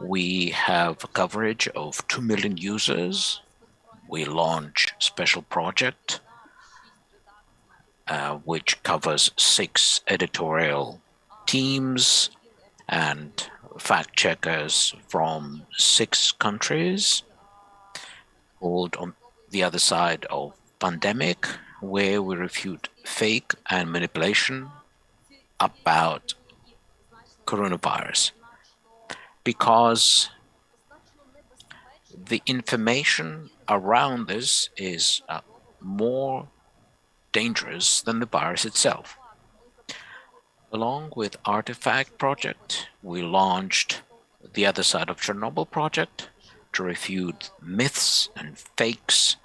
We have coverage of 2 million users. We launch special project which covers 6 editorial teams and fact checkers from 6 countries, called On the Other Side of Pandemic, where we refute fake and manipulation about coronavirus, because the information around this is more dangerous than the virus itself. Along with Artifact Project, we launched the Other Side of Chernobyl project to refute myths and fakes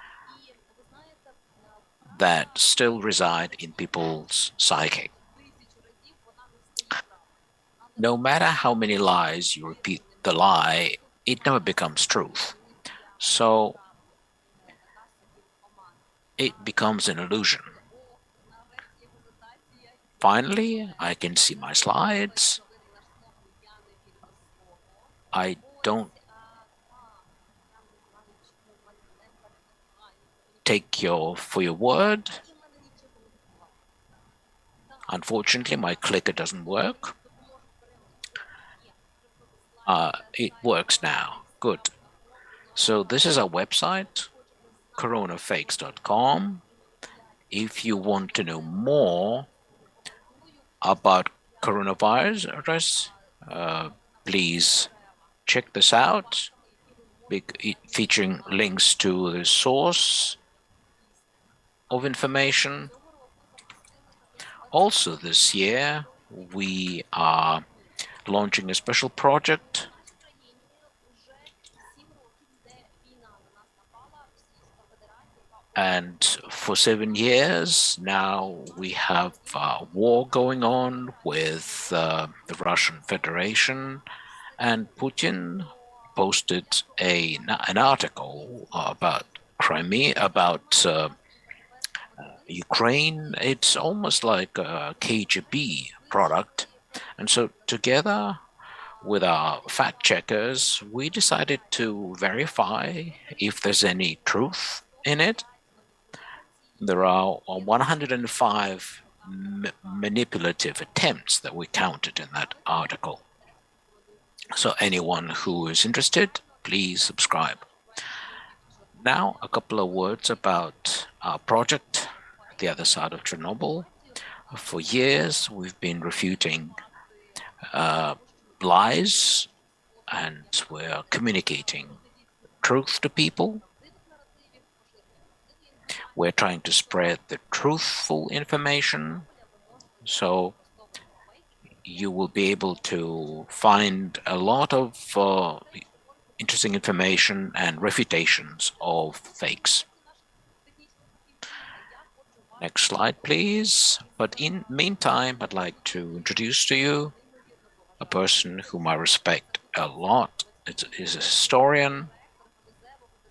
that still reside in people's psyche. No matter how many lies you repeat the lie, it never becomes truth. So it becomes an illusion. Finally, I can see my slides. I don't take for your word. Unfortunately, my clicker doesn't work. It works now. Good. So this is our website, coronafakes.com. If you want to know more about coronavirus, please check this out, featuring links to the source of information. Also this year, we are launching a special project and for 7 years now we have a war going on with the Russian Federation, and Putin posted an article about Crimea, about Ukraine. It's almost like a KGB product. And so together with our fact checkers, we decided to verify if there's any truth in it. There are 105 manipulative attempts that we counted in that article. So anyone who is interested, please subscribe. Now, a couple of words about our project, The Other Side of Chernobyl. For years, we've been refuting lies, and we're communicating truth to people. We're trying to spread the truthful information, so you will be able to find a lot of interesting information and refutations of fakes. Next slide, please. But in meantime, I'd like to introduce to you a person whom I respect a lot. He's a historian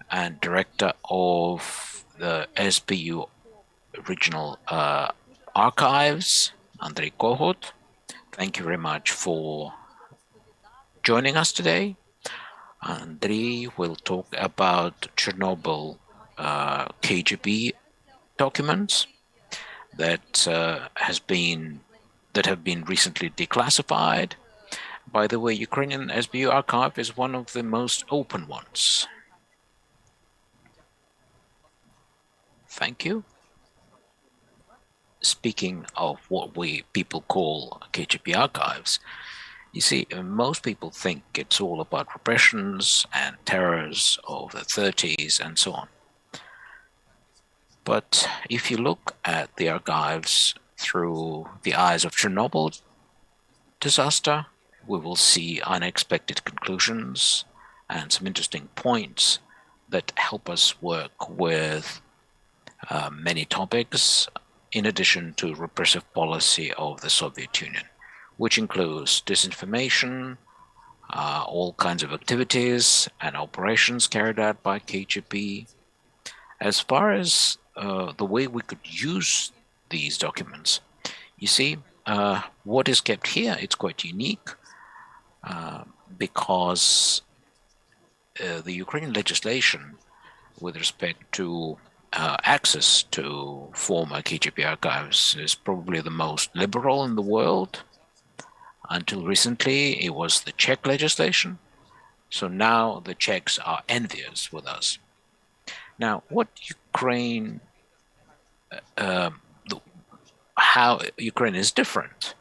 and director of the SBU Regional Archives, Andriy Kohut. Thank you very much for joining us today. Andriy will talk about Chernobyl KGB documents that have been recently declassified. By the way, Ukrainian SBU archive is one of the most open ones. Thank you. Speaking of what people call KGB archives, you see, most people think it's all about repressions and terrors of the 30s and so on. But if you look at the archives through the eyes of Chernobyl disaster, we will see unexpected conclusions and some interesting points that help us work with many topics, in addition to repressive policy of the Soviet Union, which includes disinformation, all kinds of activities and operations carried out by KGB. As far as the way we could use these documents, you see, what is kept here, it's quite unique, because the Ukrainian legislation with respect to access to former KGB archives is probably the most liberal in the world. Until recently, it was the Czech legislation. So now the Czechs are envious with us. Now, what Ukraine, how Ukraine is different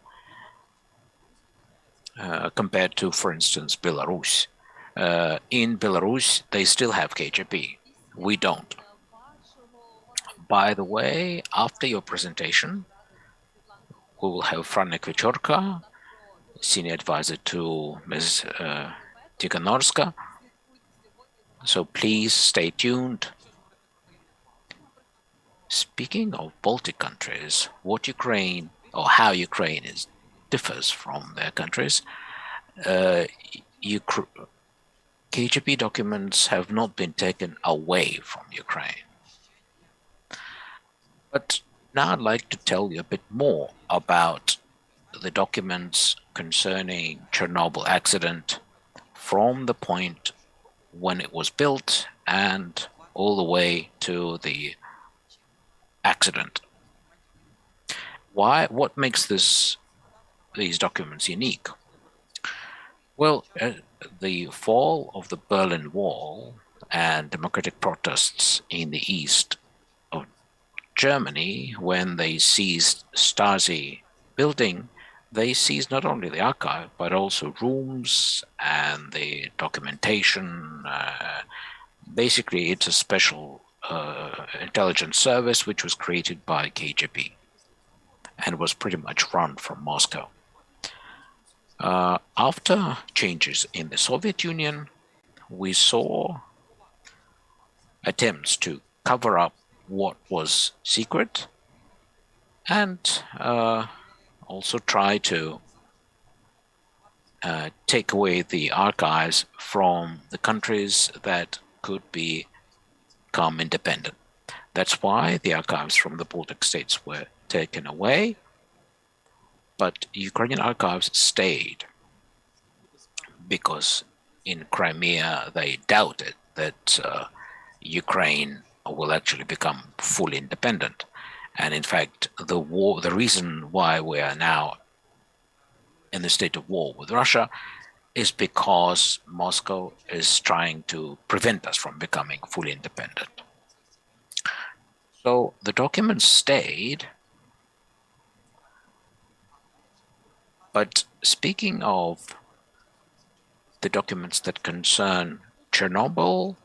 compared to, for instance, Belarus. In Belarus, they still have KGB. We don't. By the way, after your presentation, we will have Franak Viacorka, senior advisor to Ms. Tsikhanouskaya. So please stay tuned. Speaking of Baltic countries, what Ukraine, or how Ukraine differs from their countries, KGB documents have not been taken away from Ukraine. But now I'd like to tell you a bit more about the documents concerning Chernobyl accident from the point when it was built and all the way to the accident. What makes these documents unique? Well, the fall of the Berlin Wall and democratic protests in the east of Germany, when they seized Stasi building, they seized not only the archive, but also rooms and the documentation. Basically, it's a special intelligence service which was created by KGB and was pretty much run from Moscow. After changes in the Soviet Union, we saw attempts to cover up what was secret and also try to take away the archives from the countries that could become independent. That's why the archives from the Baltic states were taken away, but Ukrainian archives stayed because in Crimea they doubted that Ukraine will actually become fully independent. And in fact, the reason why we are now in the state of war with Russia is because Moscow is trying to prevent us from becoming fully independent. So the documents stayed, but speaking of the documents that concern Chernobyl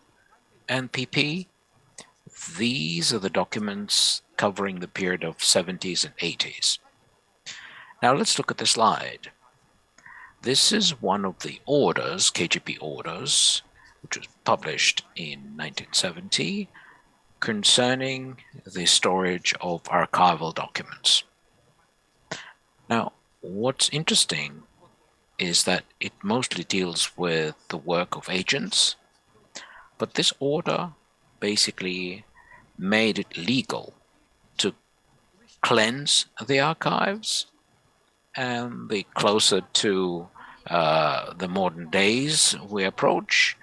and PP, these are the documents covering the period of 70s and 80s. Now let's look at the slide. This is one of the orders, KGB orders, which was published in 1970, concerning the storage of archival documents. Now, what's interesting is that it mostly deals with the work of agents, but this order basically made it legal to cleanse the archives, and the closer to the modern days we approach,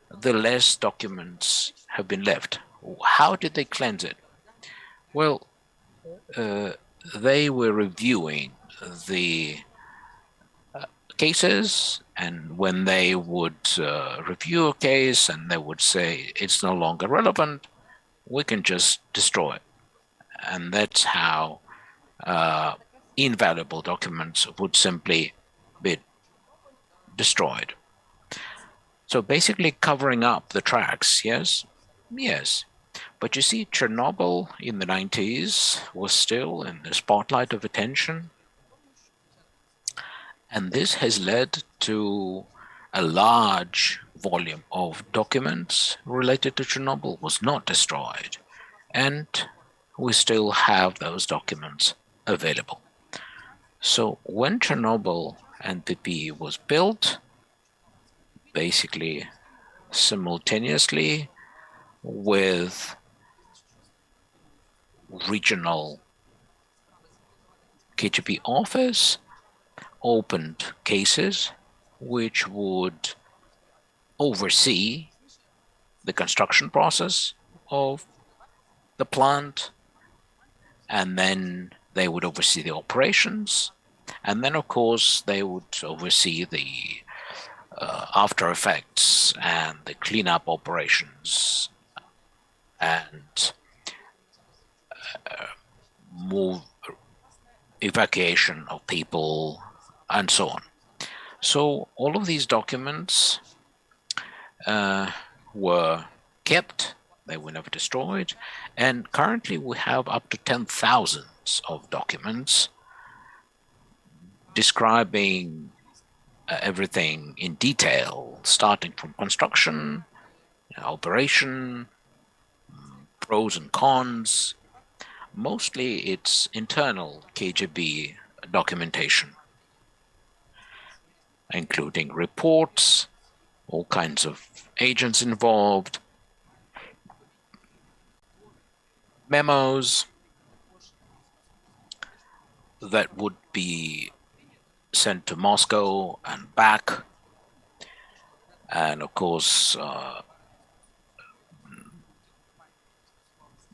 the less documents have been left. How did they cleanse it? Well, they were reviewing the cases, and when they would review a case and they would say it's no longer relevant, we can just destroy it. And that's how invaluable documents would simply be destroyed. So basically covering up the tracks, yes? Yes. But you see, Chernobyl in the 90s was still in the spotlight of attention. And this has led to a large volume of documents related to Chernobyl was not destroyed. And we still have those documents available. So when Chernobyl and PP was built, basically simultaneously with regional KGB office, opened cases which would oversee the construction process of the plant, and then they would oversee the operations, and then of course they would oversee the after effects and the cleanup operations and move evacuation of people and so on. So all of these documents were kept, they were never destroyed, and currently we have up to 10,000 of documents describing everything in detail, starting from construction, operation, pros and cons. Mostly it's internal KGB documentation, including reports, all kinds of agents involved, memos that would be sent to Moscow and back. And of course,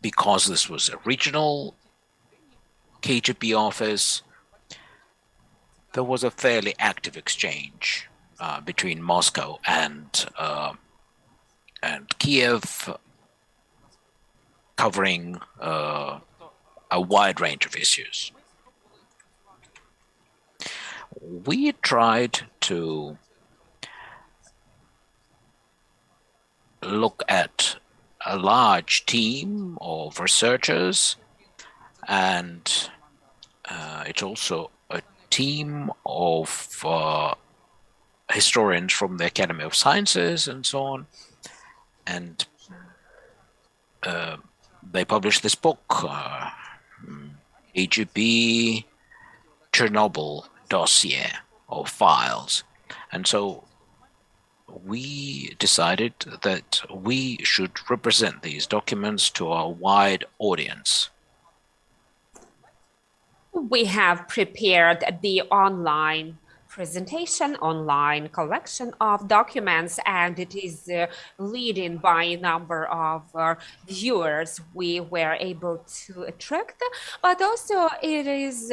because this was a regional KGB office, there was a fairly active exchange between Moscow and Kiev, covering a wide range of issues. We tried to look at a large team of researchers, and it's also a team of historians from the Academy of Sciences and so on. And they published this book, KGB Chernobyl dossier of files. And so we decided that we should represent these documents to a wide audience. We have prepared the online presentation, online collection of documents, and it is leading by a number of viewers we were able to attract, but also it is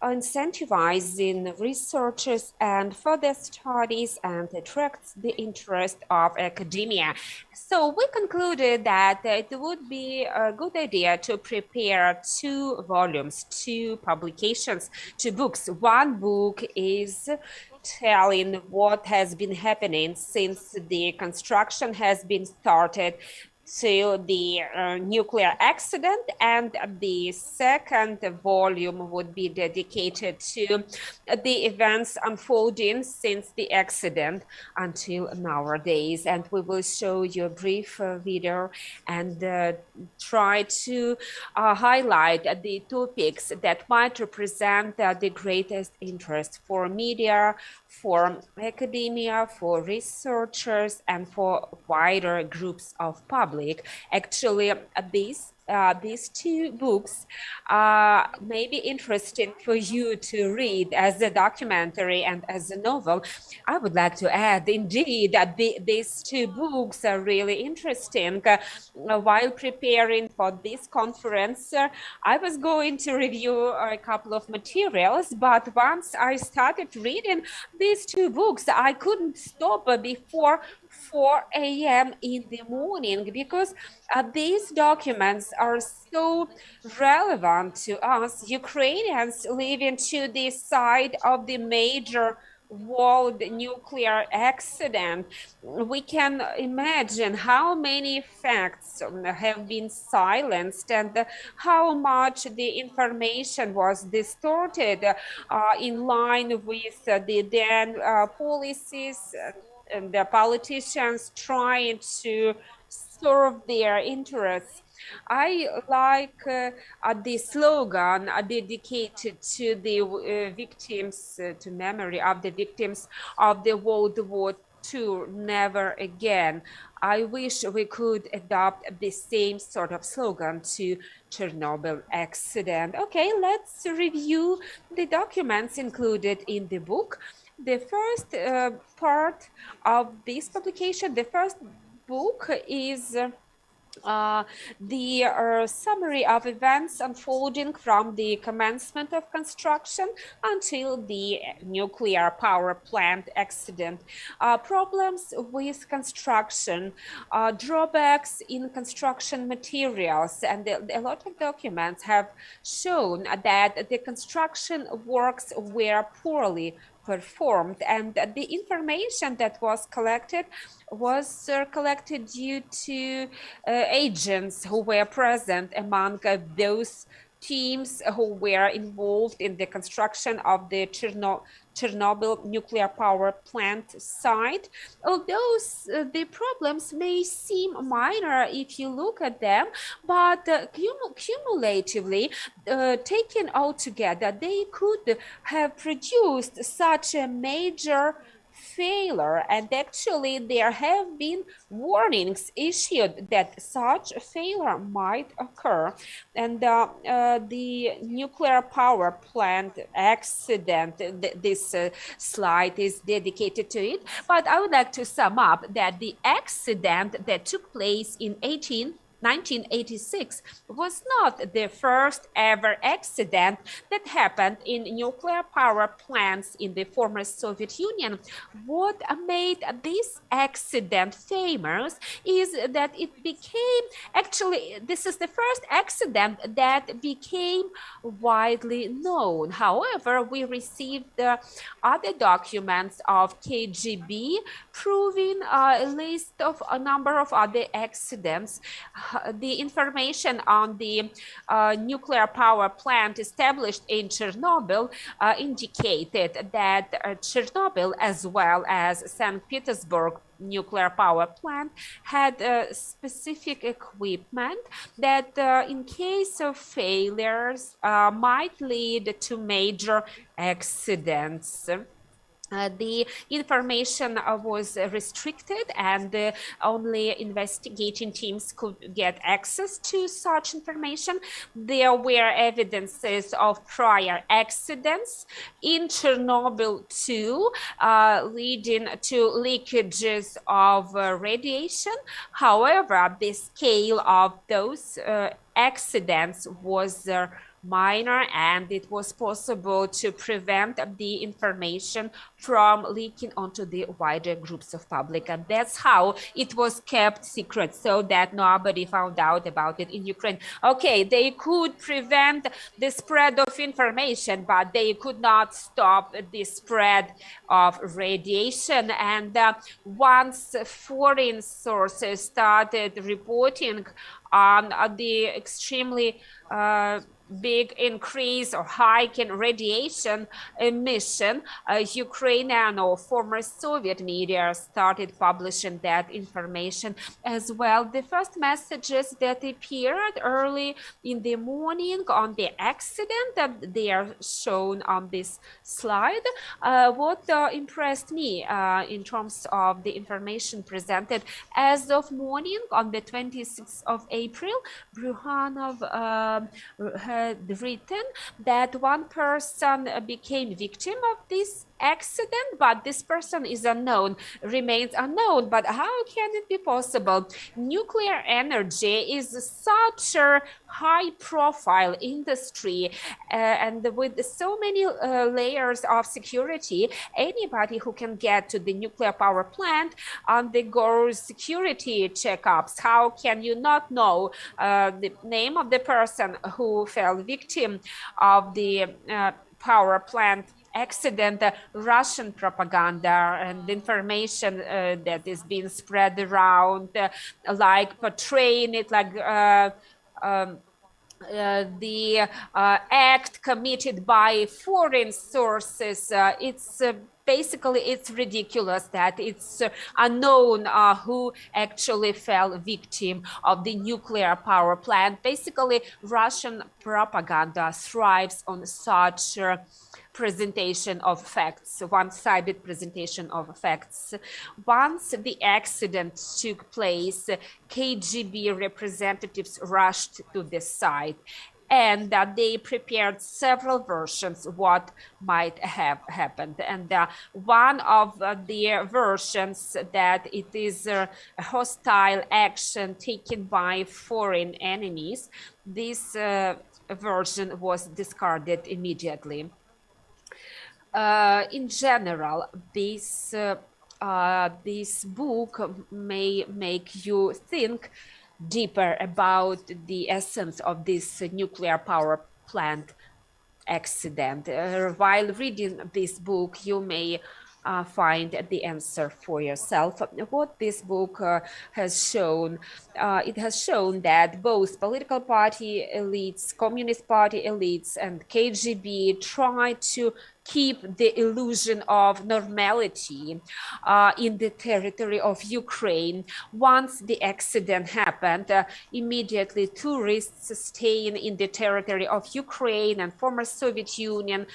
incentivizing researchers and further studies and attracts the interest of academia. So we concluded that it would be a good idea to prepare 2 volumes, 2 publications, 2 books. One book is telling what has been happening since the construction has been started to the nuclear accident, and the second volume would be dedicated to the events unfolding since the accident until nowadays. And we will show you a brief video and try to highlight the topics that might represent the greatest interest for media, for academia, for researchers, and for wider groups of public. Actually, these 2 books may be interesting for you to read as a documentary and as a novel. I would like to add, indeed, that these 2 books are really interesting. While preparing for this conference, I was going to review a couple of materials, but once I started reading these 2 books, I couldn't stop before 4 a.m. in the morning, because these documents are so relevant to us, Ukrainians living to the side of the major world nuclear accident. We can imagine how many facts have been silenced and how much the information was distorted in line with the then policies and the politicians trying to serve their interests. I like the slogan dedicated to the victims, to memory of the victims of the World War II, never again. I wish we could adopt the same sort of slogan to Chernobyl accident. Okay, let's review the documents included in the book. The first part of this publication, the first book, is the summary of events unfolding from the commencement of construction until the nuclear power plant accident, problems with construction, drawbacks in construction materials, and a lot of documents have shown that the construction works were poorly performed, and the information that was collected due to agents who were present among those teams who were involved in the construction of the Chernobyl nuclear power plant site. Although the problems may seem minor if you look at them, but cumulatively, taken all together, they could have produced such a major failure, and actually there have been warnings issued that such a failure might occur, and the nuclear power plant accident, this slide is dedicated to it, but I would like to sum up that the accident that took place in 1986 was not the first ever accident that happened in nuclear power plants in the former Soviet Union. What made this accident famous is that it became, actually, this is the first accident that became widely known. However, we received other documents of KGB proving a list of a number of other accidents. The information on the nuclear power plant established in Chernobyl indicated that Chernobyl, as well as St. Petersburg nuclear power plant, had specific equipment that in case of failures might lead to major accidents. The information was restricted, and only investigating teams could get access to such information. There were evidences of prior accidents in Chernobyl too, leading to leakages of radiation. However, the scale of those accidents was minor, and it was possible to prevent the information from leaking onto the wider groups of public, and that's how it was kept secret, so that nobody found out about it in Ukraine. Okay, they could prevent the spread of information, but they could not stop the spread of radiation, and once foreign sources started reporting on the extremely big increase or hike in radiation emission, Ukrainian or former Soviet media started publishing that information as well. The first messages that appeared early in the morning on the accident, they are shown on this slide. What impressed me in terms of the information presented as of morning on the 26th of April, Bruhanov had written that one person became victim of this accident, but this person is unknown, remains unknown. But how can it be possible? Nuclear energy is such a high profile industry, and with so many layers of security, anybody who can get to the nuclear power plant undergoes security checkups. How can you not know the name of the person who fell victim of the power plant accident? Russian propaganda and information that is being spread around, like portraying it like the act committed by foreign sources. It's basically, it's ridiculous that it's unknown who actually fell victim of the nuclear power plant. Basically, Russian propaganda thrives on such presentation of facts, one-sided presentation of facts. Once the accident took place, KGB representatives rushed to the site, and they prepared several versions what might have happened. And one of the versions that it is a hostile action taken by foreign enemies, this version was discarded immediately. In general, this book may make you think deeper about the essence of this nuclear power plant accident. While reading this book, you may find the answer for yourself. What this book has shown, it has shown that both political party elites, Communist Party elites, and KGB try to keep the illusion of normality in the territory of Ukraine. Once the accident happened, immediately tourists staying in the territory of Ukraine and former Soviet Union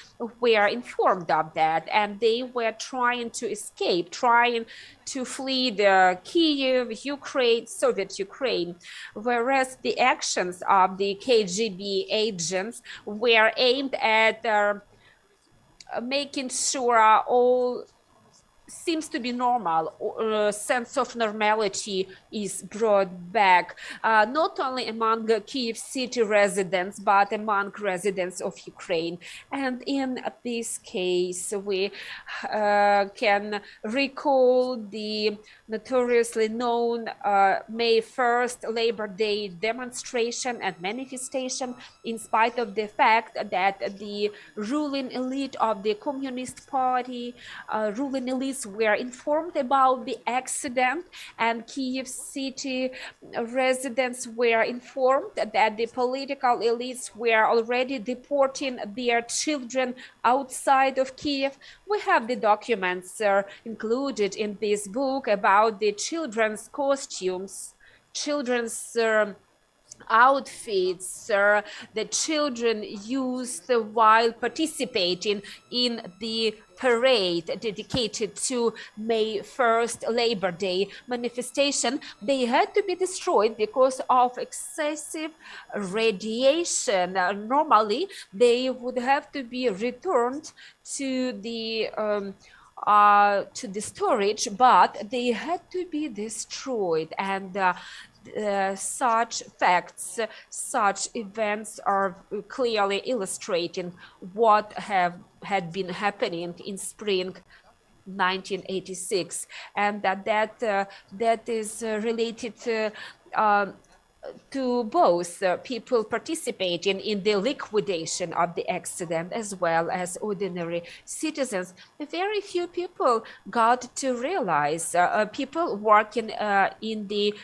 were informed of that, and they were trying to escape, trying to flee the Kiev, Ukraine, Soviet Ukraine, whereas the actions of the KGB agents were aimed at making sure all seems to be normal, sense of normality is brought back, not only among Kiev city residents, but among residents of Ukraine. And in this case, we can recall the notoriously known May 1st Labor Day demonstration and manifestation, in spite of the fact that the ruling elite of the Communist Party, ruling elites were informed about the accident, and Kiev city residents were informed that the political elites were already deporting their children outside of Kiev. We have the documents included in this book about the children's costumes, children's outfits the children used while participating in the parade dedicated to May 1st Labor Day manifestation. They had to be destroyed because of excessive radiation. Normally, they would have to be returned to the storage, but they had to be destroyed, and such facts, such events are clearly illustrating what had been happening in spring 1986, and that is related to both people participating in the liquidation of the accident as well as ordinary citizens. Very few people got to realize, people working in the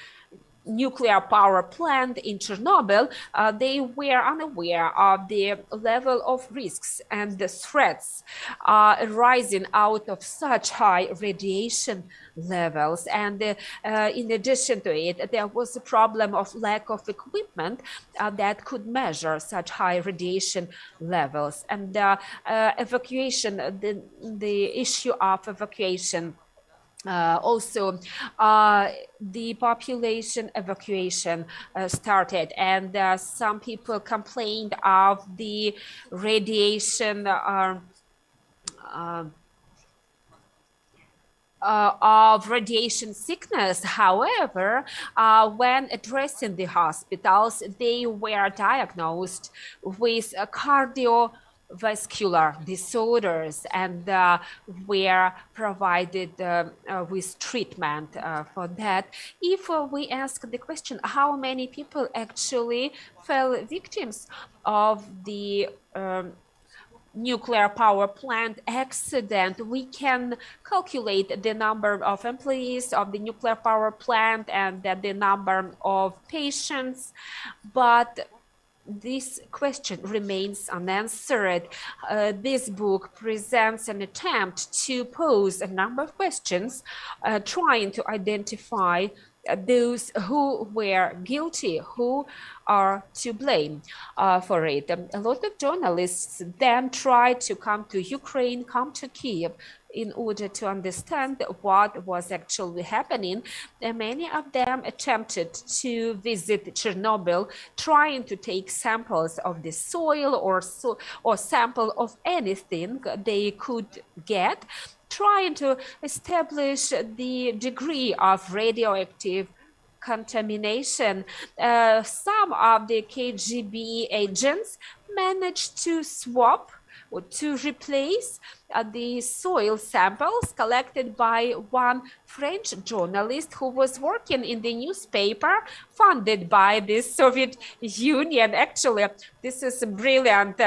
nuclear power plant in Chernobyl, they were unaware of the level of risks and the threats arising out of such high radiation levels. And in addition to it, there was a problem of lack of equipment that could measure such high radiation levels. And evacuation, the issue of evacuation, also the population evacuation started, and some people complained of the radiation of radiation sickness. However, when addressing the hospitals, they were diagnosed with cardiovascular disorders and were provided with treatment for that. If we ask the question, how many people actually fell victims of the nuclear power plant accident, we can calculate the number of employees of the nuclear power plant and the number of patients, but this question remains unanswered. This book presents an attempt to pose a number of questions, trying to identify those who were guilty, who are to blame for it. A lot of journalists then tried to come to Ukraine, come to Kiev, in order to understand what was actually happening. Many of them attempted to visit Chernobyl, trying to take samples of the soil or sample of anything they could get, trying to establish the degree of radioactive contamination. Some of the KGB agents managed to swap or to replace the soil samples collected by one French journalist who was working in the newspaper funded by the Soviet Union. Actually, this is a brilliant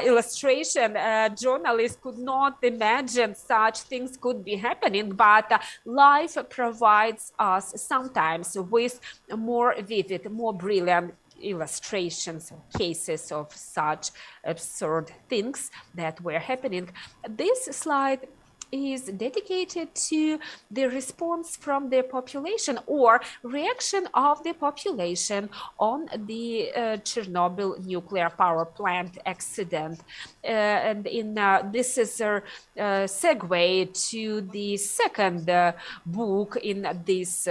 illustration. Journalists could not imagine such things could be happening, but life provides us sometimes with more vivid, more brilliant illustrations, cases of such absurd things that were happening. This slide is dedicated to the response from the population or reaction of the population on the Chernobyl nuclear power plant accident. And this is a segue to the second book in this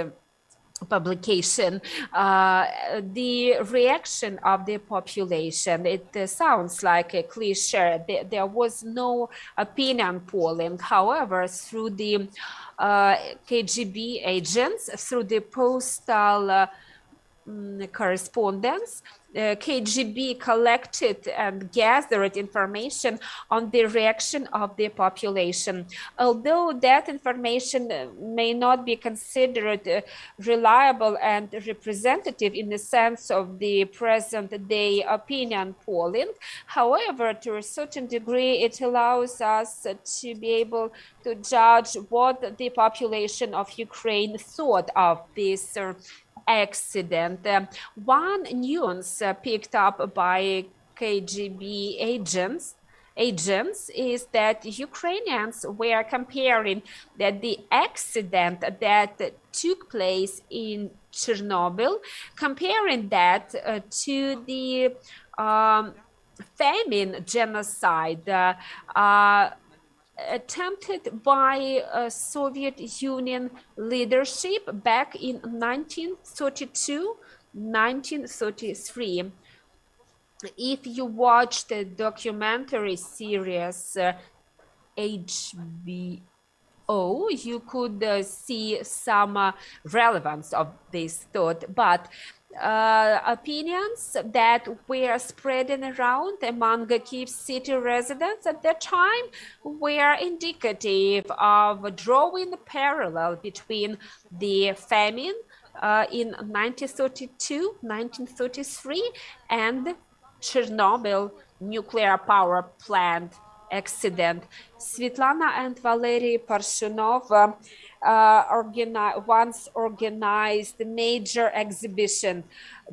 publication, the reaction of the population. It sounds like a cliche. There was no opinion polling. However, through the KGB agents, through the postal correspondence, KGB collected and gathered information on the reaction of the population. Although that information may not be considered reliable and representative in the sense of the present-day opinion polling, however, to a certain degree, it allows us to be able to judge what the population of Ukraine thought of this accident. One nuance picked up by KGB agents is that Ukrainians were comparing that the accident that took place in Chernobyl, comparing that to the famine genocide attempted by Soviet Union leadership back in 1932, 1933. If you watch the documentary series HBO, you could see some relevance of this thought, but opinions that were spreading around among Kyiv city residents at that time were indicative of drawing a parallel between the famine in 1932, 1933 and Chernobyl nuclear power plant accident. Svitlana and Valery Parshunov once organized a major exhibition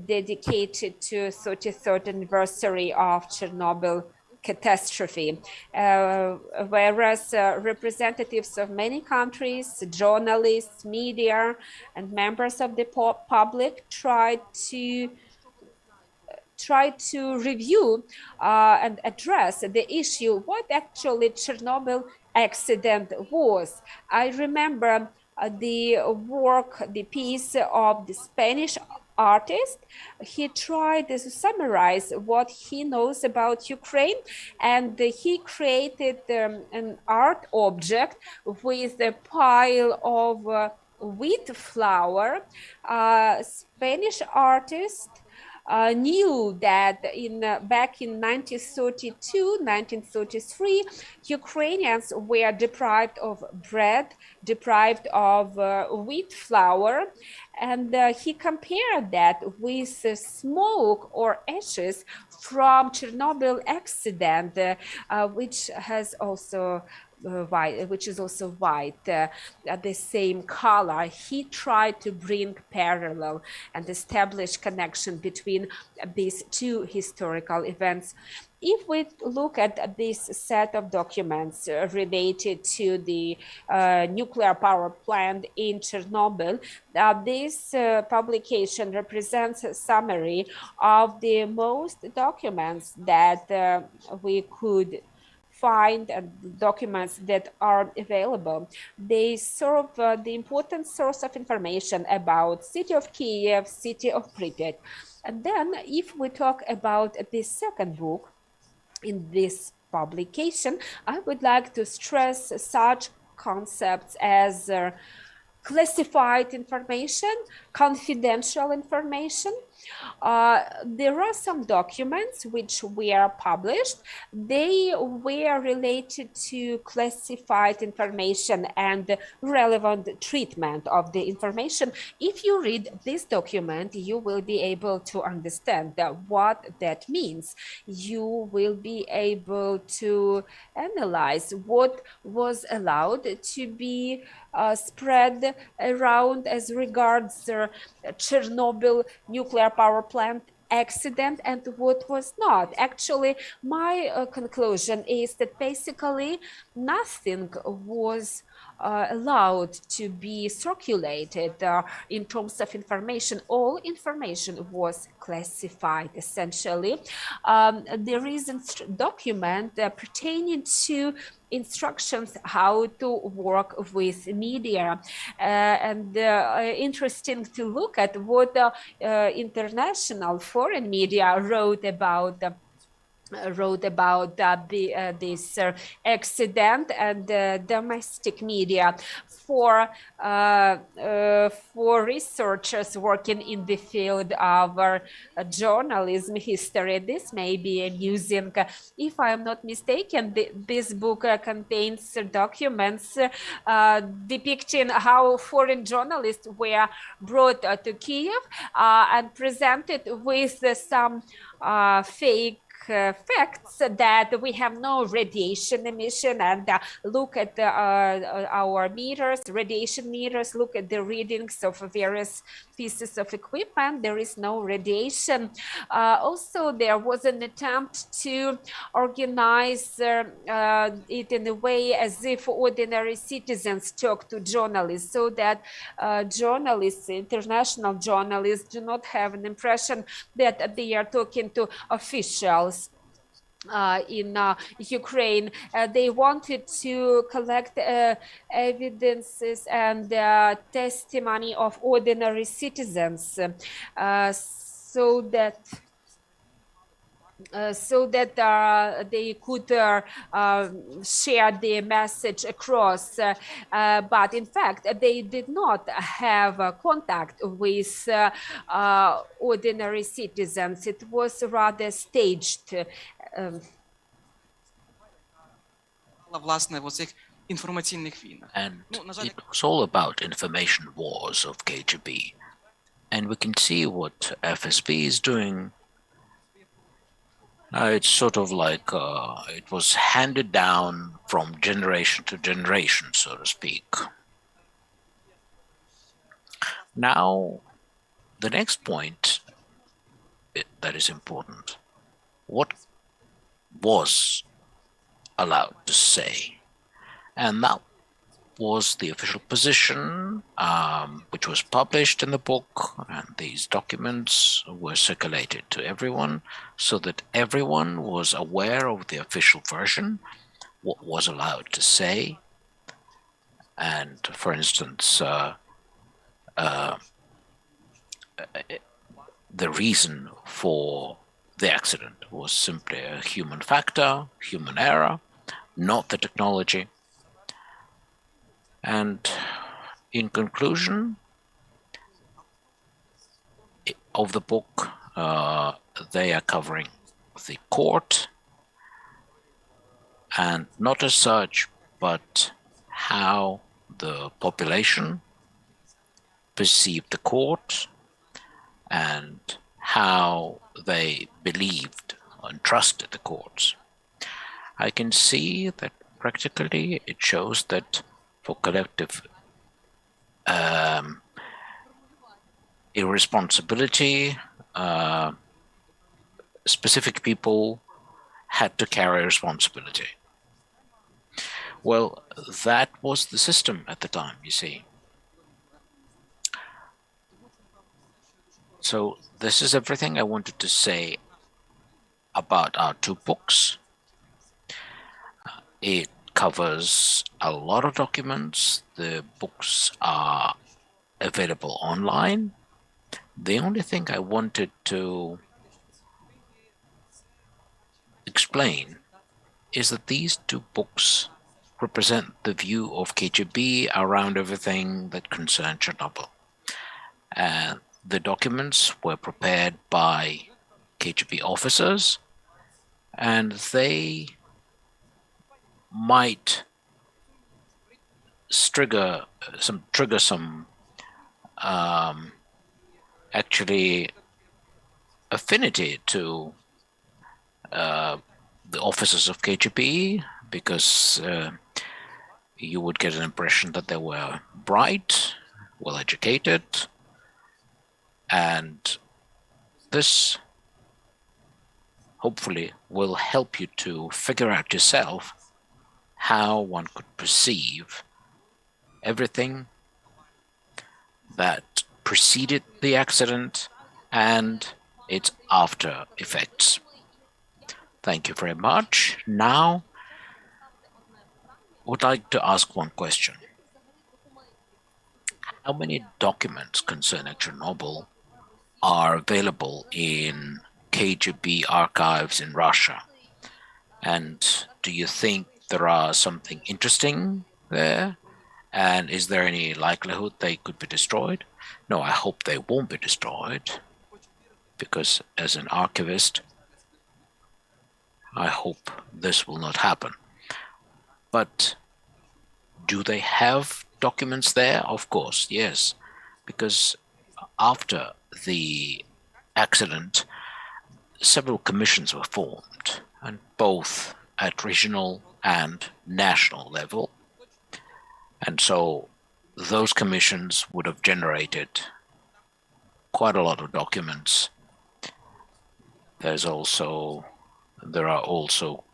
dedicated to 33rd anniversary of Chernobyl catastrophe, whereas representatives of many countries, journalists, media, and members of the public tried to review and address the issue, what actually Chernobyl accident was. I remember the piece of the Spanish artist. He tried to summarize what he knows about Ukraine, and he created an art object with a pile of wheat flour. Spanish artist knew that back in 1932, 1933, Ukrainians were deprived of bread, deprived of wheat flour, and he compared that with smoke or ashes from Chernobyl accident, which is also white, the same color. He tried to bring parallel and establish connection between these two historical events. If we look at this set of documents related to the nuclear power plant in Chernobyl, this publication represents a summary of the most documents that we could find documents that are available. They serve the important source of information about city of Kiev, city of Pripyat. And then if we talk about the second book in this publication, I would like to stress such concepts as classified information, confidential information. There are some documents which were published. They were related to classified information and relevant treatment of the information. If you read this document, you will be able to understand what that means. You will be able to analyze what was allowed to be spread around as regards Chernobyl nuclear power plant accident and what was not. Actually, my conclusion is that basically nothing was allowed to be circulated in terms of information. All information was classified, essentially. There is a document pertaining to instructions how to work with media, and interesting to look at what international foreign media wrote about this accident, and domestic media. For researchers working in the field of journalism history, this may be amusing. If I am not mistaken, this book contains documents depicting how foreign journalists were brought to Kiev and presented with some fake facts that we have no radiation emission, and look at our meters, radiation meters, look at the readings of various pieces of equipment. There is no radiation. Also, there was an attempt to organize it in a way as if ordinary citizens talk to journalists, so that journalists, international journalists, do not have an impression that they are talking to officials in Ukraine. They wanted to collect evidences and testimony of ordinary citizens, so that they could share the message across, but in fact they did not have contact with ordinary citizens. It was rather staged. And it was all about information wars of KGB. And we can see what FSB is doing. It's sort of like it was handed down from generation to generation, so to speak. Now, the next point that is important: what was allowed to say? And that was the official position, which was published in the book, and these documents were circulated to everyone so that everyone was aware of the official version, what was allowed to say. And for instance, the reason for the accident was simply a human factor, human error, not the technology. And in conclusion of the book, they are covering the court, and not as such, but how the population perceived the court and how they believed and trusted the courts. I can see that practically it shows that for collective irresponsibility, specific people had to carry responsibility. Well, that was the system at the time, you see. So this is everything I wanted to say about our two books. It covers a lot of documents. The books are available online. The only thing I wanted to explain is that these two books represent the view of KGB around everything that concerned Chernobyl. And the documents were prepared by KGB officers, and they might trigger some actually affinity to the officers of KGB, because you would get an impression that they were bright, well educated, and this hopefully will help you to figure out yourself how one could perceive everything that preceded the accident and its after effects. Thank you very much. Now, I would like to ask one question. How many documents concerning Chernobyl are available in KGB archives in Russia? And do you think there are something interesting there? And is there any likelihood they could be destroyed? No, I hope they won't be destroyed, because as an archivist, I hope this will not happen. But do they have documents there? Of course, yes, because after the accident, several commissions were formed, and both at regional and national level. And so those commissions would have generated quite a lot of documents. There are also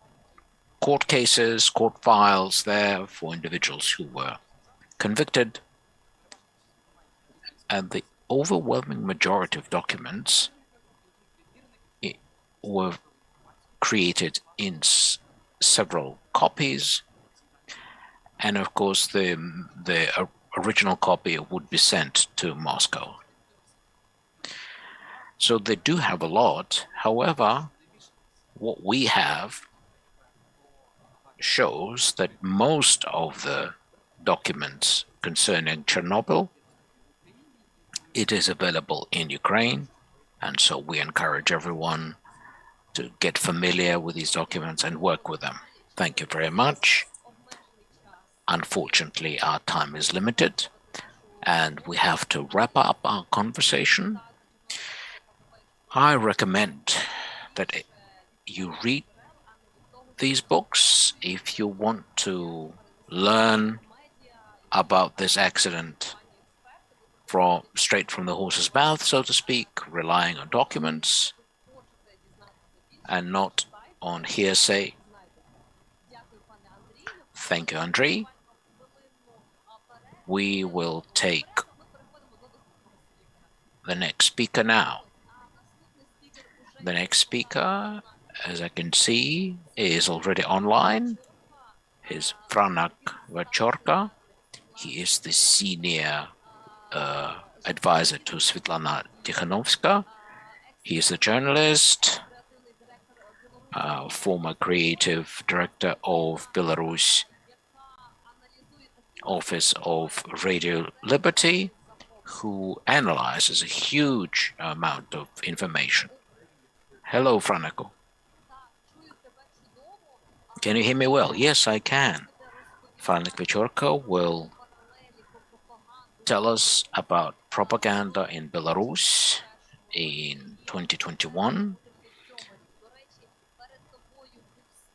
court cases, court files there for individuals who were convicted. And the overwhelming majority of documents were created in several copies. And of course, the original copy would be sent to Moscow. So they do have a lot. However, what we have shows that most of the documents concerning Chernobyl, it is available in Ukraine. And so we encourage everyone to get familiar with these documents and work with them. Thank you very much. Unfortunately, our time is limited and we have to wrap up our conversation. I recommend that you read these books if you want to learn about this accident straight from the horse's mouth, so to speak, relying on documents and not on hearsay. Thank you, Andriy. We will take the next speaker now. The next speaker, as I can see, is already online. Is Franak Viacorka. He is the senior advisor to Svitlana Tsikhanouskaya. He is a journalist, former creative director of Belarus Office of Radio Liberty, who analyzes a huge amount of information. Hello, Franak. Can you hear me well? Yes, I can. Franak Viacorka will tell us about propaganda in Belarus in 2021.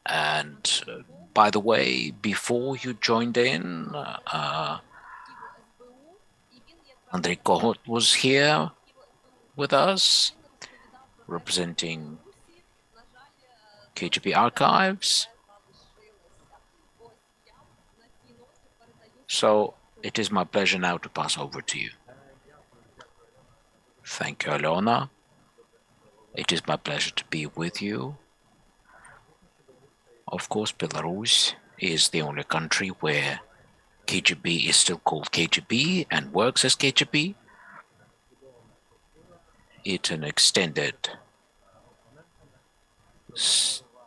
And by the way, before you joined in, Andriy Kohut was here with us, representing KGB archives. So it is my pleasure now to pass over to you. Thank you, Alona. It is my pleasure to be with you. Of course, Belarus is the only country where KGB is still called KGB and works as KGB. It's an extended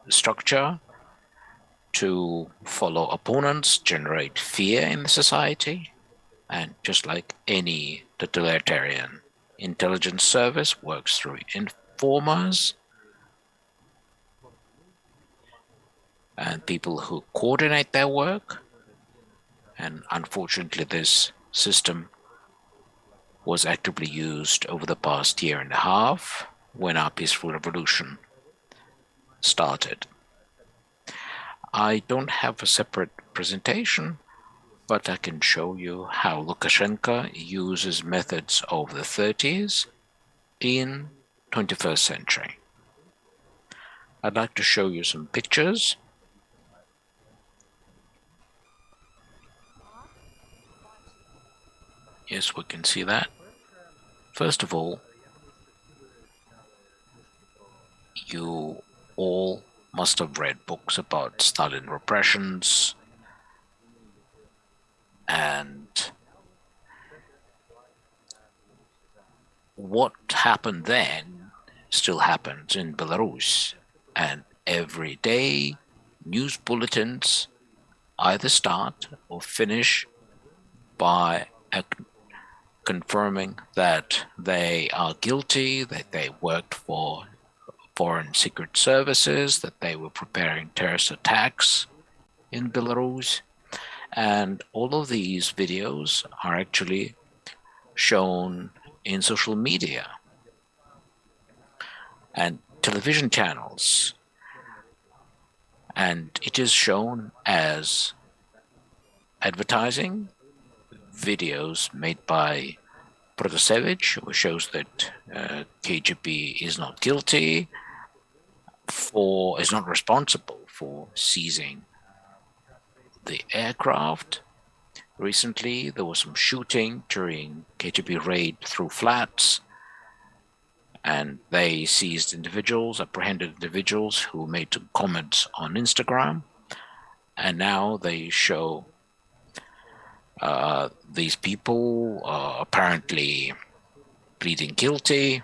structure to follow opponents, generate fear in the society, and just like any totalitarian intelligence service works through informers and people who coordinate their work. And unfortunately, this system was actively used over the past year and a half when our peaceful revolution started. I don't have a separate presentation, but I can show you how Lukashenko uses methods of the 30s in 21st century. I'd like to show you some pictures. Yes, we can see that. First of all, you all must have read books about Stalin repressions, and what happened then still happens in Belarus, and every day news bulletins either start or finish by confirming that they are guilty, that they worked for foreign secret services, that they were preparing terrorist attacks in Belarus. And all of these videos are actually shown in social media and television channels. And it is shown as advertising videos made by Protasevich, who shows that KGB is not guilty, is not responsible for seizing the aircraft. Recently, there was some shooting during KGB raid through flats, and they seized individuals, apprehended individuals who made some comments on Instagram, and now they show these people apparently pleading guilty,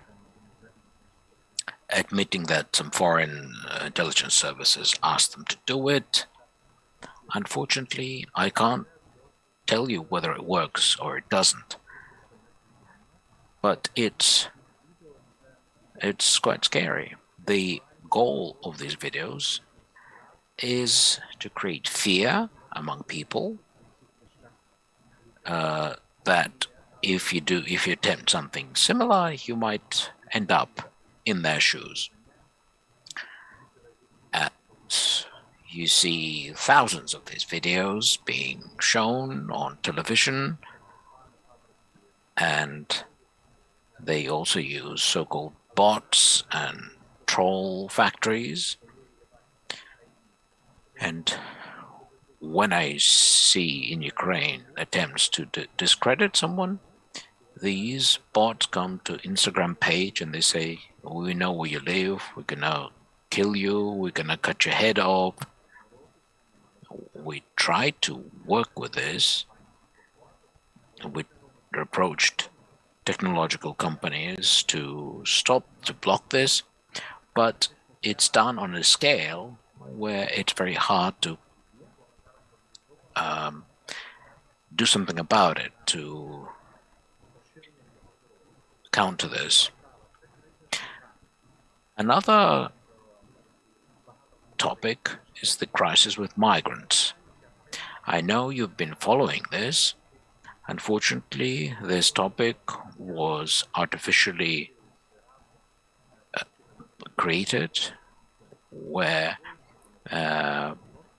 admitting that some foreign intelligence services asked them to do it. Unfortunately, I can't tell you whether it works or it doesn't, but it's quite scary. The goal of these videos is to create fear among people that if you attempt something similar, you might end up in their shoes. And you see thousands of these videos being shown on television, and they also use so-called bots and troll factories. And when I see in Ukraine attempts to discredit someone, these bots come to Instagram page and they say, we know where you live, we're gonna kill you, we're gonna cut your head off. We tried to work with this. We approached technological companies to block this, but it's done on a scale where it's very hard to do something about it, to counter this. Another topic is the crisis with migrants. I know you've been following this. Unfortunately, this topic was artificially created, where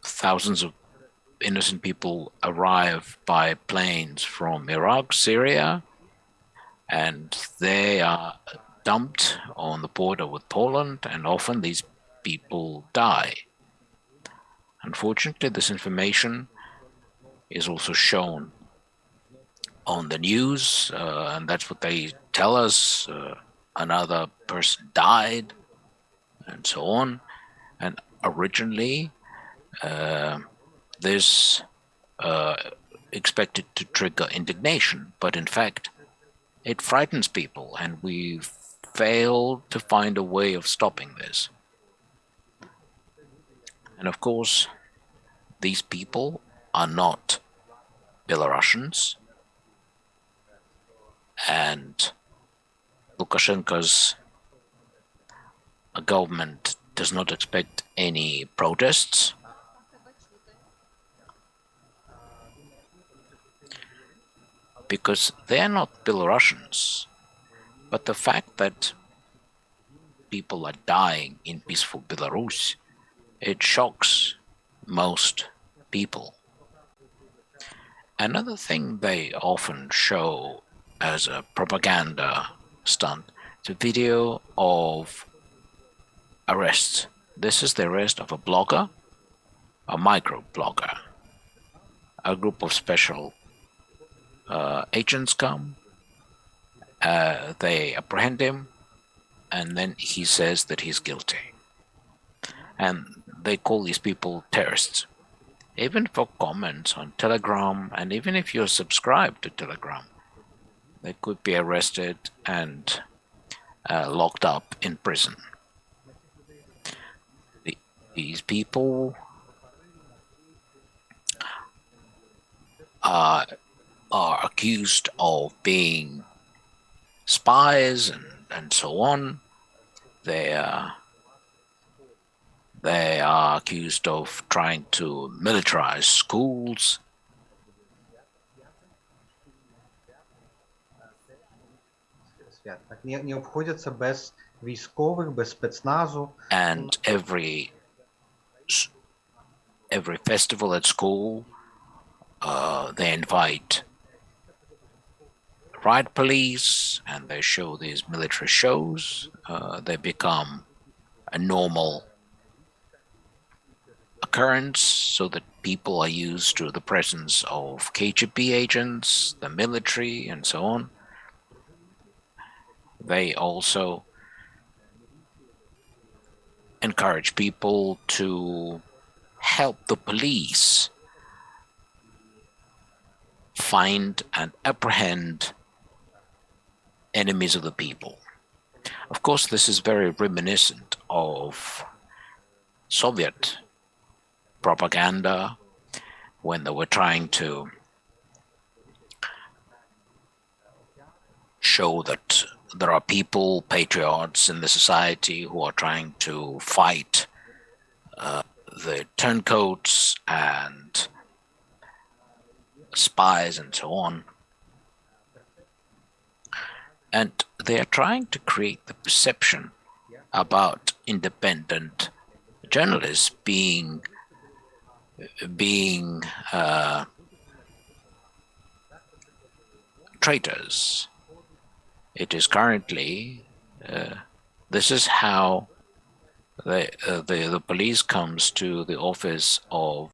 thousands of innocent people arrive by planes from Iraq, Syria, and they are dumped on the border with Poland, and often these people die. Unfortunately, this information is also shown on the news, and that's what they tell us. Another person died, and so on. And originally, this expected to trigger indignation, but in fact, it frightens people, and we failed to find a way of stopping this. And of course, these people are not Belarusians, and Lukashenko's government does not expect any protests. Because they are not Belarusians, but the fact that people are dying in peaceful Belarus, it shocks most people. Another thing they often show as a propaganda stunt is a video of arrests. This is the arrest of a blogger, a micro-blogger. A group of special agents come, they apprehend him, and then he says that he's guilty. And they call these people terrorists. Even for comments on Telegram, and even if you're subscribed to Telegram, they could be arrested and locked up in prison. These people are accused of being spies and so on. They are accused of trying to militarize schools. Не обходяться без військових, без спецназу. And every festival at school, they invite riot police and they show these military shows. They become a normal occurrence so that people are used to the presence of KGB agents, the military, and so on. They also encourage people to help the police find and apprehend enemies of the people. Of course, this is very reminiscent of Soviet propaganda when they were trying to show that there are people, patriots in the society who are trying to fight the turncoats and spies and so on. And they are trying to create the perception about independent journalists being traitors. It is currently, this is how the police comes to the office of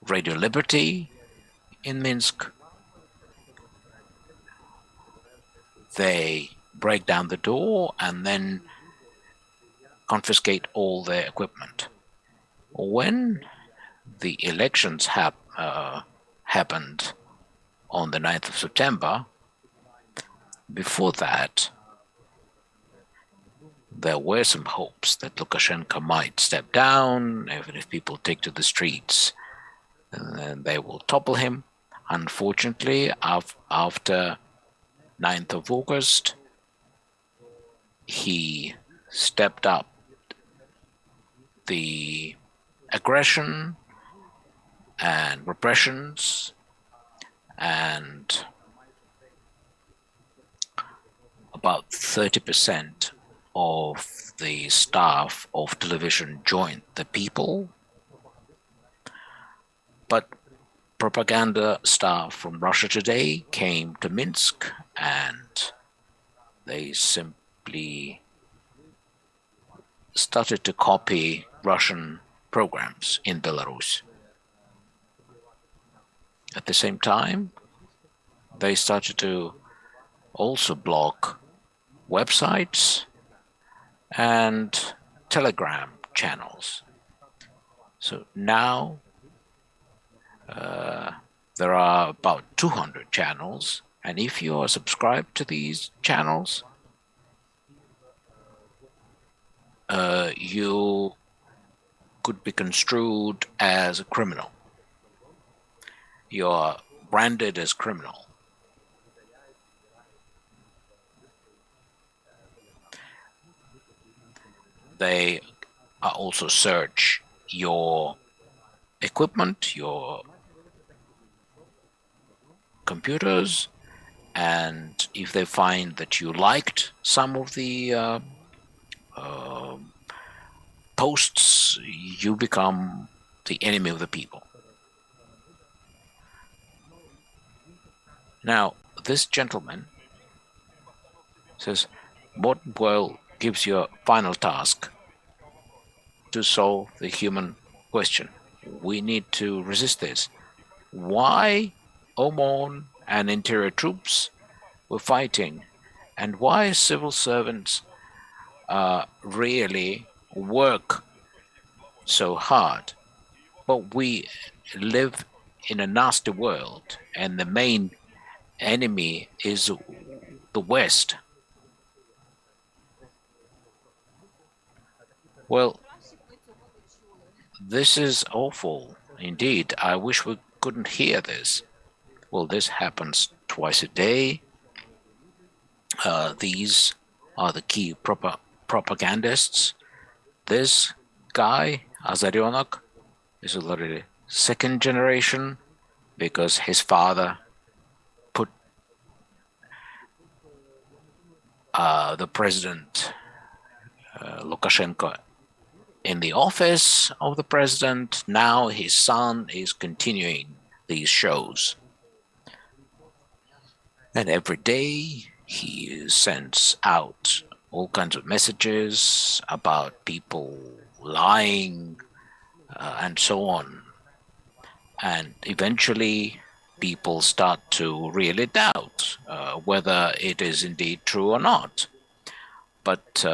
Radio Liberty in Minsk. They break down the door and then confiscate all their equipment. When the elections happened on the 9th of September, before that, there were some hopes that Lukashenko might step down, even if people take to the streets, and then they will topple him. Unfortunately, after 9th of August, he stepped up the aggression and repressions, and about 30% of the staff of television joined the people. But propaganda staff from Russia Today came to Minsk and they simply started to copy Russian programs in Belarus. At the same time, they started to also block websites and Telegram channels. So now there are about 200 channels, and if you are subscribed to these channels, you could be construed as a criminal. You are branded as criminal. They also search your equipment, your computers, and if they find that you liked some of the posts, you become the enemy of the people. Now, this gentleman says, moderator gives you a final task to solve the human question. We need to resist this. Why OMON and interior troops were fighting, and why civil servants really work so hard? But we live in a nasty world, and the main enemy is the West. Well, this is awful indeed. I wish we couldn't hear this. Well, this happens twice a day. These are the key propagandists. This guy, Alyona, is already second generation because his father put the president Lukashenko in the office of the president. Now his son is continuing these shows. And every day he sends out all kinds of messages about people lying and so on. And eventually people start to really doubt whether it is indeed true or not. But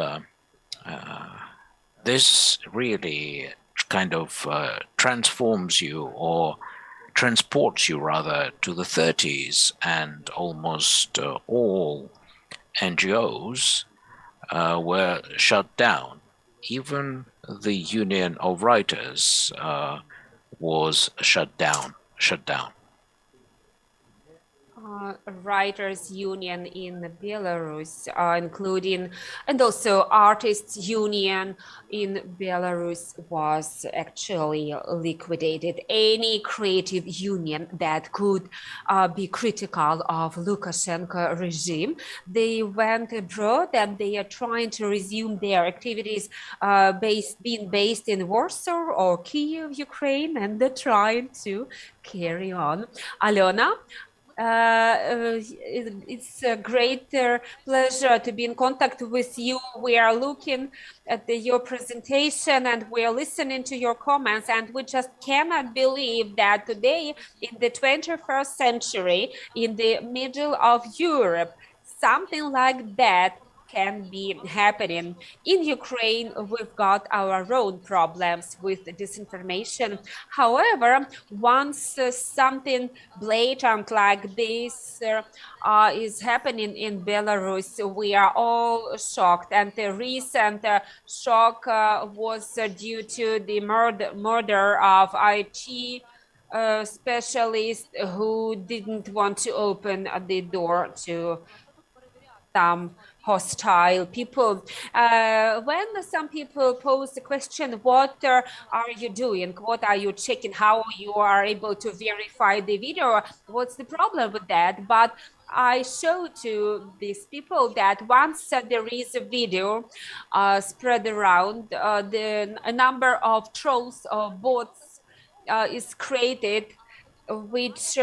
this really kind of transforms you, or transports you rather, to the 30s, and almost all NGOs were shut down. Even the Union of Writers was shut down. Writers Union in Belarus, including, and also Artists Union in Belarus was actually liquidated. Any creative union that could be critical of Lukashenko regime, they went abroad and they are trying to resume their activities being based in Warsaw or Kiev, Ukraine, and they're trying to carry on. Alona, it's a great pleasure to be in contact with you. We are looking at your presentation and we are listening to your comments, and we just cannot believe that today, in the 21st century, in the middle of Europe, something like that can be happening. In Ukraine, we've got our own problems with disinformation. However, once something blatant like this is happening in Belarus, we are all shocked. And the recent shock was due to the murder of IT specialist who didn't want to open the door to some hostile people. When some people pose the question, what are you doing? What are you checking? How you are able to verify the video? What's the problem with that? But I show to these people that once there is a video spread around, a number of trolls or bots is created, which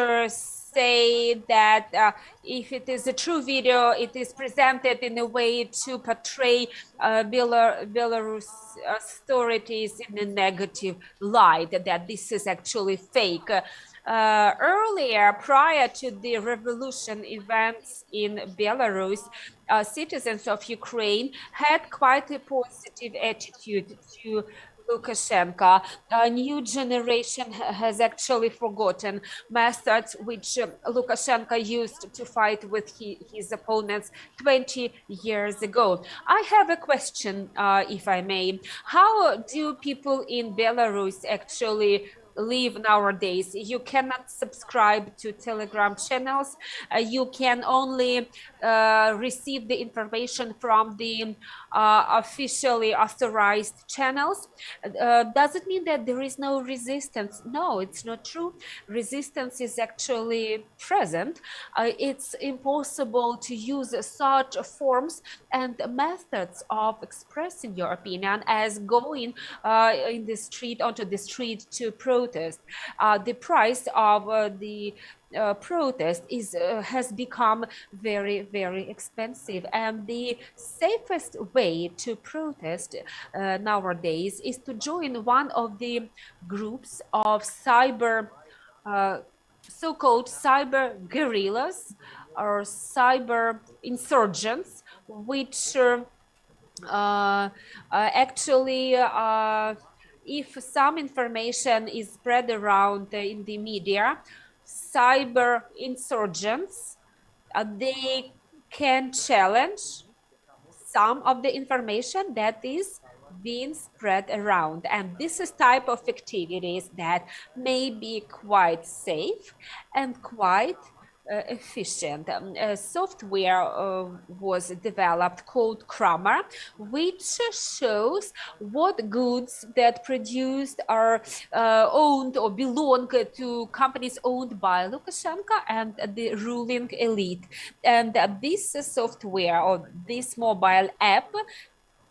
say that if it is a true video, it is presented in a way to portray Belarus authorities in a negative light, that this is actually fake. Earlier, prior to the revolution events in Belarus, citizens of Ukraine had quite a positive attitude to Lukashenko. A new generation has actually forgotten methods which Lukashenko used to fight with his opponents 20 years ago. I have a question, if I may. How do people in Belarus actually live nowadays? You cannot subscribe to Telegram channels. You can only receive the information from the officially authorized channels. Does it mean that there is no resistance? No, it's not true. Resistance is actually present. It's impossible to use such forms and methods of expressing your opinion as going in the street, onto the street to protest. The price of the protest has become very, very expensive, and the safest way to protest nowadays is to join one of the groups of so-called cyber guerrillas or cyber insurgents, which actually if some information is spread around in the media, cyber insurgents, they can challenge some of the information that is being spread around, and this is type of activities that may be quite safe and quite efficient. Software was developed called Kramer, which shows what goods that produced are owned or belong to companies owned by Lukashenko and the ruling elite. And this software or this mobile app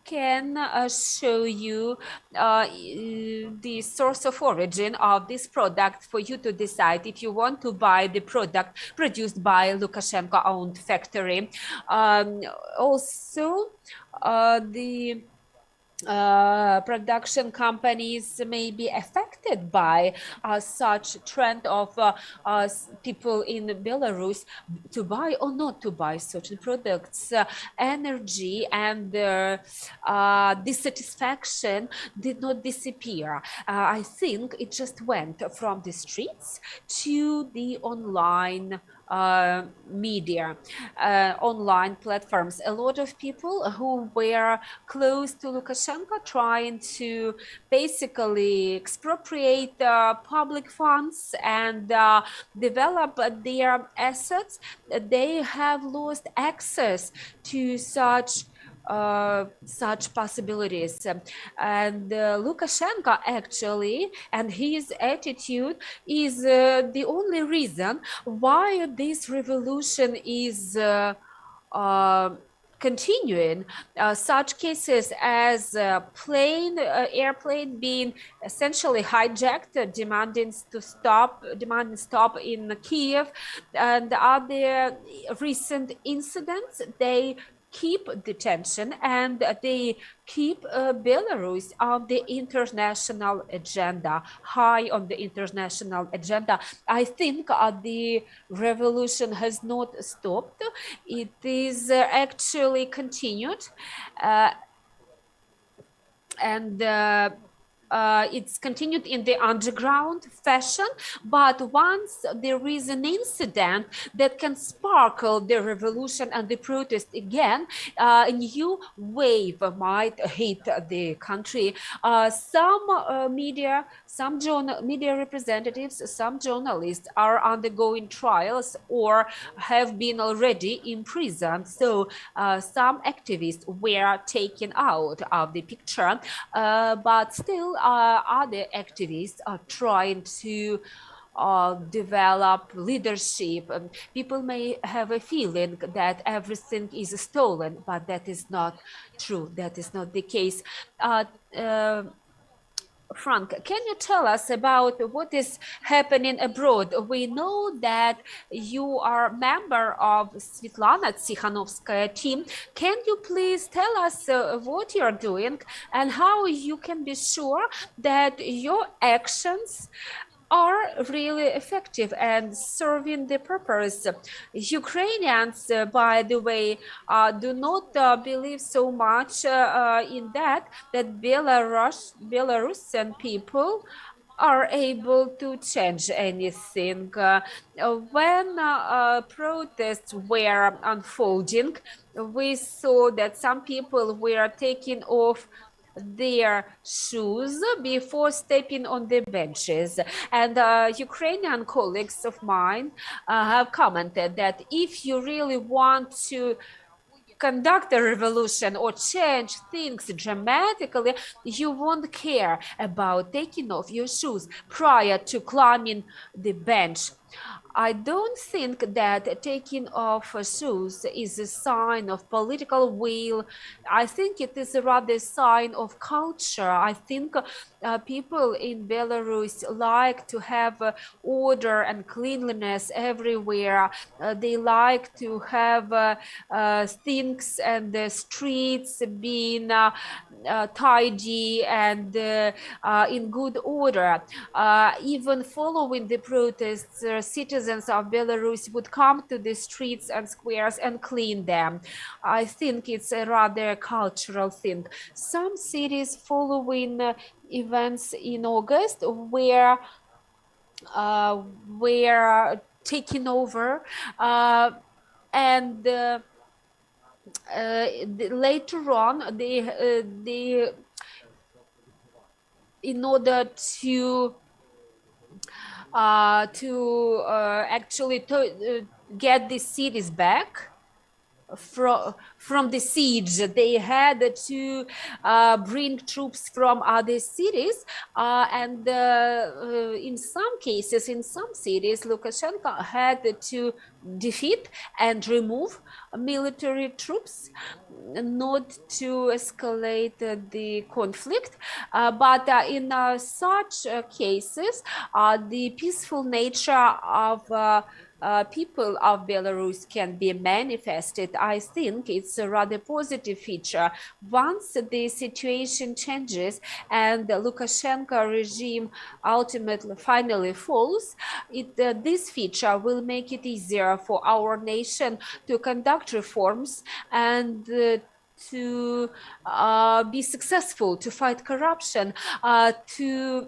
can show you the source of origin of this product for you to decide if you want to buy the product produced by Lukashenko-owned factory. Also, the production companies may be affected by such trend of people in Belarus to buy or not to buy certain products. Energy and dissatisfaction did not disappear. I think it just went from the streets to the online media, online platforms. A lot of people who were close to Lukashenko trying to basically expropriate public funds and develop their assets, they have lost access to such possibilities. And Lukashenko actually, and his attitude is the only reason why this revolution is continuing. Such cases as airplane being essentially hijacked, demanding stop in Kiev, and other recent incidents, they keep the tension and they keep Belarus on the international agenda, high on the international agenda. I think the revolution has not stopped. It is actually continued, and it's continued in the underground fashion, but once there is an incident that can sparkle the revolution and the protest again, a new wave might hit the country. Some media representatives, some journalists are undergoing trials or have been already imprisoned. So some activists were taken out of the picture, but still other activists are trying to develop leadership. People may have a feeling that everything is stolen, but that is not true. That is not the case. Frank, can you tell us about what is happening abroad? We know that you are a member of Svitlana Tsikhanouskaya team. Can you please tell us what you're doing and how you can be sure that your actions are really effective and serving the purpose. Ukrainians, by the way, do not believe so much in that Belarusian people are able to change anything. When protests were unfolding, we saw that some people were taking off their shoes before stepping on the benches. And Ukrainian colleagues of mine have commented that if you really want to conduct a revolution or change things dramatically, you won't care about taking off your shoes prior to climbing the bench. I don't think that taking off shoes is a sign of political will. I think it is rather a sign of culture. I think people in Belarus like to have order and cleanliness everywhere. They like to have things and the streets being tidy and in good order. Even following the protests, citizens of Belarus would come to the streets and squares and clean them. I think it's a rather cultural thing. Some cities following events in August were taken over and later on they in order to actually get the cities back from the siege, they had to bring troops from other cities, and in some cases, in some cities, Lukashenko had to defeat and remove military troops, not to escalate the conflict, but in such cases, the peaceful nature of people of Belarus can be manifested. I think it's a rather positive feature. Once the situation changes and the Lukashenko regime ultimately finally falls, this feature will make it easier for our nation to conduct reforms and to be successful, to fight corruption, to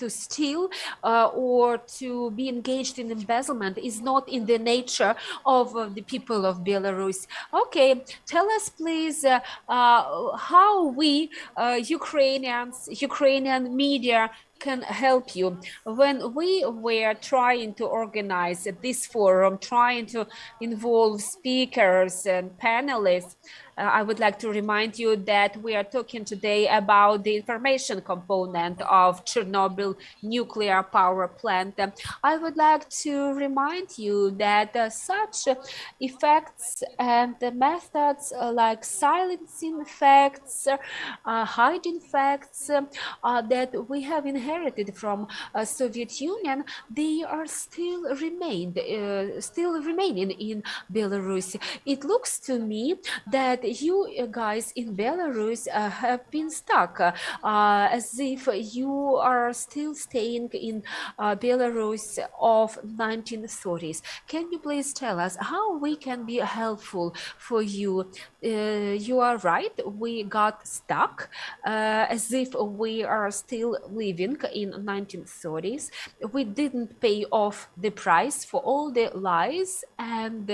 steal or to be engaged in embezzlement is not in the nature of the people of Belarus. Okay, tell us please how we Ukrainian media can help you. When we were trying to organize this forum, trying to involve speakers and panelists, I would like to remind you that we are talking today about the information component of Chernobyl nuclear power plant. I would like to remind you that such effects and methods like silencing facts, hiding facts that we have inherited from Soviet Union, they are still remaining in Belarus. It looks to me that you guys in Belarus have been stuck as if you are still staying in Belarus of 1930s. Can you please tell us how we can be helpful for you? You are right, we got stuck as if we are still living in 1930s. We didn't pay off the price for all the lies and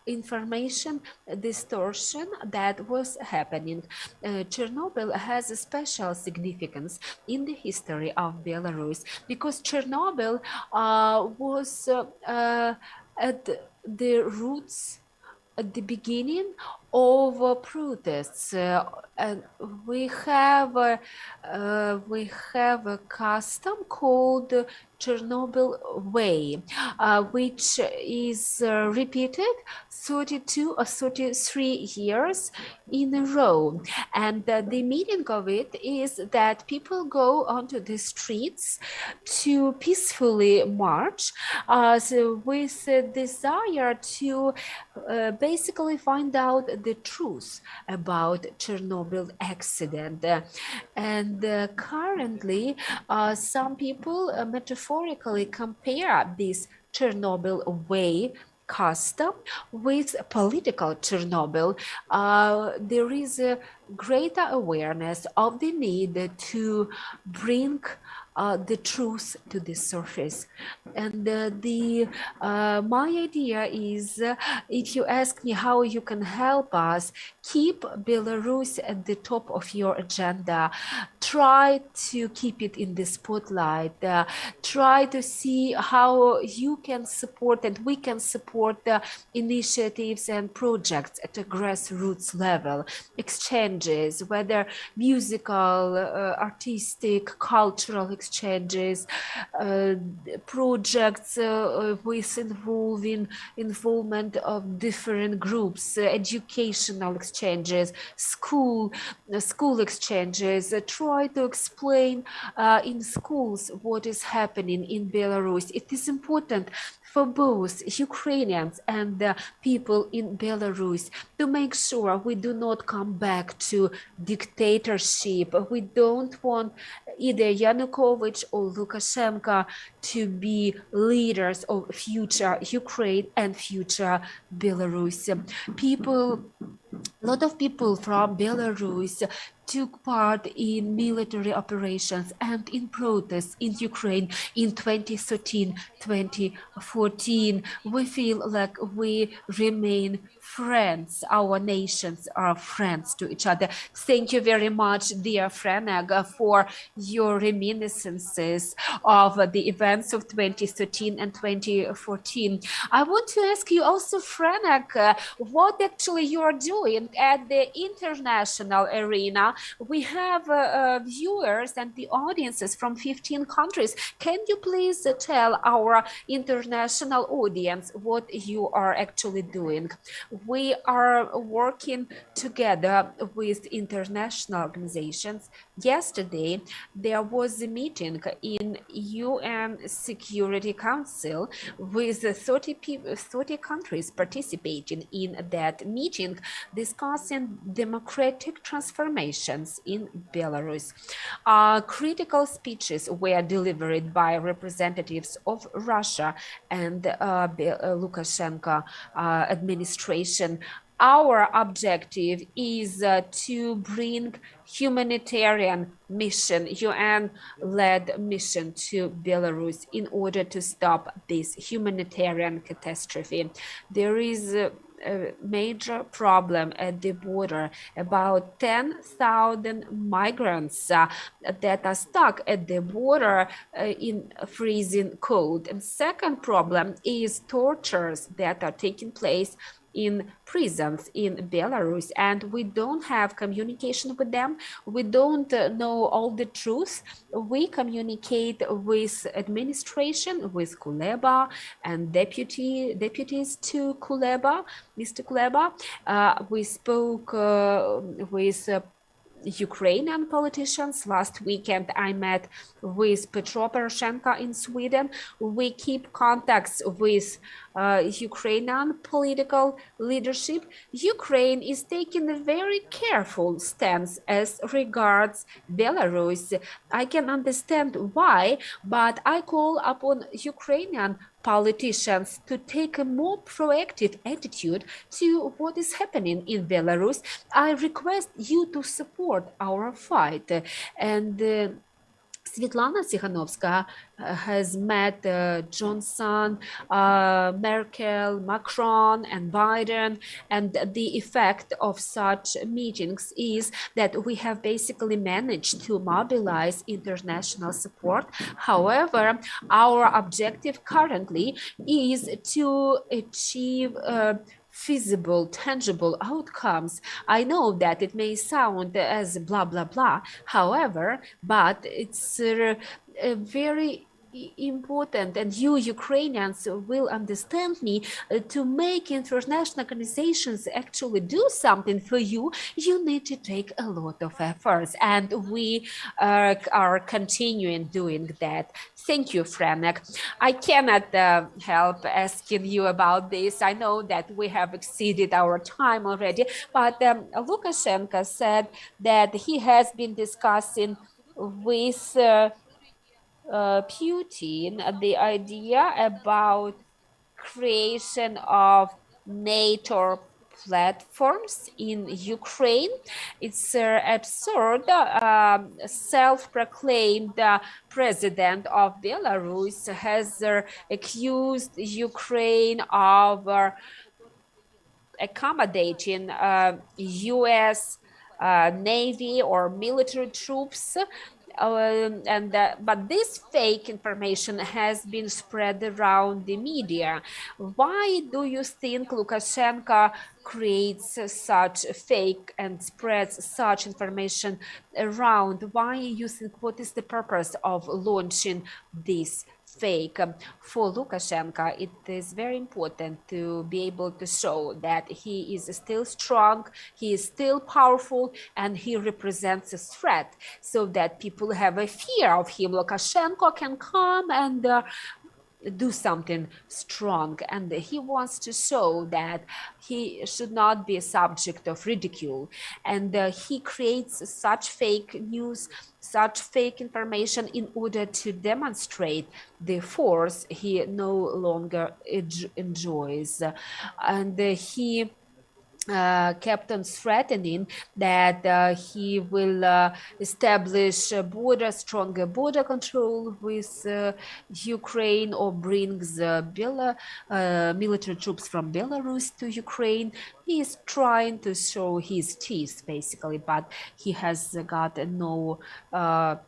information distortion that was happening. Chernobyl has a special significance in the history of Belarus because Chernobyl was at the roots, at the beginning of protests, and we have a custom called Chernobyl Way, which is repeated 32 or 33 years in a row. And the meaning of it is that people go onto the streets to peacefully march with a desire to basically find out the truth about Chernobyl accident. And currently, some people metaphorically compare this Chernobyl way custom with political Chernobyl. There is a greater awareness of the need to bring the truth to the surface. And my idea is, if you ask me how you can help us, keep Belarus at the top of your agenda. Try to keep it in the spotlight. Try to see how you can support and we can support the initiatives and projects at a grassroots level. Exchanges, whether musical, artistic, cultural exchanges, projects with involvement of different groups, educational exchanges, school exchanges. Try to explain in schools what is happening in Belarus. It is important for both Ukrainians and the people in Belarus to make sure we do not come back to dictatorship. We don't want either Yanukovych or Lukashenko to be leaders of future Ukraine and future Belarus. A lot of people from Belarus took part in military operations and in protests in Ukraine in 2013, 2014. We feel like we remain friends. Our nations are friends to each other. Thank you very much, dear Franak, for your reminiscences of the events of 2013 and 2014. I want to ask you also, Franak, what actually you are doing at the international arena. We have viewers and the audiences from 15 countries. Can you please tell our international audience what you are actually doing? We are working together with international organizations. Yesterday, there was a meeting in UN Security Council with 30 countries participating in that meeting, discussing democratic transformations in Belarus. Critical speeches were delivered by representatives of Russia and Lukashenko administration. Our objective is to bring humanitarian mission, UN-led mission to Belarus in order to stop this humanitarian catastrophe. There is a major problem at the border. About 10,000 migrants that are stuck at the border in freezing cold. And second problem is tortures that are taking place in prisons in Belarus, and we don't have communication with them. We don't know all the truth. We communicate with administration, with Kuleba and deputies to Kuleba, Mr. Kuleba. We spoke with Ukrainian politicians. Last weekend, I met with Petro Poroshenko in Sweden. We keep contacts with Ukrainian political leadership. Ukraine is taking a very careful stance as regards Belarus. I can understand why, but I call upon Ukrainian politicians to take a more proactive attitude to what is happening in Belarus. I request you to support our fight. And Svitlana Tsikhanouskaya has met Johnson, Merkel, Macron, and Biden. And the effect of such meetings is that we have basically managed to mobilize international support. However, our objective currently is to achieve feasible, tangible outcomes. I know that it may sound as blah, blah, blah. However, but it's very important, and you Ukrainians will understand me, to make international organizations actually do something for you, you need to take a lot of efforts, and we are continuing doing that. Thank you, Franak. I cannot help asking you about this. I know that we have exceeded our time already, but Lukashenko said that he has been discussing with Putin the idea about creation of NATO platforms in Ukraine. It's absurd. Self-proclaimed president of Belarus has accused Ukraine of accommodating US Navy or military troops. But this fake information has been spread around the media. Why do you think Lukashenko creates such fake and spreads such information around? Why you think, what is the purpose of launching this fake? For Lukashenko, it is very important to be able to show that he is still strong, he is still powerful, and he represents a threat, so that people have a fear of him. Lukashenko can come and do something strong, and he wants to show that he should not be a subject of ridicule, and he creates such fake news, such fake information in order to demonstrate the force he no longer enjoys, and he kept on threatening that he will establish stronger border control with Ukraine, or brings military troops from Belarus to Ukraine. He is trying to show his teeth, basically, but he has got no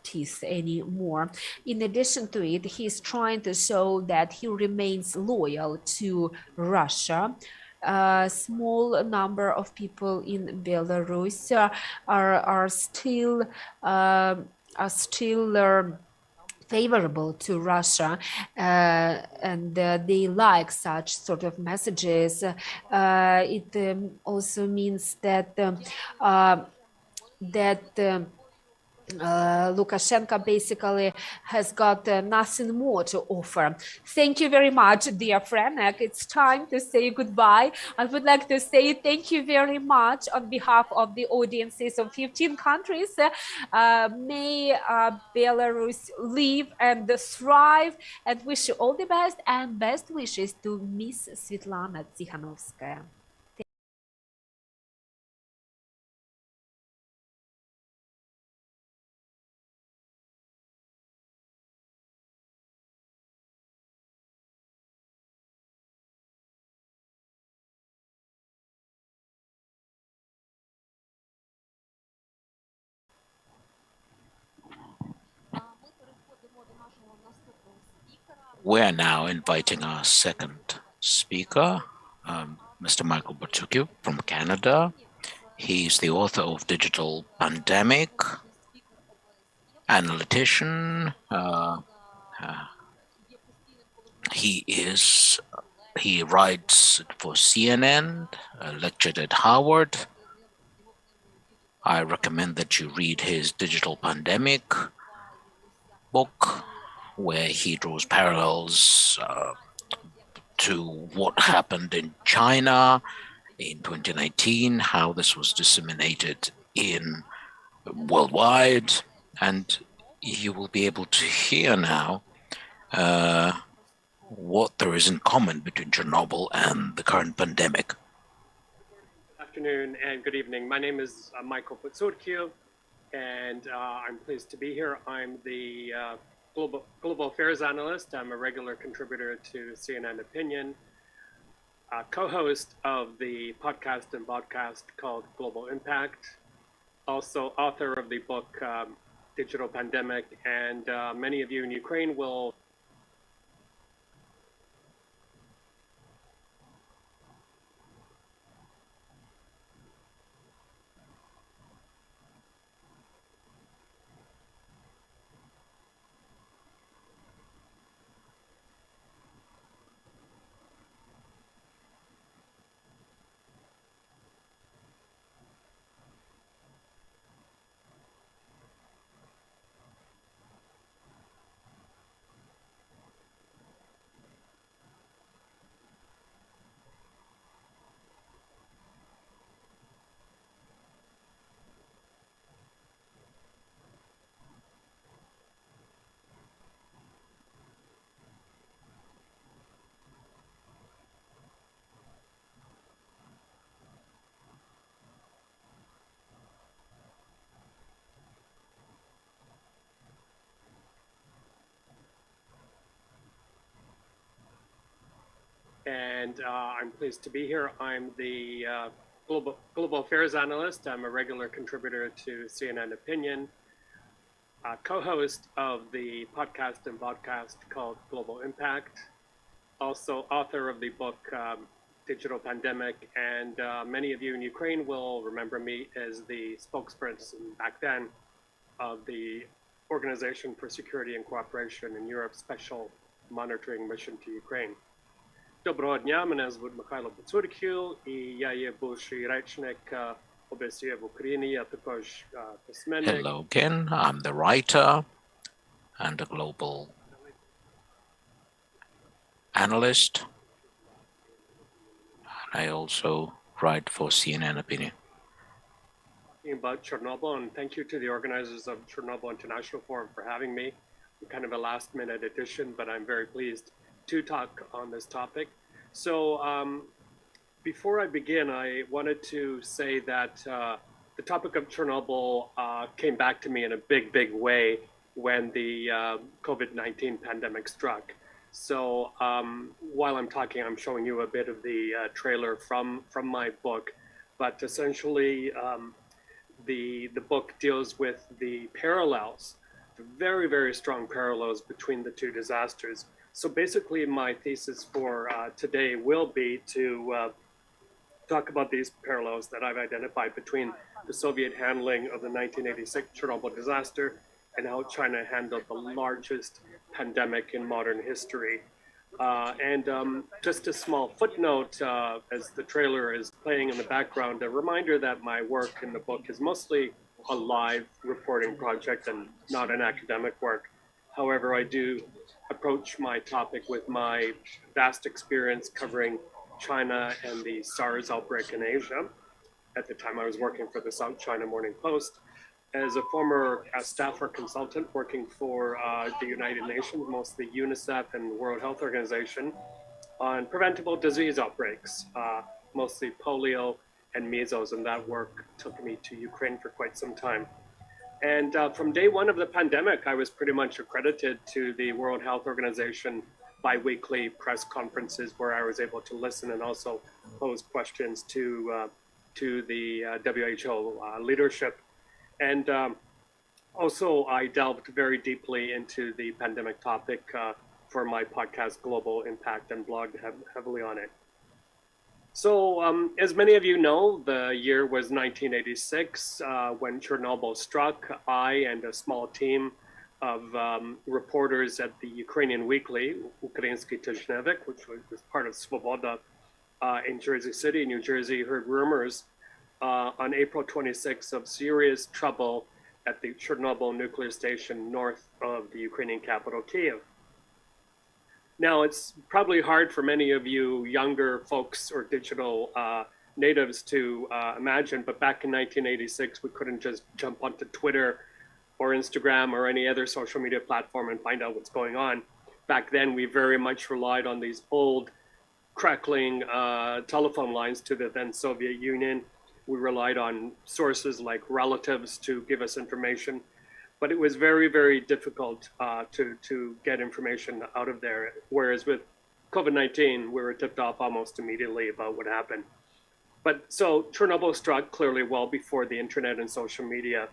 teeth anymore. In addition to it, he is trying to show that he remains loyal to Russia. A small number of people in Belarus are still favorable to Russia, and they like such sort of messages. It also means that Lukashenko basically has got nothing more to offer. Thank you very much, dear Franak. It's time to say goodbye. I would like to say thank you very much on behalf of the audiences of 15 countries. May Belarus live and thrive, and wish you all the best, and best wishes to Miss Svitlana Tsikhanouskaya. We're now inviting our second speaker, Mr. Michael Bartukyu from Canada. He's the author of Digital Pandemic, analytician. He writes for CNN, lectured at Harvard. I recommend that you read his Digital Pandemic book, where he draws parallels to what happened in China in 2019, how this was disseminated in worldwide, and you will be able to hear now what there is in common between Chernobyl and the current pandemic. Good afternoon and good evening. My name is Michael Bartukyu, and I'm pleased to be here. I'm the global affairs analyst. I'm a regular contributor to CNN Opinion, co-host of the podcast and podcast called Global Impact, also author of the book Digital Pandemic, and many of you in Ukraine will and I'm pleased to be here. I'm the global affairs analyst. I'm a regular contributor to CNN Opinion, co-host of the podcast and podcast called Global Impact, also author of the book Digital Pandemic, and many of you in Ukraine will remember me as the spokesperson back then of the Organization for Security and Cooperation in Europe Special Monitoring Mission to Ukraine. Доброго дня, мене звуть Михайло Поцурків, і я є бувший речник ОБСЄ в Україні, я також письменник. Hello again, I'm the writer and a global analyst. And I also write for CNN Opinion. About Chernobyl, and thank you to the organizers of Chernobyl International Forum for having me. Kind of a last minute addition, but I'm very pleased to talk on this topic. So before I begin, I wanted to say that the topic of Chernobyl came back to me in a big way when the COVID-19 pandemic struck. So while I'm talking, I'm showing you a bit of the trailer from my book, but essentially the book deals with the parallels, the very strong parallels between the two disasters. So basically my thesis for today will be to talk about these parallels that I've identified between the Soviet handling of the 1986 Chernobyl disaster and how China handled the largest pandemic in modern history. Just a small footnote, as the trailer is playing in the background, a reminder that my work in the book is mostly a live reporting project and not an academic work. However, I do approach my topic with my vast experience covering China and the SARS outbreak in Asia. At the time I was working for the South China Morning Post as a former staff or consultant working for the United Nations, mostly UNICEF and World Health Organization, on preventable disease outbreaks, mostly polio and measles, and that work took me to Ukraine for quite some time. And from day one of the pandemic, I was pretty much accredited to the World Health Organization bi-weekly press conferences where I was able to listen and also pose questions to the WHO leadership. And also I delved very deeply into the pandemic topic for my podcast, Global Impact, and blogged heavily on it. So as many of you know, the year was 1986 when Chernobyl struck. I and a small team of reporters at the Ukrainian weekly, Ukrainsky Tyzhnevik, which was part of Svoboda in Jersey City, New Jersey, heard rumors on April 26th of serious trouble at the Chernobyl nuclear station north of the Ukrainian capital, Kyiv. Now, it's probably hard for many of you younger folks or digital natives to imagine, but back in 1986, we couldn't just jump onto Twitter or Instagram or any other social media platform and find out what's going on. Back then, we very much relied on these old, crackling telephone lines to the then Soviet Union. We relied on sources like relatives to give us information, but it was very difficult to get information out of there. Whereas with COVID-19, we were tipped off almost immediately about what happened. But so Chernobyl struck clearly well before the internet and social media.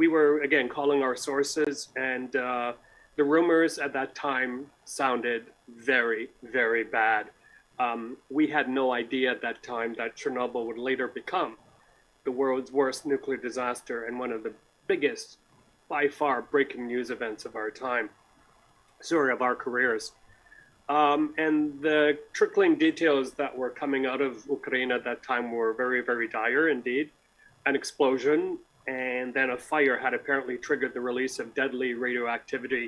We were, again, calling our sources, and the rumors at that time sounded very bad. We had no idea at that time that Chernobyl would later become the world's worst nuclear disaster and one of the biggest, by far, breaking news events of our time, of our careers. And the trickling details that were coming out of Ukraine at that time were very dire indeed. An explosion and then a fire had apparently triggered the release of deadly radioactivity,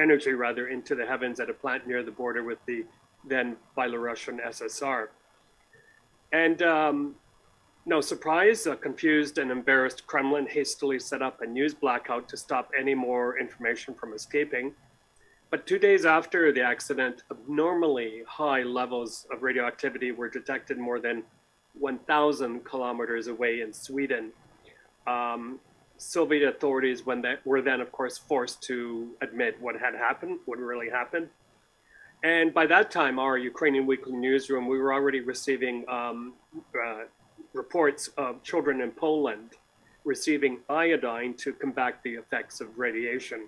energy rather, into the heavens at a plant near the border with the then Belarusian SSR. And no surprise, a confused and embarrassed Kremlin hastily set up a news blackout to stop any more information from escaping. But 2 days after the accident, abnormally high levels of radioactivity were detected more than 1,000 kilometers away in Sweden. Soviet authorities were then, of course, forced to admit what had happened, what really happened. And by that time, our Ukrainian weekly newsroom, we were already receiving reports of children in Poland receiving iodine to combat the effects of radiation.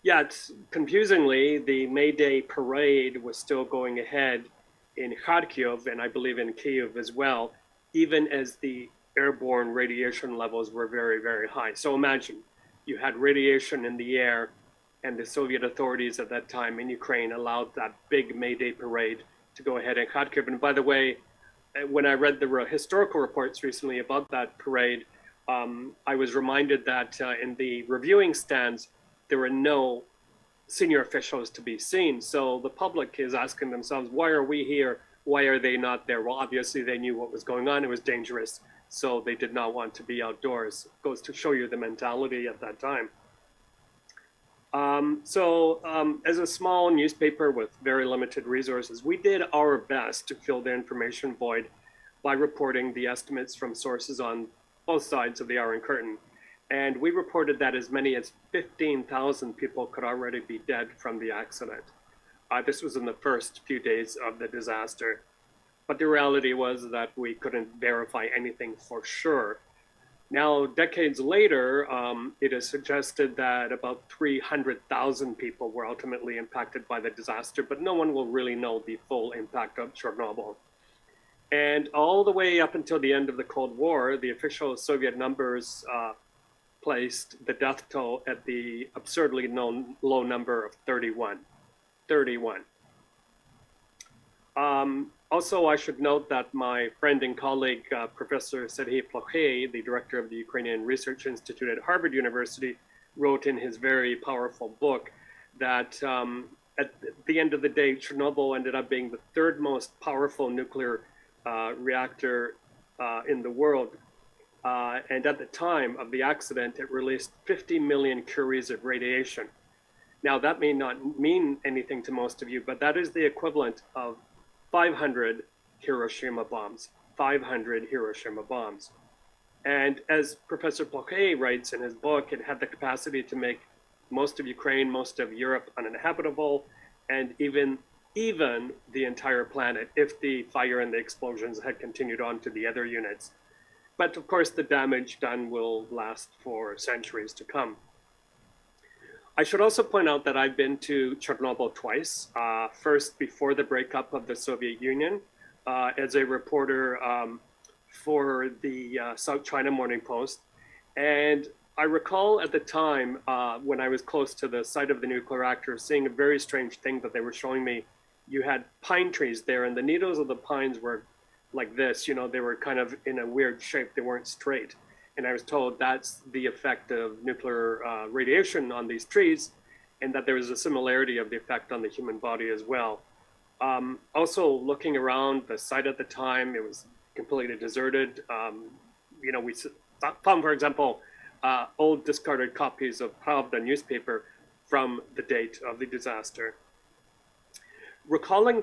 Yet, confusingly, the May Day parade was still going ahead in Kharkiv, and I believe in Kyiv as well, even as the airborne radiation levels were very, very high. So imagine you had radiation in the air, and the Soviet authorities at that time in Ukraine allowed that big May Day parade to go ahead in Kharkiv. And by the way, when I read the historical reports recently about that parade, I was reminded that in the reviewing stands, there were no senior officials to be seen. So the public is asking themselves, why are we here? Why are they not there? Well, obviously they knew what was going on. It was dangerous. So they did not want to be outdoors. It goes to show you the mentality at that time. As a small newspaper with very limited resources, we did our best to fill the information void by reporting the estimates from sources on both sides of the Iron Curtain. And we reported that as many as 15,000 people could already be dead from the accident. This was in the first few days of the disaster. But the reality was that we couldn't verify anything for sure. Now, decades later, it is suggested that about 300,000 people were ultimately impacted by the disaster, but no one will really know the full impact of Chernobyl. And all the way up until the end of the Cold War, the official Soviet numbers placed the death toll at the absurdly low number of 31. 31. Also, I should note that my friend and colleague, Professor Serhiy Plokhy, the director of the Ukrainian Research Institute at Harvard University, wrote in his very powerful book that at the end of the day, Chernobyl ended up being the third most powerful nuclear reactor in the world. And at the time of the accident, it released 50 million curies of radiation. Now, that may not mean anything to most of you, but that is the equivalent of 500 Hiroshima bombs, 500 Hiroshima bombs. And as Professor Plokhy writes in his book, it had the capacity to make most of Ukraine, most of Europe uninhabitable, and even the entire planet if the fire and the explosions had continued on to the other units. But of course, the damage done will last for centuries to come. I should also point out that I've been to Chernobyl twice. First, before the breakup of the Soviet Union, as a reporter for the South China Morning Post. And I recall at the time, when I was close to the site of the nuclear reactor, seeing a very strange thing that they were showing me. You had pine trees there, and the needles of the pines were like this, you know, they were kind of in a weird shape. They weren't straight. And I was told that's the effect of nuclear radiation on these trees, and that there was a similarity of the effect on the human body as well. Also, looking around the site at the time, it was completely deserted. You know, we found, for example, old discarded copies of Pravda newspaper from the date of the disaster. Recalling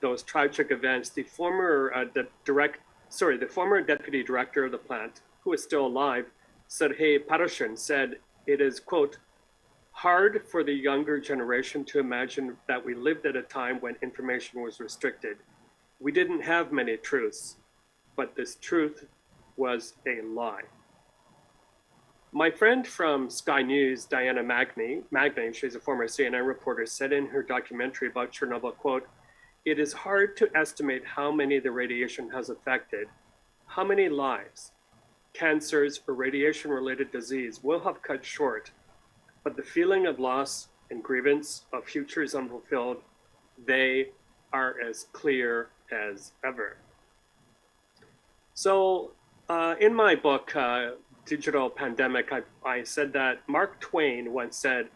those tragic events, the former deputy director of the plant, who is still alive, Serhiy Parashin, said, it is, quote, hard for the younger generation to imagine that we lived at a time when information was restricted. We didn't have many truths, but this truth was a lie. My friend from Sky News, Diana Magny, she's a former CNN reporter, said in her documentary about Chernobyl, quote, it is hard to estimate how many the radiation has affected, how many lives, cancers, or radiation-related disease will have cut short, but the feeling of loss and grievance of futures unfulfilled, they are as clear as ever. So in my book, Digital Pandemic, I said that Mark Twain once said,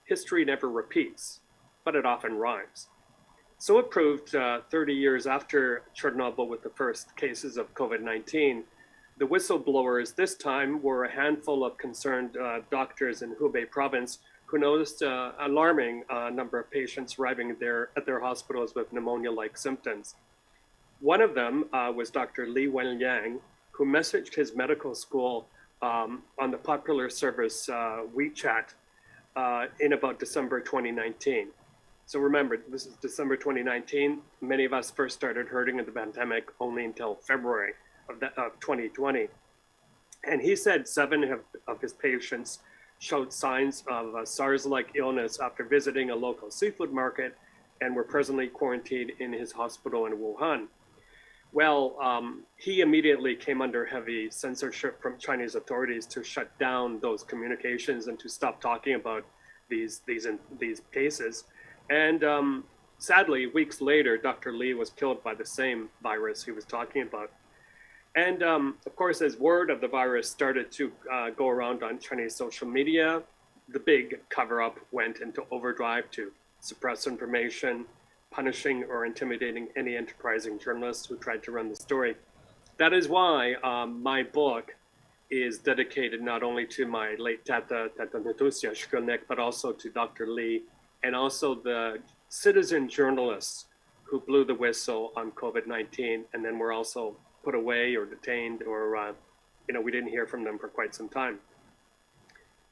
history never repeats, but it often rhymes. So it proved 30 years after Chernobyl with the first cases of COVID-19, the whistleblowers this time were a handful of concerned doctors in Hubei province who noticed an alarming number of patients arriving at their hospitals with pneumonia-like symptoms. One of them was Dr. Li Wenliang, who messaged his medical school on the popular service WeChat in about December 2019. So remember, this is December 2019. Many of us first started hearing of the pandemic only until February of 2020. And he said 7 of his patients showed signs of SARS-like illness after visiting a local seafood market and were presently quarantined in his hospital in Wuhan. Well, he immediately came under heavy censorship from Chinese authorities to shut down those communications and to stop talking about these cases. And sadly, weeks later, Dr. Li was killed by the same virus he was talking about. And of course, as word of the virus started to go around on Chinese social media, the big cover-up went into overdrive to suppress information, punishing or intimidating any enterprising journalists who tried to run the story. That is why my book is dedicated not only to my late Tata Natusia Shkolnik, but also to Dr. Li, and also the citizen journalists who blew the whistle on COVID-19 and then were also put away or detained, or we didn't hear from them for quite some time.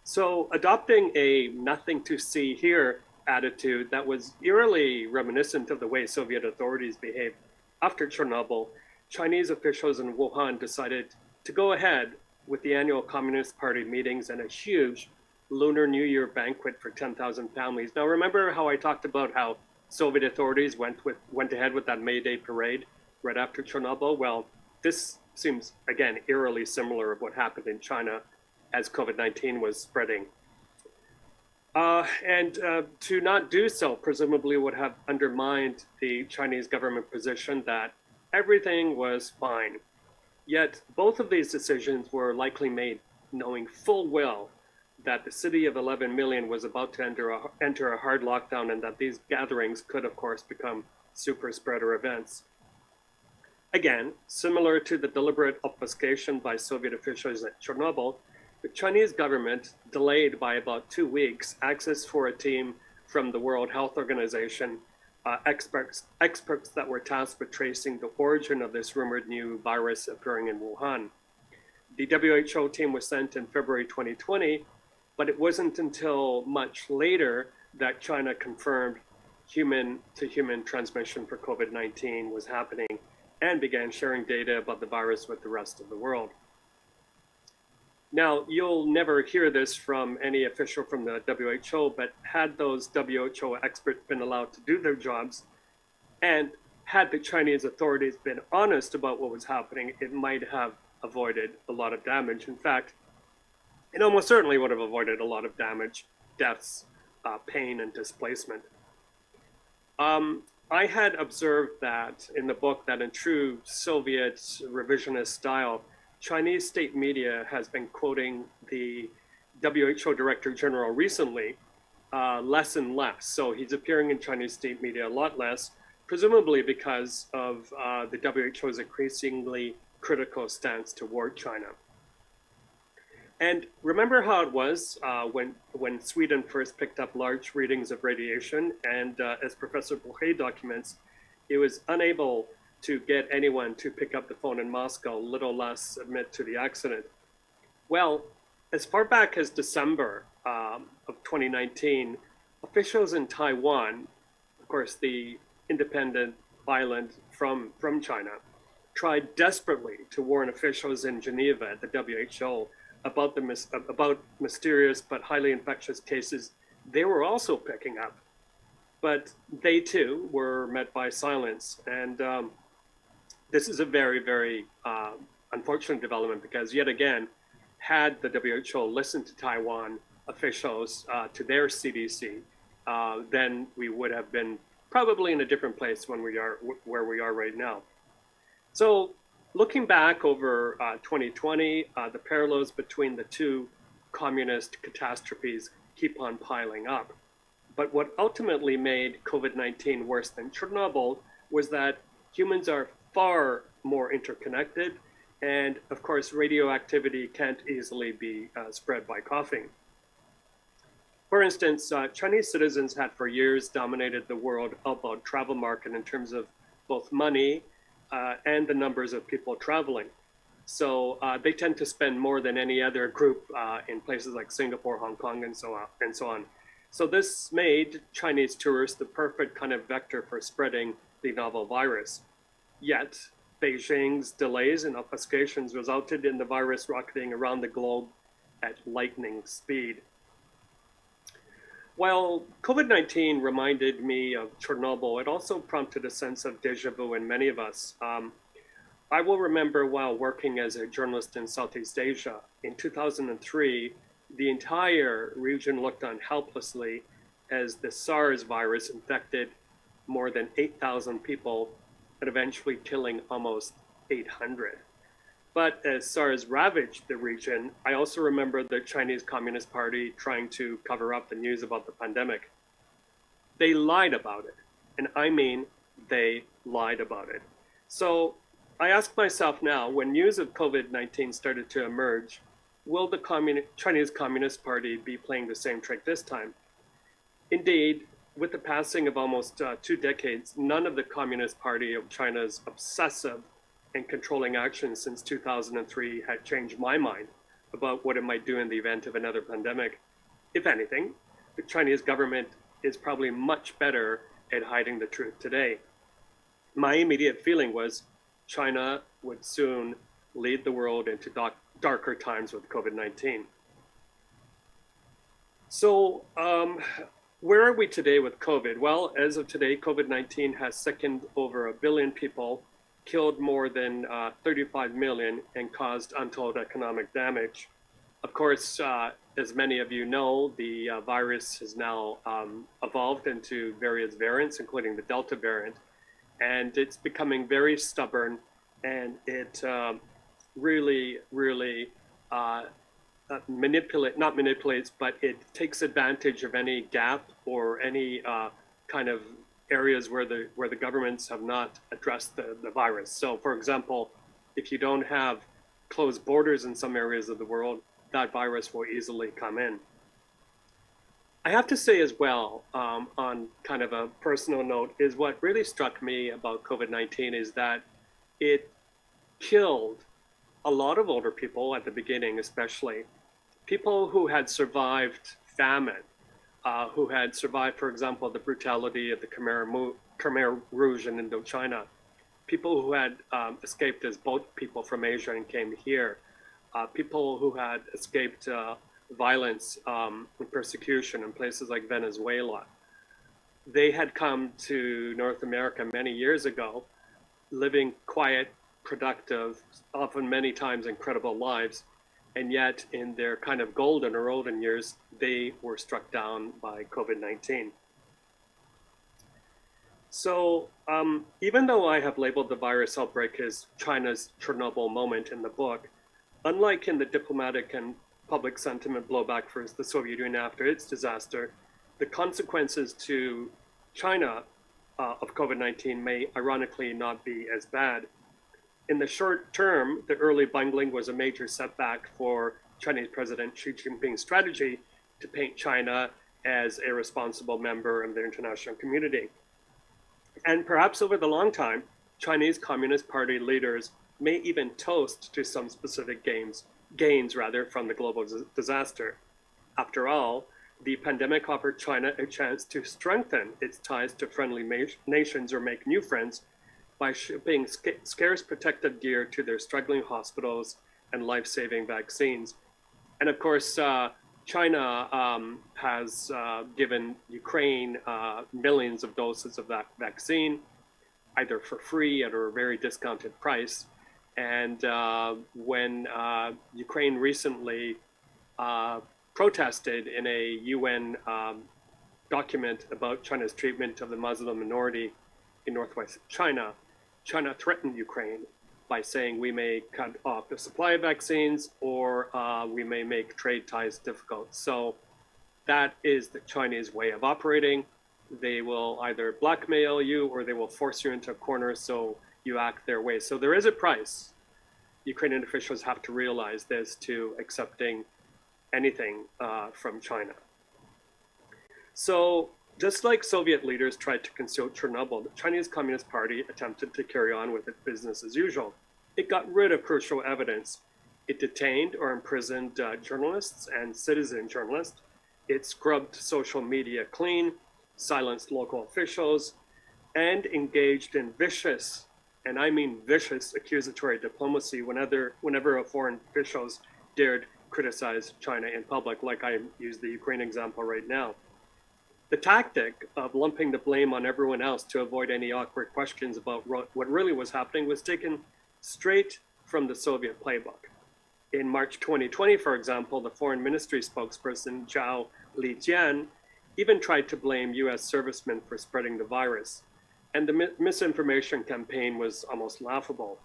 So adopting a nothing to see here attitude that was eerily reminiscent of the way Soviet authorities behaved after Chernobyl, Chinese officials in Wuhan decided to go ahead with the annual Communist Party meetings and a huge Lunar New Year banquet for 10,000 families. Now remember how I talked about how Soviet authorities went ahead with that May Day parade right after Chernobyl? Well, this seems, again, eerily similar of what happened in China as COVID-19 was spreading. To not do so presumably would have undermined the Chinese government position that everything was fine. Yet both of these decisions were likely made knowing full well that the city of 11 million was about to enter a hard lockdown, and that these gatherings could, of course, become super spreader events. Again, similar to the deliberate obfuscation by Soviet officials at Chernobyl, the Chinese government delayed by about 2 weeks access for a team from the World Health Organization, experts that were tasked with tracing the origin of this rumored new virus appearing in Wuhan. The WHO team was sent in February 2020, but it wasn't until much later that China confirmed human-to-human transmission for COVID-19 was happening and began sharing data about the virus with the rest of the world. Now, you'll never hear this from any official from the WHO, but had those WHO experts been allowed to do their jobs, and had the Chinese authorities been honest about what was happening, it might have avoided a lot of damage. In fact, it almost certainly would have avoided a lot of damage, deaths, pain, and displacement. I had observed that in the book that in true Soviet revisionist style, Chinese state media has been quoting the WHO Director General recently less and less. So he's appearing in Chinese state media a lot less, presumably because of the WHO's increasingly critical stance toward China. And remember how it was when Sweden first picked up large readings of radiation, and as Professor Boucher documents, it was unable to get anyone to pick up the phone in Moscow, little less admit to the accident. Well, as far back as December of 2019, officials in Taiwan, of course, the independent island from China, tried desperately to warn officials in Geneva at the WHO about mysterious but highly infectious cases they were also picking up. But they too were met by silence. And this is a very, very unfortunate development, because yet again, had the WHO listened to Taiwan officials, to their CDC, then we would have been probably in a different place where we are right now. So looking back over 2020, the parallels between the two communist catastrophes keep on piling up. But what ultimately made COVID-19 worse than Chernobyl was that humans are far more interconnected, and of course radioactivity can't easily be spread by coughing. For instance, Chinese citizens had for years dominated the world outbound travel market in terms of both money and the numbers of people traveling. So they tend to spend more than any other group in places like Singapore, Hong Kong, and so on. So this made Chinese tourists the perfect kind of vector for spreading the novel virus. Yet, Beijing's delays and obfuscations resulted in the virus rocketing around the globe at lightning speed. While COVID-19 reminded me of Chernobyl, it also prompted a sense of déjà vu in many of us. I will remember while working as a journalist in Southeast Asia, in 2003, the entire region looked on helplessly as the SARS virus infected more than 8,000 people and eventually killing almost 800. But as SARS ravaged the region, I also remember the Chinese Communist Party trying to cover up the news about the pandemic. They lied about it, and I mean they lied about it. So I ask myself now, when news of COVID-19 started to emerge, will the Chinese Communist Party be playing the same trick this time? Indeed, with the passing of almost 2 decades, none of the Communist Party of China's obsessive and controlling actions since 2003 had changed my mind about what it might do in the event of another pandemic. If anything, the Chinese government is probably much better at hiding the truth today. My immediate feeling was China would soon lead the world into darker times with COVID-19. So where are we today with COVID? Well, as of today, COVID-19 has sickened over 1 billion people, killed more than 35 million, and caused untold economic damage. Of course, as many of you know, the virus has now evolved into various variants, including the Delta variant, and it's becoming very stubborn, and it really not manipulates, but it takes advantage of any gap or any kind of areas where the governments have not addressed the virus. So for example, if you don't have closed borders in some areas of the world, that virus will easily come in. I have to say as well, on kind of a personal note, is what really struck me about COVID-19 is that it killed a lot of older people at the beginning, especially people who had survived famine, who had survived, for example, the brutality of the Khmer Rouge in Indochina, people who had escaped as boat people from Asia and came here, people who had escaped violence and persecution in places like Venezuela. They had come to North America many years ago, living quiet, productive, often many times incredible lives, and yet in their kind of golden or olden years, they were struck down by COVID-19. So even though I have labeled the virus outbreak as China's Chernobyl moment in the book, unlike in the diplomatic and public sentiment blowback for the Soviet Union after its disaster, the consequences to China of COVID-19 may ironically not be as bad. In the short term, the early bungling was a major setback for Chinese President Xi Jinping's strategy to paint China as a responsible member of the international community. And perhaps over the long time, Chinese Communist Party leaders may even toast to some specific gains from the global disaster. After all, the pandemic offered China a chance to strengthen its ties to friendly nations or make new friends by shipping scarce protective gear to their struggling hospitals and life-saving vaccines. And of course, China has given Ukraine millions of doses of that vaccine, either for free at a very discounted price. And when Ukraine recently protested in a UN document about China's treatment of the Muslim minority in northwest China, China threatened Ukraine by saying we may cut off the supply of vaccines or we may make trade ties difficult. So that is the Chinese way of operating. They will either blackmail you or they will force you into a corner so you act their way. So there is a price. Ukrainian officials have to realize this to accepting anything from China. So just like Soviet leaders tried to conceal Chernobyl, the Chinese Communist Party attempted to carry on with its business as usual. It got rid of crucial evidence. It detained or imprisoned journalists and citizen journalists. It scrubbed social media clean, silenced local officials, and engaged in vicious, and I mean vicious, accusatory diplomacy whenever a foreign officials dared criticize China in public, like I use the Ukraine example right now. The tactic of lumping the blame on everyone else to avoid any awkward questions about what really was happening was taken straight from the Soviet playbook. In March 2020, for example, the foreign ministry spokesperson Zhao Lijian even tried to blame US servicemen for spreading the virus. And the misinformation campaign was almost laughable.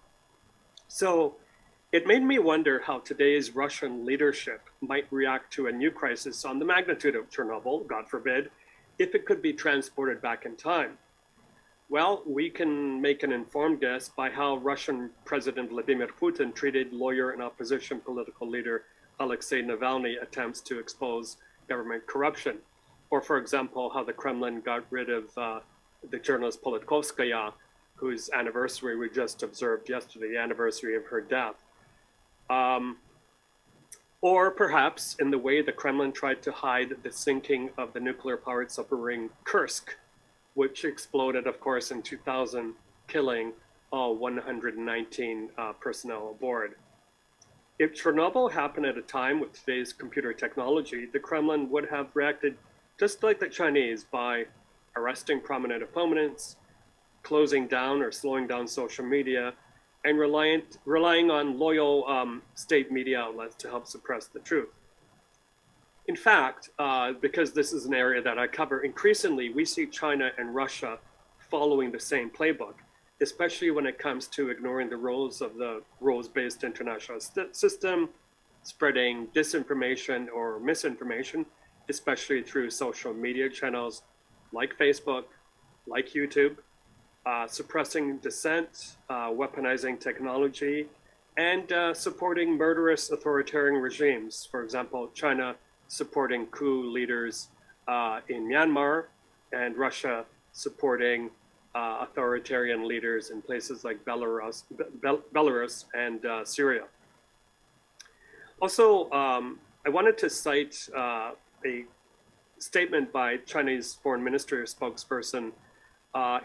So it made me wonder how today's Russian leadership might react to a new crisis on the magnitude of Chernobyl, God forbid, if it could be transported back in time. Well, we can make an informed guess by how Russian President Vladimir Putin treated lawyer and opposition political leader Alexei Navalny attempts to expose government corruption. Or, for example, how the Kremlin got rid of the journalist Politkovskaya, whose anniversary we just observed yesterday, the anniversary of her death. Or perhaps in the way the Kremlin tried to hide the sinking of the nuclear-powered submarine Kursk, which exploded, of course, in 2000, killing all 119 personnel aboard. If Chernobyl happened at a time with today's computer technology, the Kremlin would have reacted just like the Chinese by arresting prominent opponents, closing down or slowing down social media, and relying on loyal state media outlets to help suppress the truth. In fact, because this is an area that I cover, increasingly we see China and Russia following the same playbook, especially when it comes to ignoring the roles of the rules-based international system, spreading disinformation or misinformation, especially through social media channels like Facebook, like YouTube, suppressing dissent, weaponizing technology, and supporting murderous authoritarian regimes. For example, China supporting coup leaders in Myanmar, and Russia supporting authoritarian leaders in places like Belarus and Syria. Also, I wanted to cite a statement by Chinese Foreign Ministry Spokesperson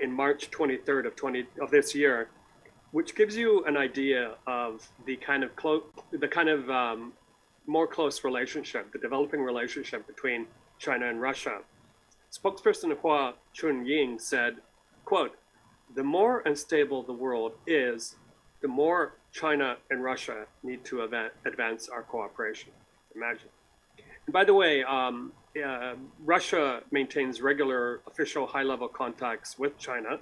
in March 23rd of this year, which gives you an idea of the kind of more close relationship, the developing relationship between China and Russia. Spokesperson Hua Chunying said, quote, "The more unstable the world is, the more China and Russia need to advance our cooperation." Imagine. And by the way, Russia maintains regular official high-level contacts with China.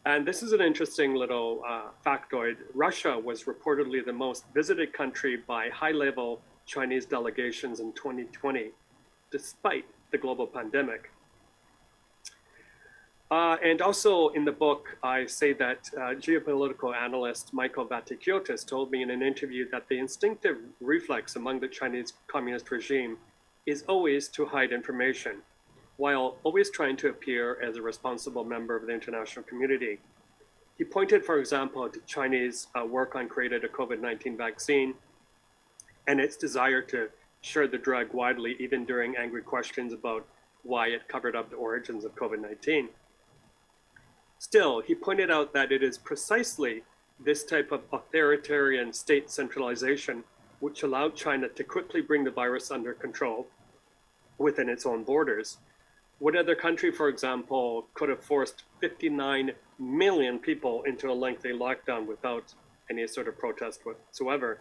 And this is an interesting little factoid. Russia was reportedly the most visited country by high-level Chinese delegations in 2020, despite the global pandemic. And also in the book, I say that geopolitical analyst Michael Vatikiotis told me in an interview that the instinctive reflex among the Chinese communist regime is always to hide information, while always trying to appear as a responsible member of the international community. He pointed, for example, to Chinese work on creating a COVID-19 vaccine and its desire to share the drug widely, even during angry questions about why it covered up the origins of COVID-19. Still, he pointed out that it is precisely this type of authoritarian state centralization which allowed China to quickly bring the virus under control within its own borders. What other country, for example, could have forced 59 million people into a lengthy lockdown without any sort of protest whatsoever?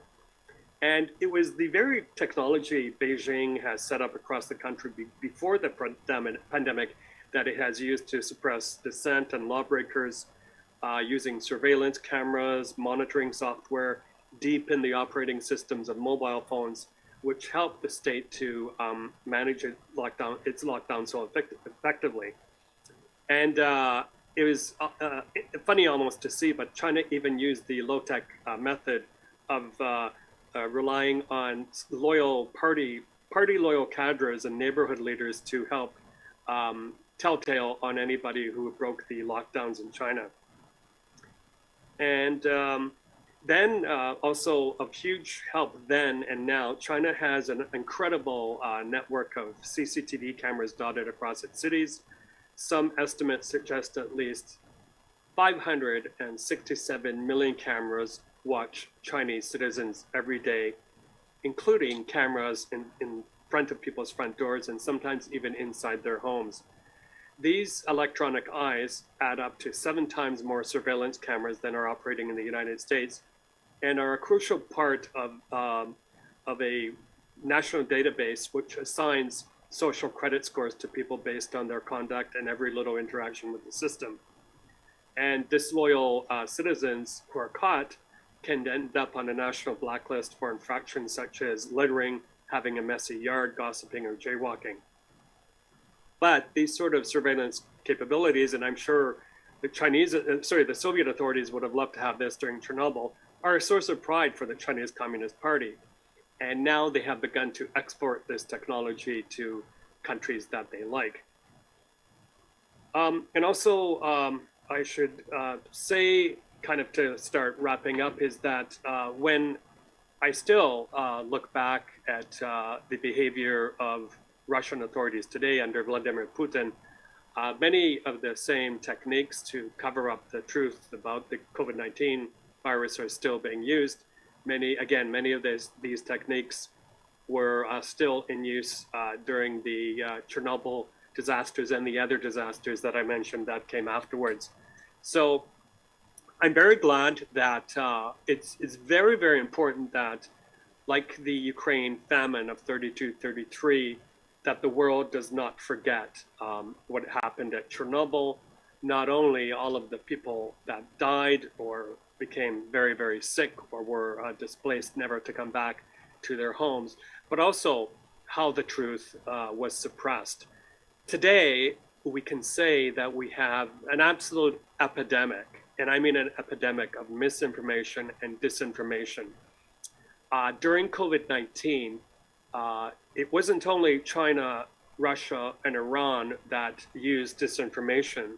And it was the very technology Beijing has set up across the country before the pandemic that it has used to suppress dissent and lawbreakers, using surveillance cameras, monitoring software deep in the operating systems of mobile phones, which helped the state to manage its lockdown so effectively. And it was funny almost to see, but China even used the low-tech method of relying on party loyal cadres and neighborhood leaders to help telltale on anybody who broke the lockdowns in China. And Then also of huge help then and now, China has an incredible network of CCTV cameras dotted across its cities. Some estimates suggest at least 567 million cameras watch Chinese citizens every day, including cameras in front of people's front doors and sometimes even inside their homes. These electronic eyes add up to 7 times more surveillance cameras than are operating in the United States, and are a crucial part of a national database which assigns social credit scores to people based on their conduct and every little interaction with the system. And disloyal citizens who are caught can end up on a national blacklist for infractions such as littering, having a messy yard, gossiping, or jaywalking. But these sort of surveillance capabilities, and I'm sure the Soviet authorities would have loved to have this during Chernobyl, are a source of pride for the Chinese Communist Party. And now they have begun to export this technology to countries that they like. And also, I should say, kind of to start wrapping up, is that when I still look back at the behavior of Russian authorities today under Vladimir Putin, many of the same techniques to cover up the truth about the COVID-19 virus are still being used. Many of these techniques were still in use during the Chernobyl disasters and the other disasters that I mentioned that came afterwards. So I'm very glad that it's very, very important that, like the Ukraine famine of 32-33, that the world does not forget what happened at Chernobyl, not only all of the people that died or became very, very sick or were displaced never to come back to their homes, but also how the truth was suppressed. Today, we can say that we have an absolute epidemic, and I mean an epidemic of misinformation and disinformation. During COVID-19, it wasn't only China, Russia, and Iran that used disinformation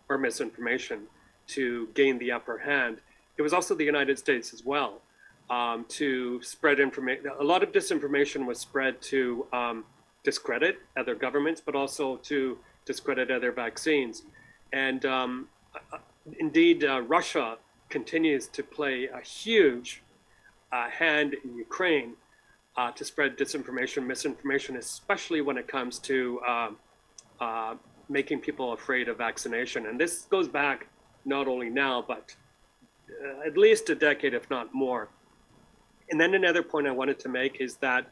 or misinformation to gain the upper hand. It was also the United States as well to spread information. A lot of disinformation was spread to discredit other governments, but also to discredit other vaccines. And indeed, Russia continues to play a huge hand in Ukraine to spread disinformation, misinformation, especially when it comes to making people afraid of vaccination. And this goes back not only now, but at least a decade, if not more. And then another point I wanted to make is that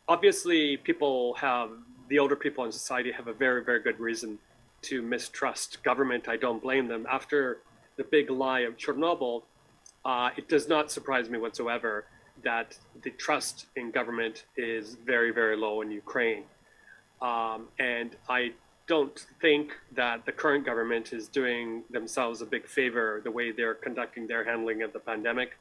obviously the older people in society have a very, very good reason to mistrust government. I don't blame them. After the big lie of Chernobyl, it does not surprise me whatsoever that the trust in government is very, very low in Ukraine. And I don't think that the current government is doing themselves a big favor the way they're conducting their handling of the pandemic.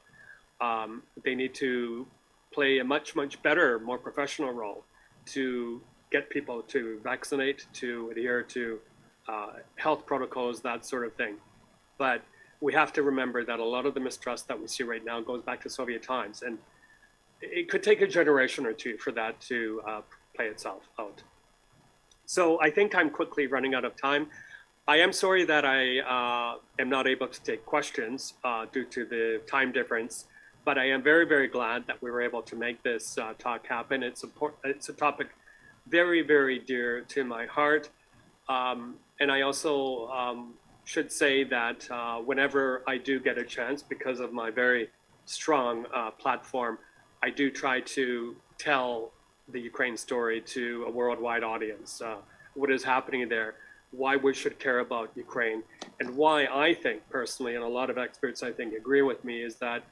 They need to play a much, much better, more professional role to get people to vaccinate, to adhere to health protocols, that sort of thing. But we have to remember that a lot of the mistrust that we see right now goes back to Soviet times, and it could take a generation or two for that to play itself out. So I think I'm quickly running out of time. I am sorry that I am not able to take questions due to the time difference, but I am very, very glad that we were able to make this talk happen. It's a topic very, very dear to my heart. And I also should say that whenever I do get a chance, because of my very strong platform, I do try to tell the Ukraine story to a worldwide audience, what is happening there, why we should care about Ukraine, and why I think personally, and a lot of experts I think agree with me, is that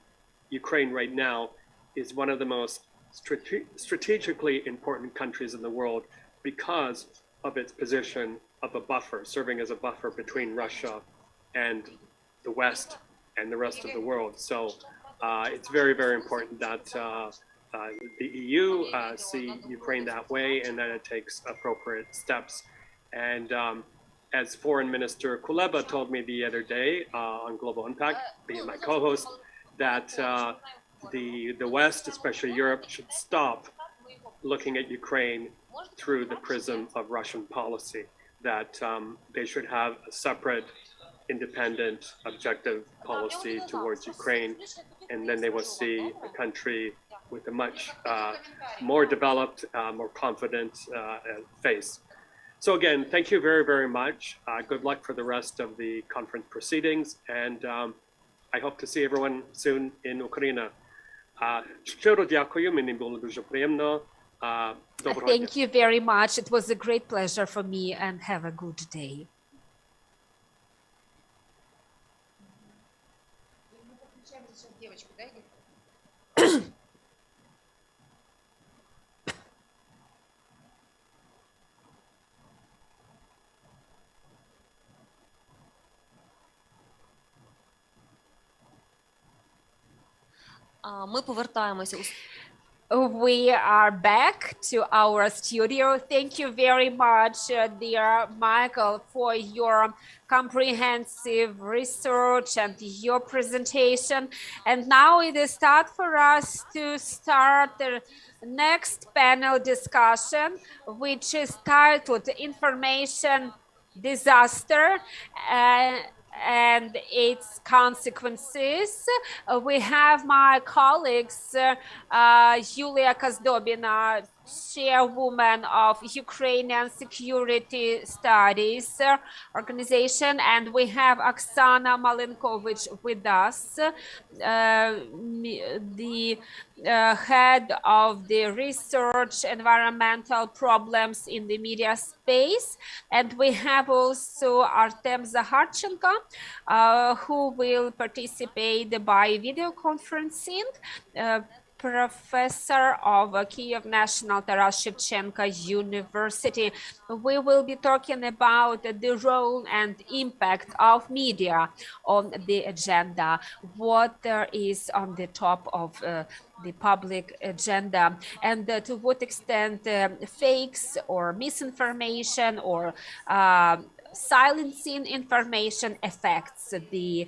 Ukraine right now is one of the most strategically important countries in the world because of its position of a buffer, serving as a buffer between Russia and the West and the rest of the world. So it's very, very important that the EU see Ukraine that way, and that it takes appropriate steps. And as Foreign Minister Kuleba told me the other day on Global Impact, being my co-host, that the West, especially Europe, should stop looking at Ukraine through the prism of Russian policy, that they should have a separate, independent, objective policy towards Ukraine, and then they will see a country with a much more developed, more confident face. So again, thank you very, very much. Good luck for the rest of the conference proceedings, and I hope to see everyone soon in Ukraine. Щиро дякую, мені було дуже приємно. Доброго дня. Thank you very much. It was a great pleasure for me, and have a good day. Ми повертаємося. We are back to our studio. Thank you very much, dear Michael, for your comprehensive research and your presentation. And now it is time for us to start the next panel discussion, which is titled Information Disaster and its consequences. We have my colleagues, Yulia Kozdobina, chairwoman of Ukrainian Security Studies Organization, and we have Oksana Malenkovich with us, the head of the research environmental problems in the media space. And we have also Artem Zakharchenko, who will participate by video conferencing, professor of Kyiv National Taras Shevchenko University. We will be talking about the role and impact of media on the agenda, what there is on the top of the public agenda, and to what extent fakes or misinformation or silencing information affects the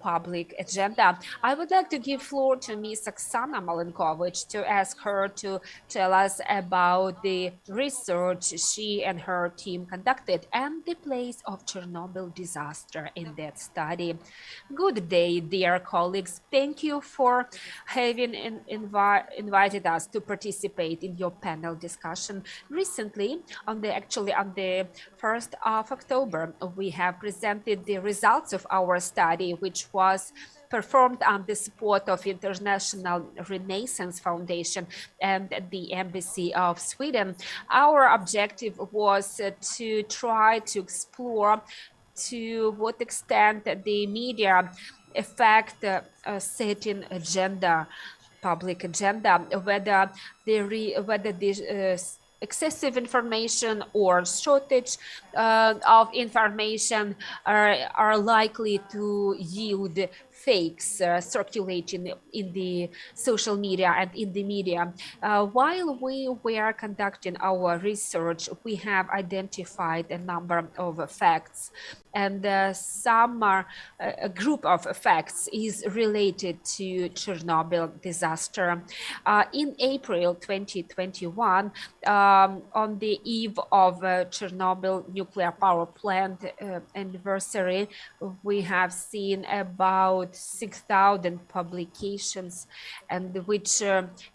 public agenda. I would like to give floor to Ms. Oksana Malenkovich to ask her to tell us about the research she and her team conducted and the place of Chernobyl disaster in that study. Good day, dear colleagues. Thank you for having invited us to participate in your panel discussion. Recently, on the 1st of October, we have presented the results of our study, which was performed on the support of International Renaissance Foundation and the Embassy of Sweden. Our objective was to try to explore to what extent the media affect a certain agenda, public agenda, whether the excessive information or shortage of information are likely to yield fakes circulating in the social media and in the media. While we were conducting our research, we have identified a number of facts, and a group of facts is related to Chernobyl disaster. In April 2021, on the eve of Chernobyl nuclear power plant anniversary, we have seen about 6,000 publications, and which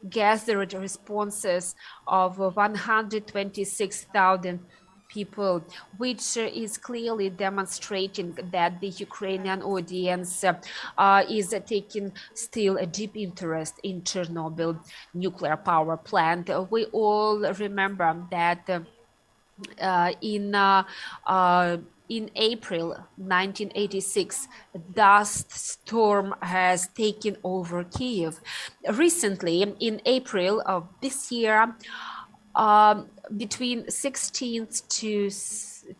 gathered responses of 126,000 people, which is clearly demonstrating that the Ukrainian audience is taking still a deep interest in Chernobyl nuclear power plant. We all remember that in April 1986, a dust storm has taken over Kyiv. Recently, in April of this year, between 16th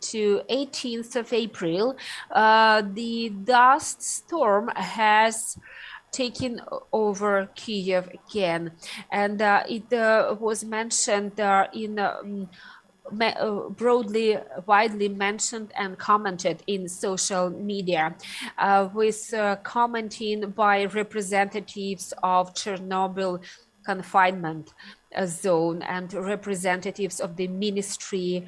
to 18th of April, the dust storm has taken over Kyiv again, and it was mentioned in broadly, widely mentioned and commented in social media, with commenting by representatives of Chernobyl confinement zone and representatives of the Ministry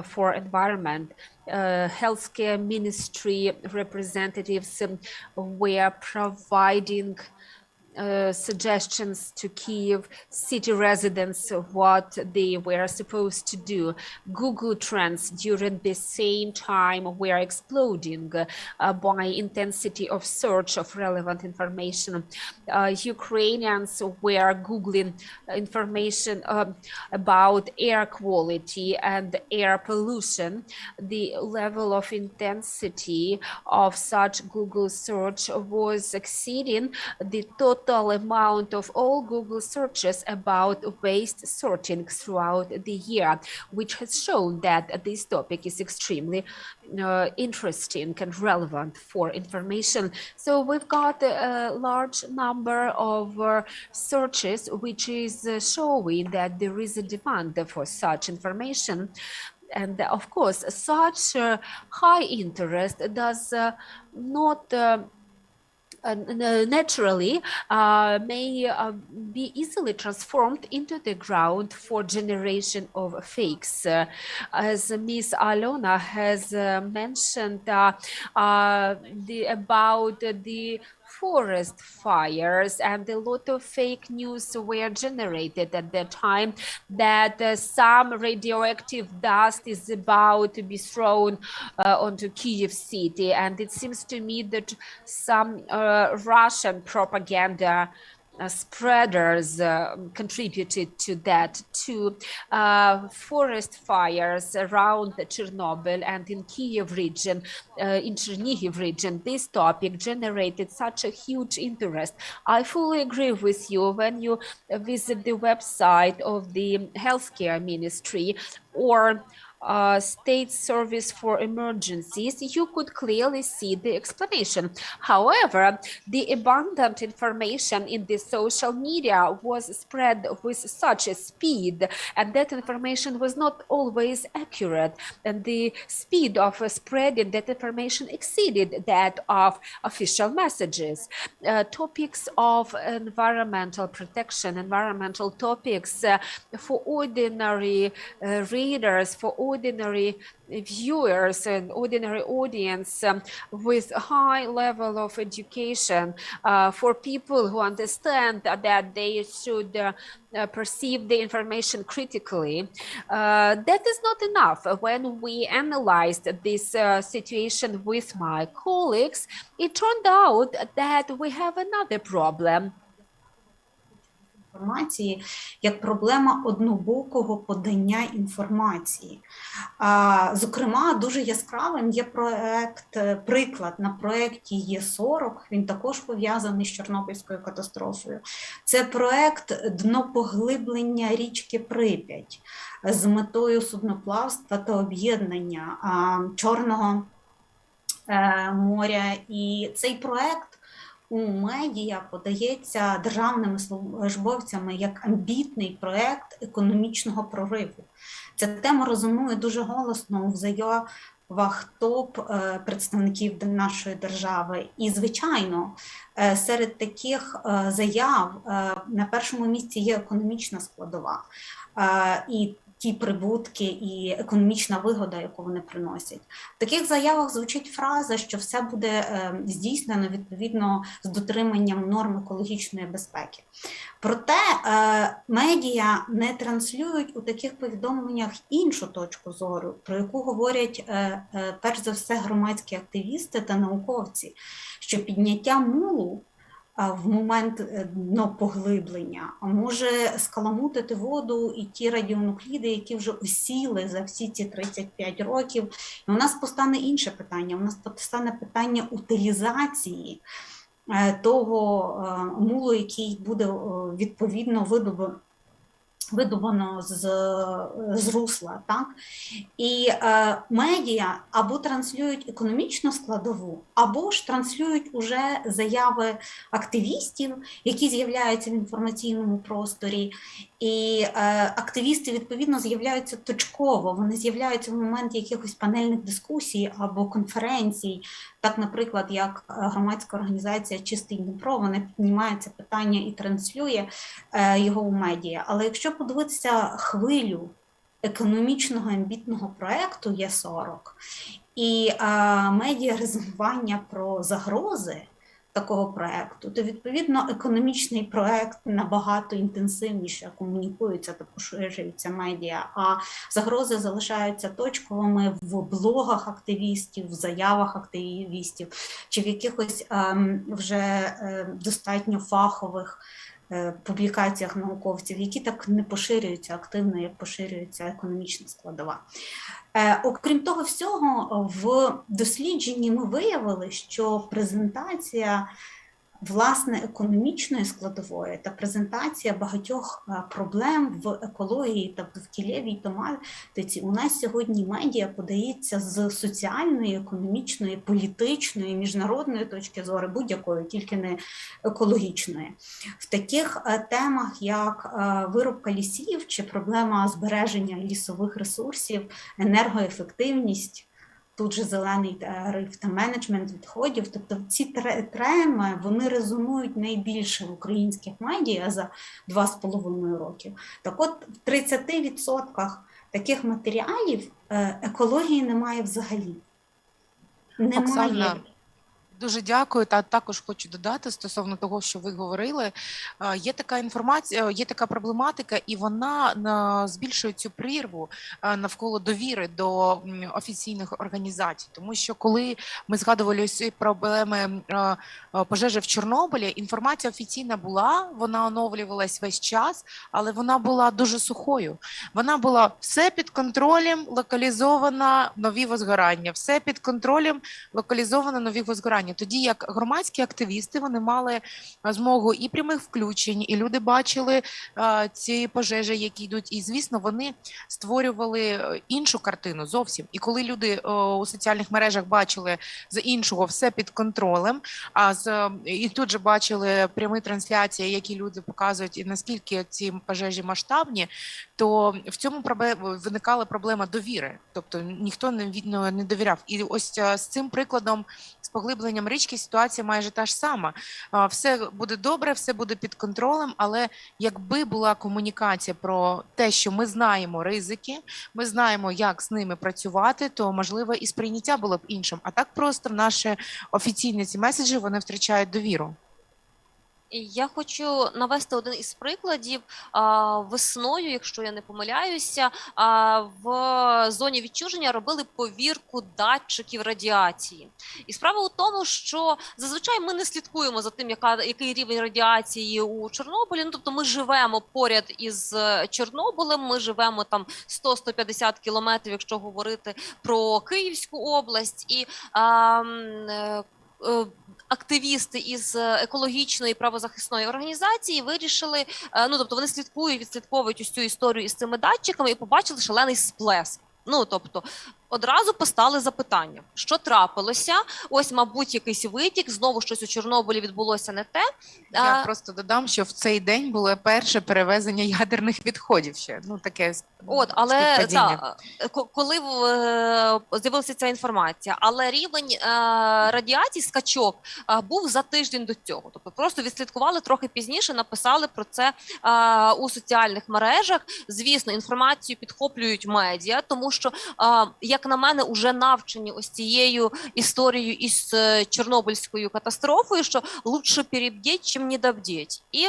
for Environment. Healthcare Ministry representatives were providing suggestions to Kyiv city residents of what they were supposed to do. Google Trends during the same time were exploding by intensity of search of relevant information. Ukrainians were Googling information about air quality and air pollution. The level of intensity of such Google search was exceeding the total amount of all Google searches about waste sorting throughout the year, which has shown that this topic is extremely interesting and relevant for information. So we've got a large number of searches, which is showing that there is a demand for such information. And of course, such high interest does not naturally may be easily transformed into the ground for generation of fakes. As Ms. Alona has mentioned about the forest fires, and a lot of fake news were generated at the time that some radioactive dust is about to be thrown onto Kyiv city, and it seems to me that some Russian propaganda spreaders contributed to that too. Forest fires around Chernobyl and in Kyiv region, in Chernihiv region, this topic generated such a huge interest. I fully agree with you. When you visit the website of the healthcare ministry or State Service for Emergencies, you could clearly see the explanation. However, the abundant information in the social media was spread with such a speed, and that information was not always accurate, and the speed of spreading that information exceeded that of official messages. Topics of environmental protection, environmental topics for ordinary readers, for ordinary viewers and ordinary audience with high level of education, for people who understand that they should perceive the information critically. That is not enough. When we analyzed this situation with my colleagues, it turned out that we have another problem. Інформації як проблема однобокого подання інформації. Зокрема, дуже яскравим є приклад на проєкті Є-40, він також пов'язаний з Чорнобильською катастрофою. Це проєкт днопоглиблення річки Прип'ять з метою судноплавства та об'єднання Чорного моря. І цей проєкт у медіа подається державними службовцями як амбітний проєкт економічного прориву. Ця тема резонує дуже голосно у заявах топ-представників нашої держави. І, звичайно, серед таких заяв на першому місці є економічна складова. І ті прибутки і економічна вигода, яку вони приносять. В таких заявах звучить фраза, що все буде здійснено відповідно з дотриманням норм екологічної безпеки. Проте медіа не транслюють у таких повідомленнях іншу точку зору, про яку говорять перш за все громадські активісти та науковці, що підняття мулу в момент днопоглиблення може скаламутити воду і ті радіонукліди, які вже осіли за всі ці 35 років. І у нас постане інше питання, у нас постане питання утилізації того мулу, який буде відповідно видобано з русла, так? І медіа або транслюють економічну складову, або ж транслюють уже заяви активістів, які з'являються в інформаційному просторі. І активісти, відповідно, з'являються точково, вони з'являються в момент якихось панельних дискусій або конференцій. Так, наприклад, як громадська організація «Чистий Дніпро», вона піднімає це питання і транслює його у медіа. Але якщо подивитися хвилю економічного амбітного проєкту Є40 і медіа резонування про загрози такого проєкту, то, відповідно, економічний проєкт набагато інтенсивніше комунікується та поширюється медіа, а загрози залишаються точковими в блогах активістів, в заявах активістів чи в якихось вже достатньо фахових публікаціях науковців, які так не поширюються активно, як поширюється економічна складова. Окрім того всього, в дослідженні ми виявили, що презентація власне економічної складової та презентація багатьох проблем в екології та в довкіллєвій тематиці у нас сьогодні медіа подається з соціальної, економічної, політичної, міжнародної точки зору, будь-якої, тільки не екологічної. В таких темах, як вирубка лісів чи проблема збереження лісових ресурсів, енергоефективність, тут же зелений тариф та менеджмент відходів. Тобто ці теми, вони резонують найбільше в українських медіа за 2,5 роки. Так от, в 30% таких матеріалів екології немає взагалі. Немає. Оксана, дуже дякую. Та також хочу додати стосовно того, що ви говорили. Є така інформація, є така проблематика, і вона збільшує цю прірву навколо довіри до офіційних організацій. Тому що коли ми згадували ці проблеми пожежі в Чорнобилі, інформація офіційна була, вона оновлювалась весь час, але вона була дуже сухою. Вона була все під контролем, локалізовано нові возгорання, все під контролем, локалізовано нові возгорання. Тоді як громадські активісти, вони мали змогу і прямих включень, і люди бачили ці пожежі, які йдуть. І, звісно, вони створювали іншу картину зовсім. І коли люди у соціальних мережах бачили з іншого все під контролем, і тут же бачили прямі трансляції, які люди показують, і наскільки ці пожежі масштабні, то в цьому виникала проблема довіри. Тобто ніхто не довіряв. І ось з цим прикладом, з поглибленням річки, ситуація майже та ж сама. Все буде добре, все буде під контролем, але якби була комунікація про те, що ми знаємо ризики, ми знаємо, як з ними працювати, то, можливо, і сприйняття було б іншим. А так просто наші офіційні ці меседжі, вони втрачають довіру. Я хочу навести один із прикладів. Весною, якщо я не помиляюся, в зоні відчуження робили повірку датчиків радіації. І справа у тому, що зазвичай ми не слідкуємо за тим, який рівень радіації у Чорнобилі. Ну, тобто ми живемо поряд із Чорнобилем, ми живемо там 100-150 кілометрів, якщо говорити про Київську область. І активісти із екологічної правозахисної організації вирішили, ну, тобто вони відслідковують ось цю історію із цими датчиками і побачили шалений сплеск. Ну, тобто, одразу постали запитання, що трапилося, ось, мабуть, якийсь витік, знову щось у Чорнобилі відбулося не те. Я просто додам, що в цей день було перше перевезення ядерних відходів ще, ну, таке але коли з'явилася ця інформація, але рівень радіації, скачок, був за тиждень до цього. Тобто просто відслідкували трохи пізніше, написали про це у соціальних мережах. Звісно, інформацію підхоплюють медіа, тому що, як на мене, уже навчені ось цією історією із Чорнобильською катастрофою, що лучше перебдіть, чим недобдіть. І,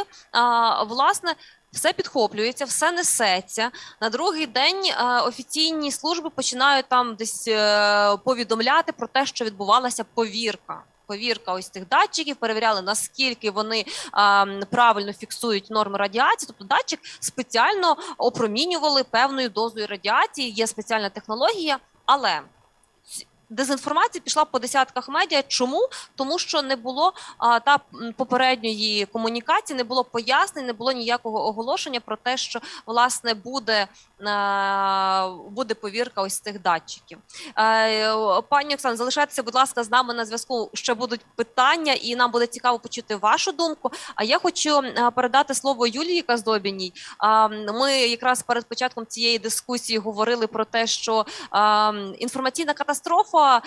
власне, все підхоплюється, все несеться. На другий день офіційні служби починають там десь повідомляти про те, що відбувалася повірка. Повірка ось цих датчиків, перевіряли, наскільки вони правильно фіксують норми радіації. Тобто датчик спеціально опромінювали певною дозою радіації, є спеціальна технологія, але дезінформація пішла по десятках медіа. Чому? Тому що не було попередньої комунікації, не було пояснень, не було ніякого оголошення про те, що власне буде повірка ось цих датчиків. Пані Оксано, залишайтеся, будь ласка, з нами на зв'язку. Ще будуть питання, і нам буде цікаво почути вашу думку. А я хочу передати слово Юлії Каздобіній. Ми якраз перед початком цієї дискусії говорили про те, що інформаційна катастрофа,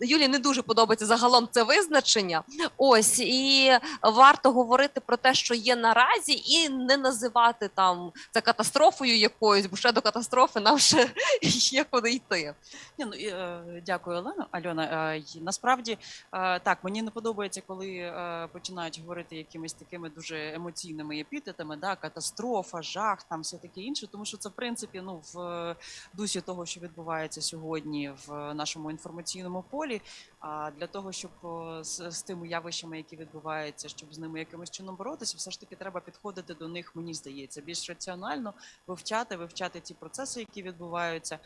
Юлії не дуже подобається загалом це визначення. Ось, і варто говорити про те, що є наразі, і не називати там це катастрофою якоюсь, бо ще до катастрофи нам ще є куди йти. Дякую, Альона. Насправді, так, мені не подобається, коли починають говорити якимись такими дуже емоційними епітетами, да, катастрофа, жах, там все таке інше, тому що це, в принципі, в дусі того, що відбувається сьогодні в нашому інформаційному полі. А для того, щоб з тими явищами, які відбуваються, щоб з ними якимось чином боротися, все ж таки треба підходити до них, мені здається, більш раціонально, вивчати ті процеси, які відбуваються,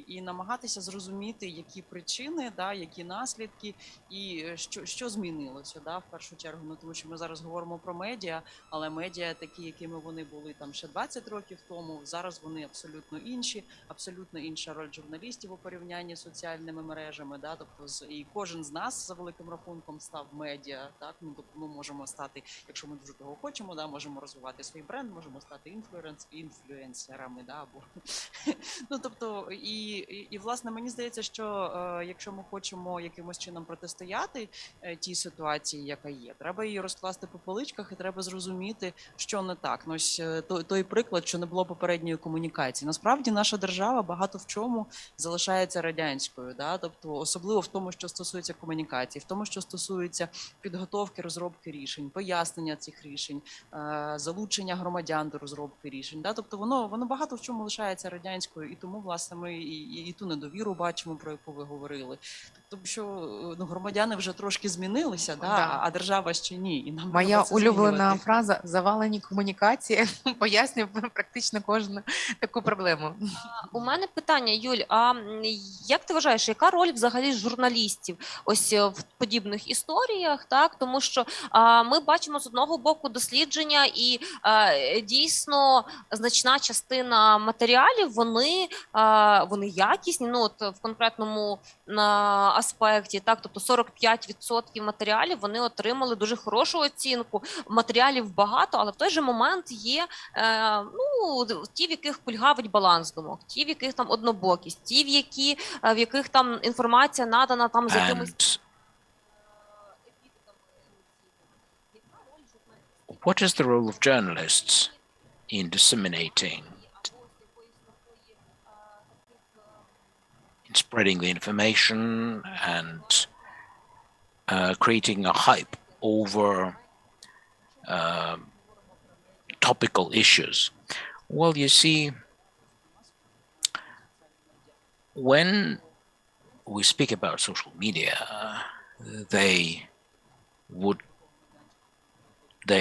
і намагатися зрозуміти, які причини, да, які наслідки, і що змінилося, да, в першу чергу. Тому що ми зараз говоримо про медіа, але медіа такі, якими вони були там ще 20 років тому, зараз вони абсолютно інші, абсолютно інша роль журналістів у порівнянні з соціальними мережами, да, тобто і кожен з нас за великим рахунком став медіа, так, тобто ми можемо стати, якщо ми дуже того хочемо, да, можемо розвивати свій бренд, можемо стати інфлюенсерами, да, або тобто, і власне мені здається, що якщо ми хочемо якимось чином протистояти тій ситуації, яка є, треба її розкласти по поличках і треба зрозуміти, що не так. Ось той приклад, що не було попередньої комунікації. Насправді наша держава багато в чому залишається радянською, да, тобто особливо в тому, що стосується комунікації, в тому, що стосується підготовки, розробки рішень, пояснення цих рішень, залучення громадян до розробки рішень. Да? Тобто воно багато в чому лишається радянською, і тому, власне, ми і ту недовіру бачимо, про яку ви говорили. Тому що громадяни вже трошки змінилися, да? А держава ще ні. І нам моя улюблена фраза «завалені комунікації» пояснює практично кожну таку проблему. У мене питання, Юль, а як ти вважаєш, яка роль взагалі журналістів ось в подібних історіях, так? Тому що ми бачимо з одного боку дослідження, і дійсно значна частина матеріалів, вони якісні, от в конкретному аспекті, так, тобто 45% матеріалів вони отримали дуже хорошу оцінку. Матеріалів багато, але в той же момент є ті, в яких кульгавить баланс думок, ті, в яких там однобокість, ті, в яких там інформація надана там з якимось... What is the role of journalists in disseminating, in spreading the information and creating a hype over topical issues? Well, you see, when we speak about social media, they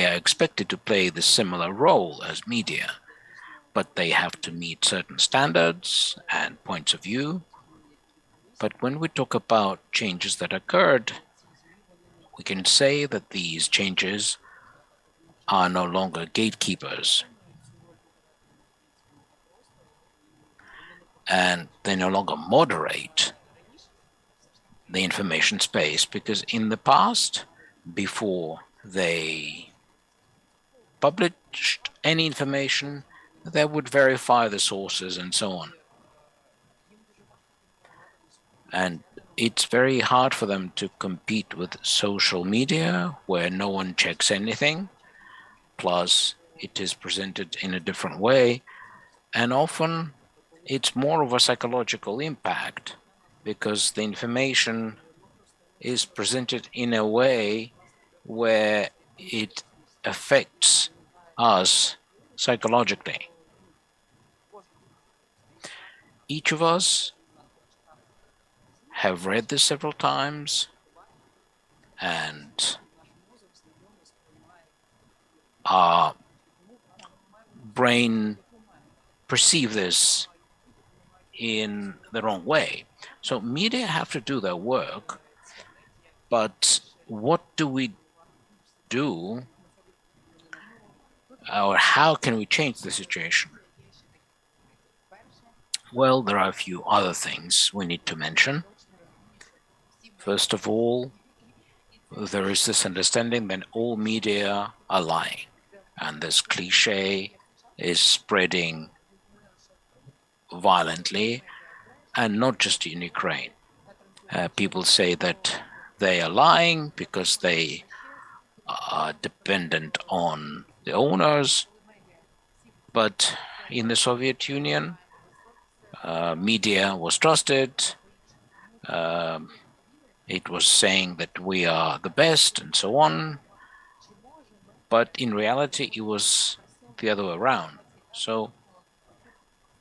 are expected to play the similar role as media, but they have to meet certain standards and points of view. But when we talk about changes that occurred, we can say that these changes are no longer gatekeepers, and they no longer moderate the information space, because in the past, before they published any information, they would verify the sources and so on. And it's very hard for them to compete with social media, where no one checks anything, plus it is presented in a different way, and often it's more of a psychological impact, because the information is presented in a way where it affects us psychologically. Each of us have read this several times, and our brain perceive this in the wrong way. So media have to do their work, but what do we do, or how can we change the situation? Well, there are a few other things we need to mention. First of all, there is this understanding that all media are lying, and this cliche is spreading violently, and not just in Ukraine. People say that they are lying because they are dependent on the owners, but in the Soviet Union, media was trusted. It was saying that we are the best and so on. But in reality, it was the other way around. So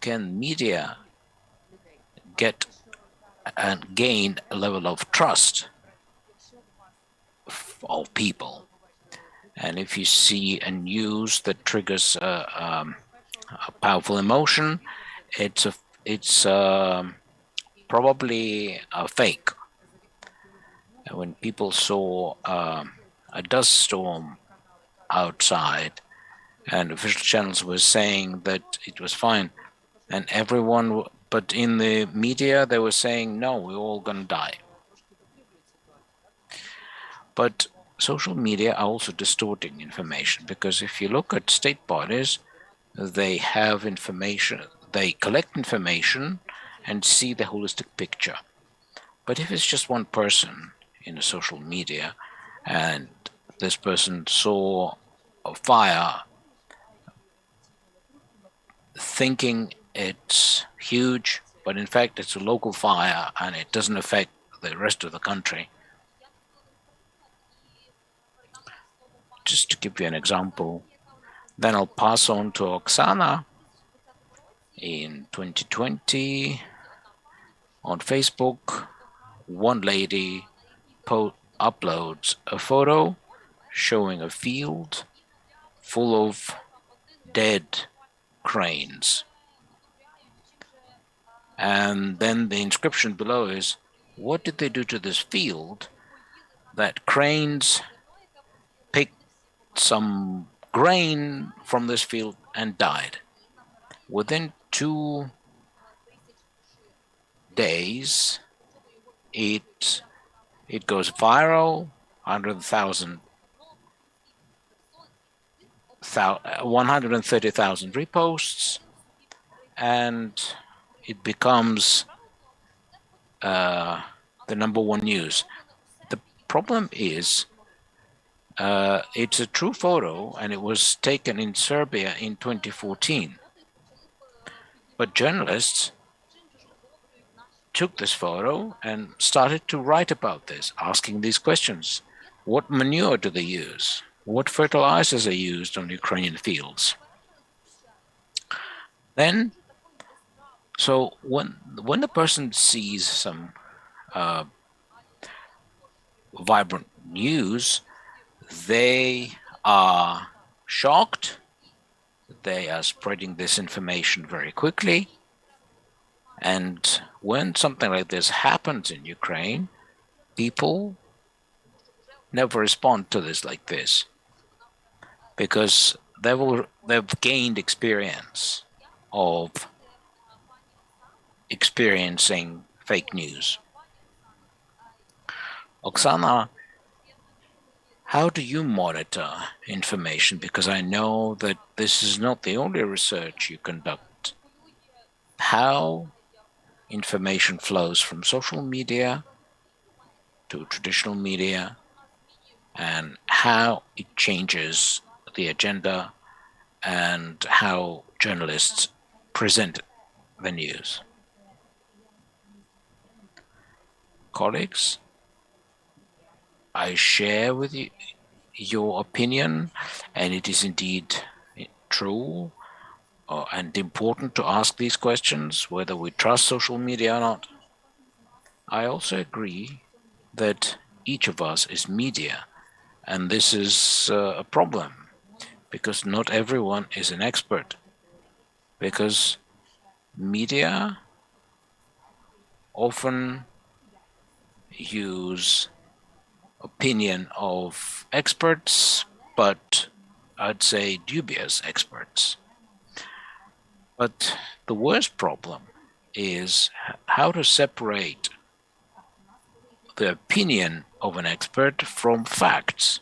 can media get and gain a level of trust of people? And if you see a news that triggers a powerful emotion, it's probably a fake. When people saw a dust storm outside and official channels were saying that it was fine, and everyone, but in the media they were saying, no, we're all gonna die. But social media are also distorting information, because if you look at state bodies, they have information, they collect information and see the holistic picture. But if it's just one person in a social media and this person saw a fire thinking it's huge, but in fact it's a local fire and it doesn't affect the rest of the country. Just to give you an example, then I'll pass on to Oksana. In 2020, on Facebook, one lady uploads a photo showing a field full of dead cranes. And then the inscription below is, what did they do to this field that cranes picked some grain from this field and died? Within 2 days, it goes viral, 130,000 reposts, and it becomes the #1 news. The problem is, it's a true photo and it was taken in Serbia in 2014. But journalists took this photo and started to write about this, asking these questions. What manure do they use? What fertilizers are used on Ukrainian fields? Then, so when the person sees some vibrant news, they are shocked. They are spreading this information very quickly. And when something like this happens in Ukraine, people never respond to this like this, because they've gained experience of experiencing fake news. Oksana, how do you monitor information? Because I know that this is not the only research you conduct. How information flows from social media to traditional media, and how it changes the agenda and how journalists present the news. Colleagues, I share with you your opinion, and it is indeed true and important to ask these questions, whether we trust social media or not. I also agree that each of us is media, and this is a problem, because not everyone is an expert, because media often use opinion of experts, but I'd say dubious experts. But the worst problem is how to separate the opinion of an expert from facts.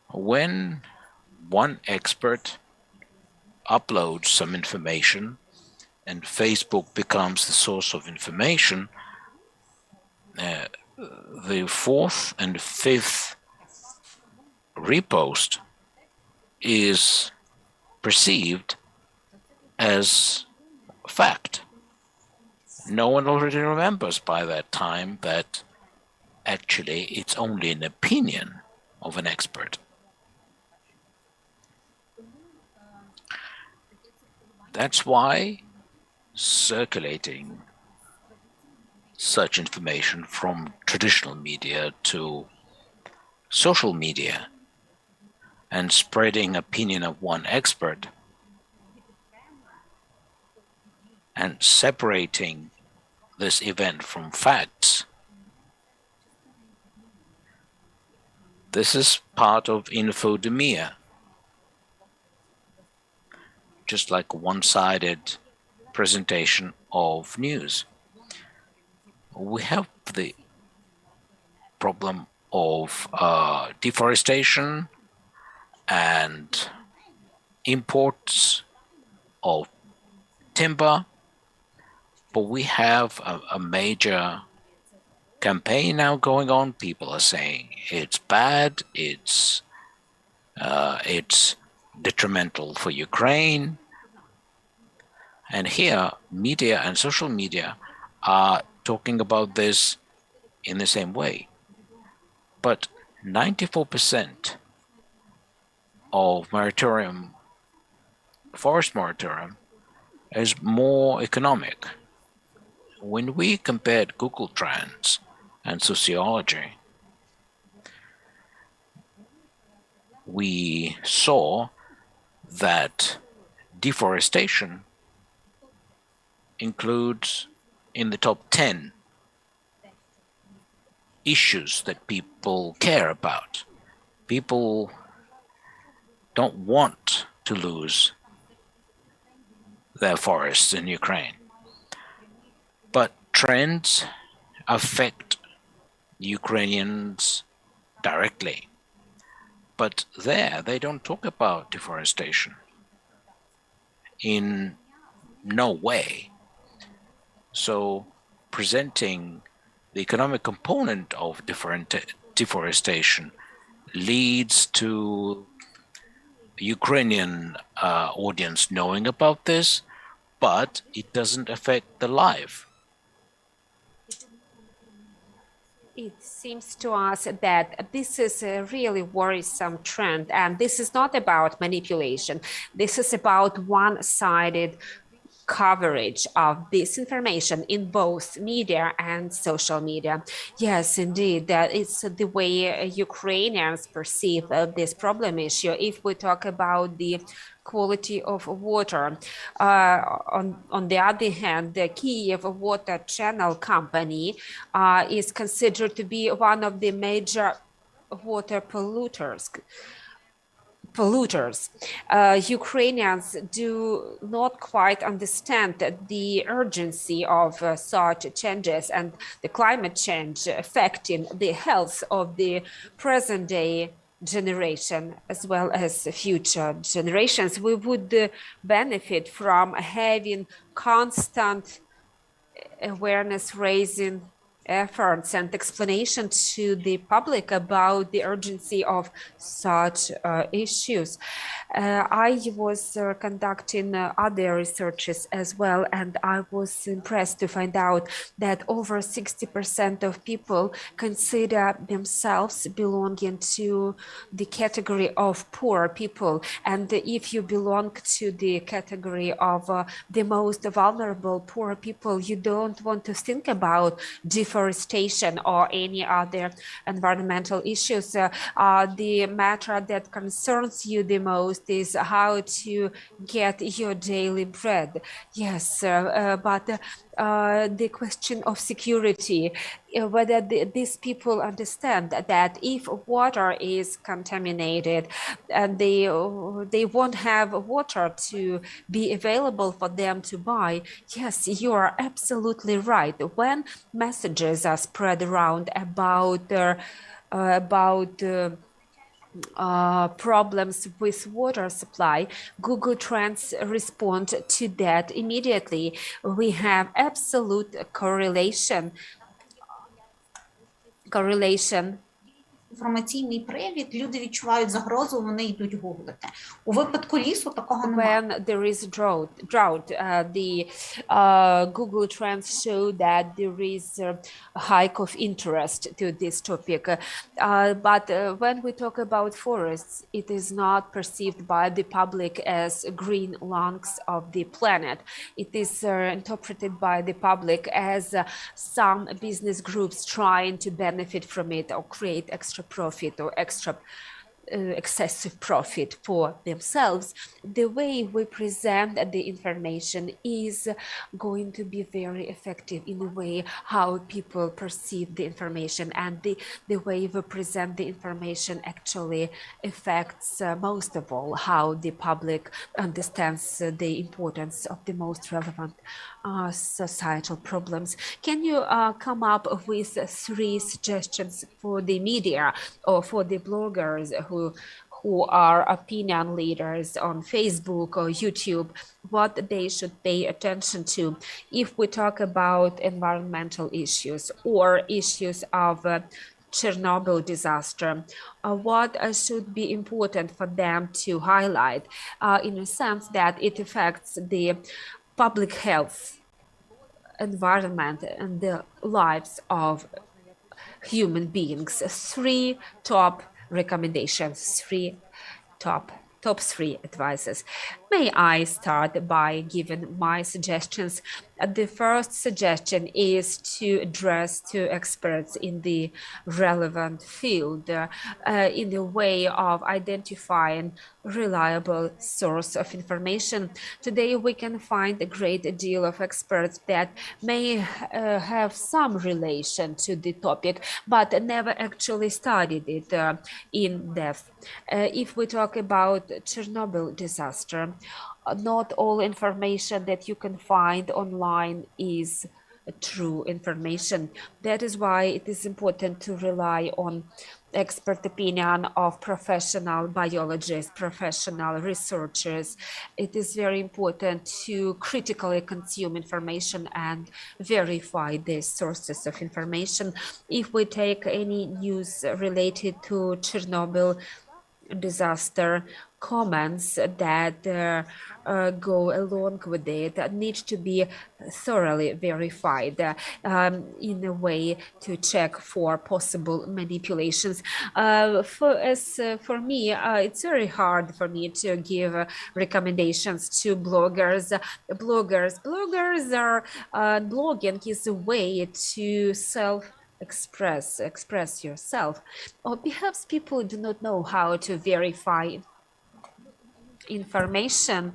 When one expert uploads some information and Facebook becomes the source of information, the fourth and fifth repost is perceived as fact. No one already remembers by that time that actually it's only an opinion of an expert. That's why circulating such information from traditional media to social media and spreading opinion of one expert and separating this event from facts, this is part of infodemia, just like one-sided presentation of news. We have the problem of deforestation and imports of timber, but we have a major campaign now going on. People are saying it's bad, it's detrimental for Ukraine. And here, media and social media are talking about this in the same way. But 94% of moratorium, forest moratorium, is more economic. When we compared Google Trends and sociology, we saw that deforestation includes in the top 10 issues that people care about. People don't want to lose their forests in Ukraine. But trends affect Ukrainians directly. But there, they don't talk about deforestation in no way. So presenting the economic component of deforestation leads to Ukrainian audience knowing about this, but it doesn't affect the life. It seems to us that this is a really worrisome trend, and this is not about manipulation. This is about one-sided coverage of this information in both media and social media. Yes, indeed, that is the way Ukrainians perceive this problem issue. If we talk about the quality of water, on the other hand, the Kyiv Water Channel Company is considered to be one of the major water polluters. Ukrainians do not quite understand the urgency of such changes and the climate change affecting the health of the present day generation as well as future generations. We would benefit from having constant awareness raising efforts and explanation to the public about the urgency of such issues. I was conducting other researches as well, and I was impressed to find out that over 60% of people consider themselves belonging to the category of poor people. And if you belong to the category of the most vulnerable poor people, you don't want to think about deforestation or any other environmental issues. The matter that concerns you the most is how to get your daily bread. Yes, but the question of security, whether these people understand that if water is contaminated and they won't have water to be available for them to buy. Yes, you are absolutely right. When messages are spread around about problems with water supply, Google Trends respond to that immediately. We have absolute correlation. Інформаційний привід, люди відчувають загрозу, вони йдуть гуглити. У випадку лісу такого немає. When there is drought, the Google Trends show that there is a hike of interest to this topic. But when we talk about forests, it is not perceived by the public as green lungs of the planet. It is interpreted by the public as some business groups trying to benefit from it or create extra profit or excessive profit for themselves. The way we present the information is going to be very effective in the way how people perceive the information, and the way we present the information actually affects most of all how the public understands the importance of the most relevant societal problems. Can you come up with 3 suggestions for the media or for the bloggers who are opinion leaders on Facebook or YouTube, what they should pay attention to if we talk about environmental issues or issues of Chernobyl disaster? What should be important for them to highlight in a sense that it affects the public health, environment, and the lives of human beings? 3 top recommendations, 3 top 3 advices. May I start by giving my suggestions? The first suggestion is to address to experts in the relevant field in the way of identifying reliable source of information. Today we can find a great deal of experts that may have some relation to the topic, but never actually studied it in depth. If we talk about Chernobyl disaster, not all information that you can find online is true information. That is why it is important to rely on expert opinion of professional biologists, professional researchers. It is very important to critically consume information and verify the sources of information. If we take any news related to Chernobyl disaster, comments that go along with it need to be thoroughly verified in a way to check for possible manipulations. For me, it's very hard for me to give recommendations to bloggers. Bloggers are blogging is a way to express yourself, or perhaps people do not know how to verify information.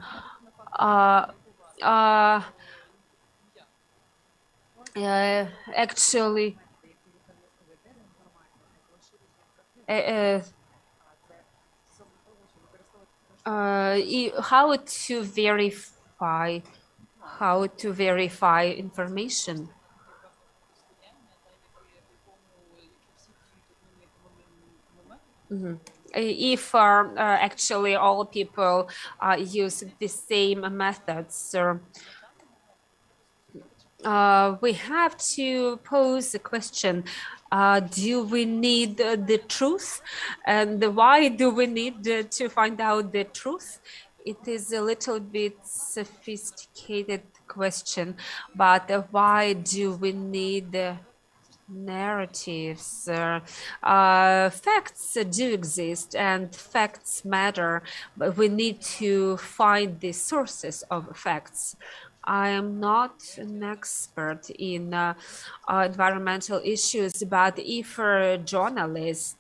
Actually, how to verify information. If actually all people use the same methods, we have to pose a question. Do we need the truth? And why do we need to find out the truth? It is a little bit sophisticated question, but why do we need narratives? Facts do exist and facts matter, but we need to find the sources of facts. I am not an expert in environmental issues, but if a journalist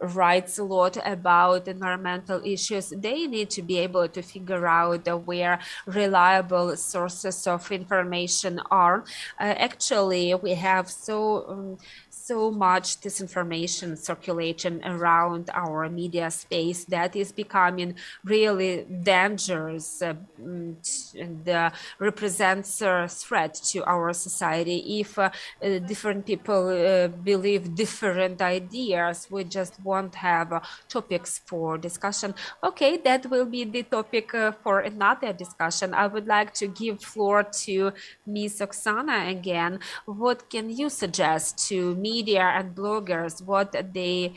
writes a lot about environmental issues, they need to be able to figure out where reliable sources of information are. Actually, we have so much disinformation circulating around our media space that is becoming really dangerous and represents a threat to our society. If different people believe different ideas, we just won't have topics for discussion. Okay, that will be the topic for another discussion. I would like to give floor to Ms. Oksana again. What can you suggest to media and bloggers, what they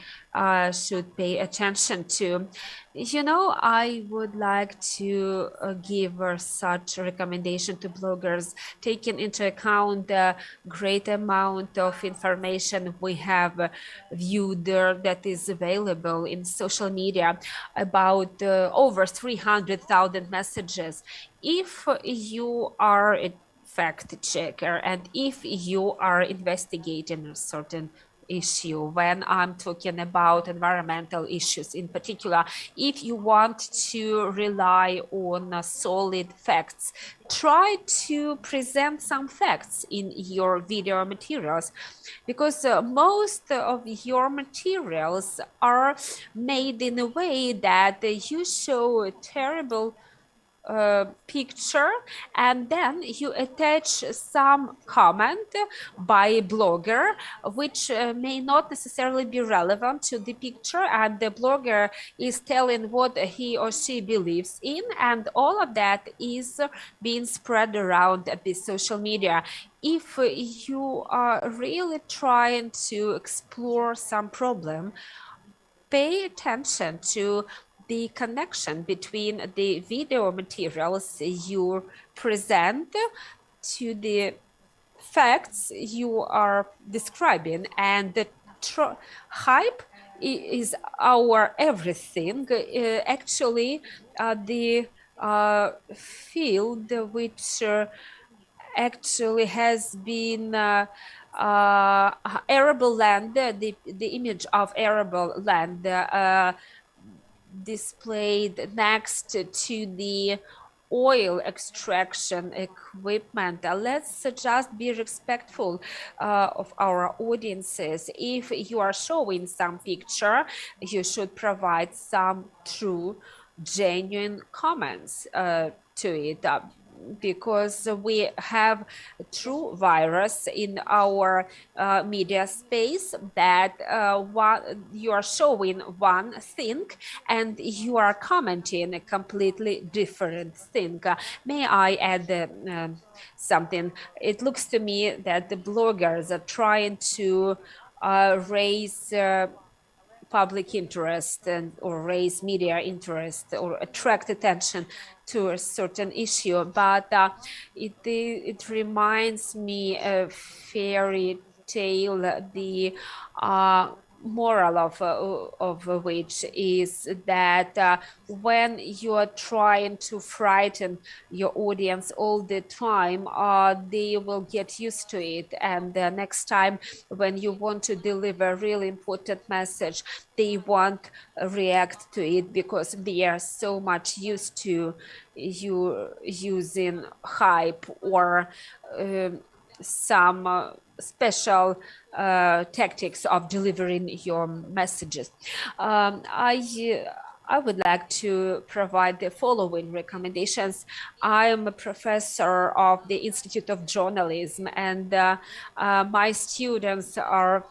should pay attention to? You know, I would like to give such recommendation to bloggers, taking into account the great amount of information we have viewed that is available in social media, about over 300,000 messages. If you are a fact checker and if you are investigating a certain issue, when I'm talking about environmental issues in particular, if you want to rely on solid facts, try to present some facts in your video materials, because most of your materials are made in a way that you show a terrible picture and then you attach some comment by a blogger which may not necessarily be relevant to the picture, and the blogger is telling what he or she believes in, and all of that is being spread around the social media. If you are really trying to explore some problem, pay attention to the connection between the video materials you present to the facts you are describing, and the hype is our everything. Actually, the field which actually has been arable land, the image of arable land displayed next to the oil extraction equipment. Let's just be respectful of our audiences. If you are showing some picture, you should provide some true, genuine comments to it. Because we have a true virus in our media space that you are showing one thing and you are commenting a completely different thing. May I add something? It looks to me that the bloggers are trying to raise public interest or raise media interest or attract attention to a certain issue, but it reminds me of fairy tale, the moral of which is that when you are trying to frighten your audience all the time, they will get used to it, and the next time when you want to deliver a really important message, they won't react to it because they are so much used to you using hype or some special tactics of delivering your messages. I would like to provide the following recommendations. I am a professor of the Institute of Journalism, and my students are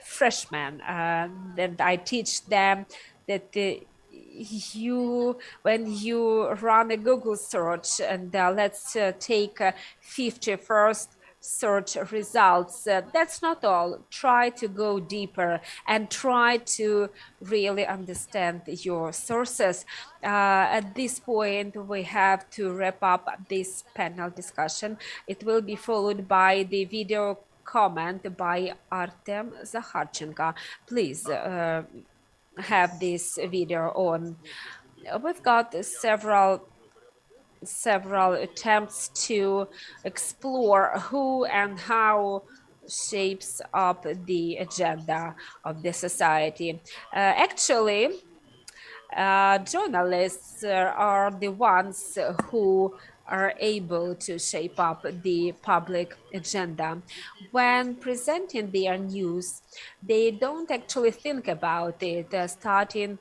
freshmen, and I teach them that when you run a Google search, and let's take 50 first search results, that's not all. Try to go deeper and try to really understand your sources. At this point, we have to wrap up this panel discussion. It will be followed by the video comment by Artem Zakharchenko. Please have this video on. We've got several attempts to explore who and how shapes up the agenda of the society. Actually, journalists are the ones who are able to shape up the public agenda. When presenting their news, they don't actually think about it, starting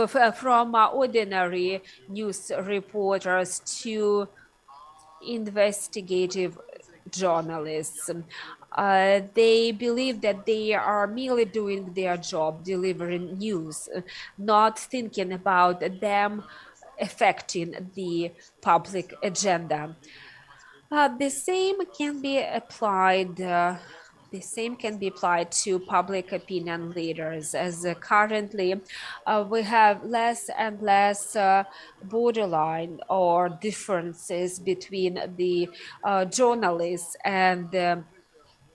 from ordinary news reporters to investigative journalists. They believe that they are merely doing their job, delivering news, not thinking about them affecting the public agenda. The same can be applied to public opinion leaders, as currently we have less and less borderline or differences between the journalists and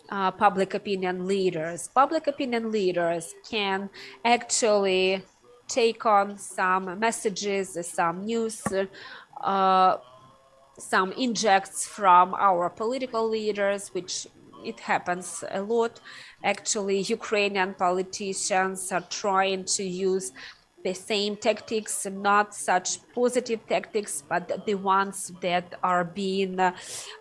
public opinion leaders. Public opinion leaders can actually take on some messages, some news, some injects from our political leaders, which it happens a lot. Actually, Ukrainian politicians are trying to use the same tactics, not such positive tactics, but the ones that are being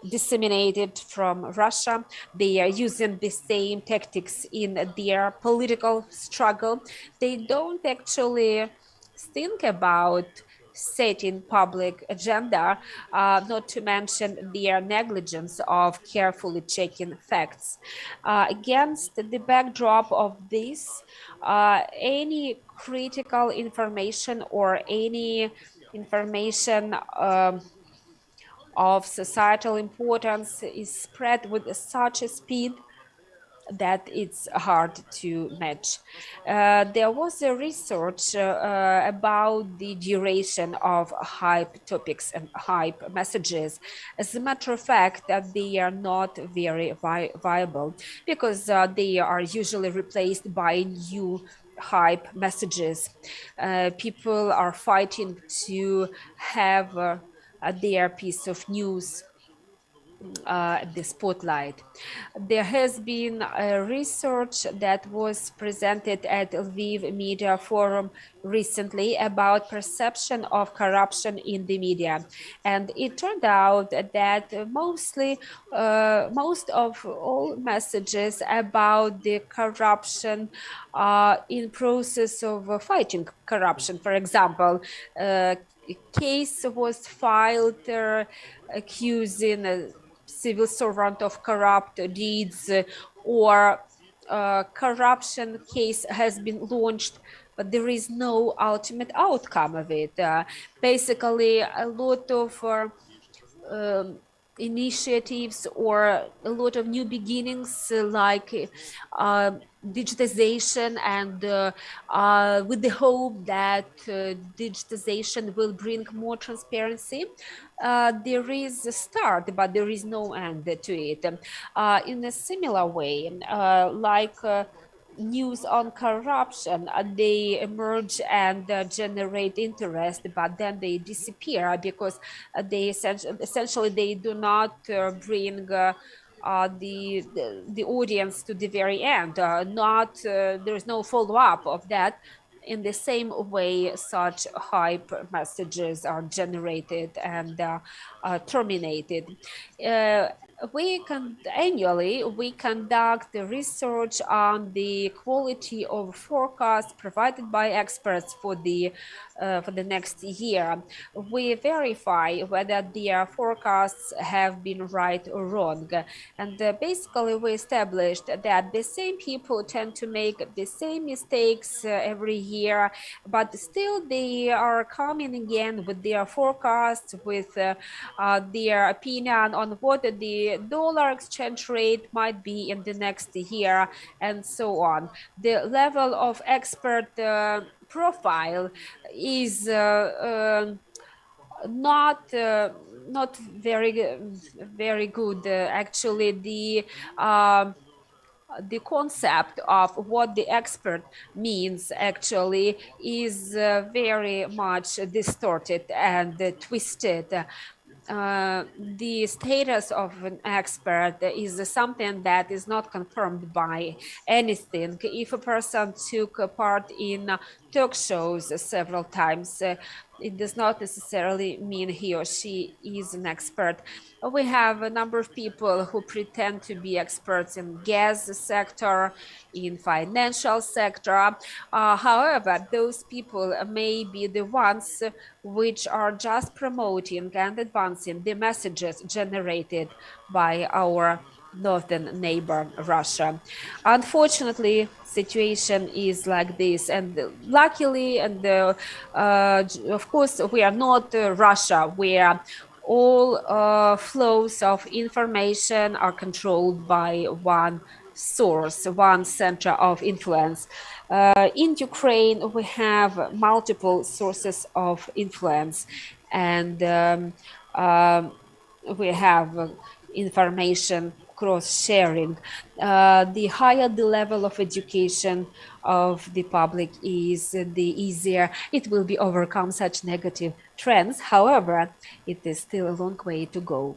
disseminated from Russia. They are using the same tactics in their political struggle. They don't actually think about setting public agenda, not to mention their negligence of carefully checking facts. Against the backdrop of this, any critical information or any information of societal importance is spread with such a speed that it's hard to match. There was a research about the duration of hype topics and hype messages. As a matter of fact, that they are not very viable because they are usually replaced by new hype messages. People are fighting to have their piece of news the spotlight. There has been a research that was presented at Lviv Media Forum recently about perception of corruption in the media, and it turned out that most of all messages about the corruption in process of fighting corruption. For example, a case was filed accusing a civil servant of corrupt deeds, or corruption case has been launched, but there is no ultimate outcome of it. Basically, a lot of initiatives or a lot of new beginnings like digitization, and with the hope that digitization will bring more transparency. There is a start, but there is no end to it. In a similar way, like news on corruption, they emerge and generate interest, but then they disappear because they essentially they do not bring the audience to the very end. There is no follow-up of that. In the same way, such hype messages are generated and terminated. Annually, we conduct research on the quality of forecasts provided by experts for the next year. We verify whether their forecasts have been right or wrong, and basically we established that the same people tend to make the same mistakes every year, but still they are coming again with their forecasts, with their opinion on what the dollar exchange rate might be in the next year, and so on. The level of expert profile is not very good. Actually, the concept of what the expert means actually is very much distorted and twisted. the status of an expert is something that is not confirmed by anything. If a person took part in talk shows several times, it does not necessarily mean he or she is an expert. We have a number of people who pretend to be experts in gas sector, in financial sector. However, those people may be the ones which are just promoting and advancing the messages generated by our northern neighbor, Russia. Unfortunately, situation is like this, and luckily, and of course, we are not Russia, where all flows of information are controlled by one source, one center of influence. In Ukraine, we have multiple sources of influence, and we have information cross-sharing. The higher the level of education of the public is, the easier it will be overcome such negative trends. However, it is still a long way to go.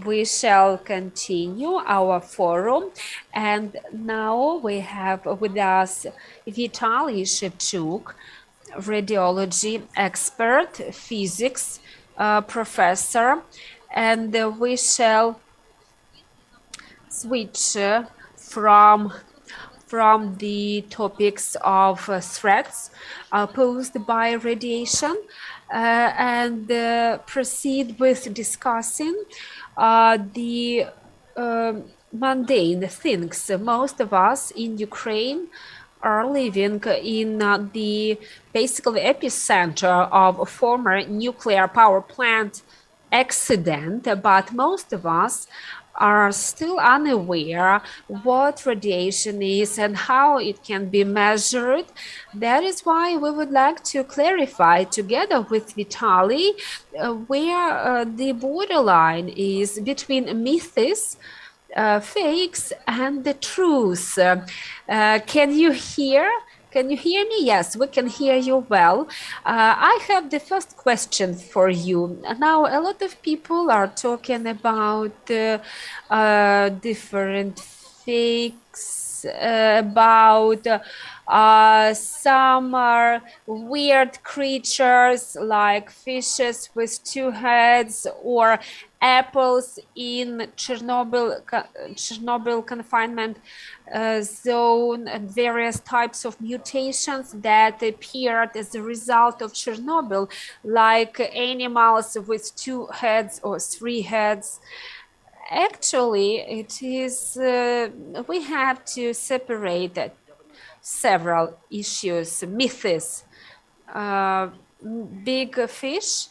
We shall continue our forum, and now we have with us Vitaly Shevchuk, radiology expert, physics professor, and we shall switch from the topics of threats posed by radiation and proceed with discussing the mundane things. Most of us in Ukraine are living in the basically epicenter of a former nuclear power plant accident, but most of us are still unaware what radiation is and how it can be measured. That is why we would like to clarify together with Vitaly where the borderline is between myths, fakes, and the truth. Can you hear? Can you hear me? Yes, we can hear you well. I have the first question for you. Now, a lot of people are talking about different fakes, about some are weird creatures like fishes with two heads, or apples in Chernobyl confinement zone, and various types of mutations that appeared as a result of Chernobyl, like animals with two heads or three heads. Actually, it is we have to separate several issues. Myths. Big fish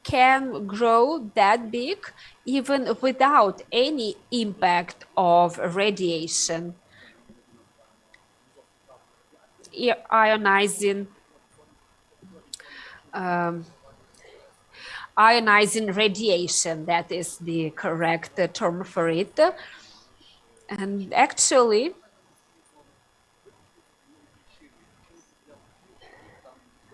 can grow that big even without any impact of radiation. Ionizing radiation, that is the correct term for it. And actually,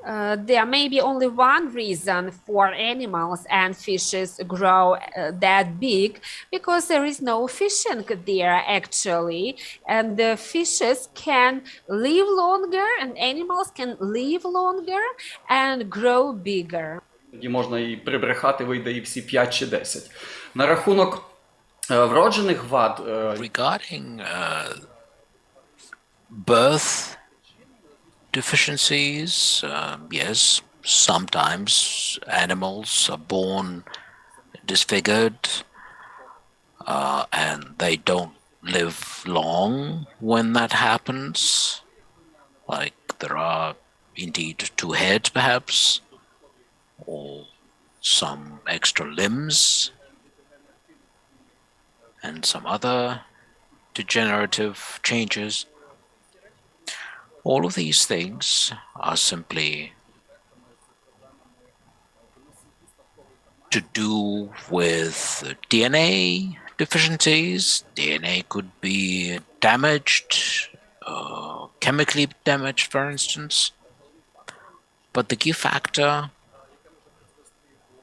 there may be only one reason for animals and fishes grow that big, because there is no fishing there actually, and the fishes can live longer and animals can live longer and grow bigger. Тоді можна і прибрехати, вийде і всі 5 чи 10. На рахунок вроджених вад... Regarding birth deficiencies, yes, sometimes animals are born disfigured and they don't live long when that happens. Like there are indeed two heads perhaps, or some extra limbs and some other degenerative changes. All of these things are simply to do with DNA deficiencies. DNA could be damaged chemically damaged, for instance. But the key factor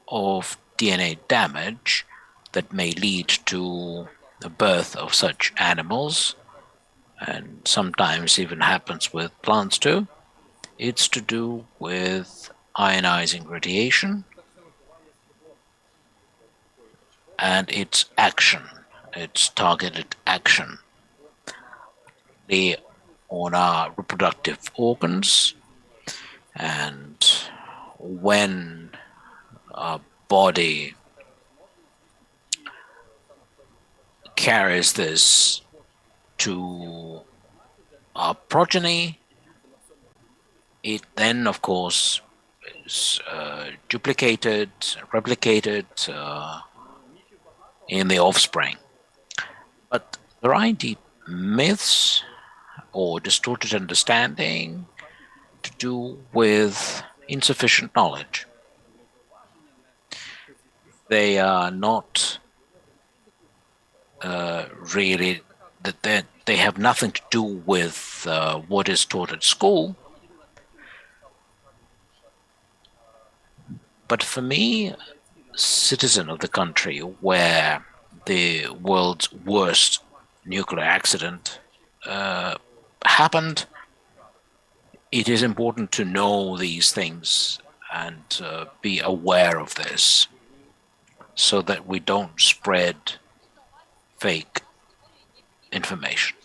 of DNA damage that may lead to the birth of such animals, and sometimes even happens with plants too, it's to do with ionizing radiation and its action, its targeted action on our reproductive organs. And when our body carries this to our progeny, it then, of course, is duplicated, replicated in the offspring. But there are indeed myths or distorted understanding to do with insufficient knowledge. They are not really, that they have nothing to do with what is taught at school. But for me, citizen of the country where the world's worst nuclear accident happened, it is important to know these things and be aware of this so that we don't spread fake information.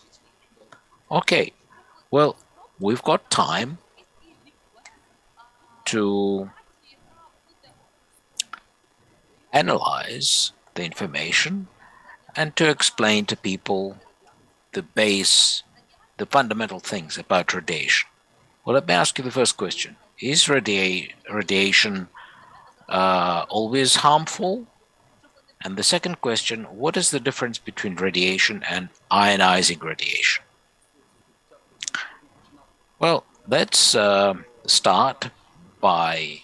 Okay, well, we've got time to analyze the information and to explain to people the fundamental things about radiation. Well, let me ask you the first question. Is radiation always harmful? And the second question, what is the difference between radiation and ionizing radiation? Well, let's start by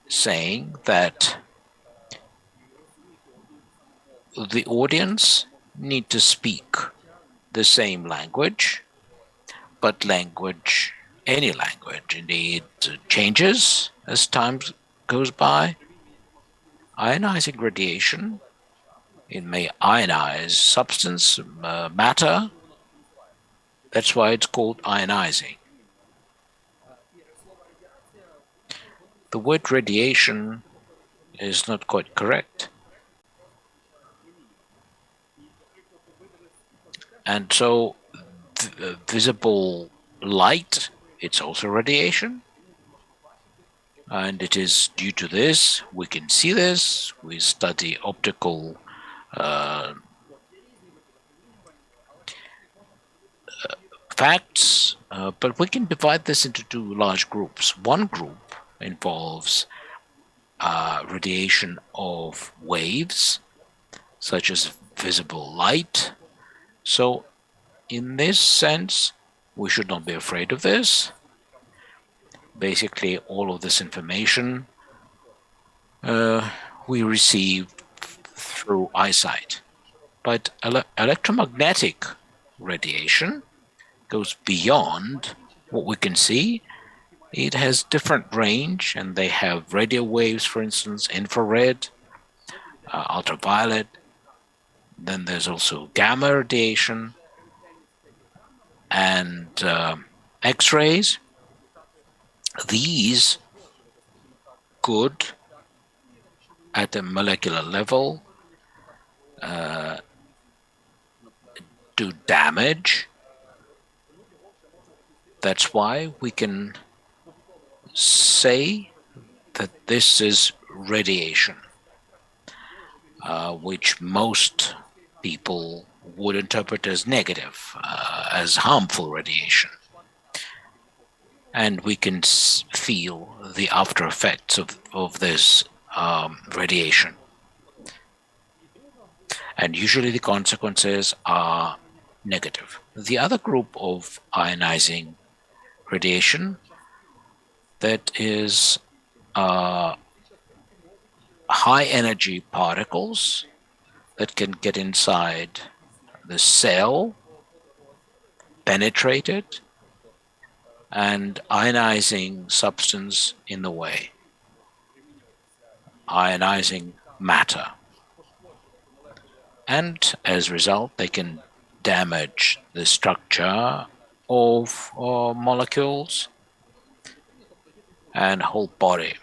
saying that the audience need to speak the same language, but any language indeed changes as time goes by. Ionizing radiation, it may ionize substance, matter. That's why it's called ionizing. The word radiation is not quite correct. And so visible light, it's also radiation. And it is due to this, we can see this, we study optical facts, but we can divide this into two large groups. One group involves radiation of waves, such as visible light. So in this sense, we should not be afraid of this. Basically, all of this information we receive through eyesight. But electromagnetic radiation goes beyond what we can see. It has different range, and they have radio waves, for instance, infrared, ultraviolet. Then there's also gamma radiation and X-rays. These could, at a molecular level, do damage. That's why we can say that this is radiation, which most people would interpret as negative, as harmful radiation. And we can feel the after effects of this radiation. And usually the consequences are negative. The other group of ionizing radiation, that is high energy particles that can get inside the cell penetrate it and ionizing substance in the way, ionizing matter. And as a result, they can damage the structure of molecules and whole body.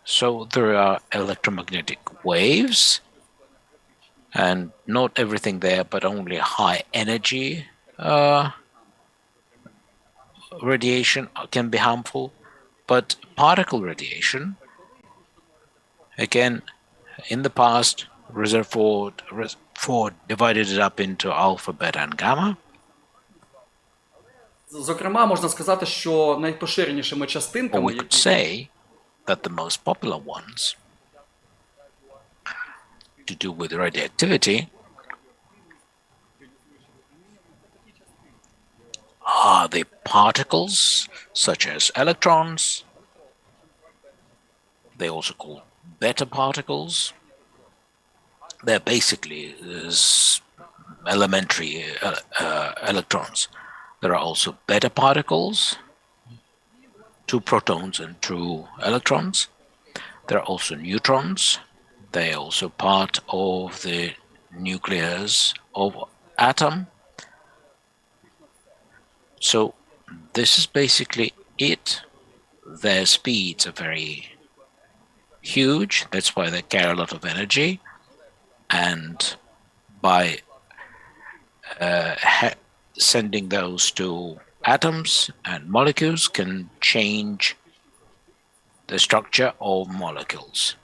So there are electromagnetic waves, and not everything there, but only high energy radiation can be harmful. But particle radiation, again, in the past, Rutherford divided it up into alpha, beta, and gamma. Зокрема, можна сказати, що найпоширенішими Or частинками, we could say that the most popular ones to do with radioactivity are the particles such as electrons. They also call beta particles. They're basically elementary electrons. There are also beta particles, 2 protons and 2 electrons. There are also neutrons. They are also part of the nucleus of atom. So this is basically it. Their speeds are very huge. That's why they carry a lot of energy. And by sending those to atoms and molecules can change the structure of molecules.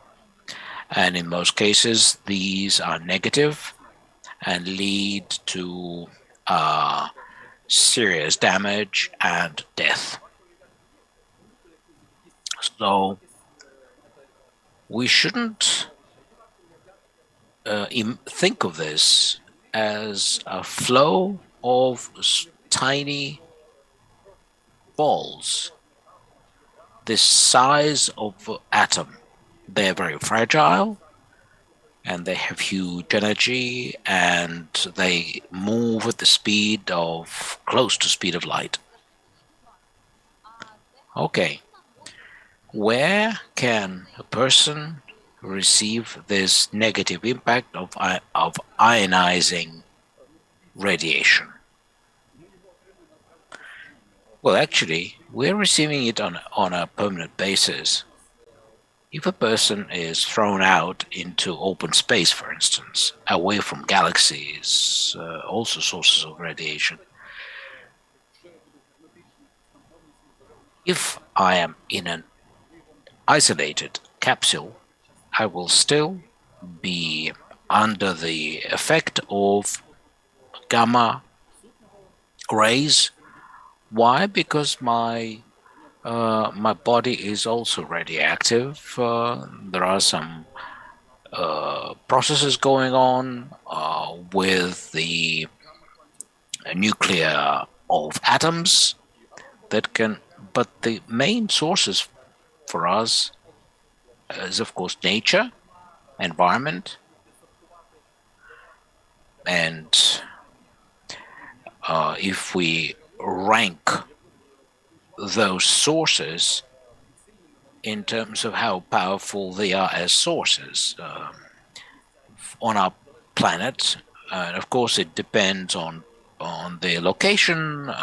And in most cases, these are negative and lead to serious damage and death. So we shouldn't think of this as a flow of tiny balls this size of atom. They're very fragile and they have huge energy and they move at the speed of close to speed of light. Okay, where can a person receive this negative impact of ionizing radiation? Well, actually, we're receiving it on a permanent basis. If a person is thrown out into open space, for instance, away from galaxies, also sources of radiation, if I am in an isolated capsule, I will still be under the effect of gamma rays. Why? Because my body is also radioactive. There are some processes going on with the nuclear of atoms that can, but the main sources for us is of course nature, environment, and if we rank those sources in terms of how powerful they are as sources on our planet, and of course it depends on the location,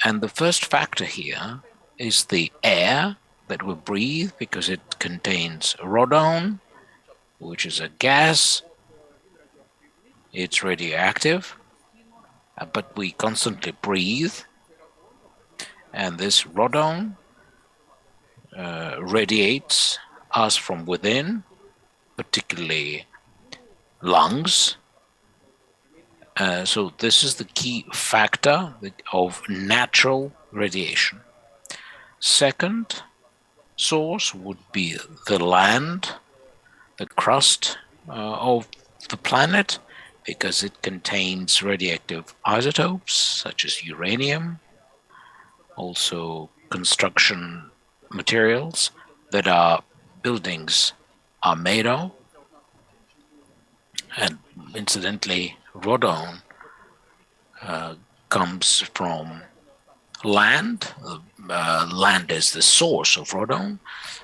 and the first factor here is the air that we breathe, because it contains radon, which is a gas. It's radioactive, but we constantly breathe, and this radon radiates us from within, particularly lungs. So this is the key factor of natural radiation. Second source would be the land, the crust of the planet, because it contains radioactive isotopes such as uranium, also construction materials that our buildings are made of. And incidentally, radon comes from land. Land is the source of radon.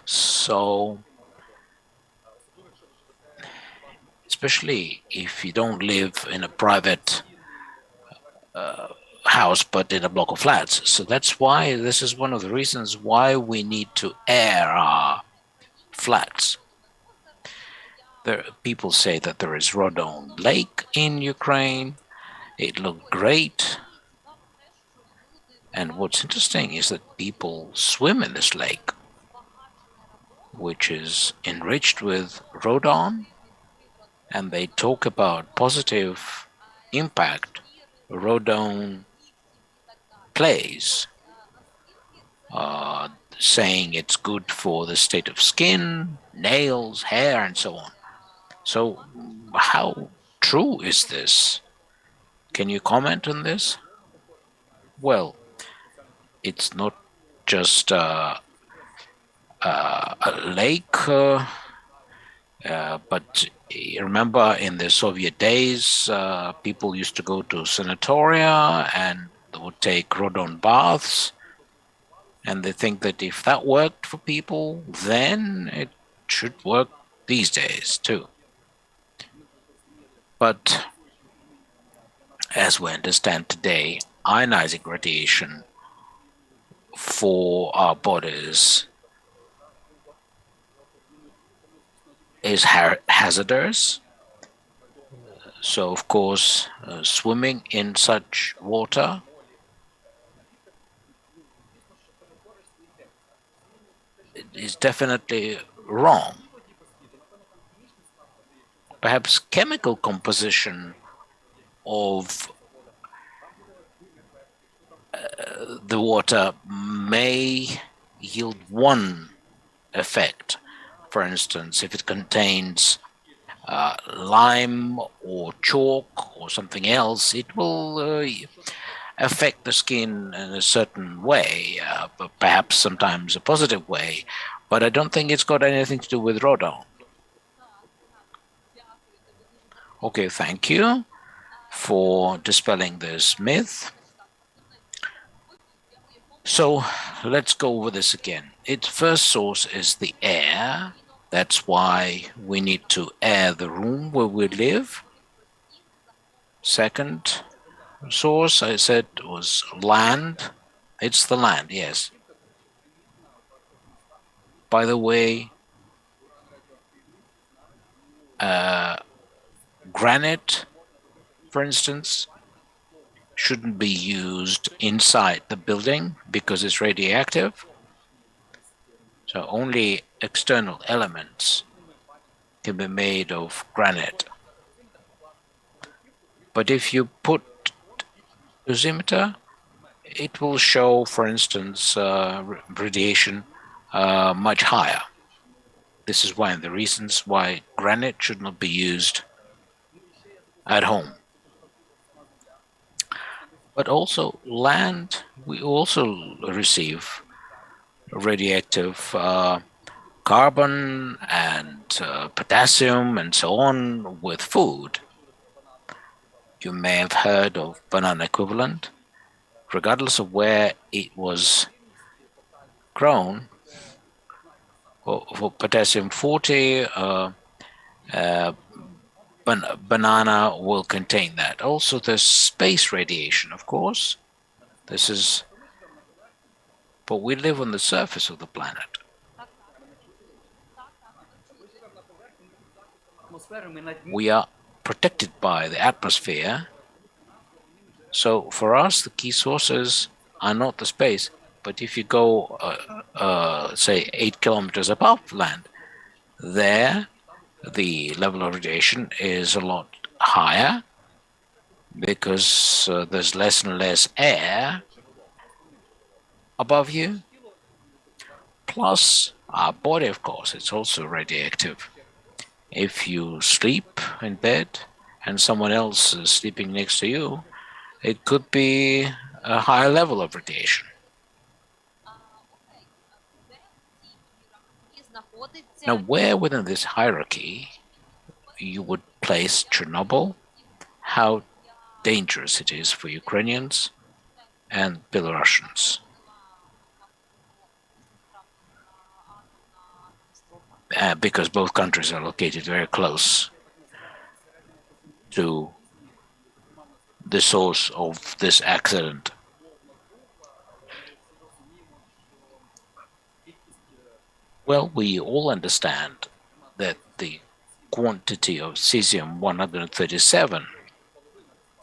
So, especially if you don't live in a private house, but in a block of flats. So that's why this is one of the reasons why we need to air our flats. People say that there is Rodon Lake in Ukraine. It looked great. And what's interesting is that people swim in this lake, which is enriched with radon, and they talk about positive impact radon plays, saying it's good for the state of skin, nails, hair, and so on. So how true is this? Can you comment on this? Well, it's not just a lake, but remember in the Soviet days, people used to go to sanatoria and they would take radon baths, and they think that if that worked for people, then it should work these days too. But as we understand today, ionizing radiation for our bodies is hazardous. So, of course, swimming in such water is definitely wrong. Perhaps chemical composition of the water may yield one effect. For instance, if it contains lime or chalk or something else, it will affect the skin in a certain way, but perhaps sometimes a positive way. But I don't think it's got anything to do with radon. Okay, thank you for dispelling this myth. So let's go over this again. Its first source is the air. That's why we need to air the room where we live. Second source, I said, was land. It's the land, yes. By the way, granite, for instance, shouldn't be used inside the building because it's radioactive. So only external elements can be made of granite. But if you put dosimeter, it will show, for instance, radiation much higher. This is one of the reasons why granite should not be used at home. But also land, we also receive radioactive carbon and potassium and so on with food. You may have heard of banana equivalent. Regardless of where it was grown, for potassium 40, banana will contain that. Also, there's space radiation, of course. This is, but we live on the surface of the planet. We are protected by the atmosphere. So for us, the key sources are not the space, but if you go, say, 8 kilometers above land, there the level of radiation is a lot higher because there's less and less air above you. Plus, our body, of course, it's also radioactive. If you sleep in bed and someone else is sleeping next to you, it could be a higher level of radiation. Now, where within this hierarchy you would place Chernobyl? How dangerous it is for Ukrainians and Belarusians. Because both countries are located very close to the source of this accident. Well, we all understand that the quantity of cesium-137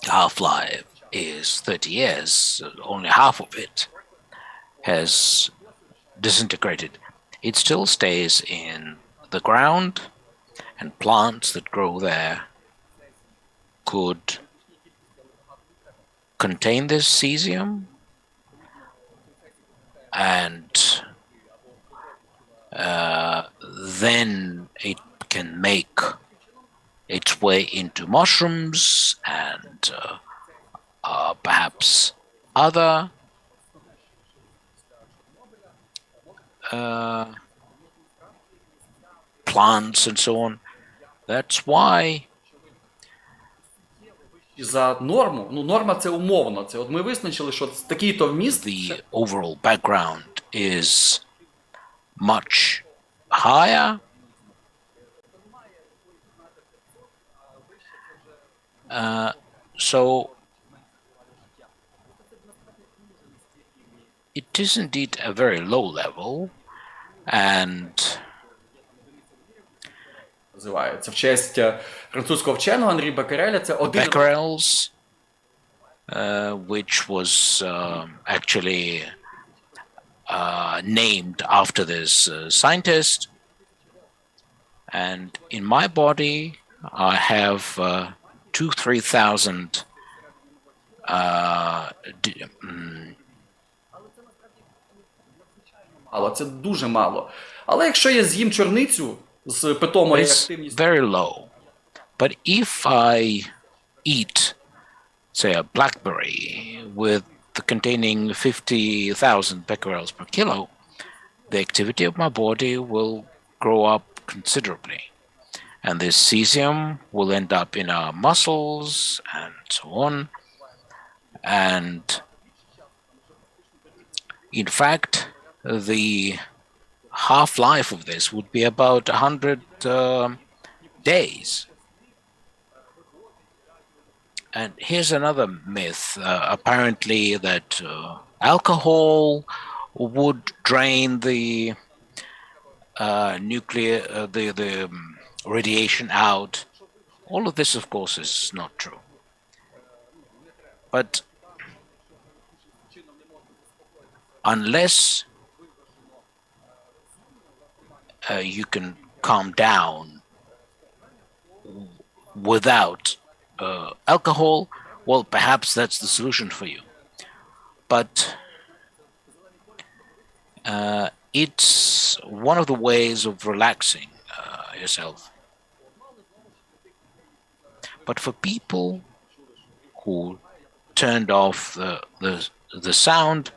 half-life is 30 years, only half of it has disintegrated. It still stays in the ground, and plants that grow there could contain this cesium, and then it can make its way into mushrooms and perhaps other plants and so on. That's why За норму, ну норма це умовно. Це от ми визначили, що такий-то вміст. The overall background is much higher. So it is indeed a very low level, and називається в честь французького вченого Андрі Беккереля. Це один becquerels, which was actually named after this scientist. And in my body, I have 2,000-3,000 мало, це дуже мало. Але якщо я з'їм чорницю з питомою активністю, very low. But if I eat, say, a blackberry with containing 50,000 becquerels per kilo, the activity of my body will grow up considerably. And this cesium will end up in our muscles and so on. And in fact, the half-life of this would be about 100 days. And here's another myth, apparently that alcohol would drain the the radiation out. All of this, of course, is not true. But unless you can calm down without alcohol, well, perhaps that's the solution for you. But it's one of the ways of relaxing yourself. But for people who turned off the sound,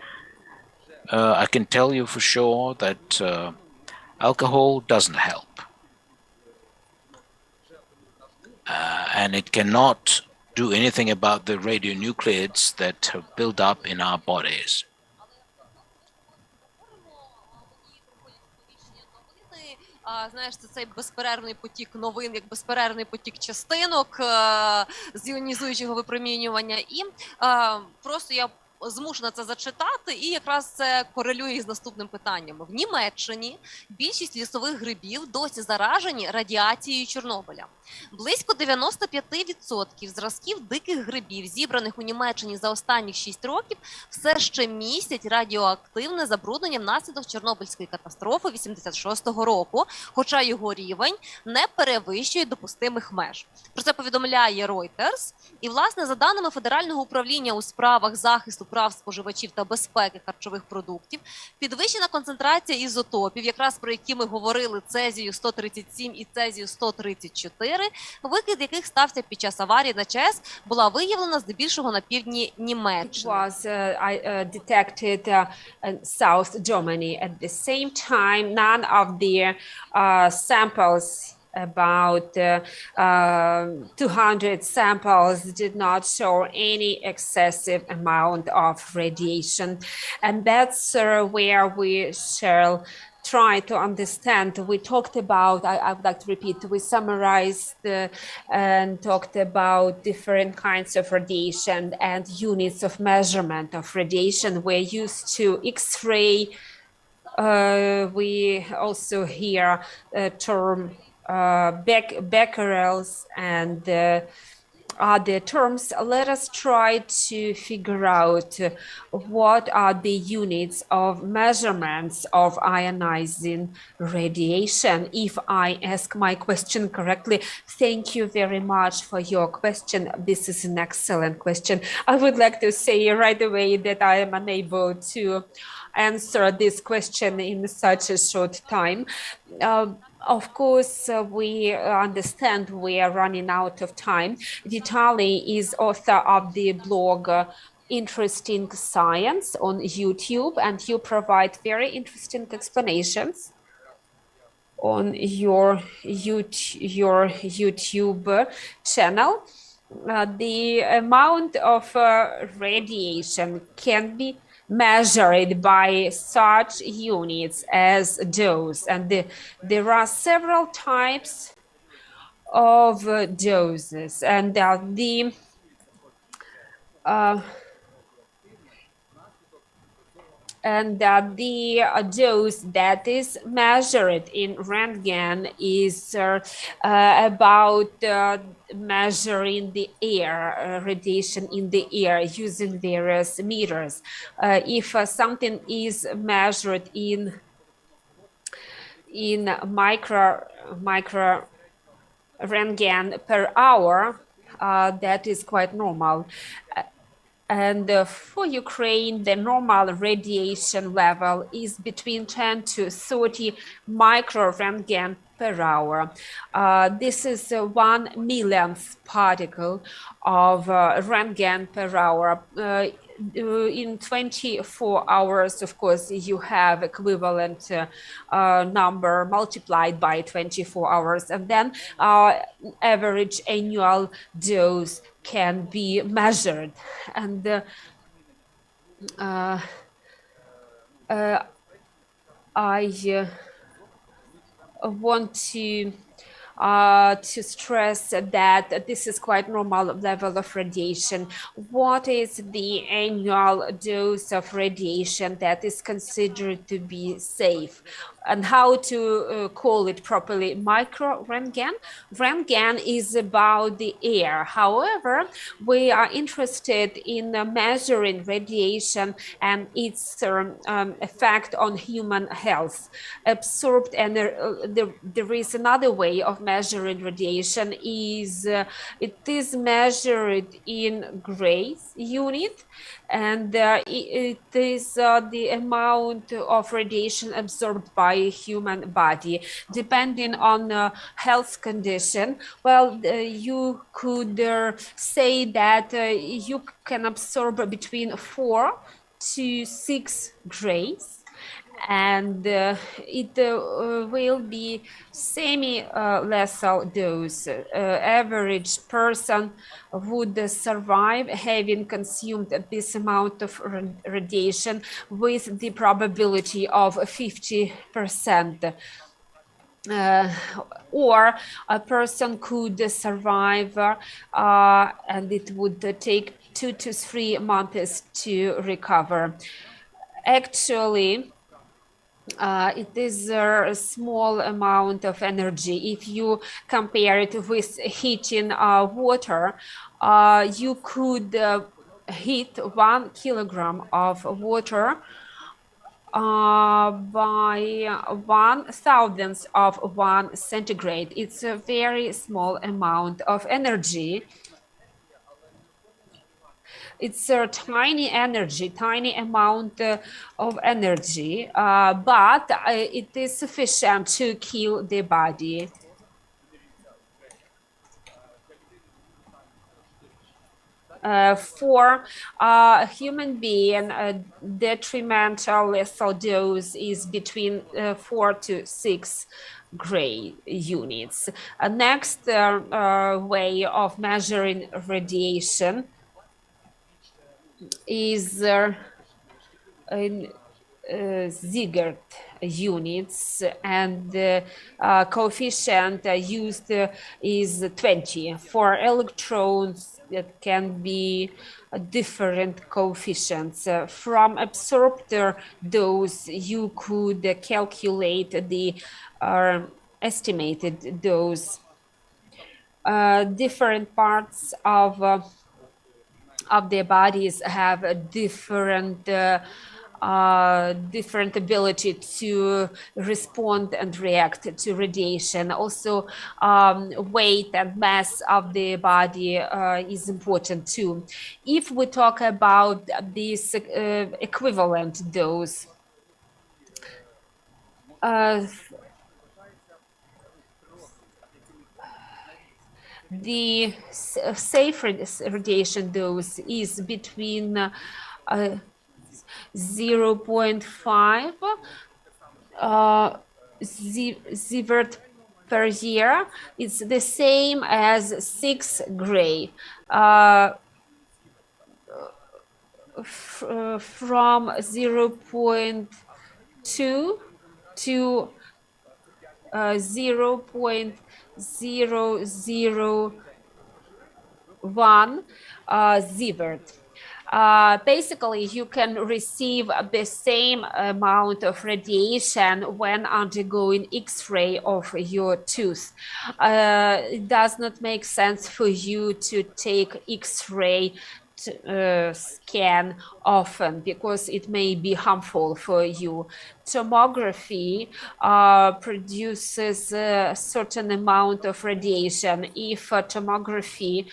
I can tell you for sure that alcohol doesn't help. And it cannot do anything about the radionuclides that have built up in our bodies. Знаєш, це цей безперервний потік новин, як безперервний потік частинок з іонізуючого випромінювання. І просто я змушена це зачитати, і якраз це корелює із наступним питанням. В Німеччині більшість лісових грибів досі заражені радіацією Чорнобиля. Близько 95% зразків диких грибів, зібраних у Німеччині за останні 6 років, все ще містять радіоактивне забруднення внаслідок Чорнобильської катастрофи 86-го року, хоча його рівень не перевищує допустимих меж. Про це повідомляє Reuters. І, власне, за даними Федерального управління у справах захисту прав споживачів та безпеки харчових продуктів, підвищена концентрація ізотопів, якраз про які ми говорили, цезію-137 і цезію-134, викид яких стався під час аварії на ЧАЕС, була виявлена здебільшого на півдні Німеччини. It was detected in South Germany. At the same time, none of the samples about 200 samples did not show any excessive amount of radiation. And that's where we shall try to understand. We talked about, I would like to repeat, we summarized and talked about different kinds of radiation and units of measurement of radiation. We're used to X-ray. We also hear term becquerels and other terms. Let us try to figure out what are the units of measurements of ionizing radiation. If I ask my question correctly, thank you very much for your question. This is an excellent question. I would like to say right away that I am unable to answer this question in such a short time. Of course, we understand we are running out of time. Vitaly is author of the blog Interesting Science on YouTube, and you provide very interesting explanations on your YouTube channel. The amount of radiation can be measured by such units as dose, and there are several types of doses, and the dose that is measured in Röntgen is about measuring the air, radiation in the air using various meters. If something is measured in micro Röntgen per hour, that is quite normal. And for Ukraine, the normal radiation level is between 10 to 30 micro-Röntgen per hour. This is 1 millionth particle of Röntgen per hour. In 24 hours, of course, you have equivalent number multiplied by 24 hours, and then average annual dose can be measured. And I want to stress that this is quite normal level of radiation. What is the annual dose of radiation that is considered to be safe? And how to call it properly? Micro-Röntgen? Röntgen is about the air. However, we are interested in measuring radiation and its effect on human health. Absorbed, and there is another way of measuring radiation. It is measured in Gray's unit, and it is the amount of radiation absorbed by a human body, depending on health condition. Well, you could say that you can absorb between 4 to 6 grays, and it will be semi-lethal dose. Average person would survive having consumed this amount of radiation with the probability of 50%. Or a person could survive and it would take 2 to 3 months to recover. Actually, it is a small amount of energy. If you compare it with heating water, you could heat 1 kilogram of water by 1/1000th of 1 centigrade. It's a very small amount of energy. It's a tiny energy, tiny amount of energy, but it is sufficient to kill the body. For a human being, a detrimental lethal dose is between 4 to 6 gray units. Next way of measuring radiation is in Ziegert units, and the coefficient used is 20. For electrons, it can be different coefficients. From absorbed dose, you could calculate the estimated dose. Different parts of their bodies have a different different ability to respond and react to radiation. Also, weight and mass of the body is important too. If we talk about this equivalent dose, the safe radiation dose is between 0.5 sievert per year. It's the same as 6 gray. From 0.2 to 0.001 sievert. Basically, you can receive the same amount of radiation when undergoing X-ray of your tooth. It does not make sense for you to take X-ray scan often because it may be harmful for you. Tomography produces a certain amount of radiation. If a tomography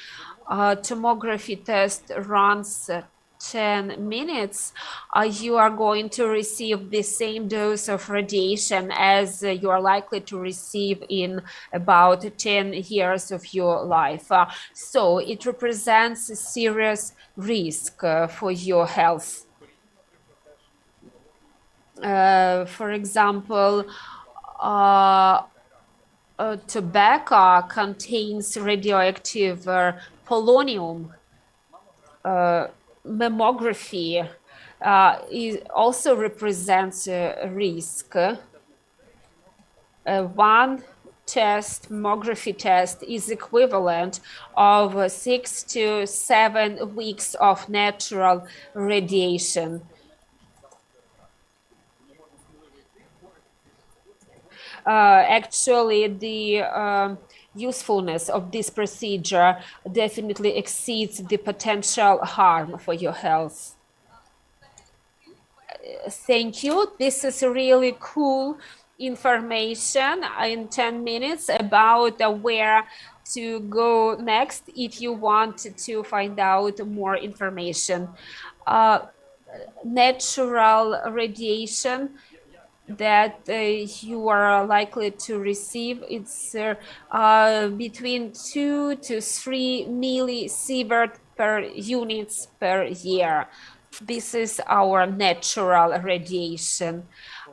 test runs 10 minutes, you are going to receive the same dose of radiation as you are likely to receive in about 10 years of your life. So it represents a serious risk for your health. For example, tobacco contains radioactive polonium. Mammography also represents a risk. One mammography test is equivalent of 6 to 7 weeks of natural radiation. Actually, the usefulness of this procedure definitely exceeds the potential harm for your health. Thank you. This is really cool information in 10 minutes about where to go next if you want to find out more information. Natural radiation that you are likely to receive, it's between 2 to 3 millisievert per units per year. This is our natural radiation.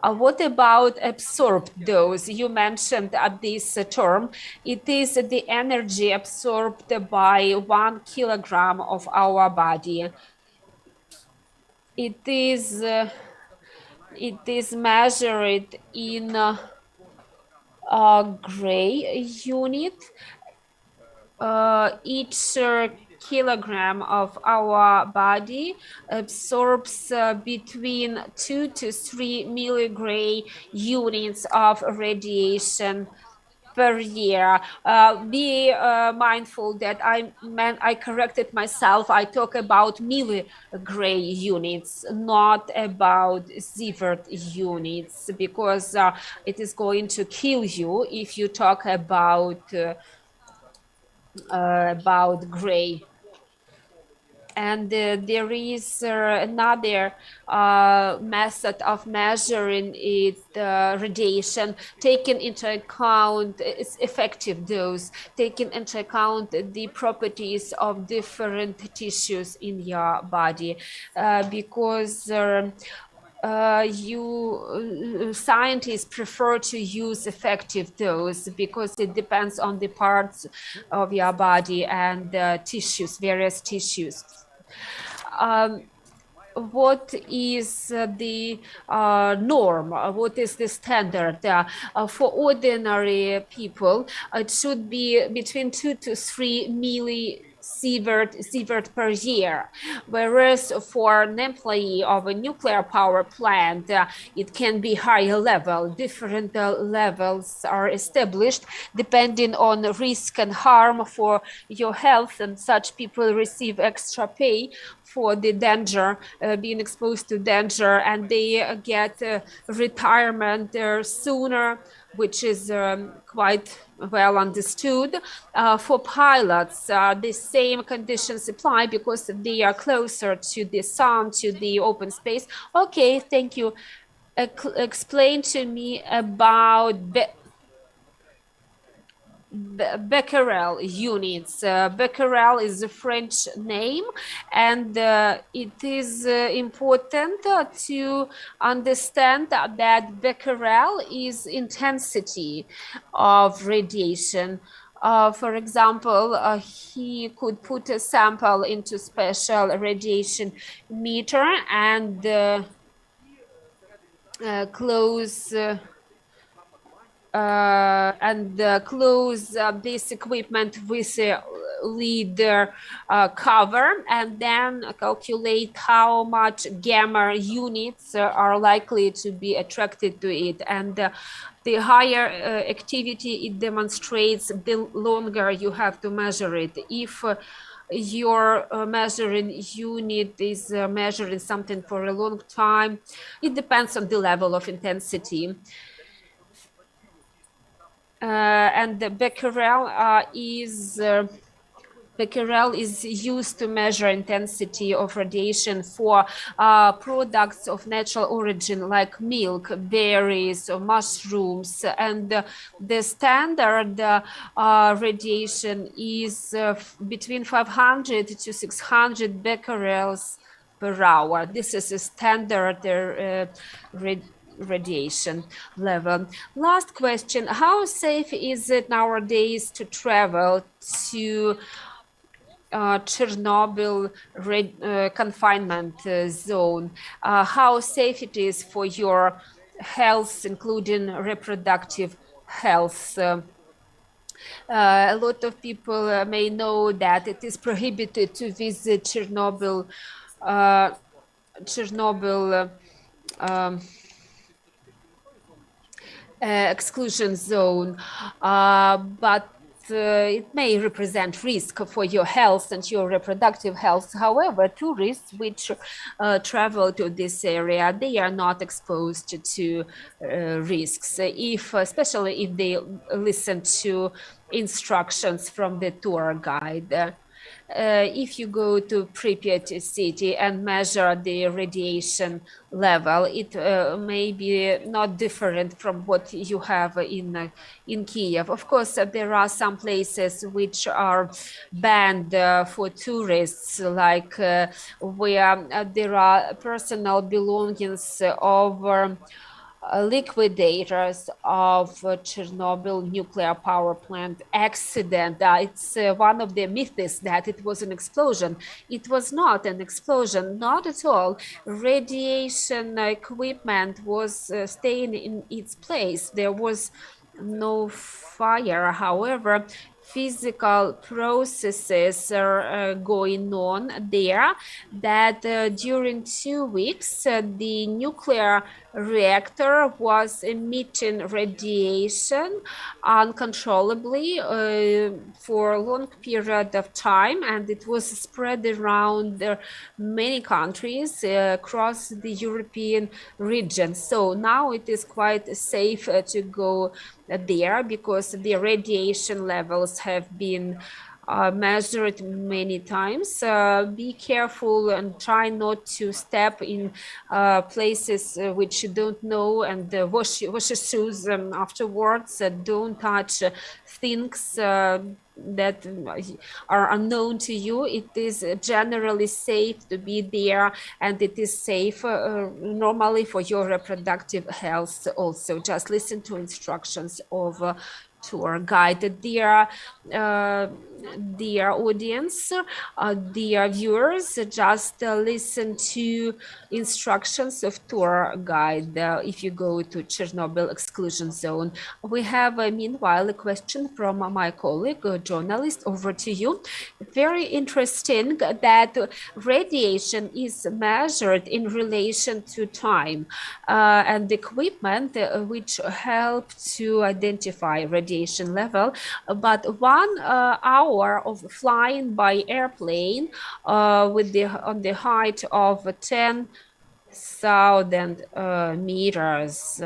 What about absorbed dose? You mentioned this term. It is the energy absorbed by 1 kilogram of our body. It is measured in a gray unit. Each kilogram of our body absorbs between 2 to 3 milligray units of radiation per year. Be mindful that I corrected myself. I talk about milligray units, not about sievert units, because it is going to kill you if you talk about gray. And there is another method of measuring radiation, taking into account its effective dose, taking into account the properties of different tissues in your body, because scientists prefer to use effective dose because it depends on the parts of your body and tissues, various tissues. What is the norm? What is the standard? For ordinary people, it should be between 2 to 3 millisieverts per year, whereas for an employee of a nuclear power plant, it can be higher level. Different levels are established depending on risk and harm for your health, and such people receive extra pay for the danger, being exposed to danger, and they get retirement sooner, which is quite well understood. For pilots, the same conditions apply because they are closer to the sun, to the open space. Okay, thank you. Explain to me about Becquerel units. Becquerel is a French name, and it is important to understand that Becquerel is intensity of radiation. For example, he could put a sample into special radiation meter and close this equipment with a lid cover, and then calculate how much gamma units are likely to be attracted to it. And the higher activity it demonstrates, the longer you have to measure it. If your measuring unit is measuring something for a long time, it depends on the level of intensity. And the Becquerel is used to measure intensity of radiation for products of natural origin like milk, berries, or mushrooms. And the standard radiation is between 500 to 600 becquerels per hour. This is a standard radiation level. Last question: how safe is it nowadays to travel to Chernobyl confinement zone? How safe it is for your health, including reproductive health? A lot of people may know that it is prohibited to visit Chernobyl exclusion zone, but it may represent risk for your health and your reproductive health. However, tourists which travel to this area, they are not exposed to risks, especially if they listen to instructions from the tour guide. If you go to Pripyat city and measure the radiation level, it may be not different from what you have in Kiev. Of course, there are some places which are banned for tourists, like where there are personal belongings of liquidators of Chernobyl nuclear power plant accident. It's one of the myths that it was an explosion. It was not an explosion, not at all. Radiation equipment was staying in its place. There was no fire. However, physical processes are going on there, that during 2 weeks the nuclear reactor was emitting radiation uncontrollably for a long period of time, and it was spread around many countries across the European region. So now it is quite safe to go there because the radiation levels have been measured many times. Be careful and try not to step in places which you don't know, and wash your shoes afterwards. Don't touch things that are unknown to you. It is generally safe to be there, and it is safe normally for your reproductive health also. Just listen to instructions of tour guide. Dear audience, dear viewers, just listen to instructions of tour guide if you go to Chernobyl exclusion zone. We have meanwhile a question from my colleague, a journalist. Over to you. Very interesting that radiation is measured in relation to time and equipment which help to identify radiation level, but 1 hour of flying by airplane on the height of 10,000 meters.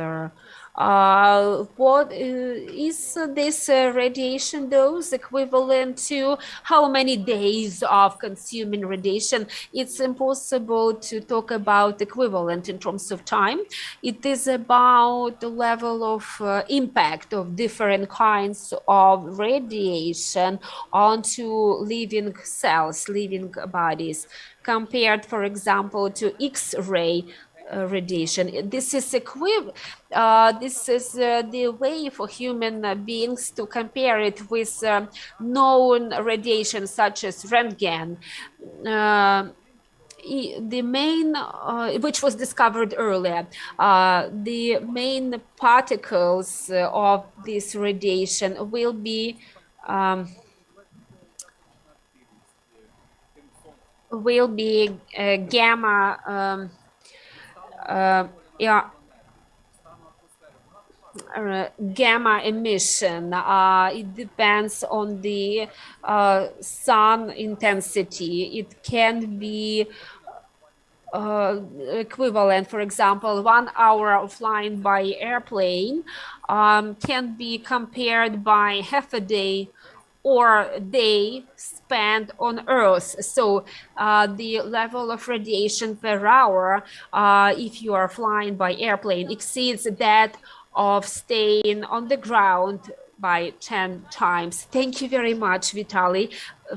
What is this radiation dose equivalent to? How many days of consuming radiation? It's impossible to talk about equivalent in terms of time. It is about the level of impact of different kinds of radiation onto living cells, living bodies, compared, for example, to X-ray radiation. This is the way for human beings to compare it with known radiation such as Röntgen. The main, which was discovered earlier, the main particles of this radiation will be gamma. Gamma emission. It depends on the sun intensity. It can be equivalent, for example, 1 hour of flying by airplane can be compared by half a day or day spent on Earth. So the level of radiation per hour, if you are flying by airplane, exceeds that of staying on the ground by 10 times. Thank you very much, Vitaly.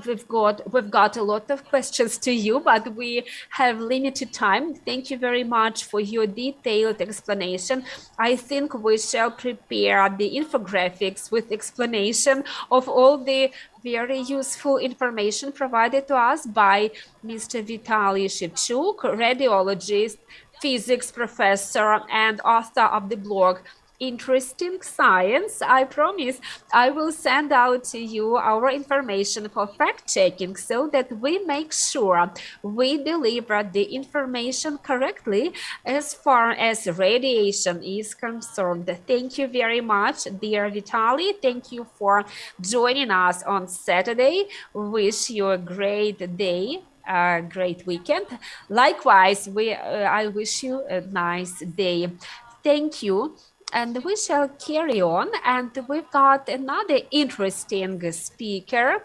We've got a lot of questions to you, but we have limited time. Thank you very much for your detailed explanation. I think we shall prepare the infographics with explanation of all the very useful information provided to us by Mr. Vitaly Shevchuk, radiologist, physics professor, and author of the blog Interesting Science. I promise I will send out to you our information for fact-checking so that we make sure we deliver the information correctly as far as radiation is concerned. Thank you very much, dear Vitaly. Thank you for joining us on Saturday. Wish you a great day. A great weekend. Likewise, I wish you a nice day. Thank you. And we shall carry on, and we've got another interesting speaker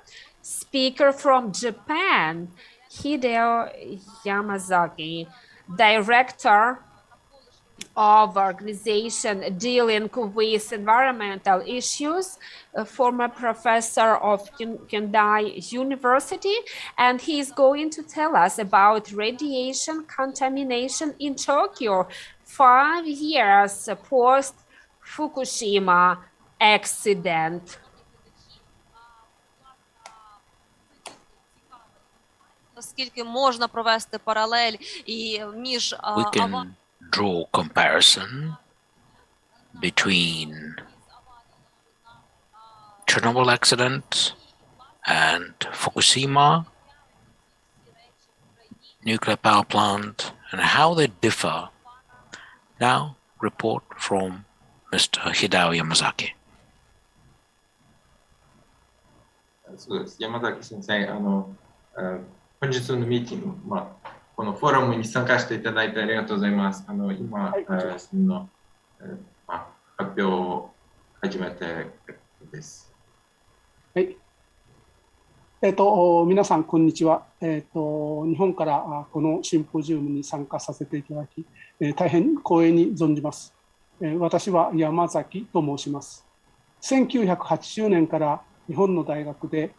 from Japan, Hideo Yamazaki, director of organization dealing with environmental issues, a former professor of Kendai University, and he's going to tell us about radiation contamination in Tokyo 5 years post Fukushima accident. Оскільки можна провести паралель і між We can draw comparison between Chernobyl accident and Fukushima nuclear power plant and how they differ. Now, report from Mr. Hideo Yamazaki. そうです。山崎先生、本日のミーティング、このフォーラムに参加していただいてありがとうございます。今、その発表を始めてです。はい。皆さん、こんにちは。日本からこのシンポジウムに参加させていただき、大変光栄に存じます。私は山崎と申します。1980年から日本の大学で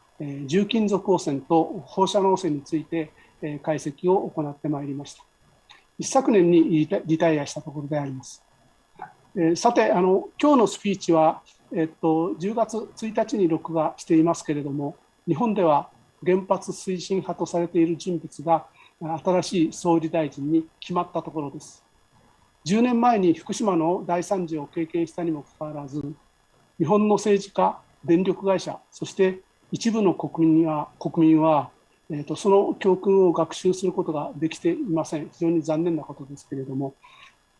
重金属汚染と放射能汚染について解析を行ってまいりました。一昨年にリタイアしたところであります。さて、今日のスピーチは、10月1日に録画していますけれども、日本では原発推進派とされている人物が新しい総理大臣に決まったところです。10年前に福島の大惨事を経験したにもかかわらず、日本の政治家、電力会社、そして一部の国民はその教訓を学習することができていません。非常に残念なことですけれども、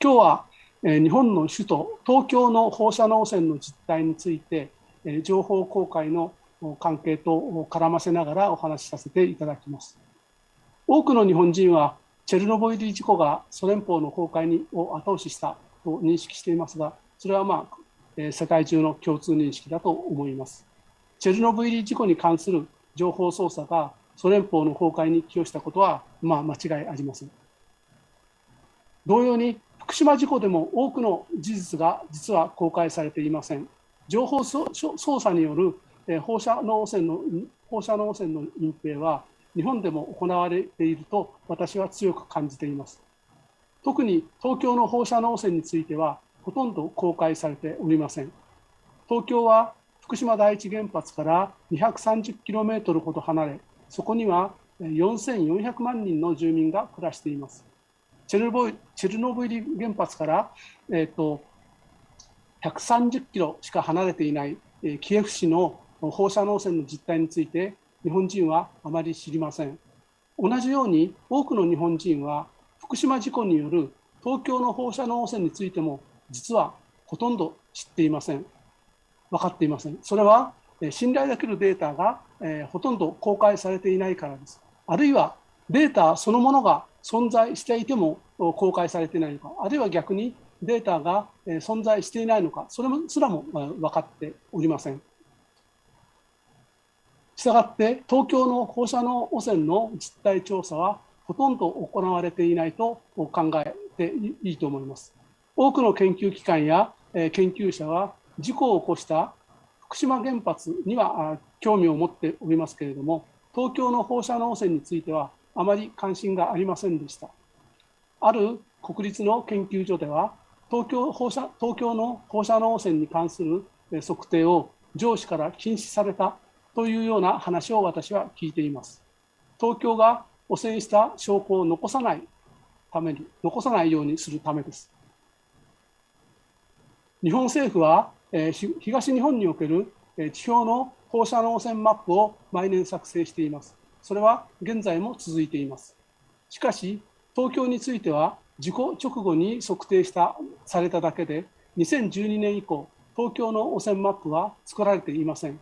今日は日本の首都東京の放射能汚染の実態について情報公開の関係と絡ませながらお話しさせていただきます。多くの日本人はチェルノブイリ事故がソ連邦の崩壊を後押ししたと認識していますが、それは世界中の共通認識だと思います。チェルノブイリ事故に関する情報操作がソ連邦の崩壊に寄与したことは間違いありません。同様に福島事故でも多くの事実が実は公開されていません。情報操作による放射能汚染の隠蔽は日本でも行われていると私は強く感じています。特に東京の放射能汚染についてはほとんど公開されておりません。東京は福島第一原発から 230km ほど離れ、そこには4400万人の住民が暮らしています。チェルノブイリ原発から130キロしか離れていないキエフ市の放射能汚染の実態について日本人はあまり知りません。同じように多くの日本人は福島事故による東京の放射能汚染についても実はほとんど知っていません。分かっていません。それは信頼できるデータがほとんど公開されていないからです。あるいはデータそのものが存在していても公開されていないのか、あるいは逆にデータが存在していないのか、それすらも分かっておりません。したがって東京の放射能汚染の実態調査はほとんど行われていないと考えていいと思います。多くの研究機関や研究者は事故を起こした福島原発には興味を持っておりますけれども、東京の放射能汚染についてはあまり関心がありませんでした。ある国立の研究所では東京の放射能汚染に関する測定を上司から禁止されたというような話を私は聞いています。東京が汚染した証拠を残さないようにするためです。日本政府は東日本における地表の放射能汚染マップを毎年作成しています。それは現在も続いています。しかし東京については事故直後に測定されただけで2012年以降東京の汚染マップは作られていません。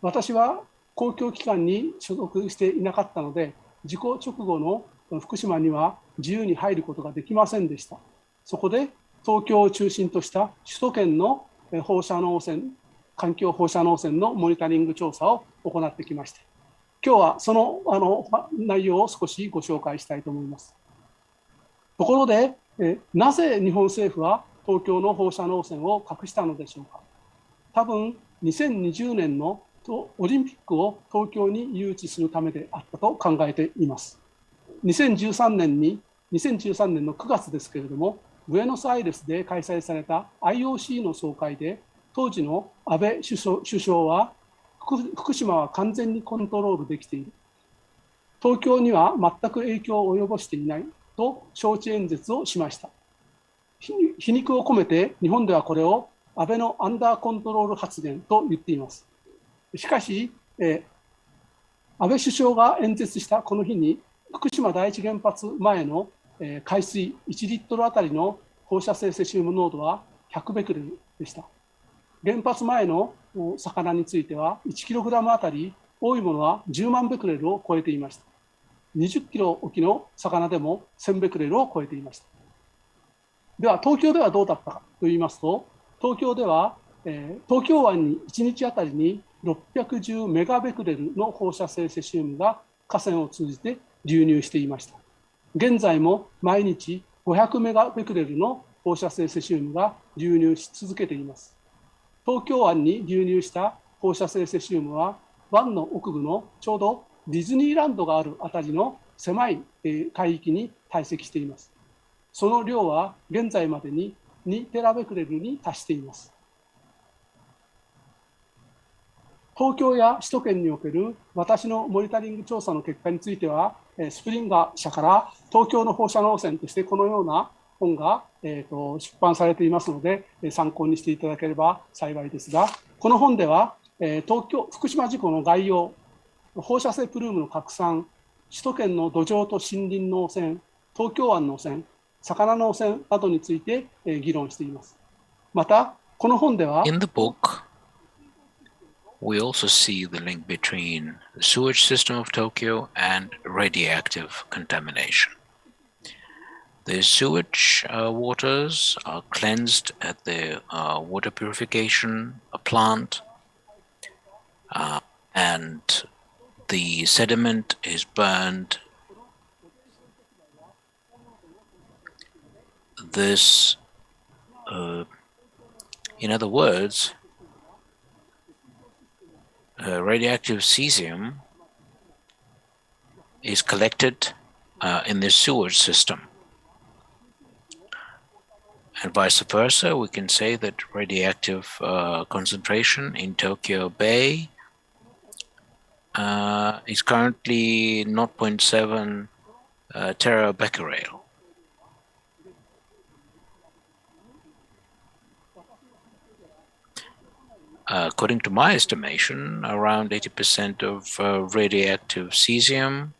私は公共機関に所属していなかったので事故直後の福島には自由に入ることができませんでした。そこで東京を中心とした首都圏の放射能汚染、環境放射能汚染のモニタリング調査を行ってきました。今日はその内容を少しご紹介したいと思います。ところで、なぜ日本政府は東京の放射能汚染を隠したのでしょうか。多分2020年のオリンピックを東京に誘致するためであったと考えています。2013年の9月ですけれども、ブエノスアイレスで開催された IOC の総会で、当時の安倍首相は、福島は完全にコントロールできている。東京には全く影響を及ぼしていないと招致演説をしました。皮肉を込めて、日本ではこれを安倍のアンダーコントロール発言と言っています。しかし、安倍首相が演説したこの日に、福島第一原発前の海水1リットルあたりの放射性セシウム濃度は100ベクレルでした。原発前の魚については1キログラムあたり多いものは10万ベクレルを超えていました。20キロ沖の魚でも1000ベクレルを超えていました。では東京ではどうだったかといいますと、東京では東京湾に1日あたりに610メガベクレルの放射性セシウムが河川を通じて流入していました。現在も毎日500メガベクレルの放射性セシウムが流入し続けています。東京湾に流入した放射性セシウムは湾の奥部のちょうどディズニーランドがあるあたりの狭い海域に堆積しています。その量は現在までに2テラベクレルに達しています。東京や首都圏における私のモニタリング調査の結果については、スプリンガー社から東京の放射能汚染としてこのような本が出版されていますので、参考にしていただければ幸いですが、この本では福島事故の概要、放射性プルームの拡散、首都圏の土壌と森林の汚染、東京湾の汚染、魚の汚染などについて議論しています。また、この本では、In the book, we also see the link between the sewage system of Tokyo and radioactive contamination. The sewage waters are cleansed at the water purification plant, and the sediment is burned. This, in other words, radioactive cesium is collected in the sewage system. And vice versa, we can say that radioactive concentration in Tokyo Bay is currently 0.7 terabecquerel. According to my estimation, around 80% of radioactive cesium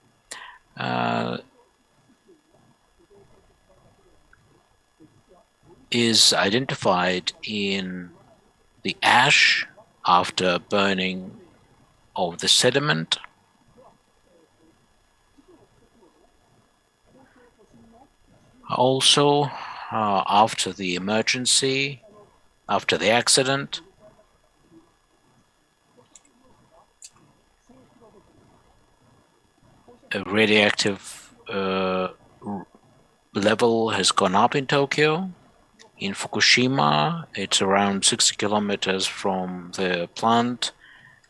is identified in the ash after burning of the sediment, also after the emergency, after the accident. A radioactive level has gone up in Tokyo. In Fukushima, it's around 60 kilometers from the plant.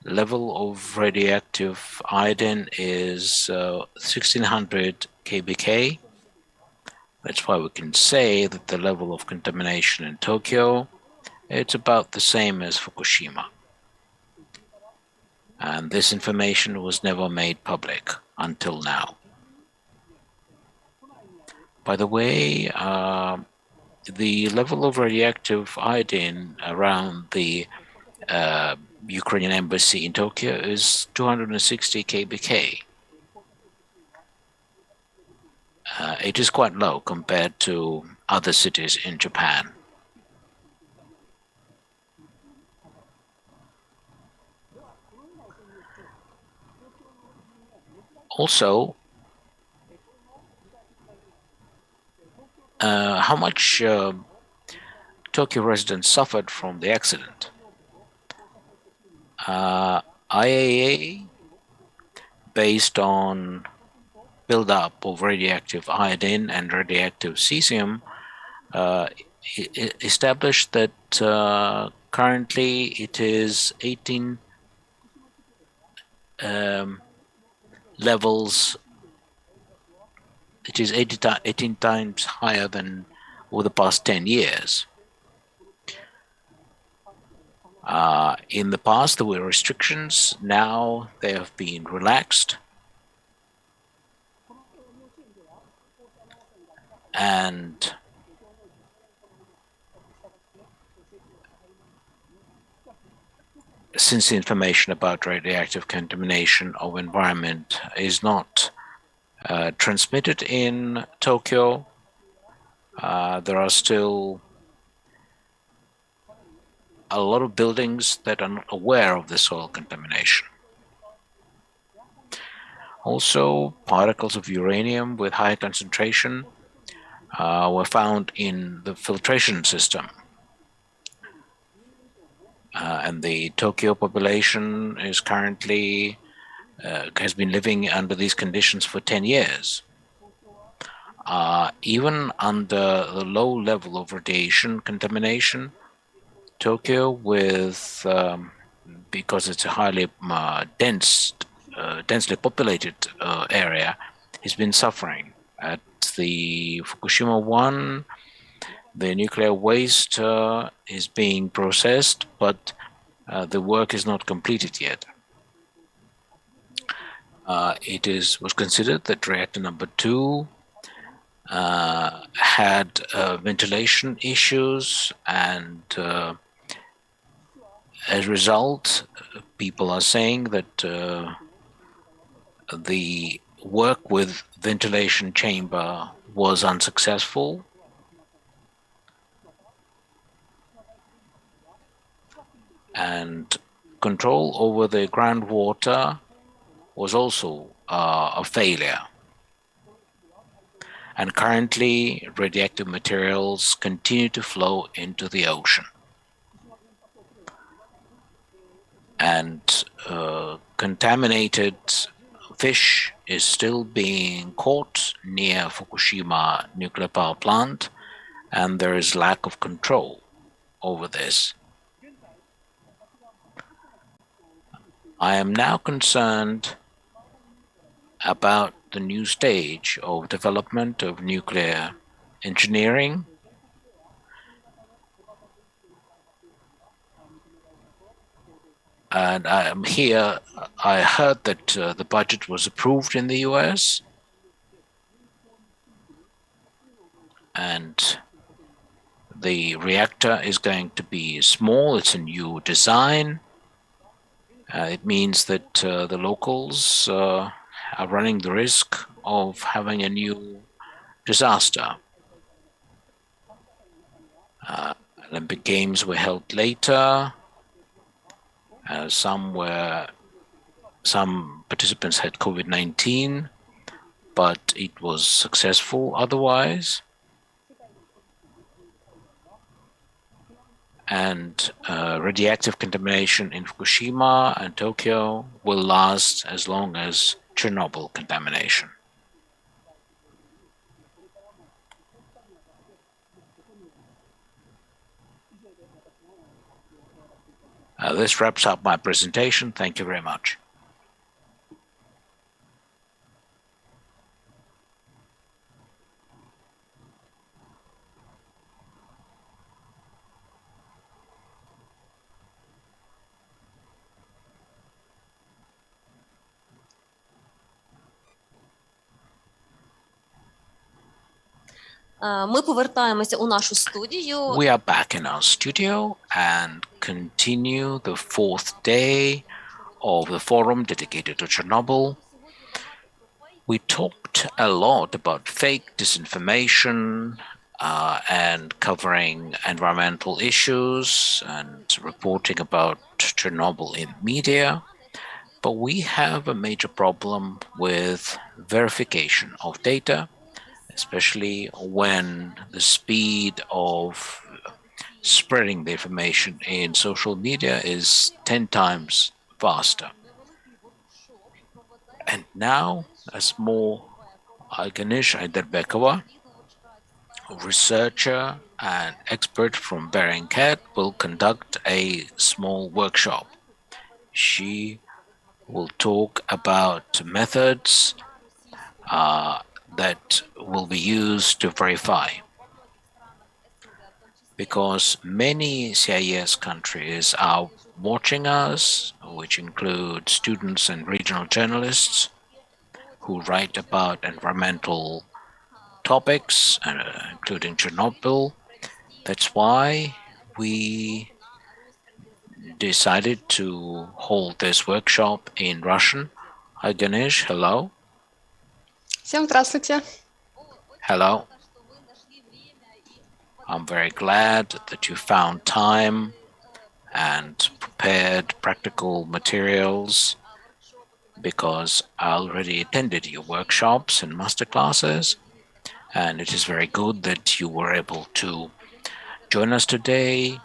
Level of radioactive iodine is 1600 kbk. That's why we can say that the level of contamination in Tokyo, it's about the same as Fukushima. And this information was never made public until now. By the way, the level of radioactive iodine around the Ukrainian embassy in Tokyo is 260 kbk. It is quite low compared to other cities in Japan. Also, how much Tokyo residents suffered from the accident? IAEA, based on buildup of radioactive iodine and radioactive cesium, established that currently it is 18 levels. It is 18 times higher than over the past 10 years. In the past, there were restrictions. Now they have been relaxed. And since the information about radioactive contamination of environment is not transmitted in Tokyo, there are still a lot of buildings that are not aware of the soil contamination. Also, particles of uranium with high concentration were found in the filtration system. And the Tokyo population is currently has been living under these conditions for 10 years. Even under the low level of radiation contamination, Tokyo with, because it's a highly densely populated area, has been suffering. At the Fukushima 1, the nuclear waste is being processed, but the work is not completed yet. It was considered that reactor number 2 had ventilation issues, and as a result, people are saying that the work with ventilation chamber was unsuccessful. And control over the groundwater was also a failure. And currently, radioactive materials continue to flow into the ocean. And contaminated fish is still being caught near Fukushima nuclear power plant, and there is lack of control over this. I am now concerned about the new stage of development of nuclear engineering. And I am here. I heard that the budget was approved in the US. And the reactor is going to be small. It's a new design. It means that the locals are running the risk of having a new disaster. Olympic Games were held later. Some participants had COVID-19, but it was successful otherwise. And radioactive contamination in Fukushima and Tokyo will last as long as Chernobyl contamination. This wraps up my presentation. Thank you very much. Ми повертаємося у нашу студію. We are back in our studio and continue the fourth day of the forum dedicated to Chernobyl. We talked a lot about fake disinformation and covering environmental issues and reporting about Chernobyl in media. But we have a major problem with verification of data, especially when the speed of spreading the information in social media is 10 times faster. And now, a small Alganish Aiderbekova, researcher and expert from Bellingcat, will conduct a small workshop. She will talk about methods that will be used to verify. Because many CIS countries are watching us, which include students and regional journalists who write about environmental topics, including Chernobyl. That's why we decided to hold this workshop in Russian. Hi Ganesh, hello. Всем здравствуйте. Hello. I'm very glad that you found time and prepared practical materials, because I already attended your workshops and masterclasses, and it is very good that you were able to join us today.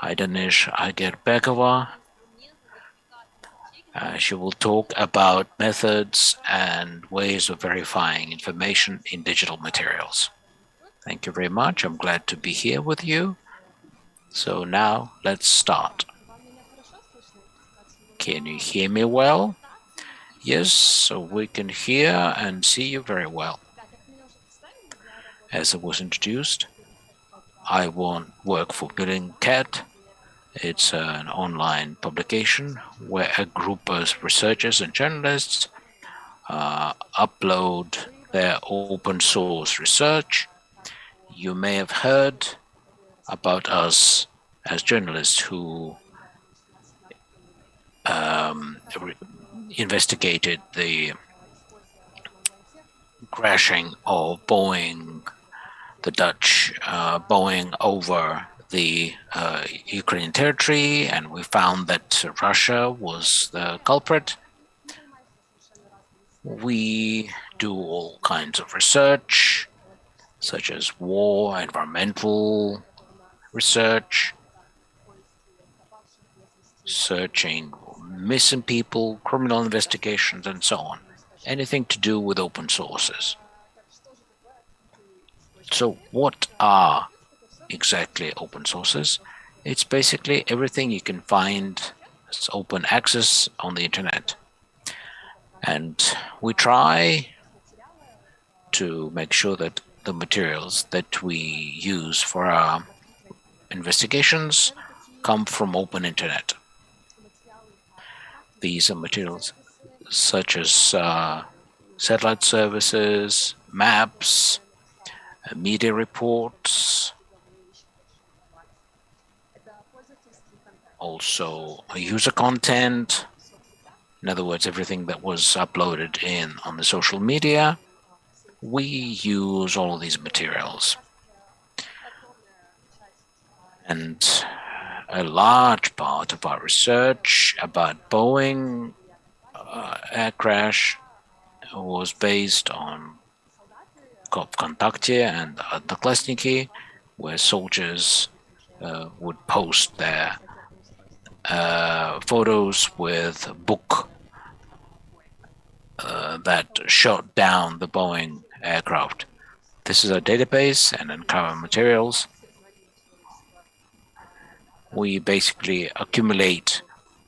Aidanish Aigerbekova. She will talk about methods and ways of verifying information in digital materials. Thank you very much. I'm glad to be here with you. So now let's start. Can you hear me well? Yes, so we can hear and see you very well. As I was introduced, I work for Bellingcat. It's an online publication where a group of researchers and journalists upload their open source research. You may have heard about us as journalists who investigated the crashing of Boeing, the Dutch Boeing over the Ukrainian territory, and we found that Russia was the culprit. We do all kinds of research, such as war, environmental research, searching missing people, criminal investigations, and so on. Anything to do with open sources. So what are exactly open sources? It's basically everything you can find as open access on the internet. And we try to make sure that the materials that we use for our investigations come from open internet. These are materials such as satellite services, maps, media reports, also user content. In other words, everything that was uploaded on the social media. We use all of these materials. And a large part of our research about Boeing air crash was based on Kontakte and Odnoklassniki, where soldiers would post their photos with a book that shot down the Boeing aircraft. This is a database and uncover materials. We basically accumulate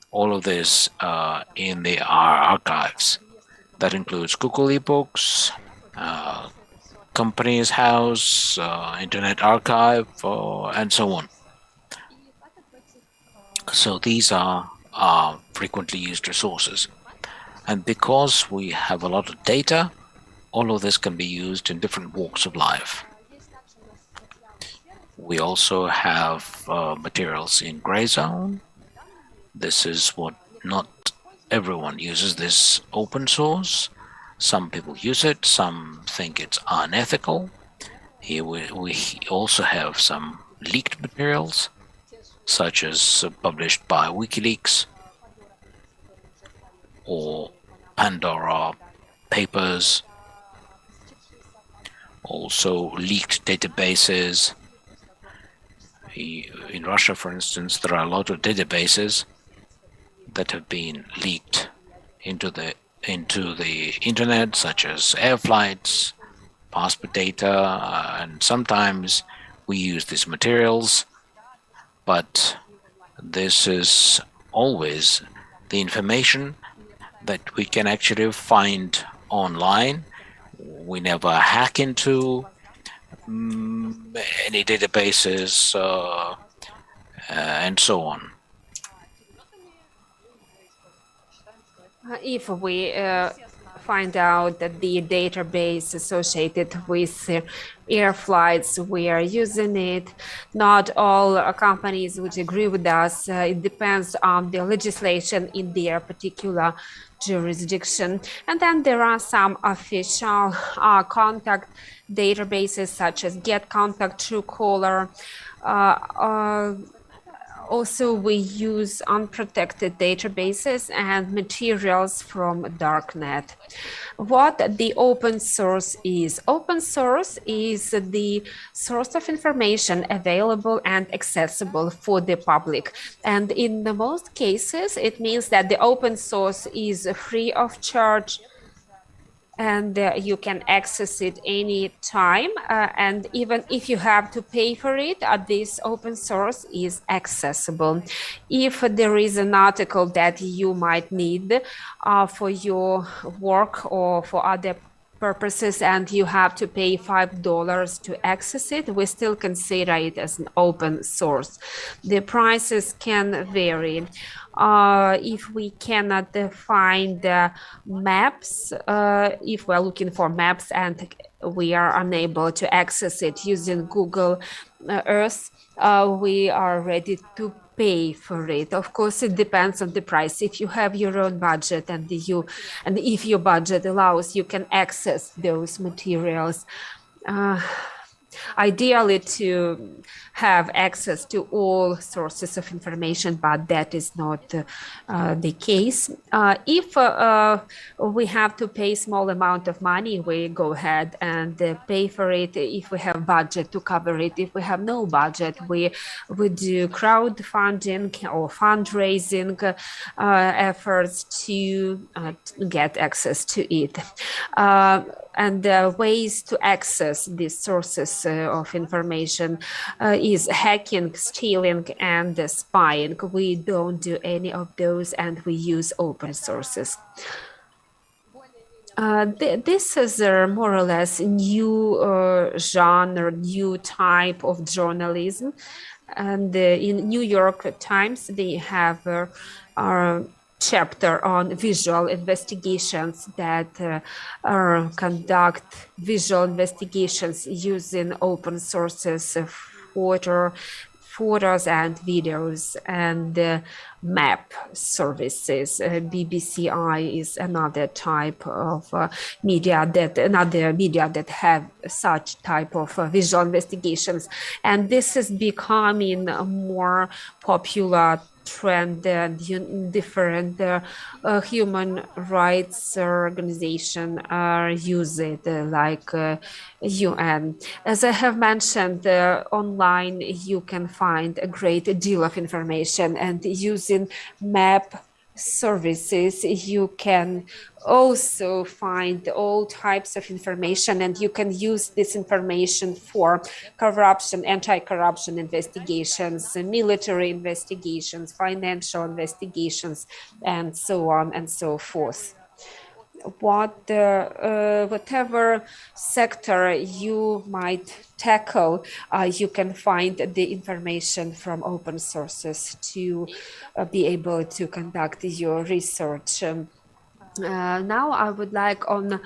all of this in our archives. That includes Google eBooks, Companies House, Internet Archive, and so on. So these are our frequently used resources. And because we have a lot of data, all of this can be used in different walks of life. We also have materials in gray zone. This is what not everyone uses this open source. Some people use it, some think it's unethical. Here we also have some leaked materials, such as published by WikiLeaks or Pandora papers, also leaked databases. In Russia, for instance, there are a lot of databases that have been leaked into the internet, such as air flights, passport data, and sometimes we use these materials, but this is always the information that we can actually find online. We never hack into any databases and so on. If we find out that the database associated with air flights, we are using it. Not all companies would agree with us. It depends on the legislation in their particular jurisdiction. And then there are some official contact databases such as GetContact, Truecaller. Also, we use unprotected databases and materials from darknet. What the open source is? Open source is the source of information available and accessible for the public. And in the most cases, it means that the open source is free of charge and you can access it any time. And even if you have to pay for it, this open source is accessible. If there is an article that you might need for your work or for other purposes and you have to pay $5 to access it, we still consider it as an open source. The prices can vary. If we cannot find maps, if we're looking for maps and we are unable to access it using Google Earth, we are ready to pay for it. Of course, it depends on the price. If you have your own budget and if your budget allows, you can access those materials. Ideally to have access to all sources of information, but that is not the case. If we have to pay small amount of money, we go ahead and pay for it if we have budget to cover it. If we have no budget, we do crowdfunding or fundraising efforts to get access to it. And ways to access these sources of information is hacking, stealing, and spying. We don't do any of those, and we use open sources. This is more or less a new genre, new type of journalism. And in New York Times, they have chapter on visual investigations that conduct visual investigations using open sources, photos and videos, and map services. BBCI is another type of media that have such type of visual investigations, and this is becoming a more popular trend. Different human rights organizations use it, like UN. As I have mentioned, online you can find a great deal of information, and using map services you can also find all types of information, and you can use this information for corruption, anti-corruption investigations, military investigations, financial investigations, and so on and so forth. Whatever sector you might tackle, you can find the information from open sources to be able to conduct your research. Now I would like on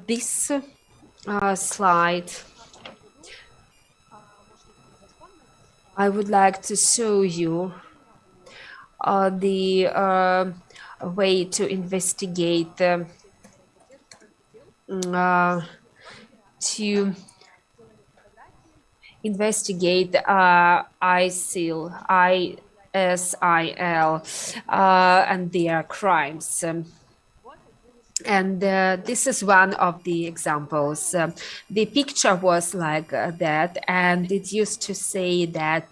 this slide, I would like to show you the way to investigate ISIL, and their crimes. And this is one of the examples. The picture was like that, and it used to say that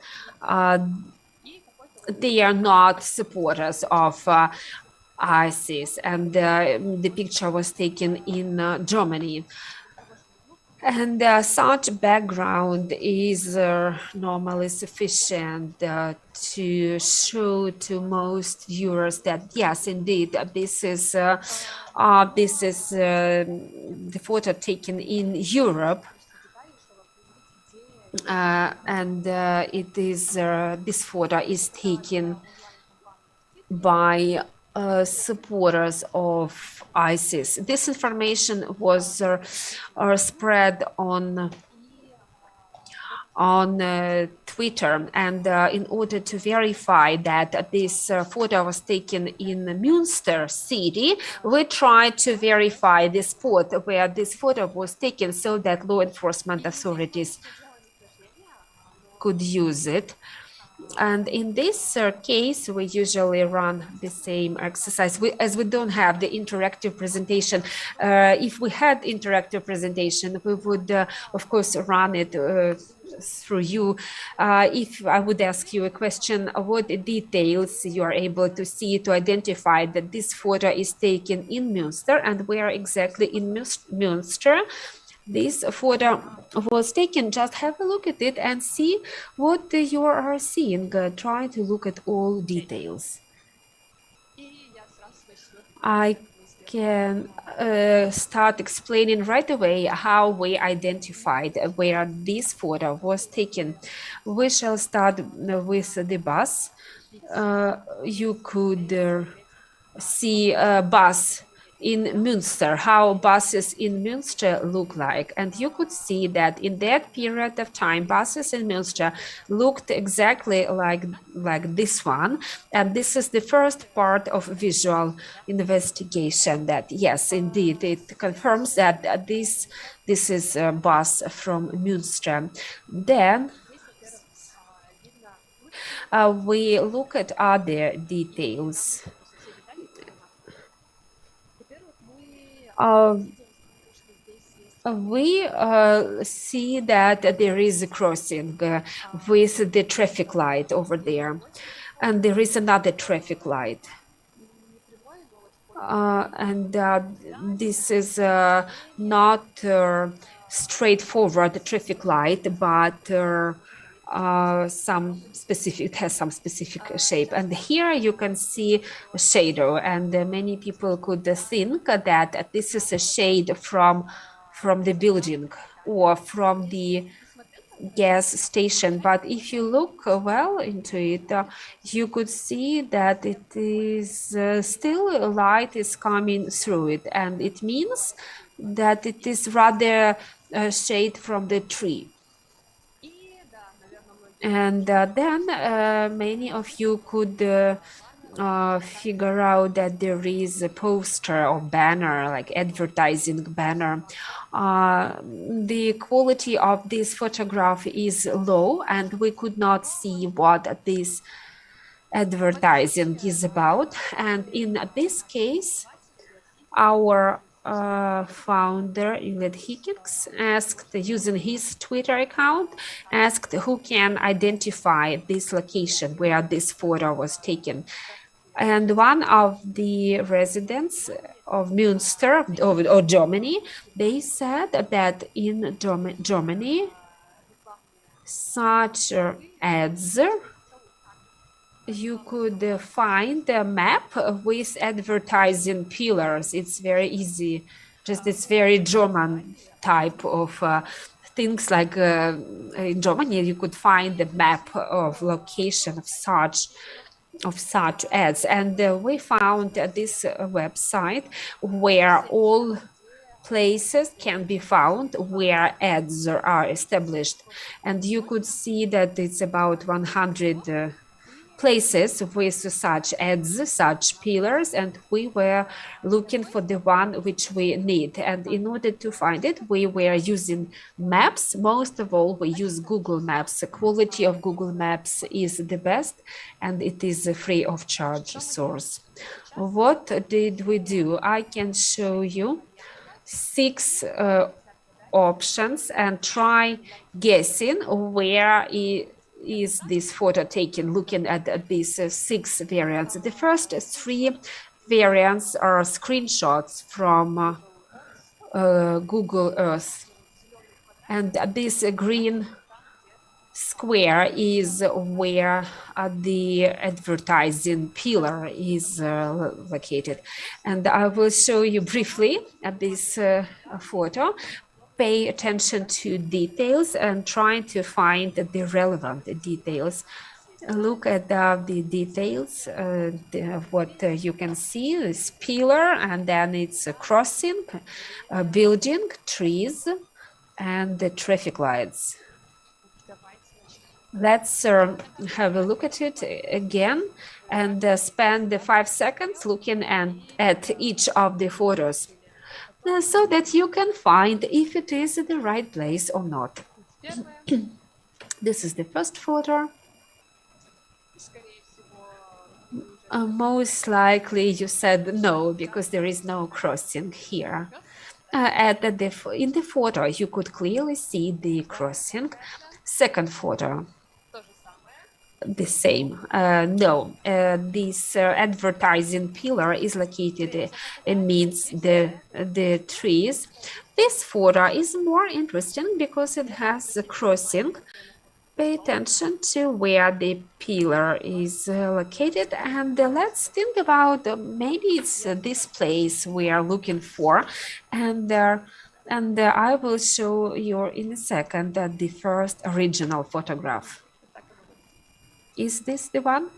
they are not supporters of ISIS, and the picture was taken in Germany. And such background is normally sufficient to show to most viewers that yes, indeed, this is the photo taken in Europe, and it is this photo is taken by supporters of ISIS. This information was spread on Twitter, and in order to verify that this photo was taken in Münster city, we tried to verify the spot where this photo was taken so that law enforcement authorities could use it. And in this case, we usually run the same exercise. As we don't have the interactive presentation, if we had interactive presentation, we would, of course, run it through you. If I would ask you a question, what details you are able to see to identify that this photo is taken in Münster and where exactly in Münster this photo was taken. Just have a look at it and see what you are seeing. Try to look at all details. I can start explaining right away how we identified where this photo was taken. We shall start with the bus. You could see a bus in Münster, how buses in Münster look like. And you could see that in that period of time, buses in Münster looked exactly like this one. And this is the first part of visual investigation that, yes, indeed, it confirms that this is a bus from Münster. Then we look at other details. We see that there is a crossing with the traffic light over there, and there is another traffic light. This is not straightforward traffic light, but it has some specific shape. And here you can see a shadow, and many people could think that this is a shade from the building or from the gas station. But if you look well into it, you could see that it is still light is coming through it, and it means that it is rather a shade from the tree. And then many of you could figure out that there is a poster or banner, like advertising banner. The quality of this photograph is low, and we could not see what this advertising is about. And in this case, our founder, Ingrid Hickings, asked, using his Twitter account, asked who can identify this location where this photo was taken. And one of the residents of Münster, or Germany, they said that in Germany, such ads, you could find a map with advertising pillars. It's very easy. Just it's very German type of things, like in Germany, you could find the map of location of such ads. And we found this website where all places can be found where ads are established. And you could see that it's about 100 places with such ads, such pillars, and we were looking for the one which we need. And in order to find it, we were using maps. Most of all, we use Google Maps. The quality of Google Maps is the best, and it is a free of charge source. What did we do? I can show you 6 options and try guessing where is this photo taken, looking at these 6 variants. The first 3 variants are screenshots from Google Earth. And this green square is where the advertising pillar is located. And I will show you briefly at this photo. Pay attention to details and try to find the relevant details. Look at the details. What you can see is pillar, and then it's a crossing, a building, trees, and the traffic lights. Let's have a look at it again and spend the 5 seconds looking at each of the photos, so that you can find if it is the right place or not. This is the first photo. Most likely you said no, because there is no crossing here. In the photo, you could clearly see the crossing. Second photo, the same. No, this advertising pillar is located amidst the trees. This photo is more interesting because it has a crossing. Pay attention to where the pillar is located, and let's think about maybe it's this place we are looking for, and I will show you in a second the first original photograph. Is this the one?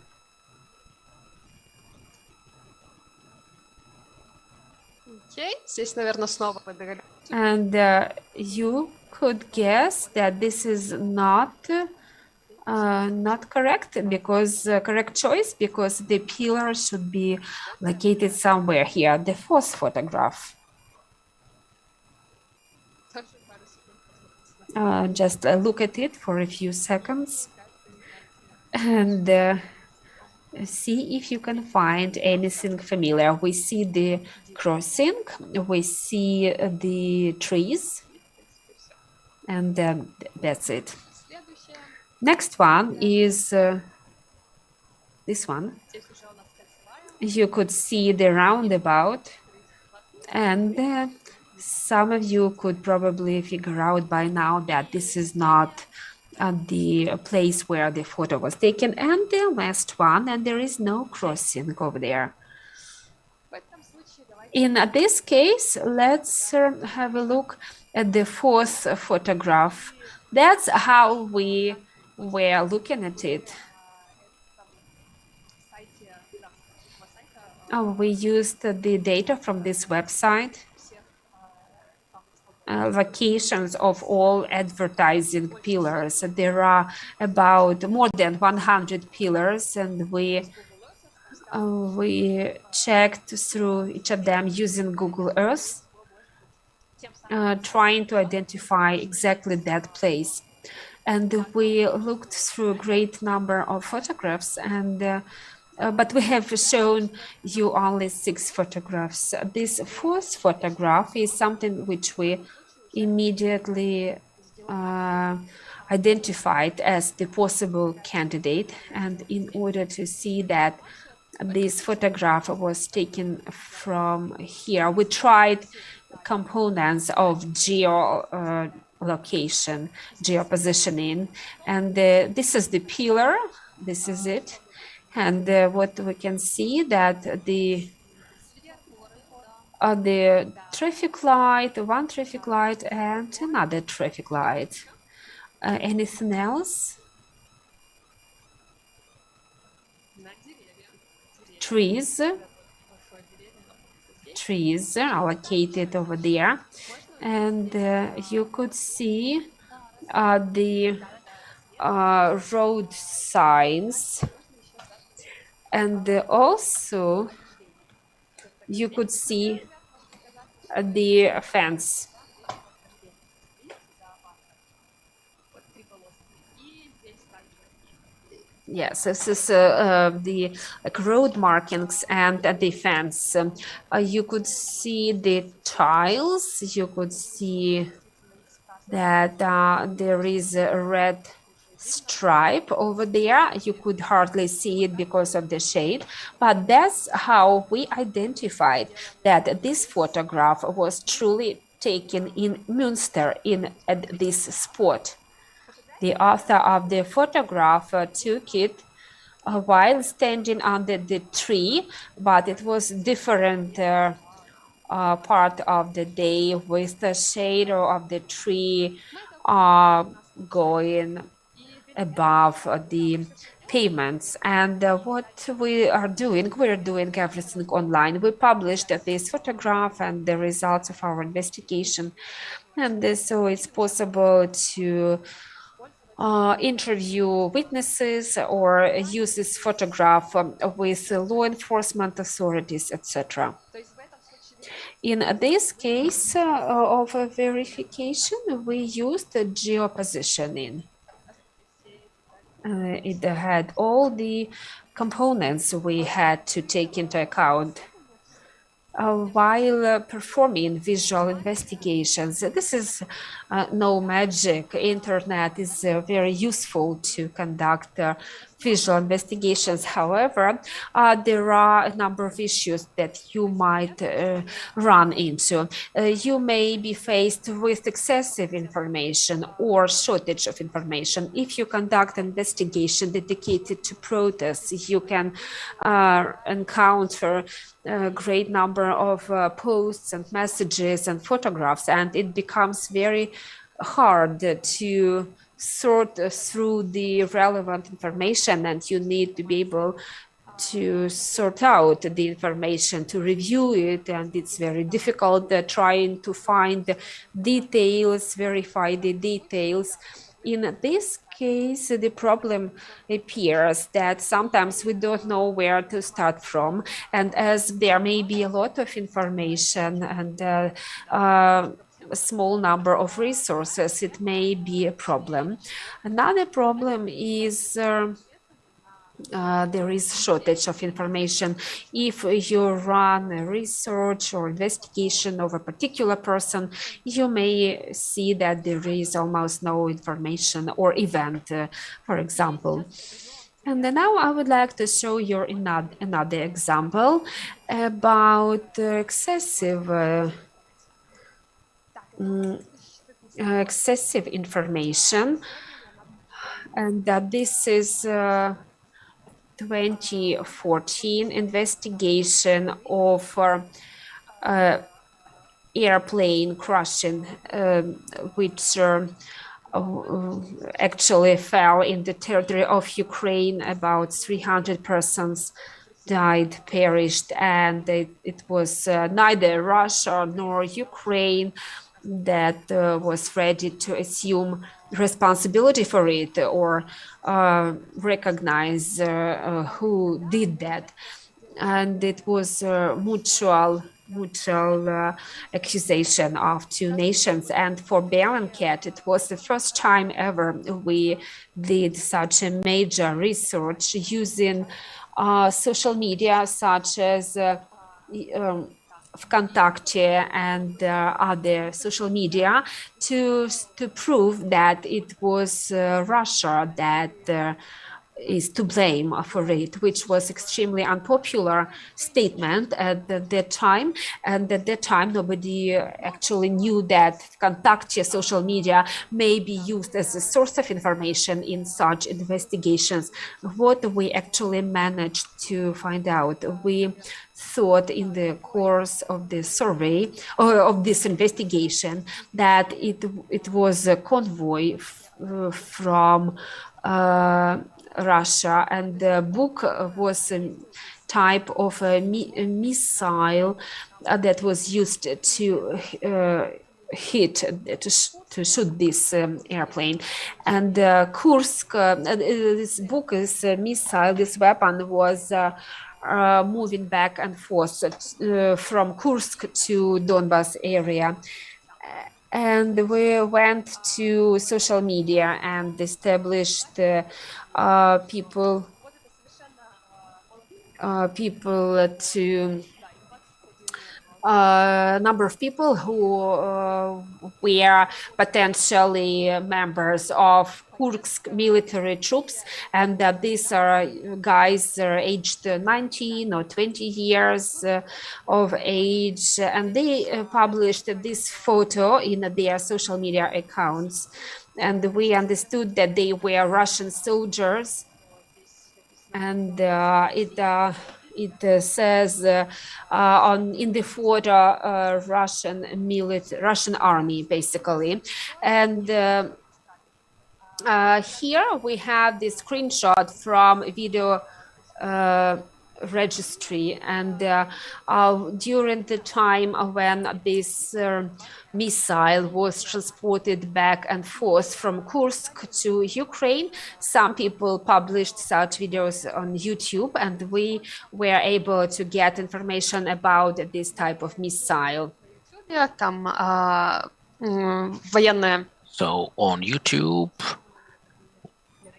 Окей, здесь, наверное, снова подогрев. And you could guess that this is not correct, because correct choice, because the pillar should be located somewhere here. The fourth photograph. Just look at it for a few seconds and see if you can find anything familiar. We see the crossing, we see the trees, and that's it. Next one is this one. You could see the roundabout, and some of you could probably figure out by now that this is not the place where the photo was taken. And the last one, and there is no crossing over there. In this case, let's have a look at the fourth photograph. That's how we were looking at it. We used the data from this website, locations of all advertising pillars. There are about more than 100 pillars, and we checked through each of them using Google Earth, trying to identify exactly that place. And we looked through a great number of photographs, and but we have shown you only 6 photographs. This fourth photograph is something which we immediately identified as the possible candidate. And in order to see that this photograph was taken from here, we tried components of geolocation, geopositioning, and this is the pillar. This is it. And what we can see that the traffic light, one traffic light and another traffic light. Anything else? Trees are located over there, and you could see the road signs. And also, you could see the fence. Yes, this is the road markings and the fence. You could see the tiles. You could see that there is a red stripe over there. You could hardly see it because of the shade, but that's how we identified that this photograph was truly taken in Münster at this spot. The author of the photograph took it while standing under the tree, but it was different part of the day with the shadow of the tree going above the pavements. And what we are doing, we're doing everything online. We published this photograph and the results of our investigation, and so it's possible to interview witnesses or use this photograph with law enforcement authorities, etc. In this case of verification, we used geopositioning. It had all the components we had to take into account while performing visual investigations. This is no magic. Internet is very useful to conduct visual investigations. However, there are a number of issues that you might run into. You may be faced with excessive information or shortage of information. If you conduct an investigation dedicated to protests, you can encounter a great number of posts and messages and photographs, and it becomes very hard to sort through the relevant information, and you need to be able to sort out the information, to review it, and it's very difficult trying to find details, verify the details. In this case, the problem appears that sometimes we don't know where to start from, and as there may be a lot of information and a small number of resources, it may be a problem. Another problem is there is shortage of information. If you run a research or investigation of a particular person, you may see that there is almost no information or event, for example. And now I would like to show you another example about excessive information, and that this is 2014 investigation of airplane crashing, which actually fell in the territory of Ukraine. About 300 persons died, perished, and it was neither Russia nor Ukraine that was ready to assume responsibility for it or recognize who did that. And it was mutual accusation of two nations. And for Bellingcat, it was the first time ever we did such a major research using social media such as Vkontakte and other social media to prove that it was Russia that is to blame for it, which was extremely unpopular statement at that time. And at that time, nobody actually knew that Vkontakte social media may be used as a source of information in such investigations. What we actually managed to find out, we thought in the course of the survey or of this investigation that it was a convoy from Russia, and the book was a type of a missile that was used to to shoot this airplane. And Kursk, this book is a missile, this weapon was moving back and forth from Kursk to Donbas area. And we went to social media and established people to number of people who were potentially members of Kursk military troops, and that these are guys aged 19 or 20 years of age, and they published this photo in their social media accounts, and we understood that they were Russian soldiers, and it says in the photo Russian army basically, and here we have the screenshot from video registry, and during the time when this missile was transported back and forth from Kursk to Ukraine, some people published such videos on YouTube, and we were able to get information about this type of missile. Военная. So on YouTube,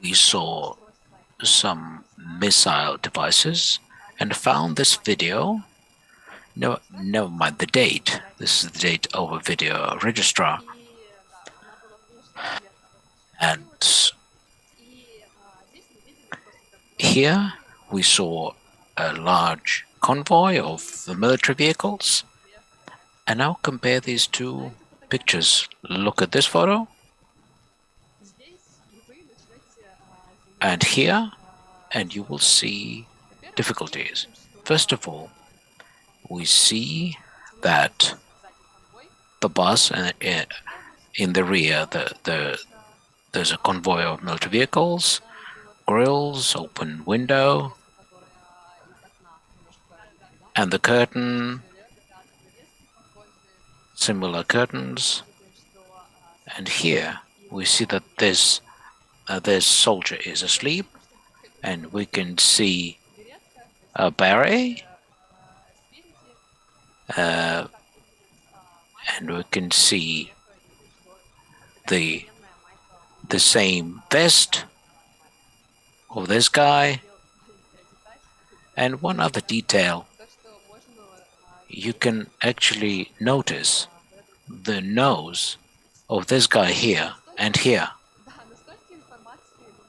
we saw some missile devices and found this video. No, never mind the date. This is the date of a video registrar. And here we saw a large convoy of the military vehicles. And now compare these two pictures. Look at this photo. And here, and you will see difficulties. First of all, we see that the bus in the rear, there's a convoy of military vehicles, grills, open window, and the curtain, similar curtains. And here we see that this soldier is asleep, and we can see a beret, and we can see the same vest of this guy. And one other detail, you can actually notice the nose of this guy here and here.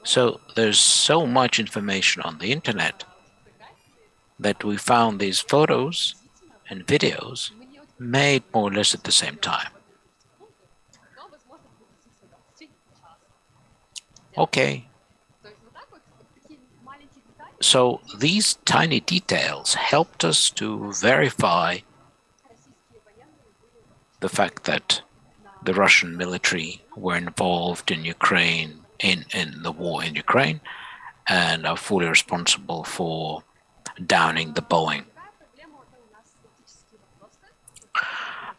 So there's so much information on the internet that we found these photos and videos made more or less at the same time. Okay. So these tiny details helped us to verify the fact that the Russian military were involved in Ukraine, in the war in Ukraine, and are fully responsible for downing the Boeing.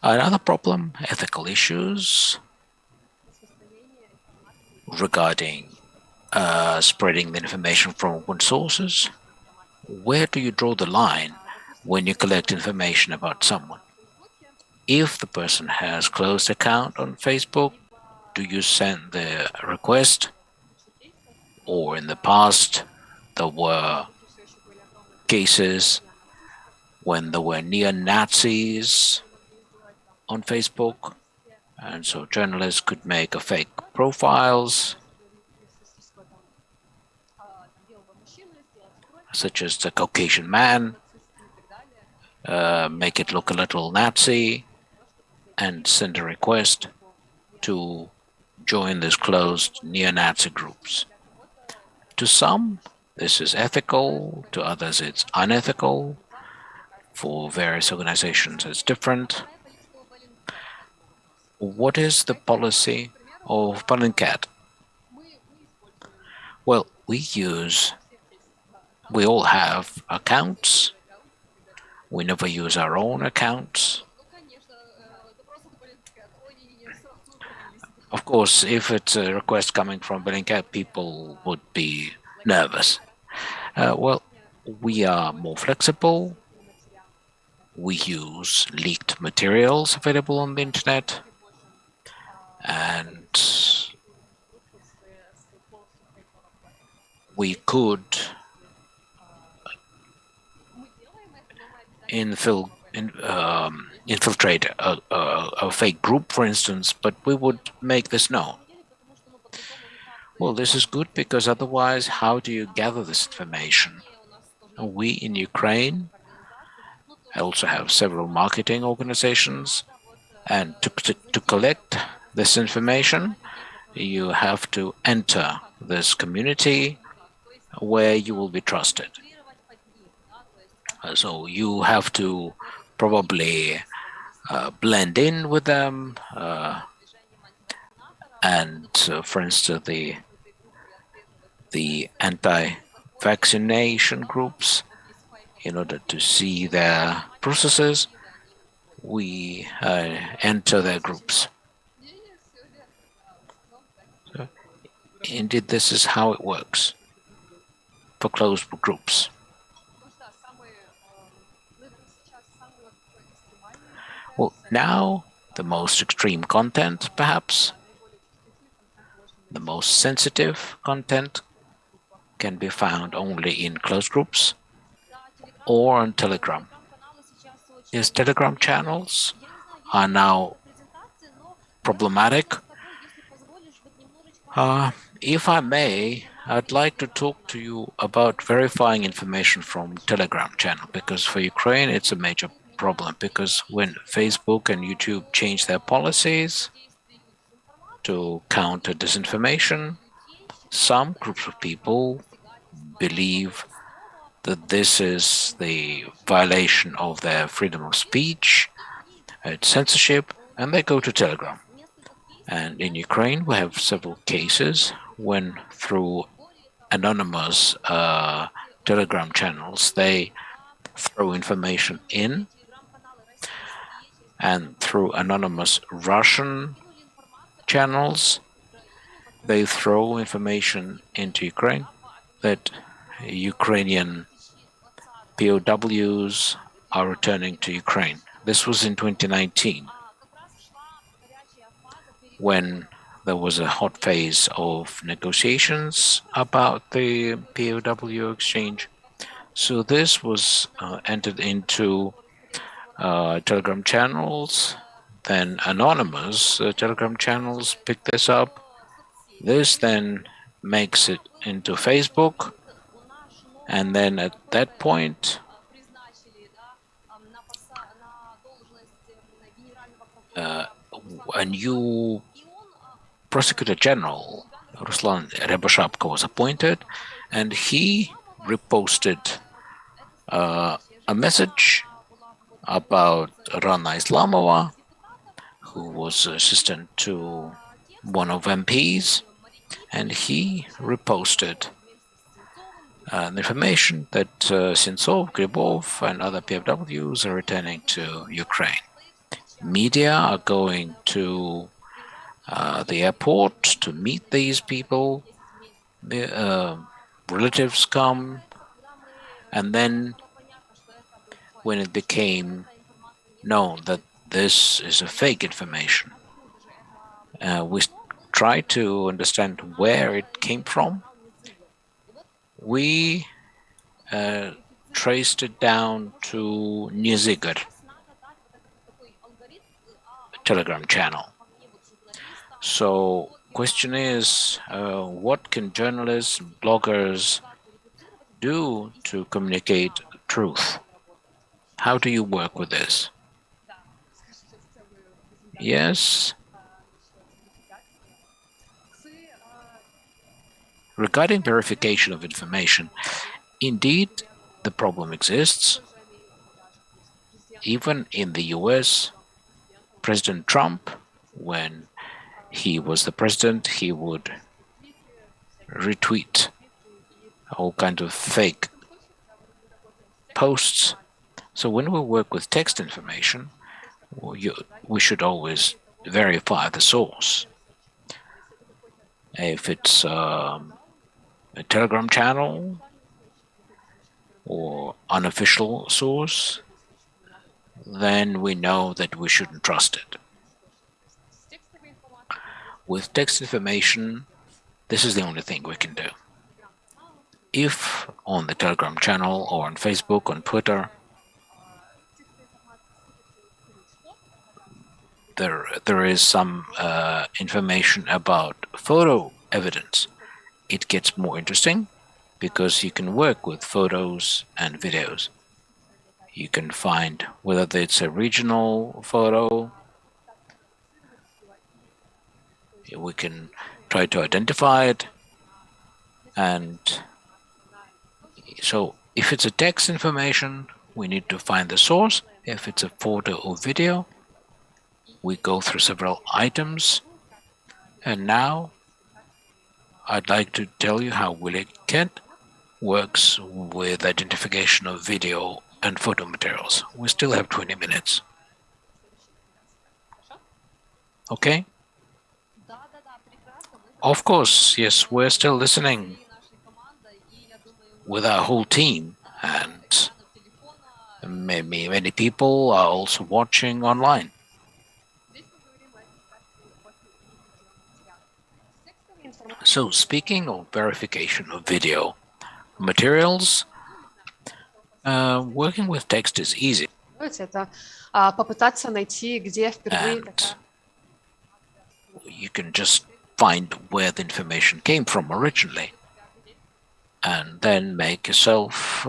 Another problem, ethical issues regarding spreading the information from open sources. Where do you draw the line when you collect information about someone? If the person has closed account on Facebook, do you send the request? Or in the past, there were cases when there were neo-Nazis on Facebook, and so journalists could make a fake profiles, such as the Caucasian man, make it look a little Nazi, and send a request to join these closed neo-Nazi groups. To some, this is ethical, to others it's unethical. For various organizations, it's different. What is the policy of Bellingcat? Well, we all have accounts. We never use our own accounts. Of course, if it's a request coming from Bellingcat, people would be nervous. Well, we are more flexible. We use leaked materials available on the internet. And we could infiltrate a fake group, for instance, but we would make this known. Well, this is good because otherwise, how do you gather this information? We in Ukraine also have several marketing organizations, and to collect this information, you have to enter this community where you will be trusted. So you have to probably blend in with them, and for instance, the anti-vaccination groups, in order to see their processes, we enter their groups. So, indeed, this is how it works for closed groups. Well, now the most extreme content, perhaps, The most sensitive content can be found only in closed groups or on Telegram. These Telegram channels are now problematic. If I may, I'd like to talk to you about verifying information from Telegram channel, because for Ukraine it's a major problem, because when Facebook and YouTube change their policies to counter disinformation, some groups of people believe that this is the violation of their freedom of speech, it's censorship, and they go to Telegram. And in Ukraine, we have several cases when through anonymous Telegram channels, they throw information in, and through anonymous Russian channels, they throw information into Ukraine that Ukrainian POWs are returning to Ukraine. This was in 2019, when there was a hot phase of negotiations about the POW exchange. So this was entered into Telegram channels, then anonymous Telegram channels pick this up. This then makes it into Facebook, and then at that point, a new Prosecutor General, Ruslan Rябошапka, was appointed, and he reposted a message about Rana Islamova, who was assistant to one of MPs, and he reposted information that Sentsov, Gribov, and other PFWs are returning to Ukraine. Media are going to the airport to meet these people. The relatives come, and then when it became known that this is a fake information, we try to understand where it came from. We traced it down to Nizigar Telegram channel. So question is, what can journalists, bloggers do to communicate truth? How do you work with this? Yes. Regarding verification of information, indeed, the problem exists. Even in the US, President Trump, when he was the president, he would retweet all kinds of fake posts. So when we work with text information, we should always verify the source. If it's a Telegram channel or unofficial source, then we know that we shouldn't trust it. With text information, this is the only thing we can do. If on the Telegram channel or on Facebook, on Twitter, there is some information about photo evidence, it gets more interesting because you can work with photos and videos. You can find whether it's a regional photo. We can try to identify it. And so if it's a text information, we need to find the source. If it's a photo or video, we go through several items. And now I'd like to tell you how Willie Kent works with identification of video and photo materials. We still have 20 minutes. Okay? Of course, yes, we're still listening with our whole team, and many people are also watching online. So speaking of verification of video materials, working with text is easy. Это попытаться найти, где впервые такая. You can just find where the information came from originally, and then make yourself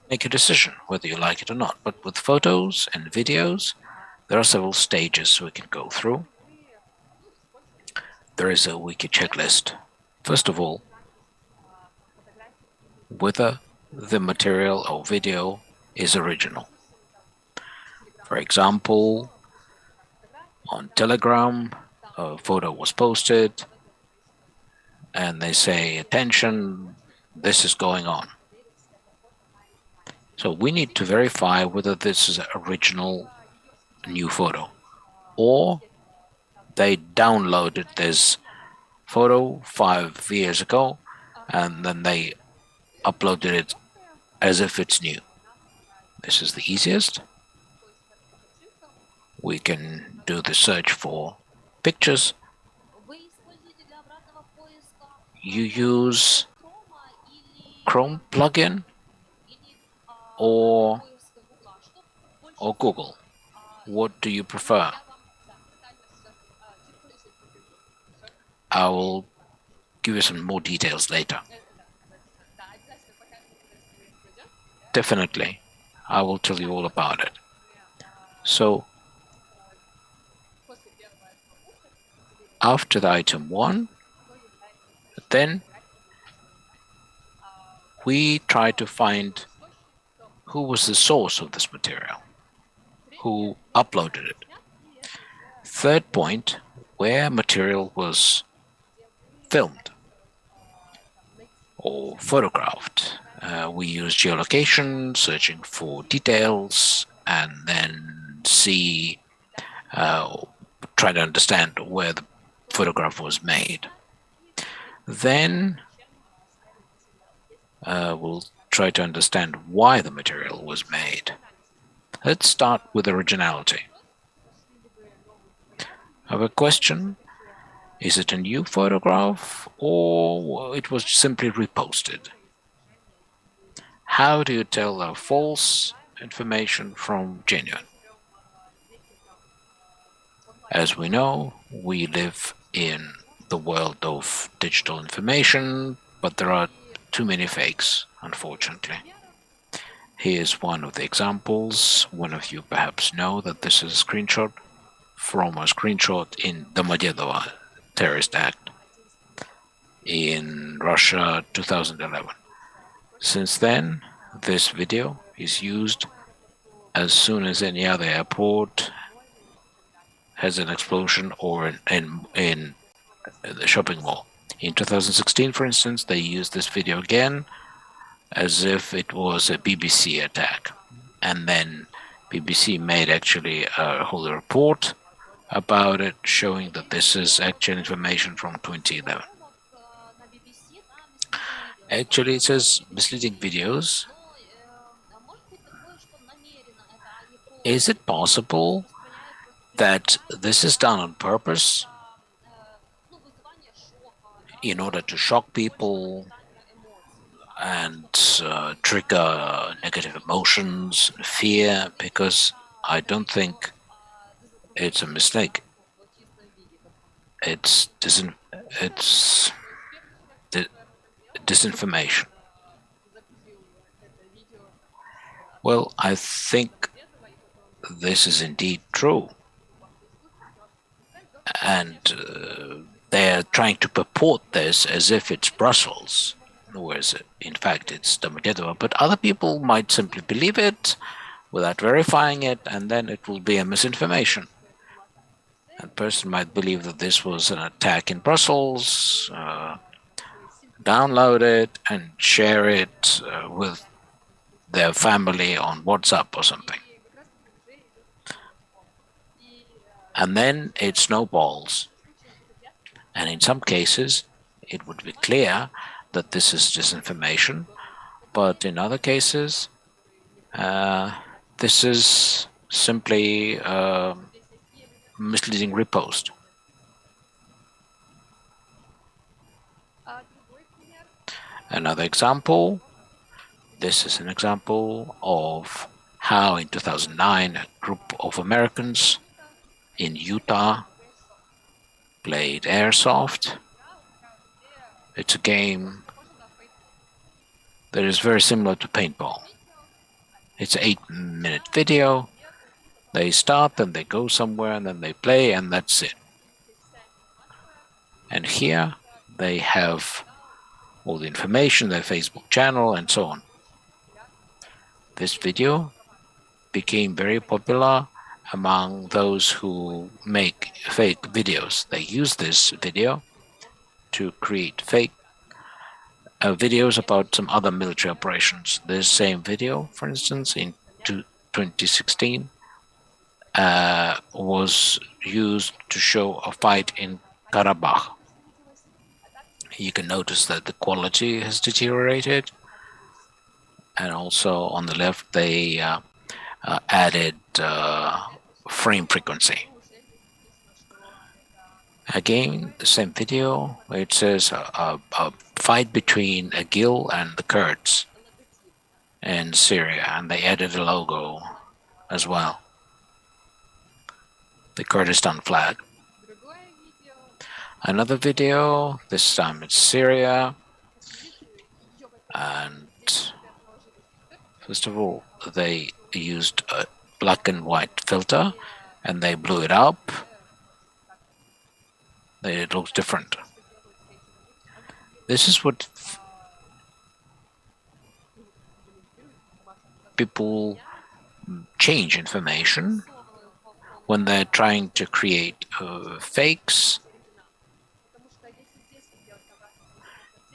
make a decision whether you like it or not. But with photos and videos, there are several stages we can go through. There is a wiki checklist. First of all, whether the material or video is original. For example, on Telegram, a photo was posted and they say, attention, this is going on. So we need to verify whether this is an original new photo, or they downloaded this photo 5 years ago and then they uploaded it as if it's new. This is the easiest. We can do the search for pictures. You use Chrome plugin or Google. What do you prefer? I will give you some more details later. Definitely, I will tell you all about it. So, after the item 1, then we try to find who was the source of this material, who uploaded it. Third point, where material was filmed or photographed. We use geolocation, searching for details, and then try to understand where the photograph was made. Then we'll try to understand why the material was made. Let's start with originality. I have a question. Is it a new photograph or it was simply reposted? How do you tell a false information from genuine? As we know, we live in the world of digital information, but there are too many fakes, unfortunately. Here's one of the examples. One of you perhaps know that this is a screenshot from a screenshot in Domodedovo terrorist act in Russia 2011. Since then, this video is used as soon as any other airport has an explosion or in the shopping mall. In 2016, for instance, they used this video again as if it was a BBC attack. And then BBC made actually a whole report about it, showing that this is actual information from 2011. Actually, it says misleading videos. Is it possible that this is done on purpose in order to shock people and trigger negative emotions, fear? Because I don't think it's a mistake. It's disinformation. Well, I think this is indeed true. And they're trying to purport this as if it's Brussels, whereas in fact it's Domodedovo. But other people might simply believe it without verifying it, and then it will be a misinformation. A person might believe that this was an attack in Brussels, download it and share it with their family on WhatsApp or something. And then it snowballs. And in some cases, it would be clear that this is disinformation, but in other cases, this is simply misleading repost. Another example, this is an example of how in 2009 a group of Americans in Utah played airsoft. It's a game that is very similar to paintball. It's an 8-minute video. They start and they go somewhere and then they play and that's it. And here they have all the information, their Facebook channel and so on. This video became very popular among those who make fake videos. They use this video to create fake videos about some other military operations. This same video, for instance, in 2016 was used to show a fight in Karabakh. You can notice that the quality has deteriorated, and also on the left they added frame frequency. Again, the same video where it says a fight between IGIL and the Kurds in Syria, and they added a logo as well, the Kurdistan flag. Another video, this time it's Syria, and first of all they used a black and white filter and they blew it up. It looks different. This is what people change information when they're trying to create fakes.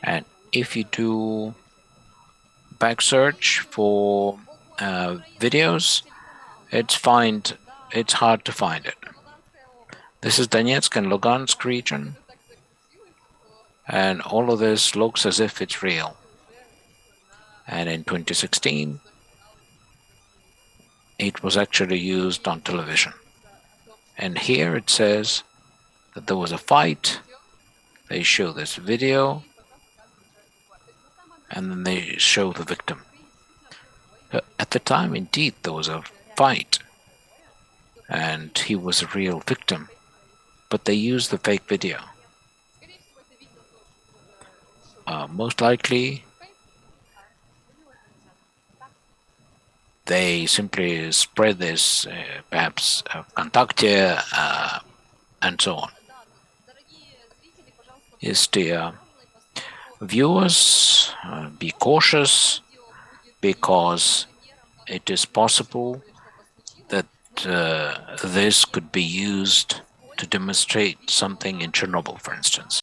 And if you do back search for videos, it's hard to find it. This is Donetsk and Lugansk region, and all of this looks as if it's real. And in 2016, it was actually used on television. And here it says that there was a fight. They show this video, and then they show the victim. At the time, indeed, there was a fight, and he was a real victim. But they used the fake video. Most likely, they simply spread this, perhaps ВКонтакте, and so on. Yes, dear viewers, be cautious, because it is possible that this could be used to demonstrate something in Chernobyl, for instance.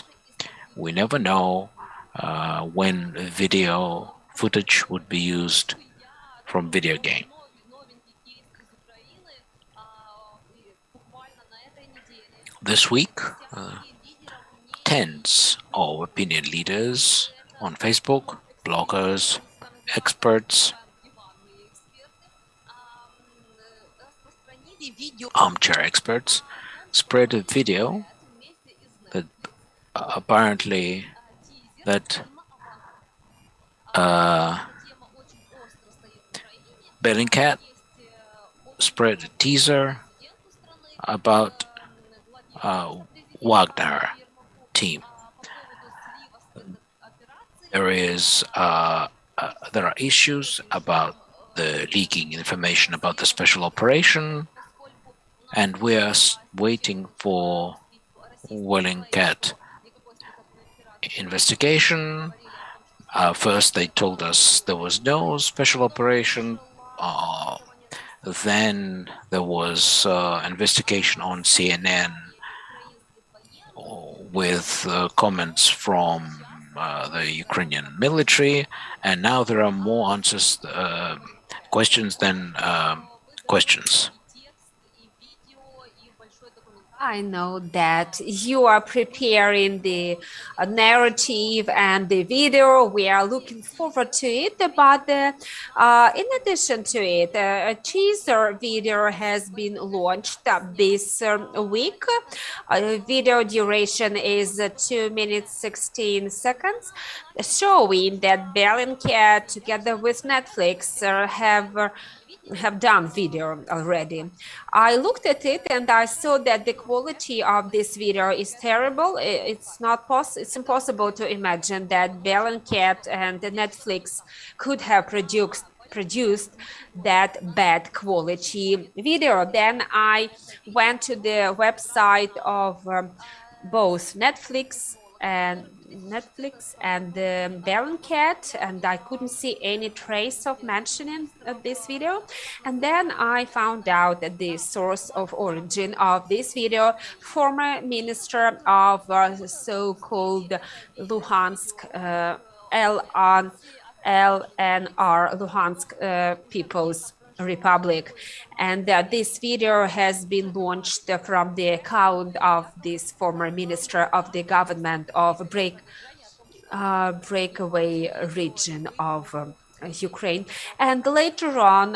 We never know when video footage would be used from video game. This week, tens of opinion leaders on Facebook, bloggers, experts, armchair experts, spread a video that apparently that Bellingcat spread a teaser about Wagner team. There are issues about the leaking information about the special operation, and we are waiting for Bellingcat investigation. First, they told us there was no special operation. Then there was investigation on CNN with comments from the Ukrainian military, and now there are more answers, questions than questions. I know that you are preparing the narrative and the video. We are looking forward to it. But in addition to it, a teaser video has been launched this week. Video duration is 2 minutes 16 seconds, showing that Bellingcat together with Netflix have done video already. I looked at it and I saw that the quality of this video is terrible. It's impossible to imagine that Bellingcat and Netflix could have produced that bad quality video. Then I went to the website of both Netflix and Bellingcat, and I couldn't see any trace of mentioning this video. And then I found out that the source of origin of this video, former minister of so-called Luhansk LNR, Luhansk People's Republic, and this video has been launched from the account of this former minister of the government of breakaway region of Ukraine. And later on,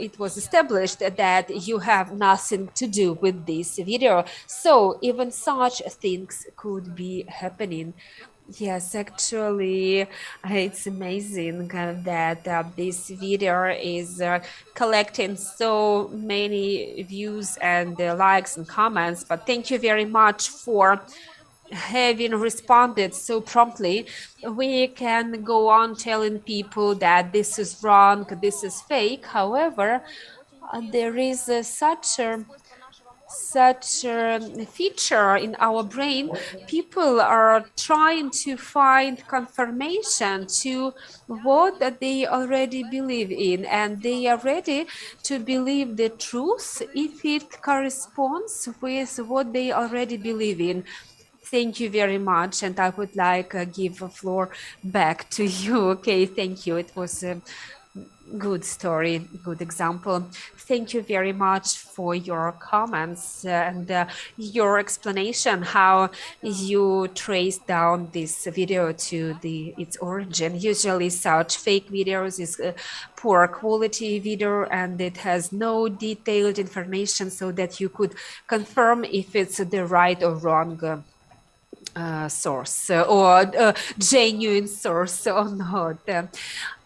it was established that you have nothing to do with this video. So even such things could be happening. Yes, actually, it's amazing that this video is collecting so many views and likes and comments. But thank you very much for having responded so promptly. We can go on telling people that this is wrong, this is fake. However, there is such a feature in our brain. People are trying to find confirmation to what they already believe in, and they are ready to believe the truth if it corresponds with what they already believe in. Thank you very much, and I would like give the floor back to you. Okay, thank you. It was a good story, good example. Thank you very much for your comments and your explanation how you traced down this video to its origin. Usually such fake videos is poor quality video and it has no detailed information so that you could confirm if it's the right or wrong source or genuine source or not.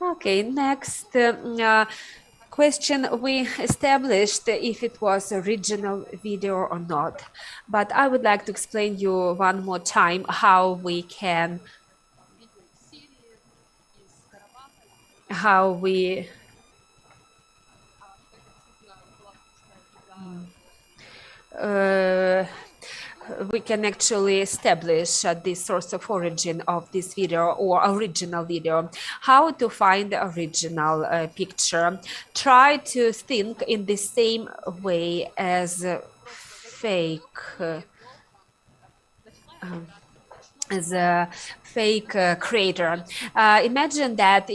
Okay, next question. We established if it was original video or not, but I would like to explain you one more time how we we can actually establish the source of origin of this video or original video. How to find the original picture? Try to think in the same way as fake creator. Imagine that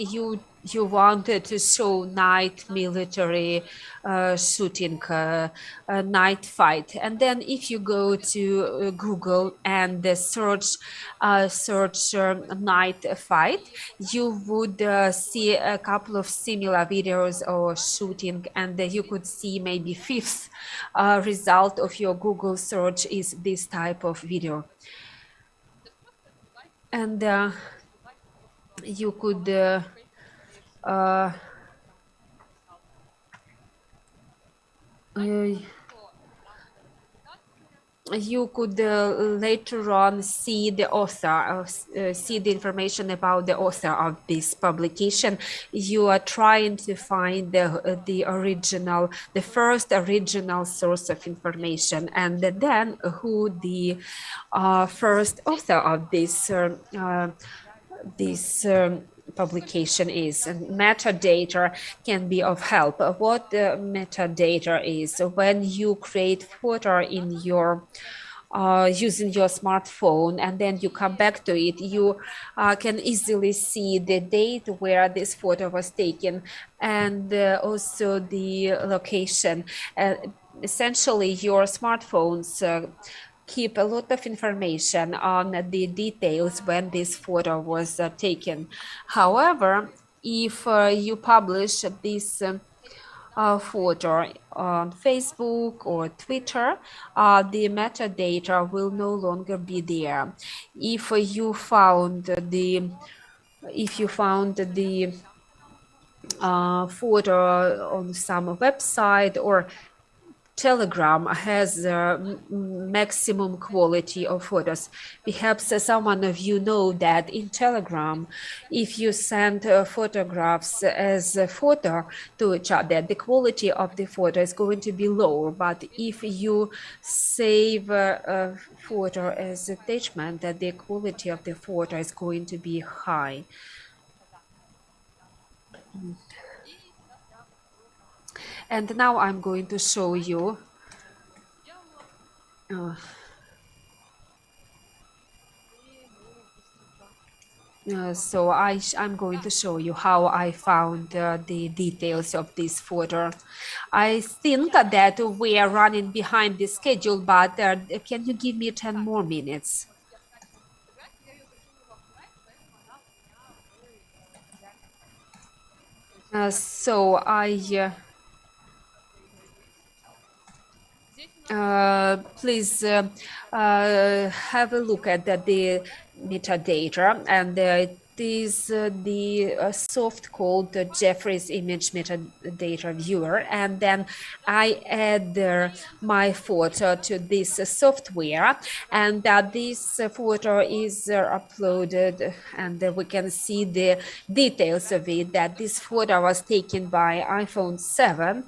you wanted to show night military shooting, night fight, and then if you go to Google and search night fight, you would see a couple of similar videos or shooting, and you could see maybe fifth result of your Google search is this type of video. And you could later on see the author, see the information about the author of this publication. You are trying to find the original, the first original source of information, and then who the first author of this publication is. And metadata can be of help. What metadata is? When you create photo in your using your smartphone and then you come back to it, you can easily see the date where this photo was taken and also the location. essentially your smartphones keep a lot of information on the details when this photo was taken. However, if you publish this photo on Facebook or Twitter, the metadata will no longer be there. If you found the photo on some website, or Telegram has maximum quality of photos. Perhaps some of you know that in Telegram, if you send photographs as a photo to each other, the quality of the photo is going to be low. But if you save a photo as attachment, the quality of the photo is going to be high. And now I'm going to show you so I'm going to show you how I found the details of this photo. I think that we are running behind the schedule, but can you give me 10 more minutes? So please have a look at the metadata, and it is the soft called Jeffrey's image metadata viewer, and then I add my photo to this software, and this photo is uploaded, and we can see the details of it, that this photo was taken by iPhone 7.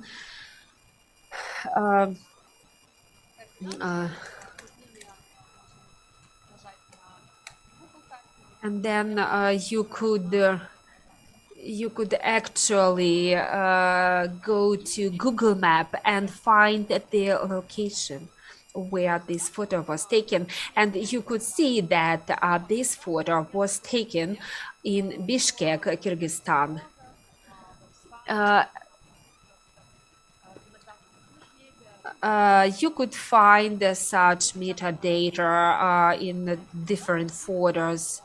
And then you could actually go to Google Map and find the location where this photo was taken, and you could see that this photo was taken in Bishkek, Kyrgyzstan. You could find such metadata in different photos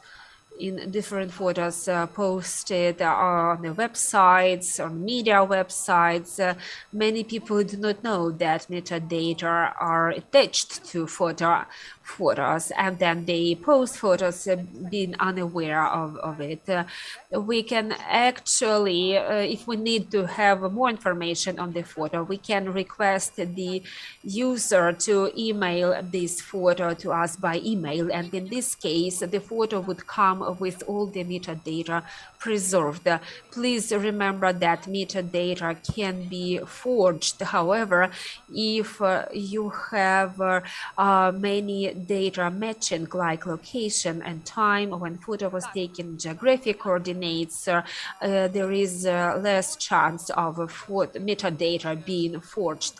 posted on the websites, on media websites. Many people do not know that metadata are attached to photos, and then they post photos being unaware of it. We can actually, if we need to have more information on the photo, we can request the user to email this photo to us by email, and in this case the photo would come with all the metadata preserved. Please remember that metadata can be forged. However, if you have many data matching, like location and time when photo was taken, geographic coordinates, there is less chance of metadata being forged.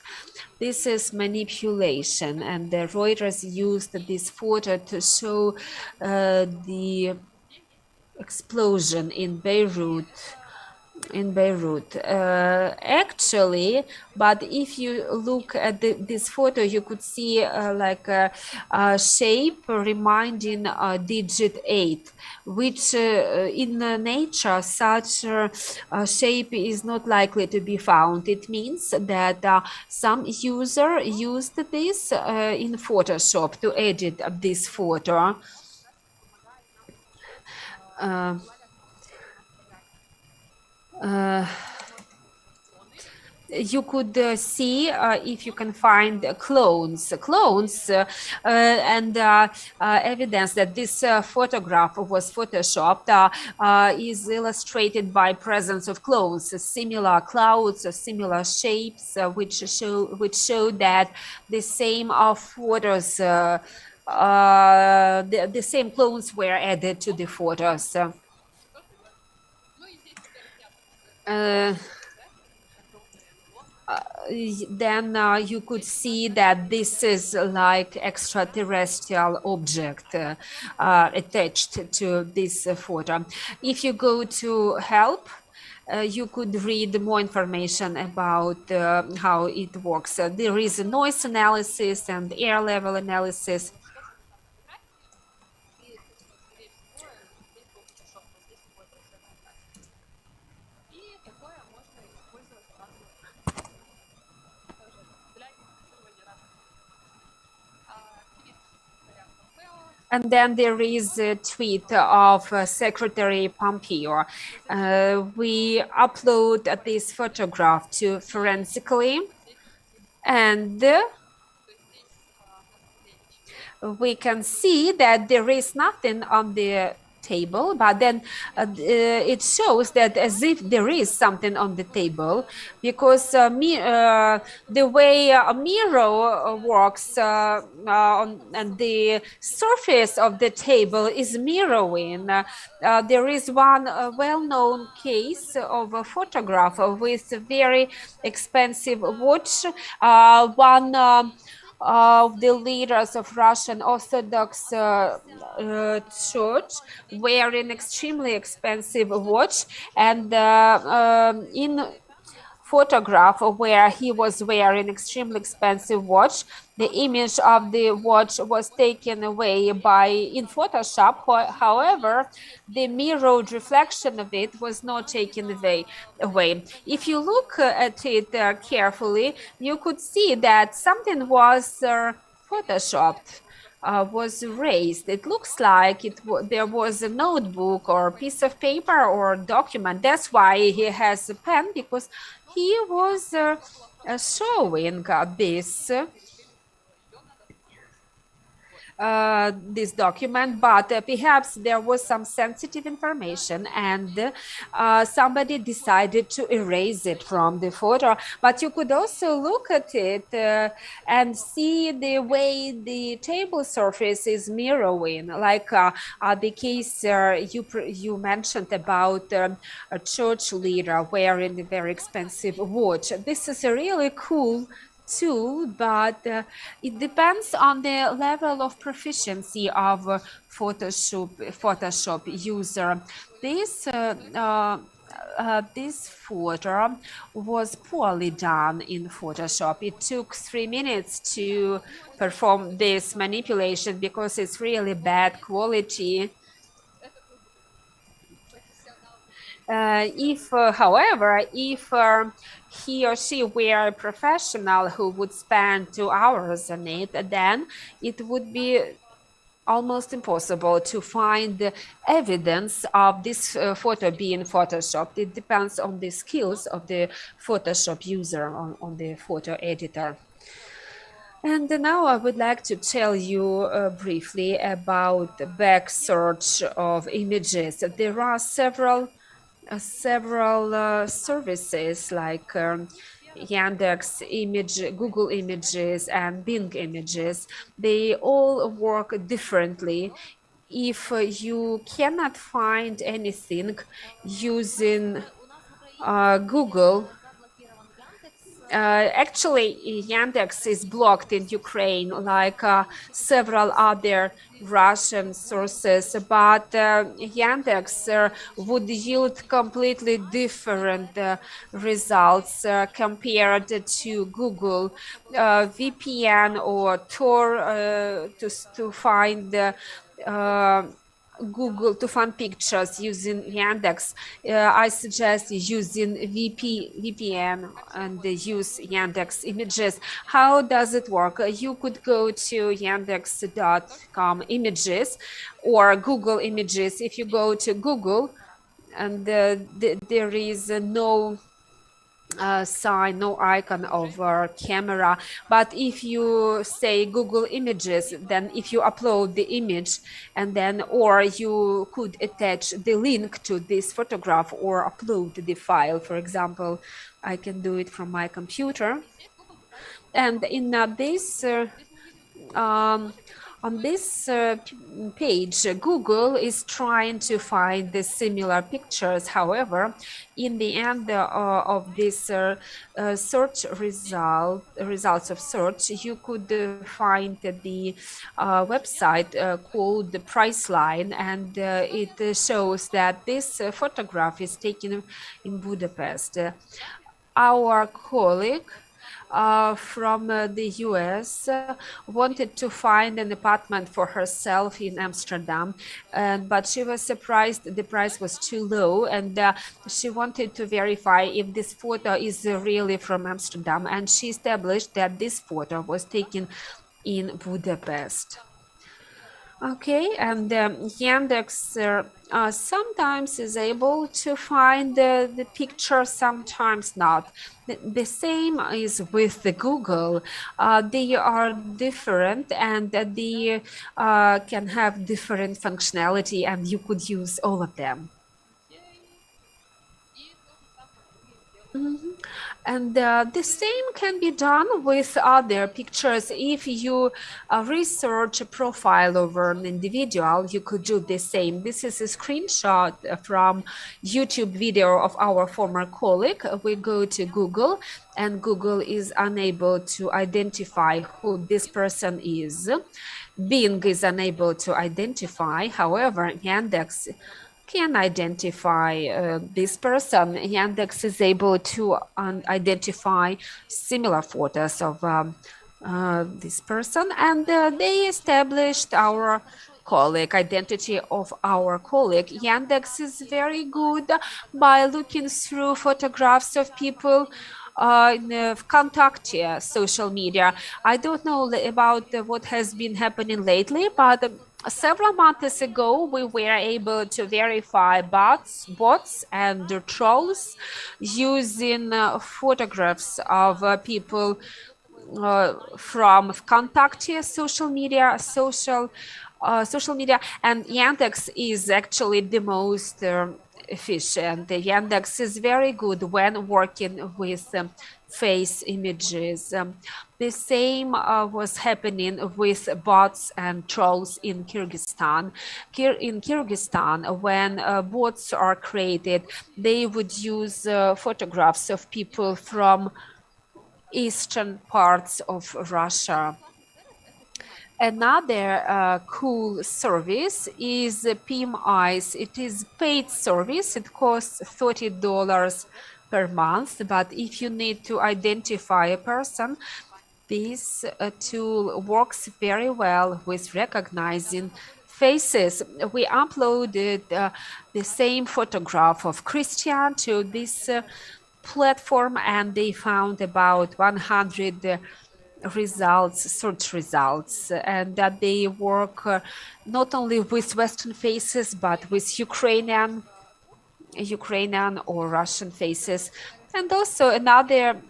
This is manipulation, and the Reuters used this photo to show the explosion in Beirut. Actually, but if you look at this photo, you could see like a shape reminding digit 8, which in nature such shape is not likely to be found. It means that some user used this in Photoshop to edit this photo. You could see if you can find clones and evidence that this photograph was photoshopped is illustrated by presence of clones, similar clouds, similar shapes, which show that the same photos, the same clones were added to the photos. Then you could see that this is like extraterrestrial object attached to this photo. If you go to help you could read more information about how it works. There is a noise analysis and air level analysis. And then there is a tweet of Secretary Pompeo. We upload this photograph to forensically, and we can see that there is nothing on the table, but then it shows that as if there is something on the table, because the way a mirror works and the surface of the table is mirroring. There is one well-known case of a photograph with a very expensive watch. One of the leaders of Russian Orthodox Church wearing extremely expensive watch, and in photograph where he was wearing extremely expensive watch, the image of the watch was taken away in Photoshop. However, the mirrored reflection of it was not taken away. If you look at it carefully, you could see that something was photoshopped. Was erased. It looks like there was a notebook or a piece of paper or document. That's why he has a pen, because he was showing this document, but perhaps there was some sensitive information and somebody decided to erase it from the photo. But you could also look at it and see the way the table surface is mirroring, like the case you mentioned about a church leader wearing a very expensive watch. This is a really cool tool, but it depends on the level of proficiency of Photoshop user. This photo was poorly done in Photoshop. It took 3 minutes to perform this manipulation because it's really bad quality. However, if he or she were a professional who would spend 2 hours on it, then it would be almost impossible to find evidence of this photo being photoshopped. It depends on the skills of the Photoshop user, on the photo editor. And now I would like to tell you briefly about the back search of images. There are several services like Yandex Image, Google Images, and Bing Images. They all work differently. If you cannot find anything using Google, actually, Yandex is blocked in Ukraine, like several other Russian sources, but Yandex would yield completely different results compared to Google. VPN or Tor to find Google, to find pictures using Yandex. I suggest using VPN and use Yandex Images. How does it work? You could go to yandex.com images or Google Images. If you go to Google, and there is no sign, no icon of our camera, but if you say Google Images, then if you upload the image and then, or you could attach the link to this photograph or upload the file. For example, I can do it from my computer, and in this On this page, Google is trying to find the similar pictures. However, in the end of this search results of search, you could find the website called the Priceline, and it shows that this photograph is taken in Budapest. Our colleague from the US wanted to find an apartment for herself in Amsterdam, but she was surprised the price was too low, and she wanted to verify if this photo is really from Amsterdam, and she established that this photo was taken in Budapest. Okay, and Yandex sometimes is able to find the picture, sometimes not. The same is with the Google. They are different, and they can have different functionality, and you could use all of them. And the same can be done with other pictures. If you research a profile over an individual, you could do the same. This is a screenshot from YouTube video of our former colleague. We go to Google, and Google is unable to identify who this person is. Bing is unable to identify. However, Yandex can identify this person. Yandex is able to identify similar photos of this person, and they established our colleague, identity of our colleague. Yandex is very good by looking through photographs of people in Vkontakte social media. I don't know about what has been happening lately, but several months ago, we were able to verify bots and trolls using photographs of people from Vkontakte social media, and Yandex is actually the most efficient. Yandex is very good when working with face images. The same was happening with bots and trolls in Kyrgyzstan. In Kyrgyzstan, when bots are created, they would use photographs of people from eastern parts of Russia. Another cool service is PMIs. It is paid service. It costs $30 per month, but if you need to identify a person, this tool works very well with recognizing faces. We uploaded the same photograph of Christian to this platform, and they found about 100 search results, and that they work not only with Western faces, but with Ukrainian or Russian faces. And also another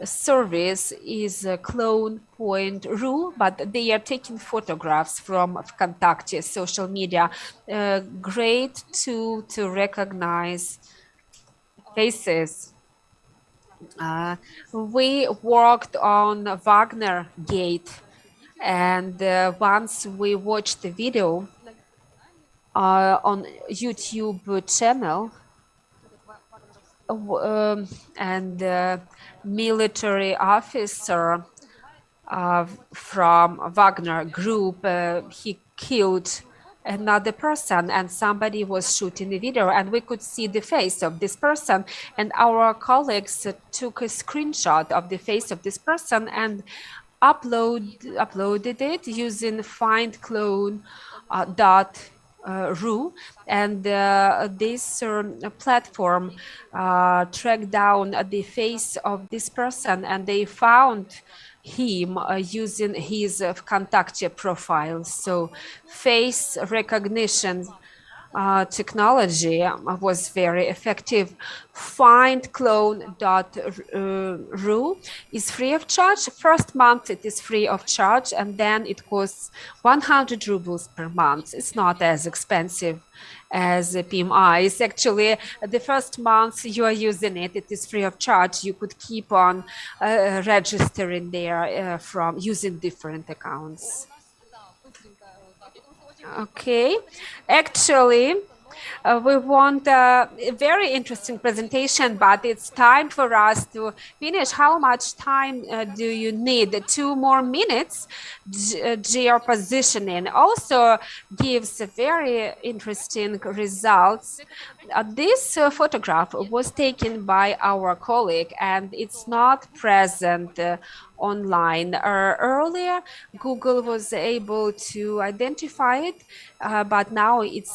service is clone.ru, but they are taking photographs from Vkontakte social media. Great tool to recognize faces. We worked on Wagner Gate, and once we watched the video on YouTube channel, and military officer from Wagner group, he killed another person, and somebody was shooting the video, and we could see the face of this person, and our colleagues took a screenshot of the face of this person and uploaded it using findclone.ru, and this platform tracked down the face of this person, and they found him using his Vkontakte profile. So face recognition technology was very effective. Findclone.ru is free of charge. First month it is free of charge, and then it costs 100 rubles per month. It's not as expensive as PMI. It's actually the first month you are using it, it is free of charge. You could keep on registering there from using different accounts. Okay, actually, we want a very interesting presentation, but it's time for us to finish. How much time do you need? 2 more minutes. Geopositioning also gives very interesting results. This photograph was taken by our colleague and it's not present online. Earlier, Google was able to identify it, but now it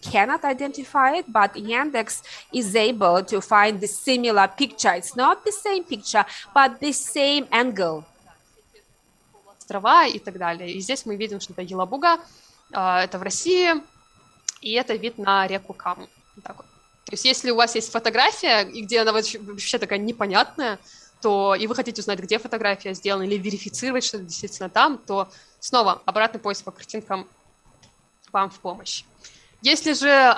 cannot identify it, but Yandex is able to find the similar picture. It's not the same picture, but the same angle. Острова и так далее. И здесь мы видим, что это Елабуга, это в России, и это вид на реку Каму. Так вот. То есть если у вас есть фотография, и где она вообще такая непонятная, то и вы хотите узнать, где фотография сделана, или верифицировать, что это действительно там, то снова обратный поиск по картинкам вам в помощь. Если же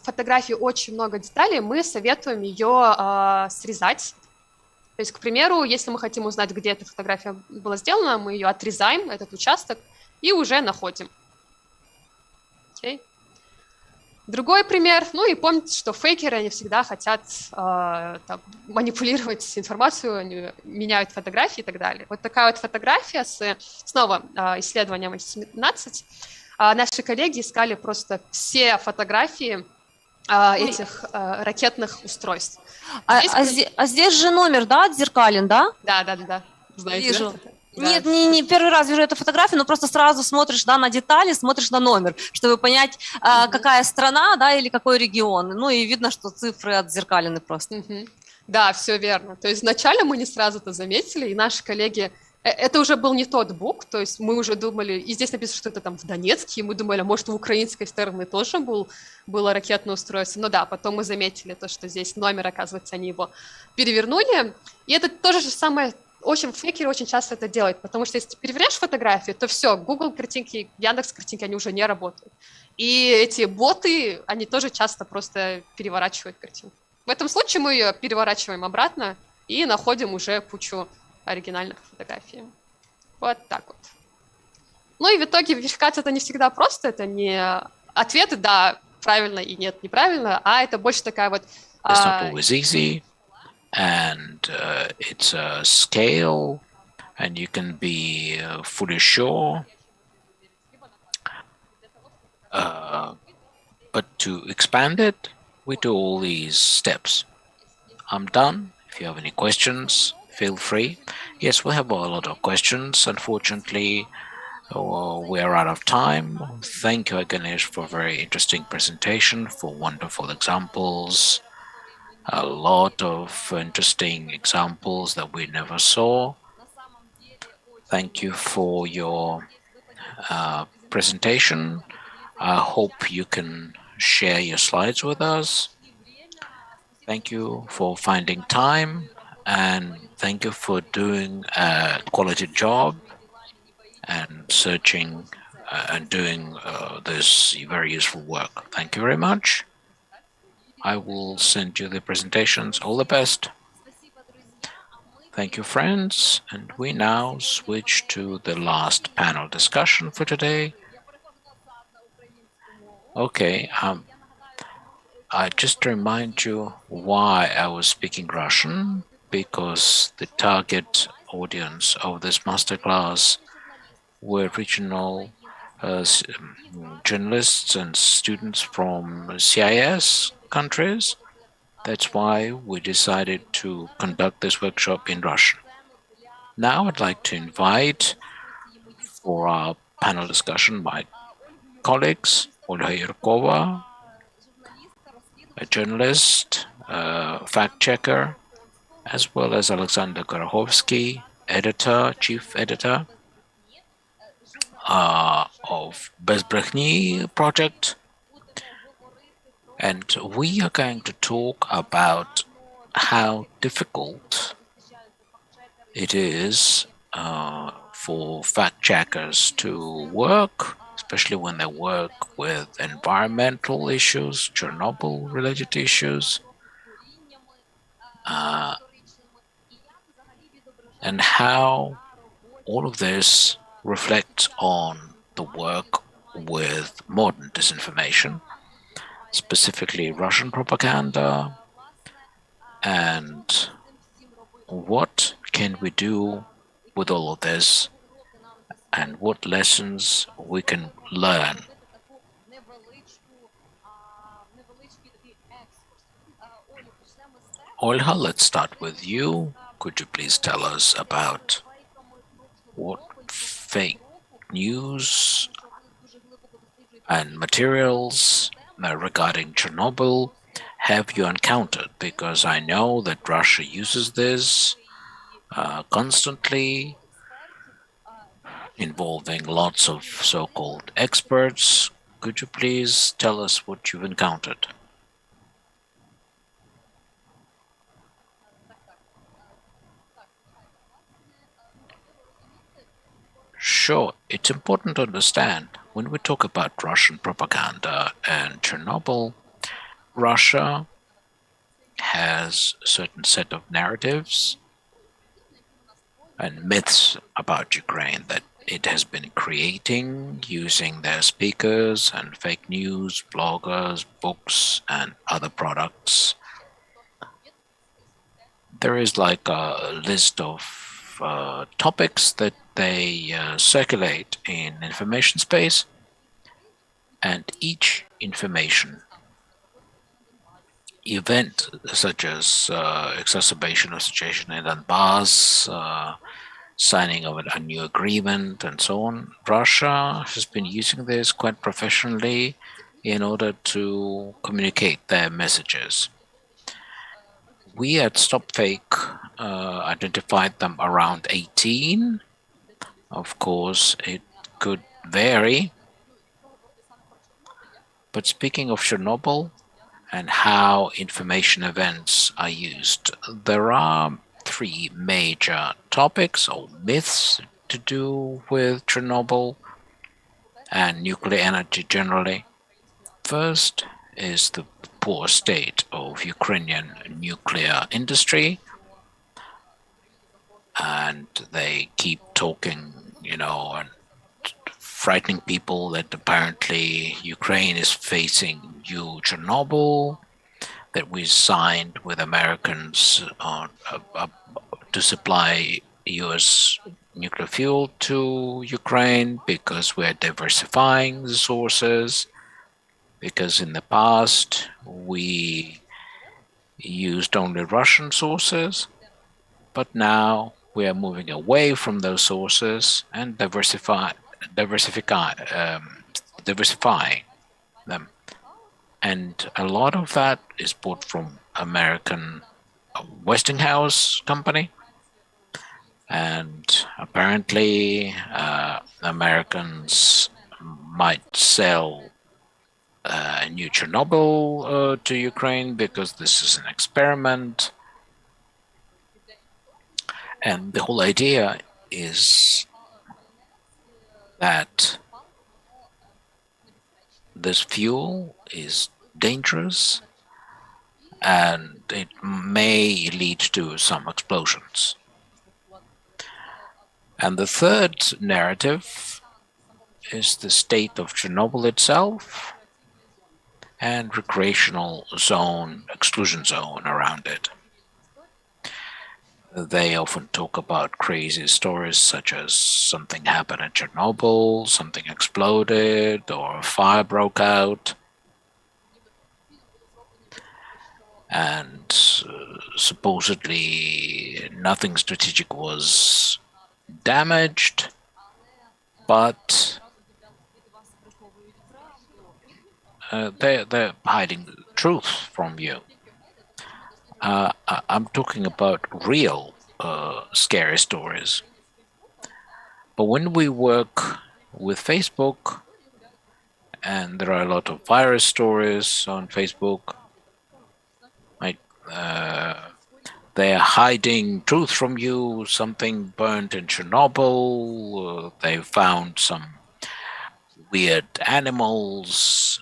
фотографии очень много деталей, мы советуем ее срезать. То есть, к примеру, если мы хотим узнать, где эта фотография была сделана, мы ее отрезаем, этот участок, и уже находим. Okay. Другой пример, ну и помните, что фейкеры, они всегда хотят манипулировать информацию, они меняют фотографии и так далее. Вот такая вот фотография с, снова, исследованием 17. Наши коллеги искали просто все фотографии этих ракетных устройств. Здесь же номер, да, отзеркален, да? Да. Знаете, вижу. Да? Нет, не первый раз вижу эту фотографию, но просто сразу смотришь, да, на детали, смотришь на номер, чтобы понять, какая страна, да, или какой регион. Ну и видно, что цифры отзеркалены просто. Да, все верно. То есть вначале мы не сразу это заметили, и наши коллеги... Это уже был не тот бук, то есть мы уже думали, и здесь написано, что это там в Донецке, и мы думали, может, в украинской стороне тоже было ракетное устройство. Но да, потом мы заметили то, что здесь номер, оказывается, они его перевернули. И это тоже же самое... Фейкеры очень часто это делают, потому что если ты переверяешь фотографию, то все, Google картинки, Яндекс картинки, они уже не работают. И эти боты, они тоже часто просто переворачивают картинку. В этом случае мы ее переворачиваем обратно и находим уже кучу оригинальных фотографий. Вот так вот. Ну и в итоге верификация это не всегда просто, это не ответы, да, правильно и нет, неправильно, а это больше такая вот... It's not always easy. And it's a scale, and you can be fully sure. But to expand it, we do all these steps. I'm done. If you have any questions, feel free. Yes, we have a lot of questions. Unfortunately, we are out of time. Thank you, Ganesh, for a very interesting presentation, for wonderful examples. A lot of interesting examples that we never saw. Thank you for your presentation. I hope you can share your slides with us. Thank you for finding time, and thank you for doing a quality job and searching and doing this very useful work. Thank you very much. I will send you the presentations. All the best. Thank you, friends. And we now switch to the last panel discussion for today. Okay, I just remind you why I was speaking Russian, because the target audience of this masterclass were regional journalists and students from CIS countries. That's why we decided to conduct this workshop in Russian. Now I'd like to invite for our panel discussion my colleagues, Olga Yurkova, a journalist, fact-checker, as well as Alexander Gorokhovsky, editor, chief editor of Bezbrechny project. And we are going to talk about how difficult it is for fact-checkers to work, especially when they work with environmental issues, Chernobyl-related issues, and how all of this reflects on the work with modern disinformation, specifically Russian propaganda, and what can we do with all of this, and what lessons we can learn. Olha, let's start with you. Could you please tell us about what fake news and materials regarding Chernobyl have you encountered? Because I know that Russia uses this constantly, involving lots of so-called experts. Could you please tell us what you've encountered? Sure, it's important to understand when we talk about Russian propaganda and Chernobyl, Russia has a certain set of narratives and myths about Ukraine that it has been creating using their speakers and fake news, bloggers, books, and other products. There is like a list of topics that they circulate in information space, and each information event, such as exacerbation of situation in Donbass, signing of a new agreement, and so on, Russia has been using this quite professionally in order to communicate their messages. We at Stop Fake identified them around 18. Of course, it could vary. But speaking of Chernobyl and how information events are used, there are 3 major topics or myths to do with Chernobyl and nuclear energy generally. First is the poor state of Ukrainian nuclear industry, and they keep talking, and frightening people that apparently Ukraine is facing new Chernobyl, that we signed with Americans to supply US nuclear fuel to Ukraine because we're diversifying the sources, because in the past we used only Russian sources, but now we are moving away from those sources and diversifying them. And a lot of that is bought from American Westinghouse company. And apparently Americans might sell a new Chernobyl to Ukraine because this is an experiment. And the whole idea is that this fuel is dangerous and it may lead to some explosions. And the third narrative is the state of Chernobyl itself and recreational zone, exclusion zone around it. They often talk about crazy stories such as something happened at Chernobyl, something exploded, or a fire broke out. And supposedly nothing strategic was damaged, but they're hiding the truth from you. I'm talking about real scary stories. But when we work with Facebook, and there are a lot of virus stories on Facebook, like they're hiding truth from you, something burned in Chernobyl, they found some weird animals,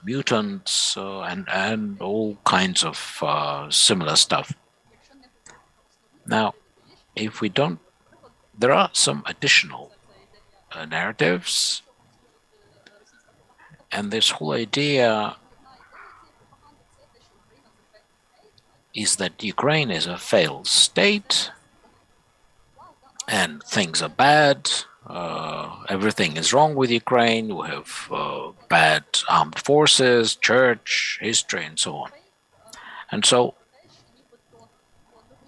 mutants, and all kinds of similar stuff. Now, if we don't, there are some additional narratives And this whole idea is that Ukraine is a failed state and things are bad. Everything is wrong with Ukraine. We have bad armed forces, church, history, and so on. And so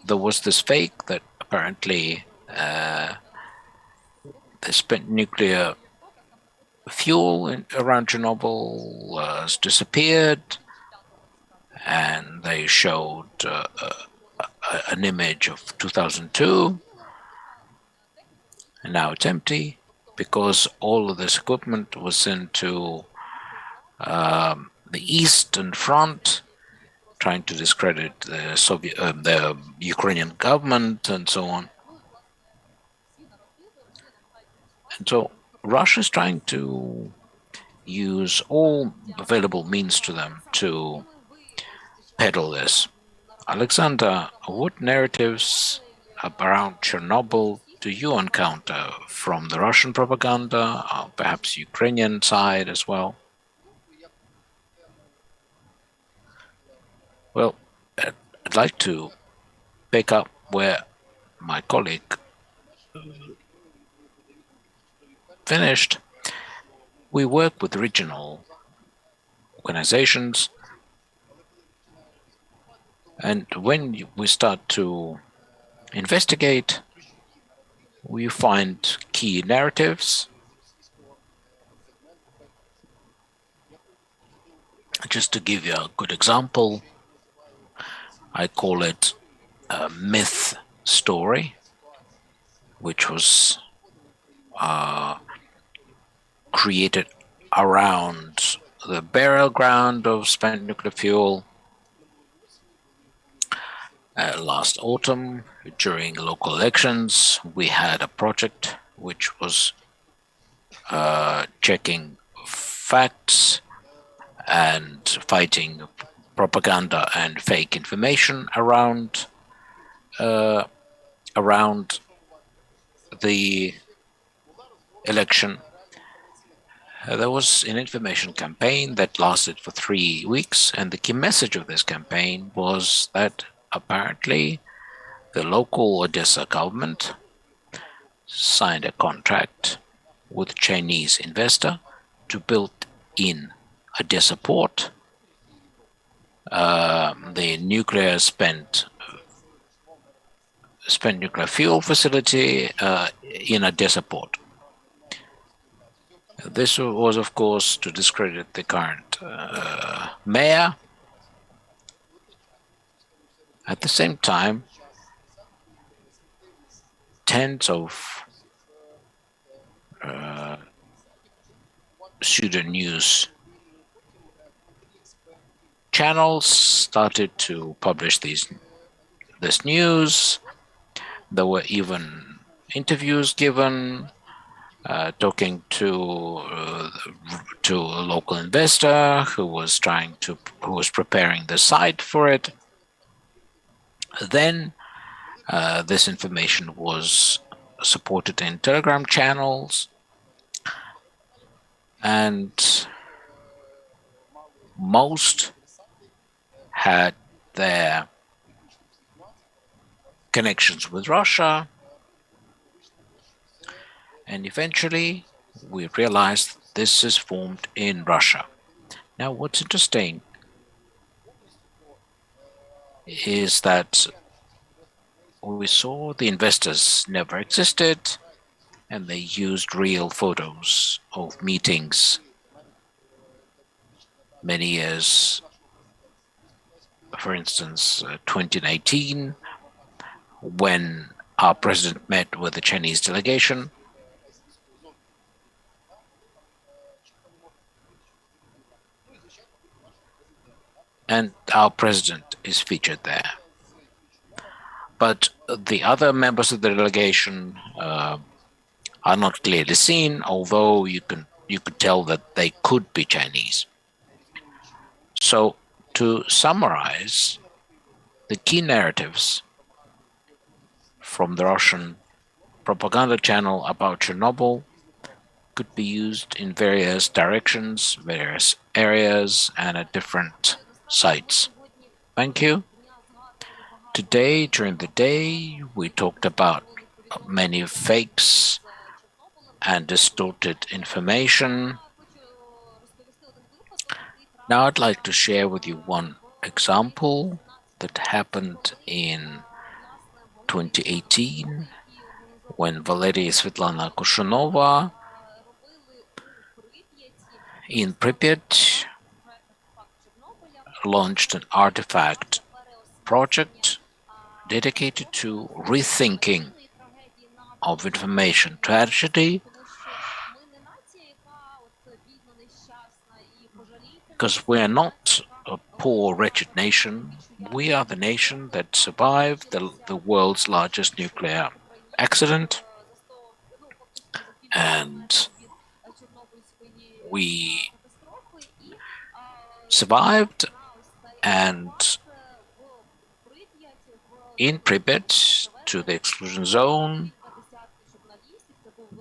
there was this fake that apparently they spent nuclear fuel around Chernobyl has disappeared, and they showed an image of 2002, and now it's empty because all of this equipment was sent to the Eastern Front, trying to discredit the Ukrainian government and so on. And so Russia is trying to use all available means to them to peddle this. Alexander, what narratives around Chernobyl do you encounter from the Russian propaganda, or perhaps Ukrainian side as well? Well, I'd like to pick up where my colleague finished. We work with regional organizations, and when we start to investigate, we find key narratives. Just to give you a good example, I call it a myth story, which was created around the burial ground of spent nuclear fuel last autumn. During local elections, we had a project which was checking facts and fighting propaganda and fake information around the election. There was an information campaign that lasted for 3 weeks, and the key message of this campaign was that apparently the local Odessa government signed a contract with a Chinese investor to build in Odessa port the nuclear spent nuclear fuel facility in Odessa port. This was, of course, to discredit the current mayor. At the same time, tens of pseudo news channels started to publish this news. There were even interviews given, talking to a local investor who was preparing the site for it. Then this information was supported in Telegram channels, and most had their connections with Russia, and eventually we realized this is formed in Russia. Now, what's interesting is that we saw the investors never existed, and they used real photos of meetings many years. For instance, 2019, when our president met with the Chinese delegation, and our president is featured there. But the other members of the delegation are not clearly seen, although you could tell that they could be Chinese. So, to summarize, the key narratives from the Russian propaganda channel about Chernobyl could be used in various directions, various areas, and at different sites. Thank you. Today, during the day, we talked about many fakes and distorted information. Now I'd like to share with you one example that happened in 2018 when Valery Svitlana Kushanova in Pripyat launched an artifact project dedicated to rethinking of information tragedy, because we are not a poor, wretched nation. We are the nation that survived the world's largest nuclear accident, and we survived, and in Pripyat to the exclusion zone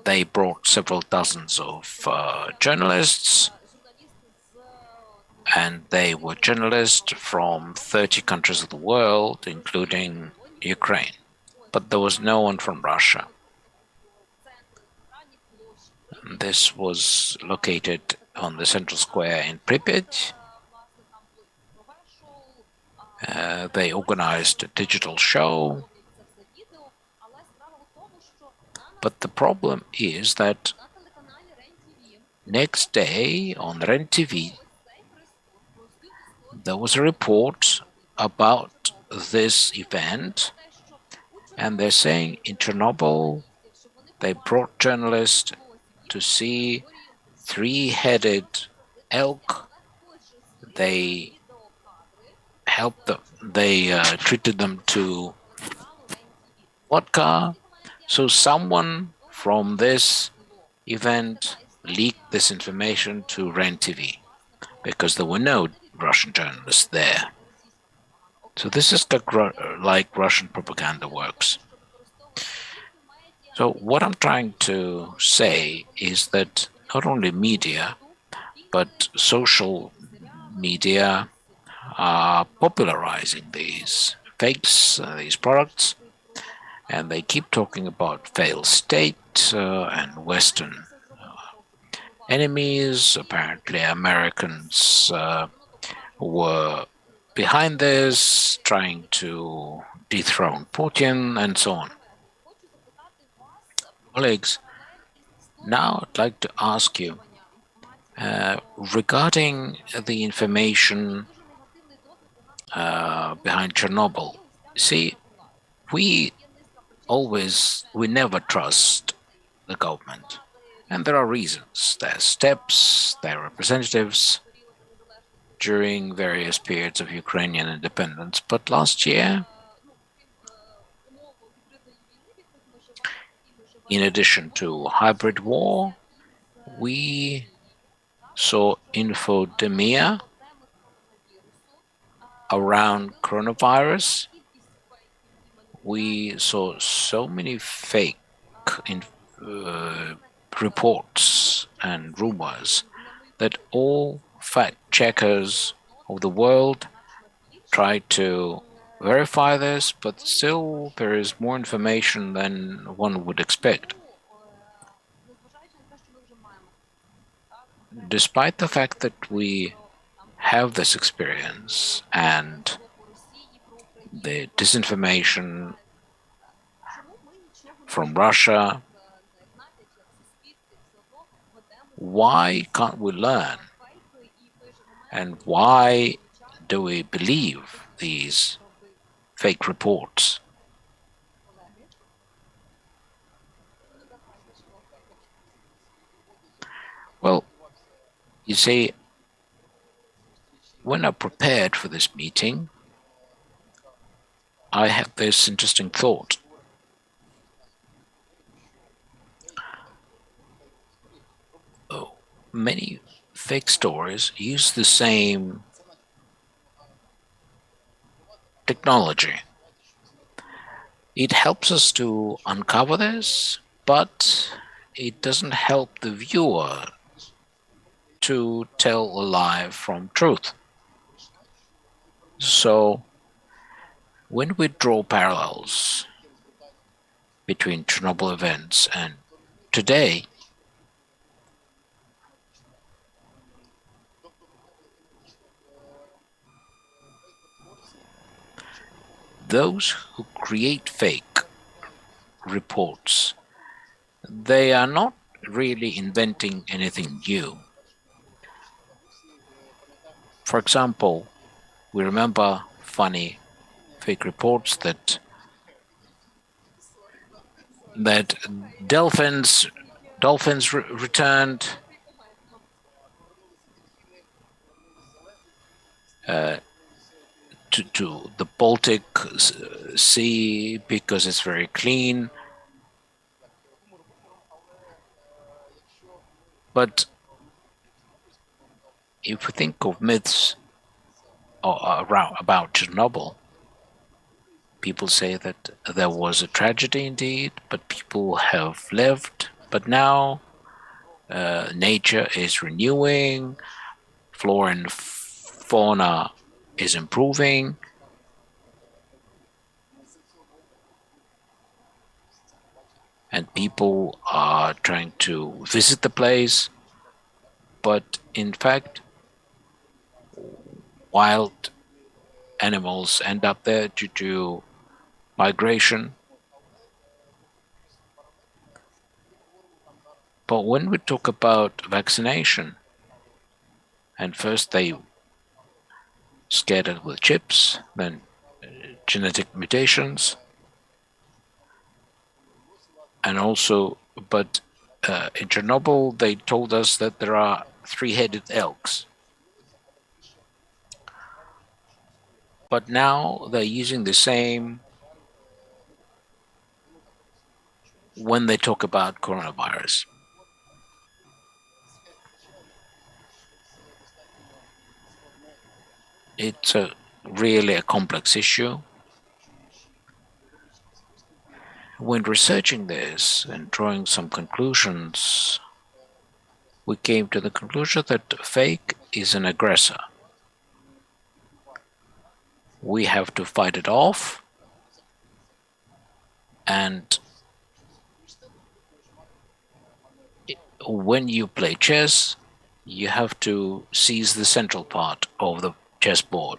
they brought several dozens of journalists, and they were journalists from 30 countries of the world, including Ukraine. But there was no one from Russia. This was located on the central square in Pripyat. They organized a digital show. But the problem is that next day on REN TV, there was a report about this event, and they're saying in Chernobyl they brought journalists to see three-headed elk. They helped them. They treated them to vodka. So someone from this event leaked this information to REN TV because there were no Russian journalists there. So this is like Russian propaganda works. So what I'm trying to say is that not only media, but social media are popularizing these fakes, these products, and they keep talking about failed state and Western enemies. Apparently Americans were behind this, trying to dethrone Putin and so on. Colleagues, now I'd like to ask you regarding the information behind Chernobyl. See, we never trust the government, and there are reasons. There are steps, there are representatives during various periods of Ukrainian independence. But last year, in addition to hybrid war, we saw infodemia around coronavirus. We saw so many fake reports and rumors that all fact checkers of the world tried to verify this, but still there is more information than one would expect. Despite the fact that we have this experience and the disinformation from Russia, why can't we learn? And why do we believe these fake reports? Well, you see, when I prepared for this meeting, I had this interesting thought. Many fake stories use the same technology. It helps us to uncover this, but it doesn't help the viewer to tell a lie from truth. So when we draw parallels between Chernobyl events and today, those who create fake reports, they are not really inventing anything new. For example, we remember funny fake reports that dolphins returned to the Baltic Sea because it's very clean. But if we think of myths about Chernobyl, people say that there was a tragedy indeed, but people have lived. But now nature is renewing, flora and fauna is improving. And people are trying to visit the place, but in fact, wild animals end up there due to migration. But when we talk about vaccination, and first they scared it with chips, then genetic mutations, and also, but in Chernobyl, they told us that there are three-headed elks. But now they're using the same when they talk about coronavirus. It's really a complex issue. When researching this and drawing some conclusions, we came to the conclusion that fake is an aggressor. We have to fight it off, and when you play chess, you have to seize the central part of the chessboard.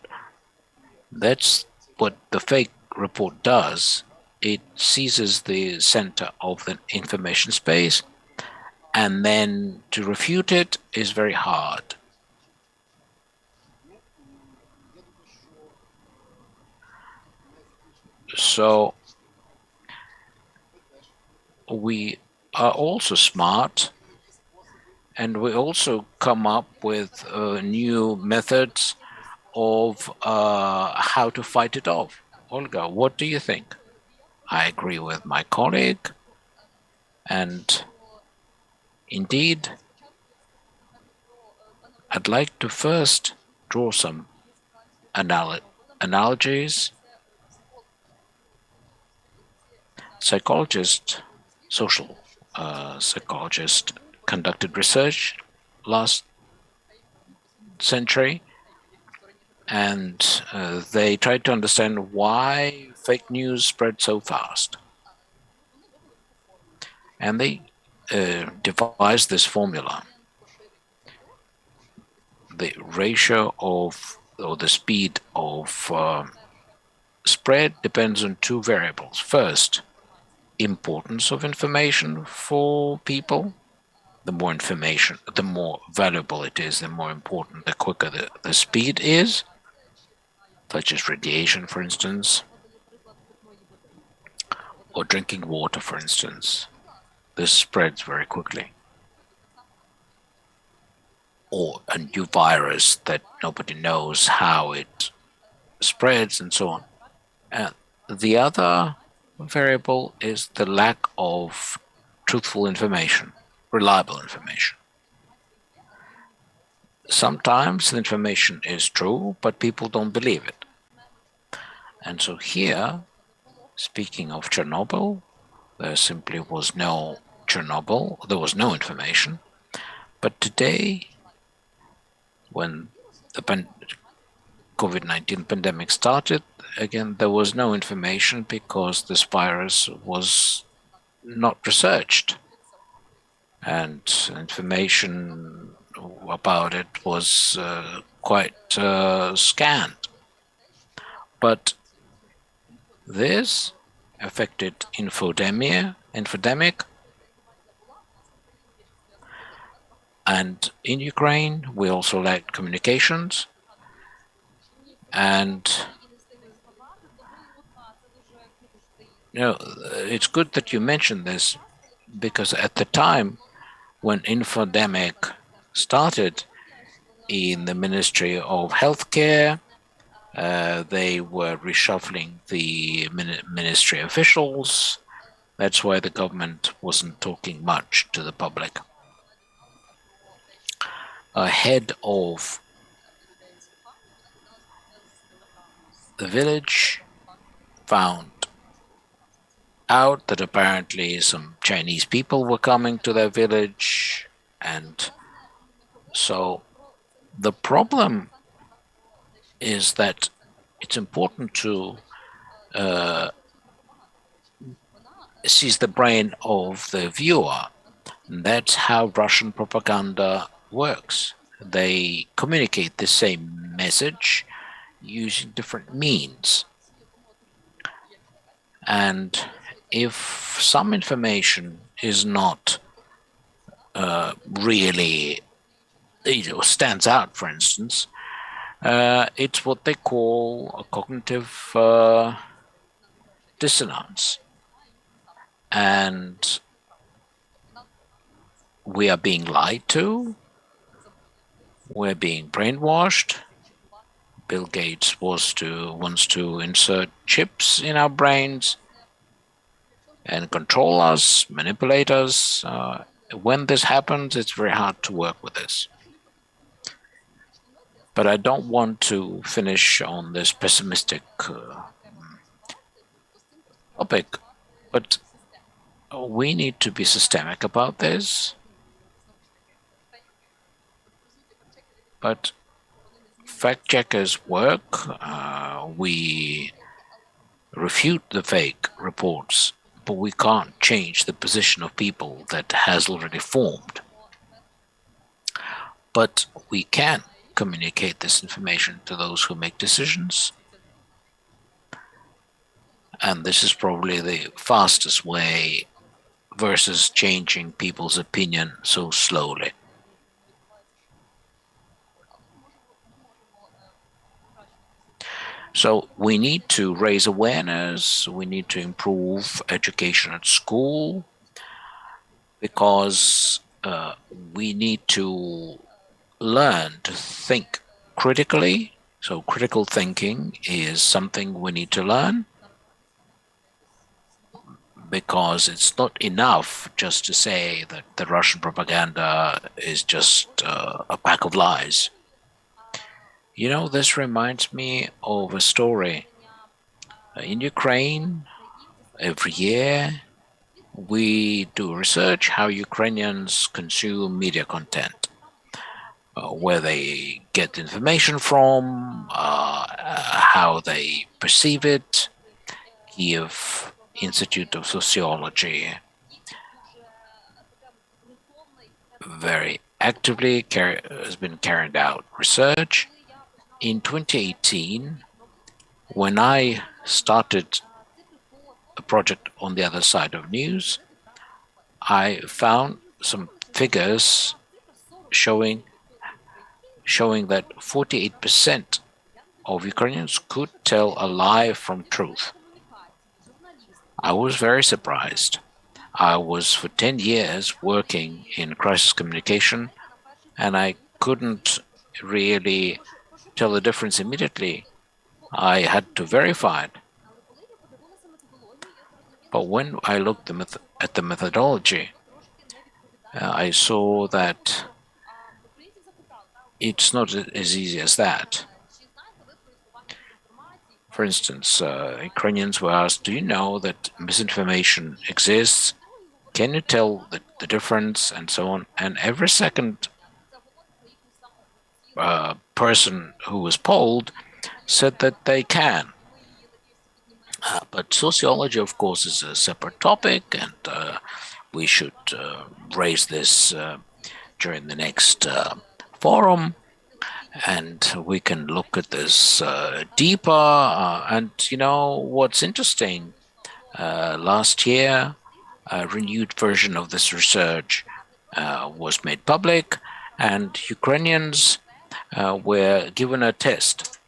That's what the fake report does. It seizes the center of the information space, and then to refute it is very hard. So we are also smart, and we also come up with new methods of how to fight it off. Olga, what do you think? I agree with my colleague, and indeed, I'd like to first draw some analogies. Social psychologist conducted research last century, and they tried to understand why fake news spread so fast. And they devised this formula. The ratio of, or the speed of spread depends on two variables. First, importance of information for people. The more information, the more valuable it is, the more important, the quicker the speed is, such as radiation, for instance, or drinking water, for instance. This spreads very quickly. Or a new virus that nobody knows how it spreads, and so on. And the other variable is the lack of truthful information, reliable information. Sometimes the information is true, but people don't believe it. And so here, speaking of Chernobyl, there simply was no Chernobyl, there was no information. But today, when the COVID-19 pandemic started, again, there was no information because this virus was not researched. And information about it was quite scant. But this affected infodemic, and in Ukraine we also lacked communications. And it's good that you mentioned this, because at the time when infodemic started in the Ministry of Healthcare, they were reshuffling the ministry officials. That's why the government wasn't talking much to the public. A head of the village found out that apparently some Chinese people were coming to their village, and so the problem is that it's important to seize the brain of the viewer. And that's how Russian propaganda works. They communicate the same message using different means. And if some information is not really, stands out, for instance, it's what they call a cognitive dissonance. And we are being lied to, we're being brainwashed. Bill Gates wants to insert chips in our brains and control us, manipulate us. When this happens, it's very hard to work with this. But I don't want to finish on this pessimistic topic, but we need to be systemic about this. But fact checkers work. We refute the fake reports, but we can't change the position of people that has already formed. But we can communicate this information to those who make decisions. And this is probably the fastest way versus changing people's opinion so slowly. So we need to raise awareness, we need to improve education at school, because we need to learn to think critically. So critical thinking is something we need to learn, because it's not enough just to say that the Russian propaganda is just a pack of lies. You know, this reminds me of a story. In Ukraine, every year, we do research how Ukrainians consume media content, where they get information from, how they perceive it. Kiev Institute of Sociology very actively has been carrying out research. In 2018, when I started a project on the other side of news, I found some figures showing that 48% of Ukrainians could tell a lie from truth. I was very surprised. I was for 10 years working in crisis communication, and I couldn't really tell the difference immediately. I had to verify it. But when I looked at the methodology, I saw that it's not as easy as that. For instance, Ukrainians were asked, do you know that misinformation exists? can you tell the difference and so on? And every second person who was polled said that they can. But sociology, of course, is a separate topic, and we should raise this during the next forum, and we can look at this deeper. And you know what's interesting? Last year, a renewed version of this research was made public, and Ukrainians were given a test.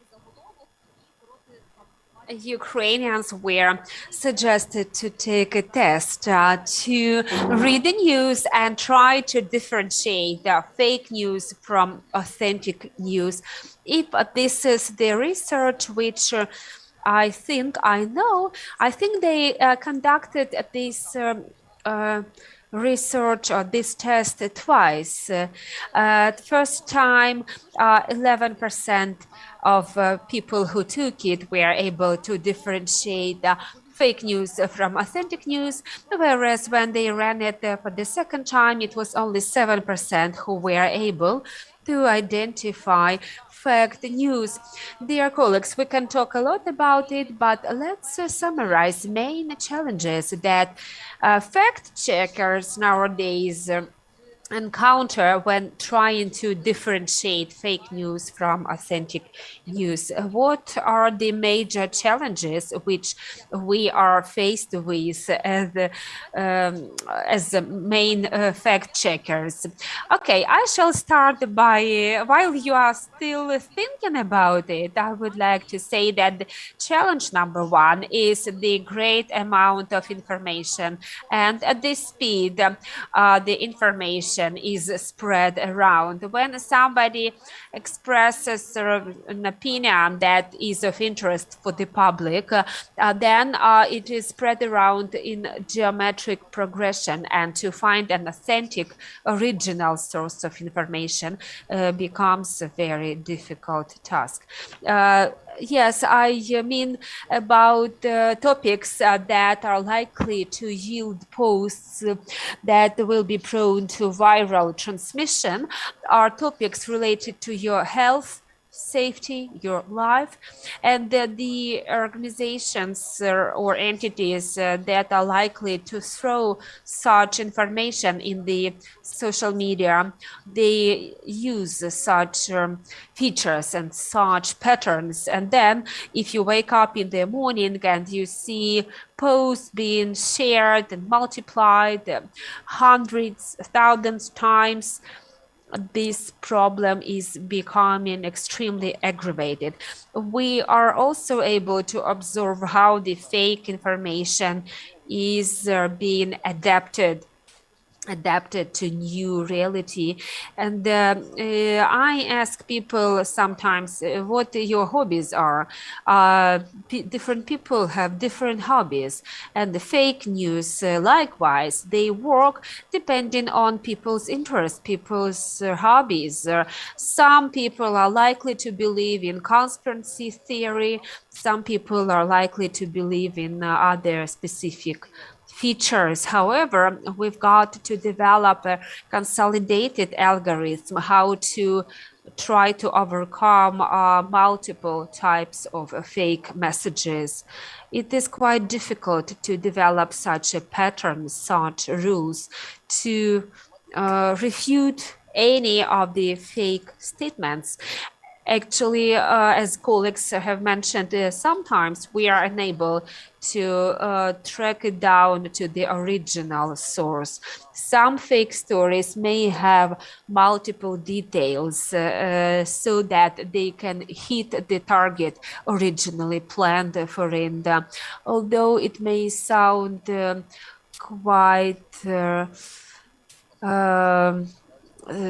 Ukrainians were suggested to take a test to read the news and try to differentiate fake news from authentic news. If this is the research which I think they conducted this research or this test twice. First time, 11% of people who took it were able to differentiate fake news from authentic news, whereas when they ran it for the second time, it was only 7% who were able to identify fact news. Dear colleagues, we can talk a lot about it, but let's summarize main challenges that fact checkers nowadays encounter when trying to differentiate fake news from authentic news. What are the major challenges which we are faced with as the main fact checkers? Okay, I shall start by, while you are still thinking about it, I would like to say that the challenge number one is the great amount of information and at the speed the information is spread around. When somebody expresses an opinion that is of interest for the public, then it is spread around in geometric progression, and to find an authentic, original source of information becomes a very difficult task. Yes, I mean about topics that are likely to yield posts that will be prone to viral transmission are topics related to your health, safety, your life, and the organizations or entities that are likely to throw such information in the social media, they use such features and such patterns. And then if you wake up in the morning and you see posts being shared and multiplied hundreds, thousands times, this problem is becoming extremely aggravated. We are also able to observe how the fake information is being adapted to new reality. And I ask people sometimes what your hobbies are. Different people have different hobbies, and the fake news likewise, they work depending on people's interests, people's hobbies. Some people are likely to believe in conspiracy theory, some people are likely to believe in other specific features. However, we've got to develop a consolidated algorithm how to try to overcome multiple types of fake messages. It is quite difficult to develop such a pattern, such rules to refute any of the fake statements. Actually, as colleagues have mentioned, sometimes we are unable to track it down to the original source. Some fake stories may have multiple details so that they can hit the target originally planned for it. Although it may sound quite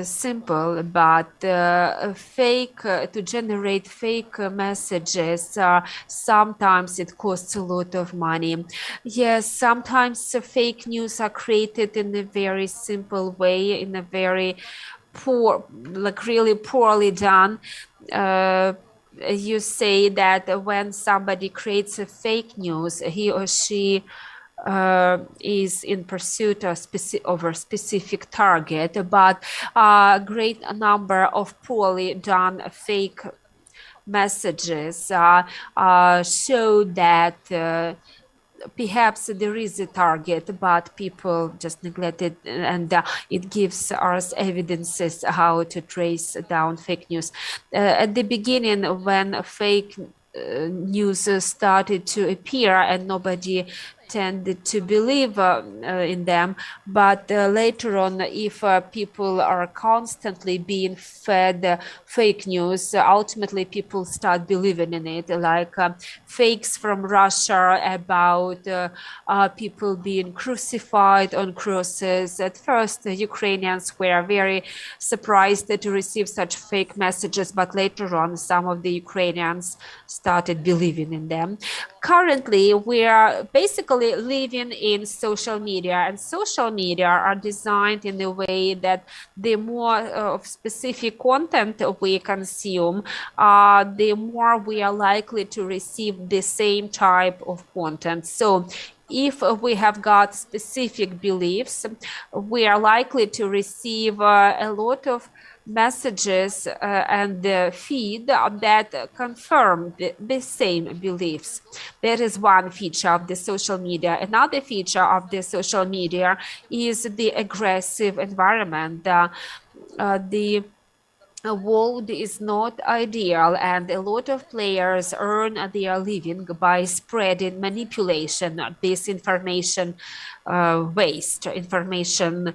simple, but to generate fake messages, sometimes it costs a lot of money. Yes, sometimes fake news are created in a very simple way, in a very poor, like really poorly done. You say that when somebody creates a fake news, he or she is in pursuit of a specific target, but a great number of poorly done fake messages show that perhaps there is a target, but people just neglect it, and it gives us evidences how to trace down fake news. At the beginning, when fake news started to appear and nobody tended to believe in them, but later on, if people are constantly being fed fake news, ultimately people start believing in it, like fakes from Russia about people being crucified on crosses. At first, the Ukrainians were very surprised to receive such fake messages, but later on, some of the Ukrainians started believing in them. Currently, we are basically living in social media, and social media are designed in a way that the more of specific content we consume, the more we are likely to receive the same type of content. So if we have got specific beliefs, we are likely to receive a lot of messages and the feed that confirm the same beliefs. That is one feature of the social media. Another feature of the social media is the aggressive environment. The world is not ideal, and a lot of players earn their living by spreading manipulation, disinformation, waste, information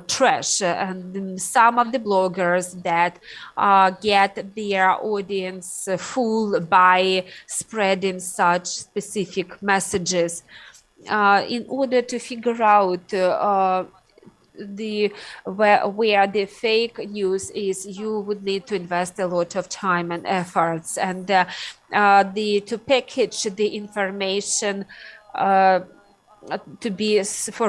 trash. And some of the bloggers that get their audience fooled by spreading such specific messages. In order to figure out where the fake news is, you would need to invest a lot of time and efforts, and to package the information for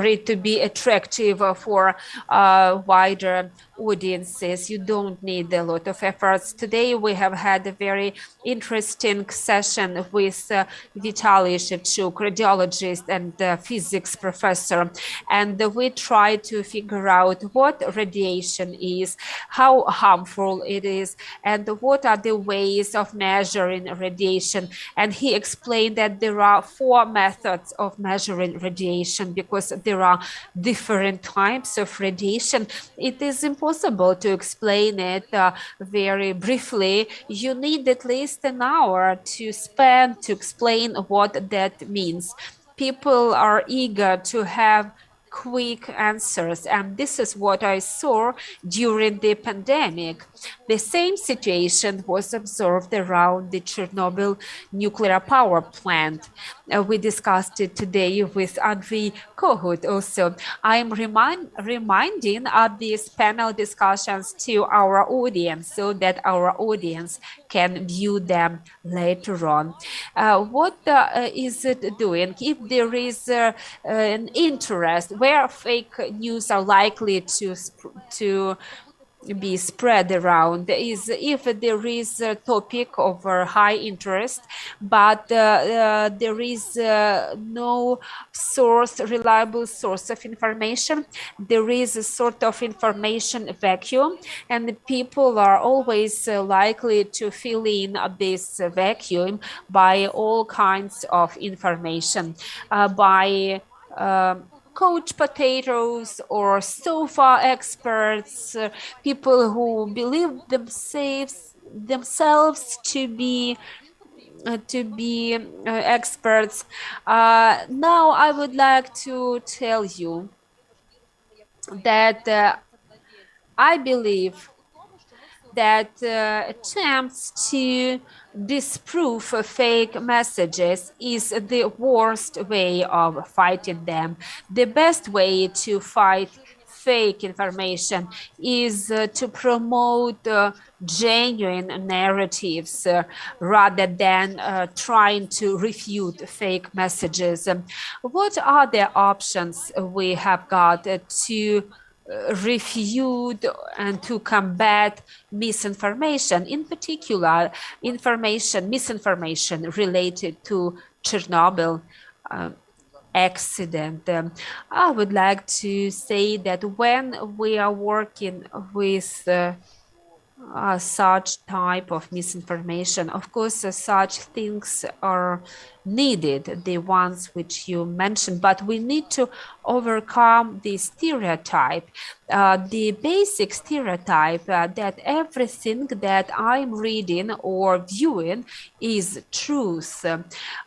it to be attractive for wider audiences. You don't need a lot of efforts. Today we have had a very interesting session with Vitaly Shevchuk, radiologist and physics professor, and we tried to figure out what radiation is, how harmful it is, and what are the ways of measuring radiation. And he explained that there are 4 methods of measuring radiation because there are different types of radiation. It is impossible to explain it very briefly. You need at least an hour to spend to explain what that means. People are eager to have quick answers, and this is what I saw during the pandemic. The same situation was observed around the Chernobyl nuclear power plant. We discussed it today with Andriy Kohut also. I'm reminding of these panel discussions to our audience so that our audience can view them later on. What is it doing? If there is an interest, where fake news are likely to be spread around is if there is a topic of high interest, but there is no reliable source of information. There is a sort of information vacuum, and people are always likely to fill in this vacuum by all kinds of information, by couch potatoes or sofa experts, people who believe themselves to be experts. Now I would like to tell you that I believe that attempts to disprove fake messages is the worst way of fighting them. The best way to fight fake information is to promote genuine narratives rather than trying to refute fake messages. What are the options we have got to refute and to combat misinformation, in particular misinformation related to Chernobyl? accident. I would like to say that when we are working with such type of misinformation, of course, such things are needed, the ones which you mentioned, but we need to overcome the stereotype, the basic stereotype that everything that I'm reading or viewing is truth.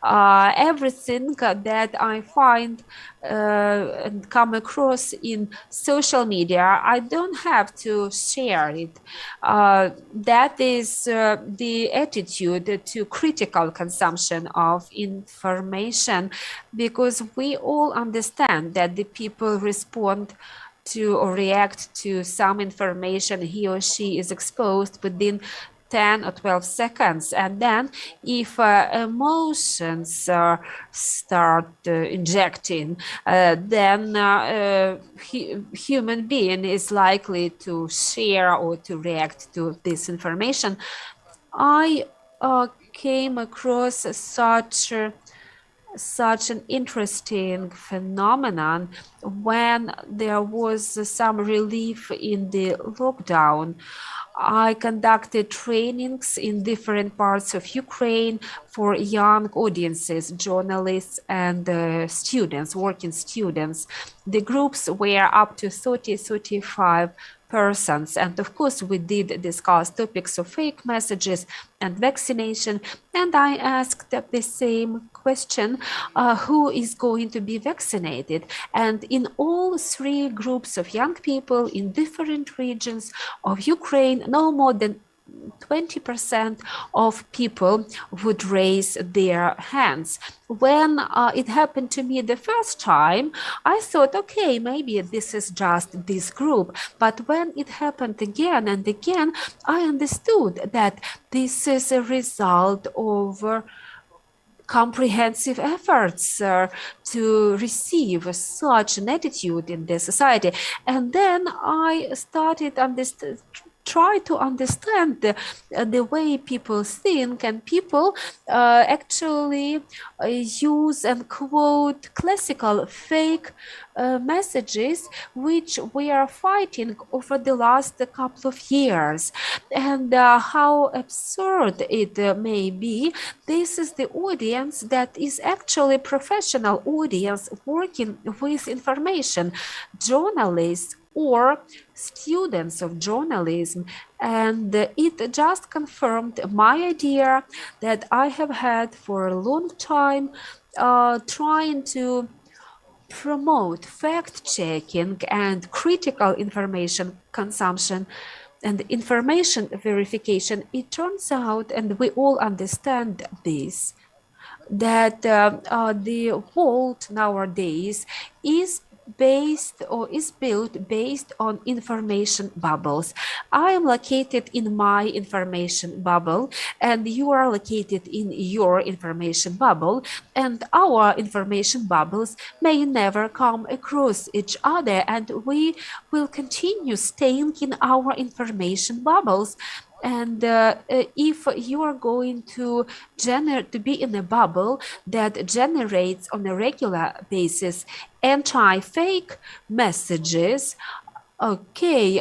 Everything that I find and come across in social media, I don't have to share it. That is the attitude to critical consumption of information, because we all understand that the people respond to or react to some information he or she is exposed within 10 or 12 seconds, and then if emotions start injecting, then human being is likely to share or to react to this information. I came across such an interesting phenomenon when there was some relief in the lockdown. I conducted trainings in different parts of Ukraine for young audiences, journalists and students, working students. The groups were up to 30-35 persons. And of course, we did discuss topics of fake messages and vaccination. And I asked the same question, who is going to be vaccinated? And in all three groups of young people in different regions of Ukraine, no more than 20% of people would raise their hands. When it happened to me the first time, I thought, okay, maybe this is just this group. But when it happened again and again, I understood that this is a result of comprehensive efforts to receive such an attitude in the society. And then I started try to understand the way people think, and people actually use and quote classical fake messages which we are fighting over the last couple of years. And how absurd it may be, this is the audience that is actually professional audience working with information, journalists or students of journalism, and it just confirmed my idea that I have had for a long time, trying to promote fact-checking and critical information consumption and information verification. It turns out, and we all understand this, that the world nowadays is built based on information bubbles. I am located in my information bubble, and you are located in your information bubble, and our information bubbles may never come across each other, and we will continue staying in our information bubbles. And if you are going to be in a bubble that generates on a regular basis anti-fake messages, okay,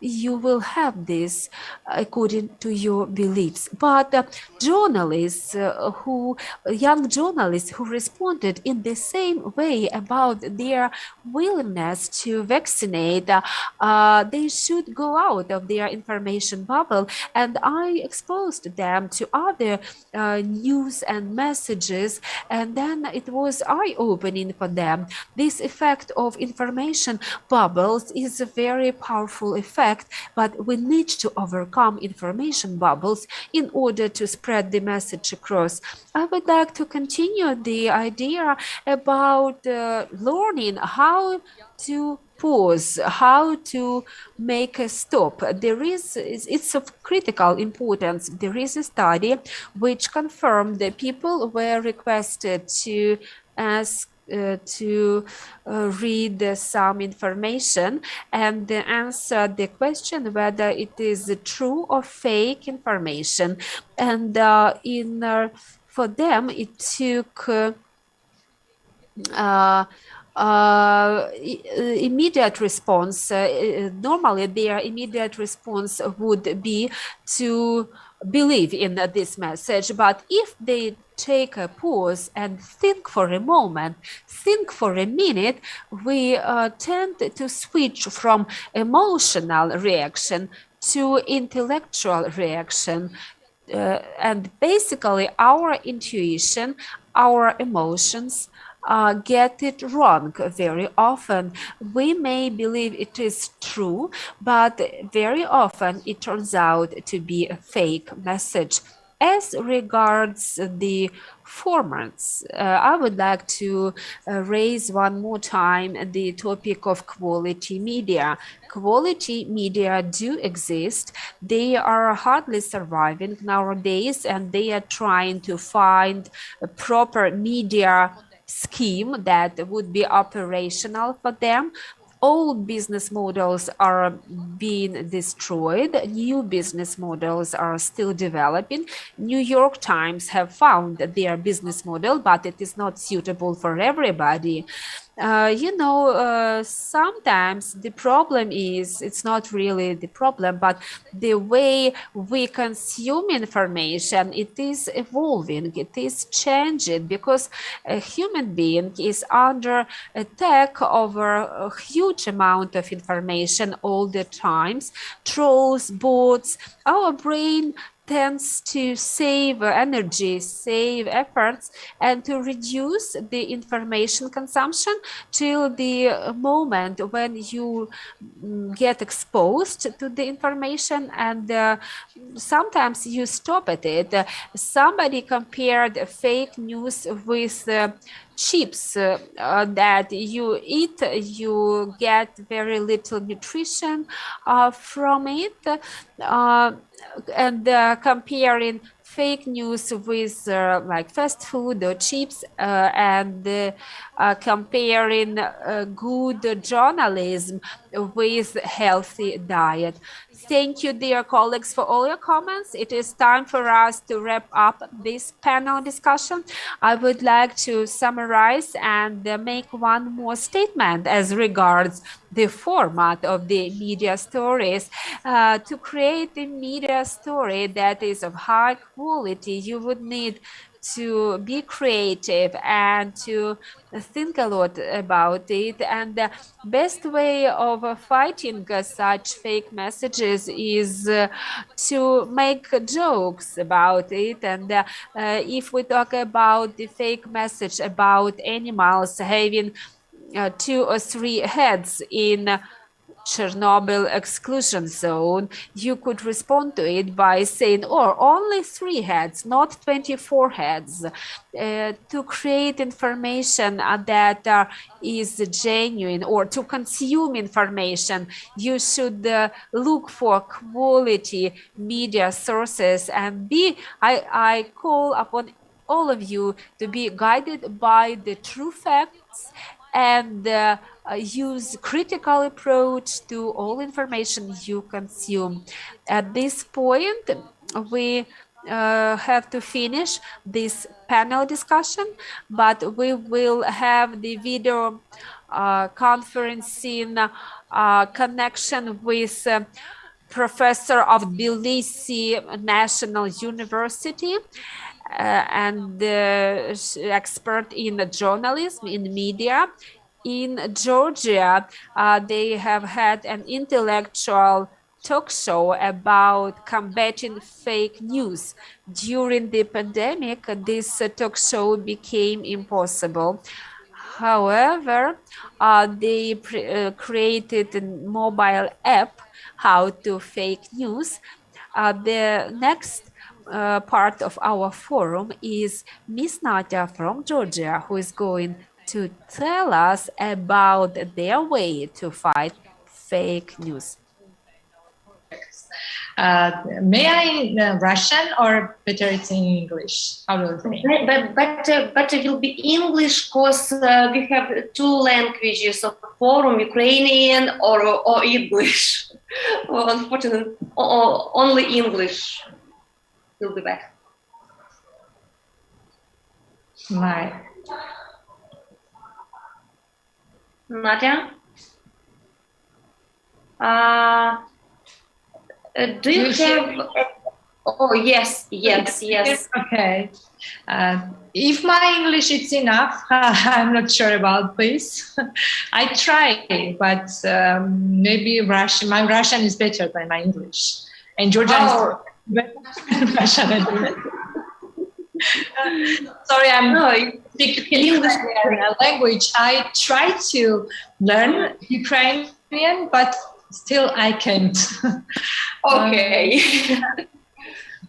you will have this according to your beliefs. But young journalists who responded in the same way about their willingness to vaccinate, they should go out of their information bubble. And I exposed them to other news and messages, and then it was eye-opening for them. This effect of information bubbles is a very powerful effect, but we need to overcome information bubbles in order to spread the message across. I would like to continue the idea about learning how to pause, how to make a stop. It's of critical importance. There is a study which confirmed that people were requested to ask read some information and answer the question whether it is true or fake information. And for them, it took immediate response, normally their immediate response would be to believe in this message. But if they take a pause and think for a moment, think for a minute, we tend to switch from emotional reaction to intellectual reaction. And basically our intuition, our emotions get it wrong very often. We may believe it is true, but very often it turns out to be a fake message. As regards the formats, I would like to raise one more time the topic of quality media. Quality media do exist. They are hardly surviving nowadays, and they are trying to find a proper media scheme that would be operational for them. Old business models are being destroyed. New business models are still developing. New York Times have found their business model, but it is not suitable for everybody. Sometimes the problem is, it's not really the problem, but the way we consume information, it is evolving, it is changing, because a human being is under attack over a huge amount of information all the times. Trolls, bots, our brain tends to save energy, save efforts, and to reduce the information consumption till the moment when you get exposed to the information, and sometimes you stop at it. Somebody compared fake news with chips that you eat, you get very little nutrition from it, and comparing fake news with like fast food or chips, and comparing good journalism with healthy diet. Thank you, dear colleagues, for all your comments. It is time for us to wrap up this panel discussion. I would like to summarize and make one more statement as regards the format of the media stories. To create a media story that is of high quality, you would need to be creative and to think a lot about it. And the best way of fighting such fake messages is to make jokes about it. And if we talk about the fake message about animals having 2 or 3 heads in Chernobyl exclusion zone, you could respond to it by saying, or only 3 heads, not 24 heads. To create information that is genuine, or to consume information, you should look for quality media sources, and I call upon all of you to be guided by the true facts and use critical approach to all information you consume. At this point, we have to finish this panel discussion, but we will have the video conferencing connection with professor of Tbilisi National University, and expert in journalism, in media. In Georgia, they have had an intellectual talk show about combating fake news. During the pandemic, this talk show became impossible. However, they created a mobile app, How to Fake News. The next part of our forum is Miss Nadia from Georgia, who is going to tell us about their way to fight fake news. May I in Russian, or better it's in English? How do you think? Better will be English, because we have 2 languages of forum, Ukrainian or English. Well, unfortunately, only English will be better. Right. Nadia? Do you have? Oh yes. Okay. If my English is enough, I'm not sure about this. I try, but maybe Russian. My Russian is better than my English, and Georgian is better than Russian. Sorry, I'm speaking English language. I try to learn Ukrainian, but still I can't. Okay.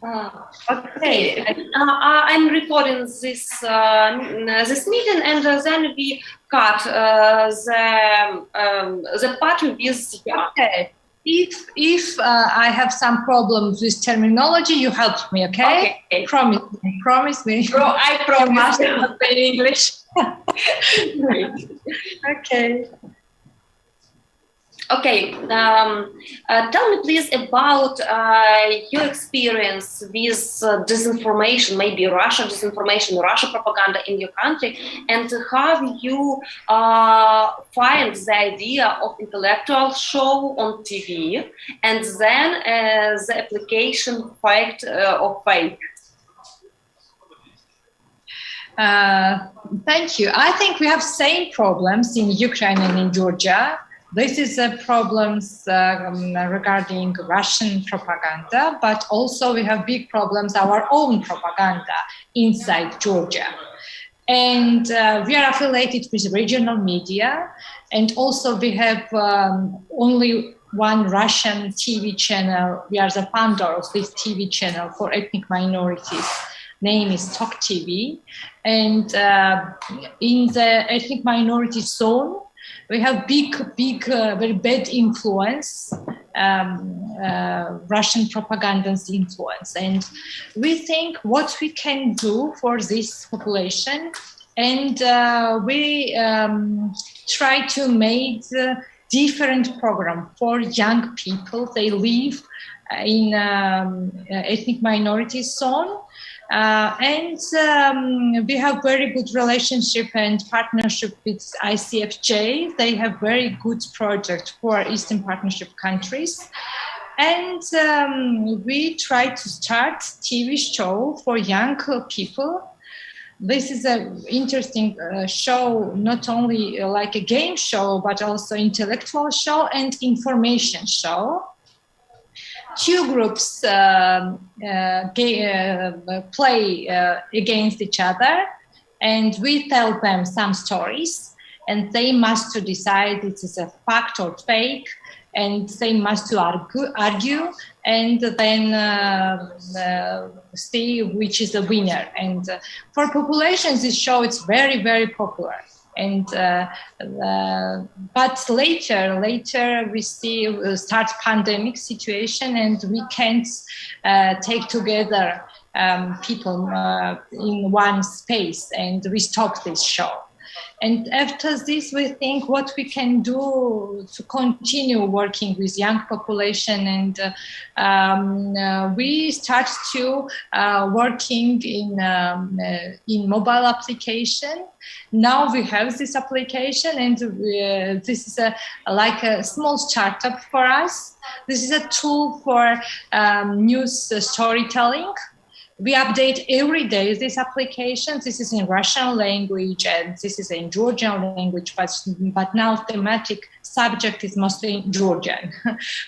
Okay. I'm recording this this meeting, and then we cut the part with. Okay. If I have some problems with terminology, you help me, okay? Promise me. I promise. In English. Okay. Okay. Tell me please about your experience with disinformation, maybe Russia disinformation, Russia propaganda in your country, and how you find the idea of intellectual show on TV, and then the application fact of fake. Thank you. I think we have same problems in Ukraine and in Georgia. This is problems regarding Russian propaganda, but also we have big problems, our own propaganda inside Georgia. And we are affiliated with regional media, and also we have only one Russian TV channel. We are the founder of this TV channel for ethnic minorities. Name is Talk TV. And in the ethnic minority zone, we have big, very bad influence, Russian propaganda's influence. And we think what we can do for this population, and we try to make different program for young people. They live in ethnic minority zone. And we have very good relationship and partnership with ICFJ. They have very good project for Eastern Partnership countries. And we try to start TV show for young people. This is an interesting show, not only like a game show, but also intellectual show and information show. Two groups play against each other, and we tell them some stories, and they must to decide it is a fact or fake, and they must to argue and then see which is the winner. And for populations, this show is very, very popular. And but later we start pandemic situation, and we can't take together people in one space, and we stop this show. And after this, we think what we can do to continue working with young population, and we start to working in mobile application. Now we have this application, and this is like a small startup for us. This is a tool for news storytelling. We update every day this application. This is in Russian language, and this is in Georgian language, but now thematic subject is mostly in Georgian.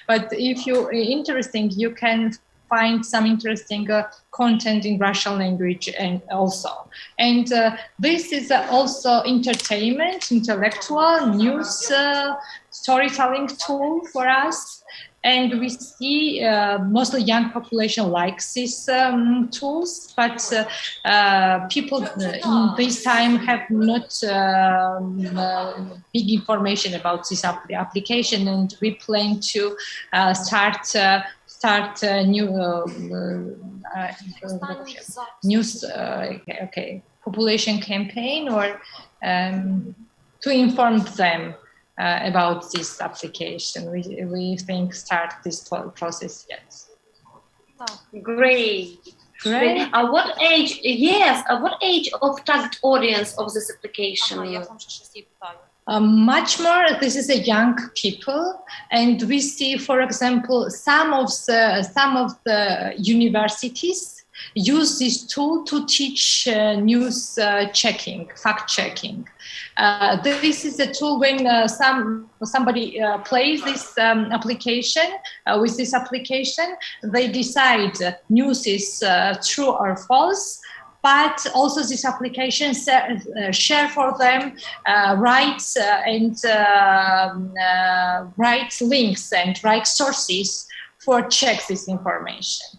But if you're interested, you can find some interesting content in Russian language and also. And this is also entertainment, intellectual, news, storytelling tool for us. And we see mostly young population likes these tools, but people in this time have not big information about this application, and we plan to start new news population campaign, or to inform them about this application. We think start this process yet. Great. What age? Yes. What age of target audience of this application? Much more, this is a young people, and we see, for example, some of the universities use this tool to teach news checking, fact checking. This is a tool when somebody plays this application. With this application, they decide news is true or false. But also this application share for them rights and right links and right sources for check this information.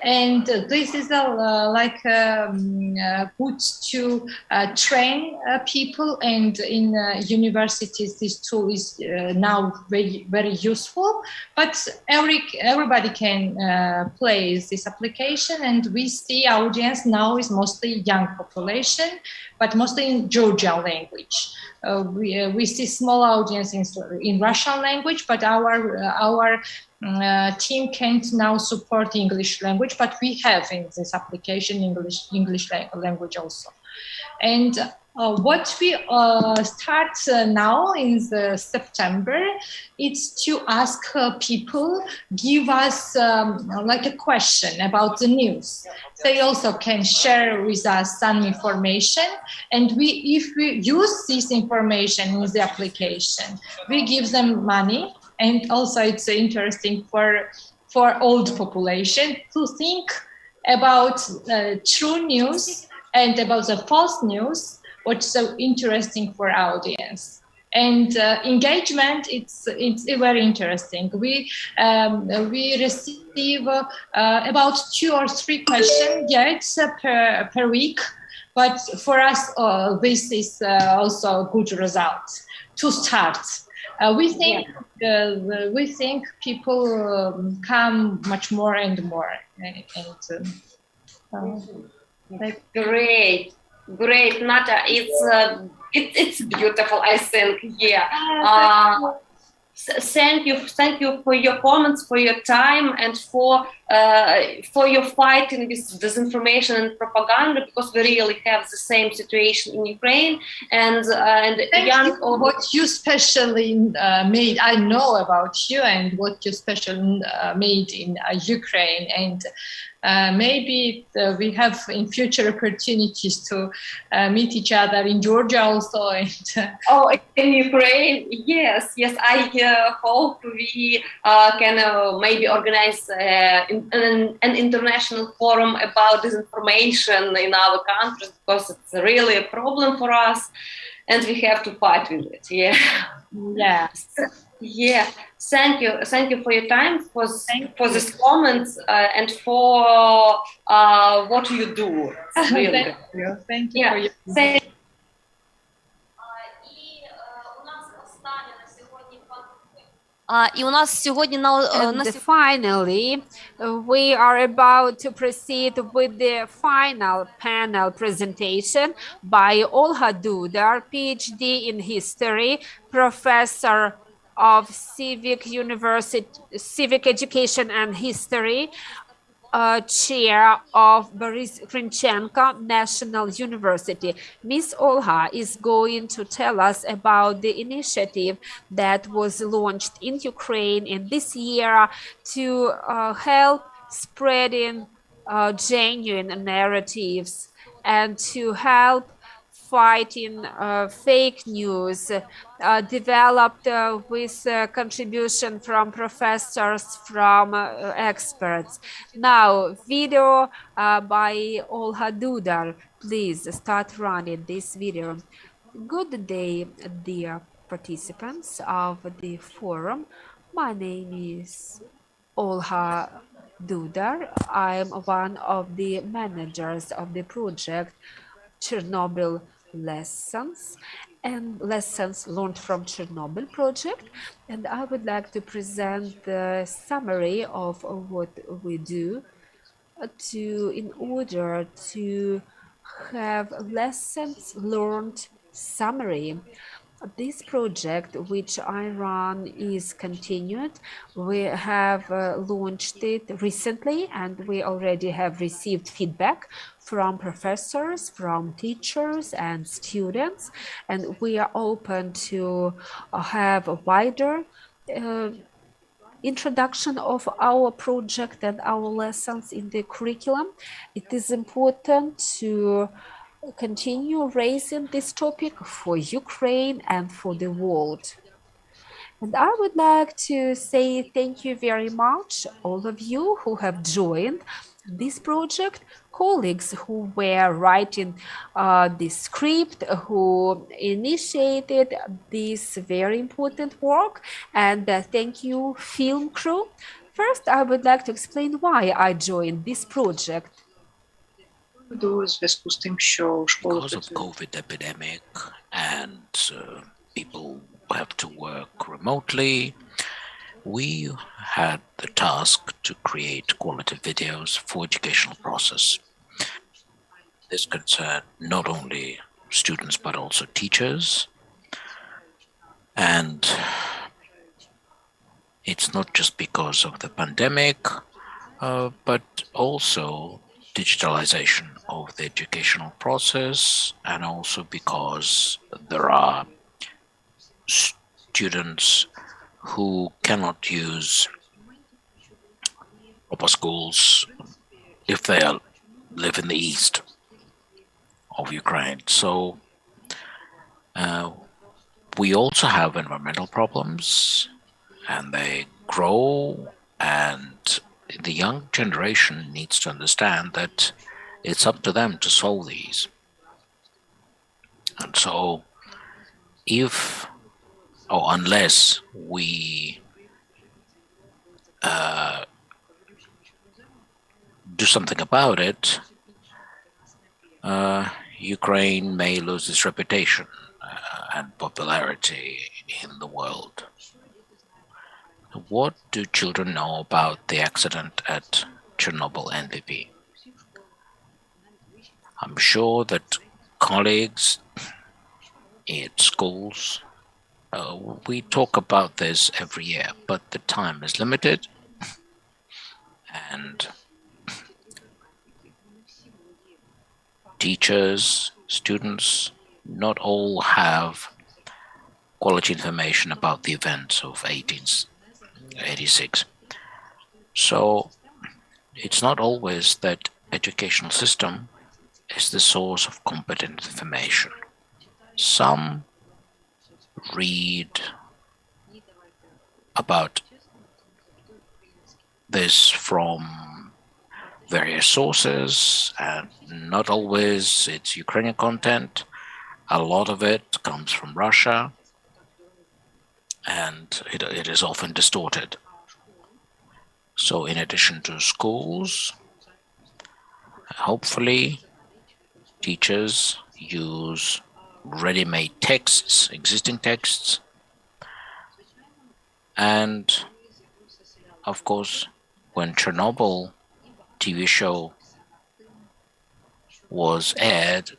And this is good to train people, and in universities this tool is now very, very useful. But everybody can play this application, and we see audience now is mostly young population, but mostly in Georgian language. We see small audience in Russian language, but our team can't now support English language, but we have in this application English language also. And what we start now in the September, it's to ask people give us like a question about the news. They also can share with us some information, and if we use this information in the application, we give them money. And also it's interesting for old population to think about true news and about the false news, what's so interesting for audience. And engagement, it's very interesting. We receive about 2 or 3 questions, it's per week, but for us this is also a good result to start. We think people come much more and more. Great, Nata. It's beautiful, I think. Yeah. Thank you for your comments, for your time, and for your fighting with disinformation and propaganda, because we really have the same situation in Ukraine. And what you specially made, I know about you and what you specially made in Ukraine, and maybe we have in future opportunities to meet each other in Georgia also. And in Ukraine, yes. I hope we can maybe organize an international forum about disinformation in our countries, because it's really a problem for us, and we have to fight with it. Yeah. Yeah. Yeah, thank you for your time, for this comments, and for what you do. Really. Thank you for your І у нас сьогодні finally, we are about to proceed with the final panel presentation by Olha Dudar, PhD in history, professor of civic education and history, chair of Boris Khrushchenko National University. Ms. Olha is going to tell us about the initiative that was launched in Ukraine in this year to help spreading genuine narratives and to help fighting fake news, developed with contribution from professors, from experts. Now, video by Olha Dudar. Please start running this video. Good day, dear participants of the forum. My name is Olha Dudar. I'm one of the managers of the project Chernobyl Lessons learned from Chernobyl project, and I would like to present the summary of what we do in order to have lessons learned summary. This project, which I run, is continued. We have launched it recently, and we already have received feedback from professors, from teachers and students, and we are open to have a wider introduction of our project and our lessons in the curriculum. It is important to continue raising this topic for Ukraine and for the world. And I would like to say thank you very much, all of you who have joined this project, colleagues who were writing the script, who initiated this very important work, and thank you, film crew. First, I would like to explain why I joined this project. Because of COVID epidemic and people have to work remotely, we had the task to create quality videos for educational process. This concerned not only students but also teachers, and it's not just because of the pandemic, but also digitalization of the educational process, and also because there are students who cannot use proper schools if they live in the east of Ukraine. So we also have environmental problems, and they grow, and the young generation needs to understand that it's up to them to solve these. And so if or unless we do something about it, Ukraine may lose its reputation and popularity in the world. What do children know about the accident at Chernobyl NPP? I'm sure that colleagues at schools, we talk about this every year, but the time is limited, and teachers, students, not all have quality information about the events of 1886. So it's not always that educational system is the source of competent information. Some read about this from various sources, and not always it's Ukrainian content. A lot of it comes from Russia, and it is often distorted. So in addition to schools, hopefully teachers use ready-made texts, existing texts, and of course when Chernobyl TV show was aired,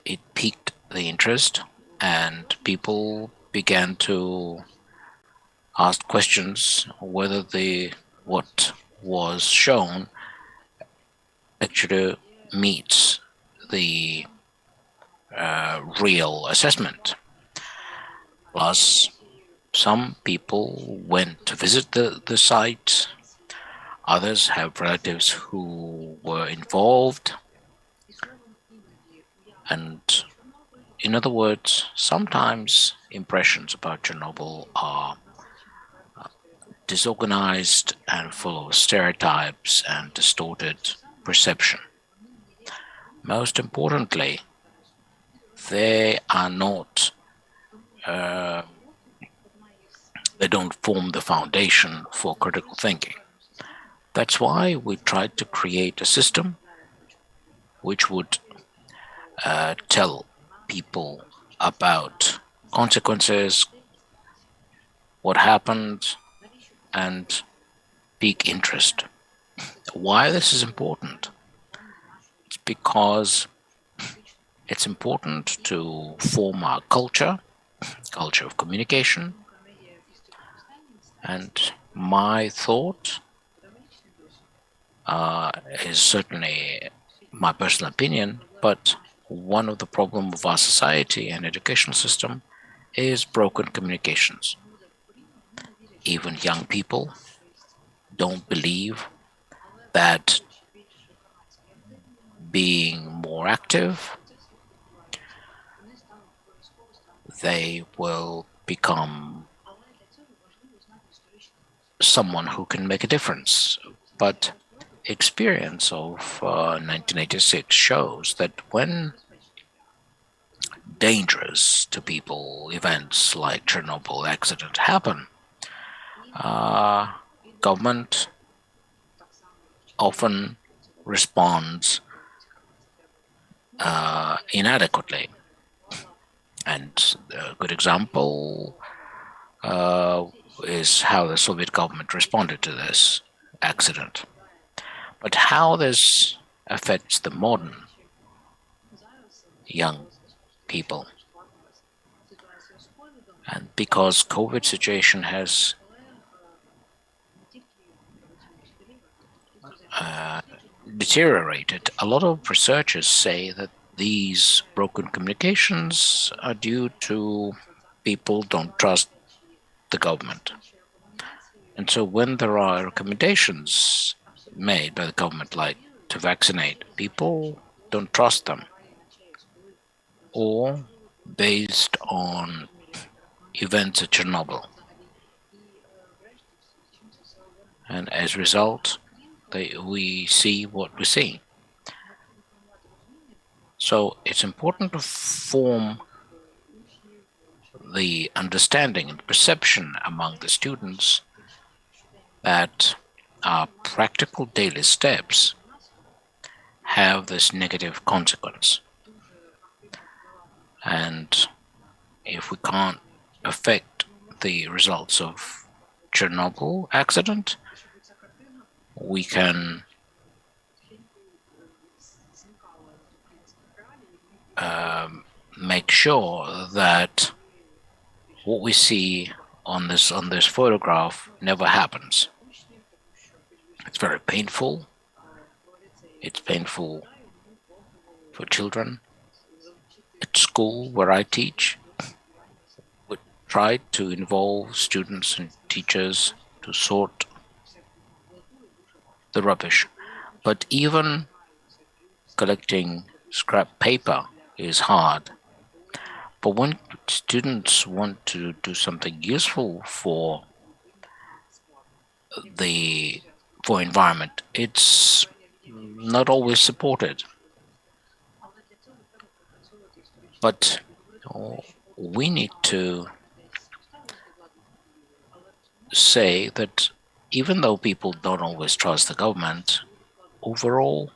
it piqued the interest, and people began to ask questions whether what was shown actually meets the real assessment. Plus, some people went to visit the site. Others have relatives who were involved. And in other words, sometimes impressions about Chernobyl are disorganized and full of stereotypes and distorted perception. Most importantly, they are not, they don't form the foundation for critical thinking. That's why we tried to create a system which would tell people about consequences, what happened, and pique interest. Why this is important? It's because it's important to form our culture of communication. And my thought is certainly my personal opinion, but one of the problems of our society and educational system is broken communications. Even young people don't believe that being more active, they will become someone who can make a difference. But experience of 1986 shows that when dangerous to people events like Chernobyl accident happen, government often responds inadequately. And a good example is how the Soviet government responded to this accident. But how this affects the modern young people. And because COVID situation has deteriorated, a lot of researchers say that these broken communications are due to people don't trust the government. And so when there are recommendations made by the government, like to vaccinate, people don't trust them, or based on events at Chernobyl. And as a result, we see what we see. So it's important to form the understanding and perception among the students that our practical daily steps have this negative consequence. And if we can't affect the results of Chernobyl accident, we can make sure that what we see on this photograph never happens. It's very painful. It's painful for children. At school where I teach, we try to involve students and teachers to sort the rubbish. But even collecting scrap paper is hard. But when students want to do something useful for environment, it's not always supported. But we need to say that even though people don't always trust the government, overall,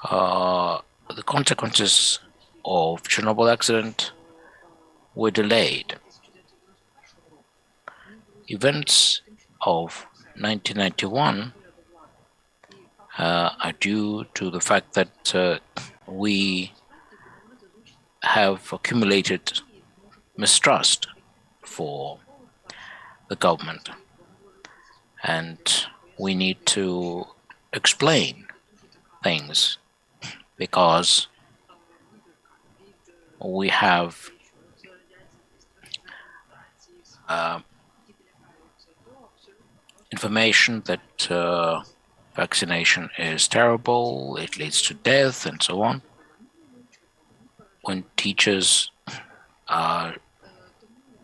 the consequences of Chernobyl accident were delayed. Events of 1991 are due to the fact that we have accumulated mistrust for the government, and we need to explain things because we have information that vaccination is terrible, it leads to death, and so on. When teachers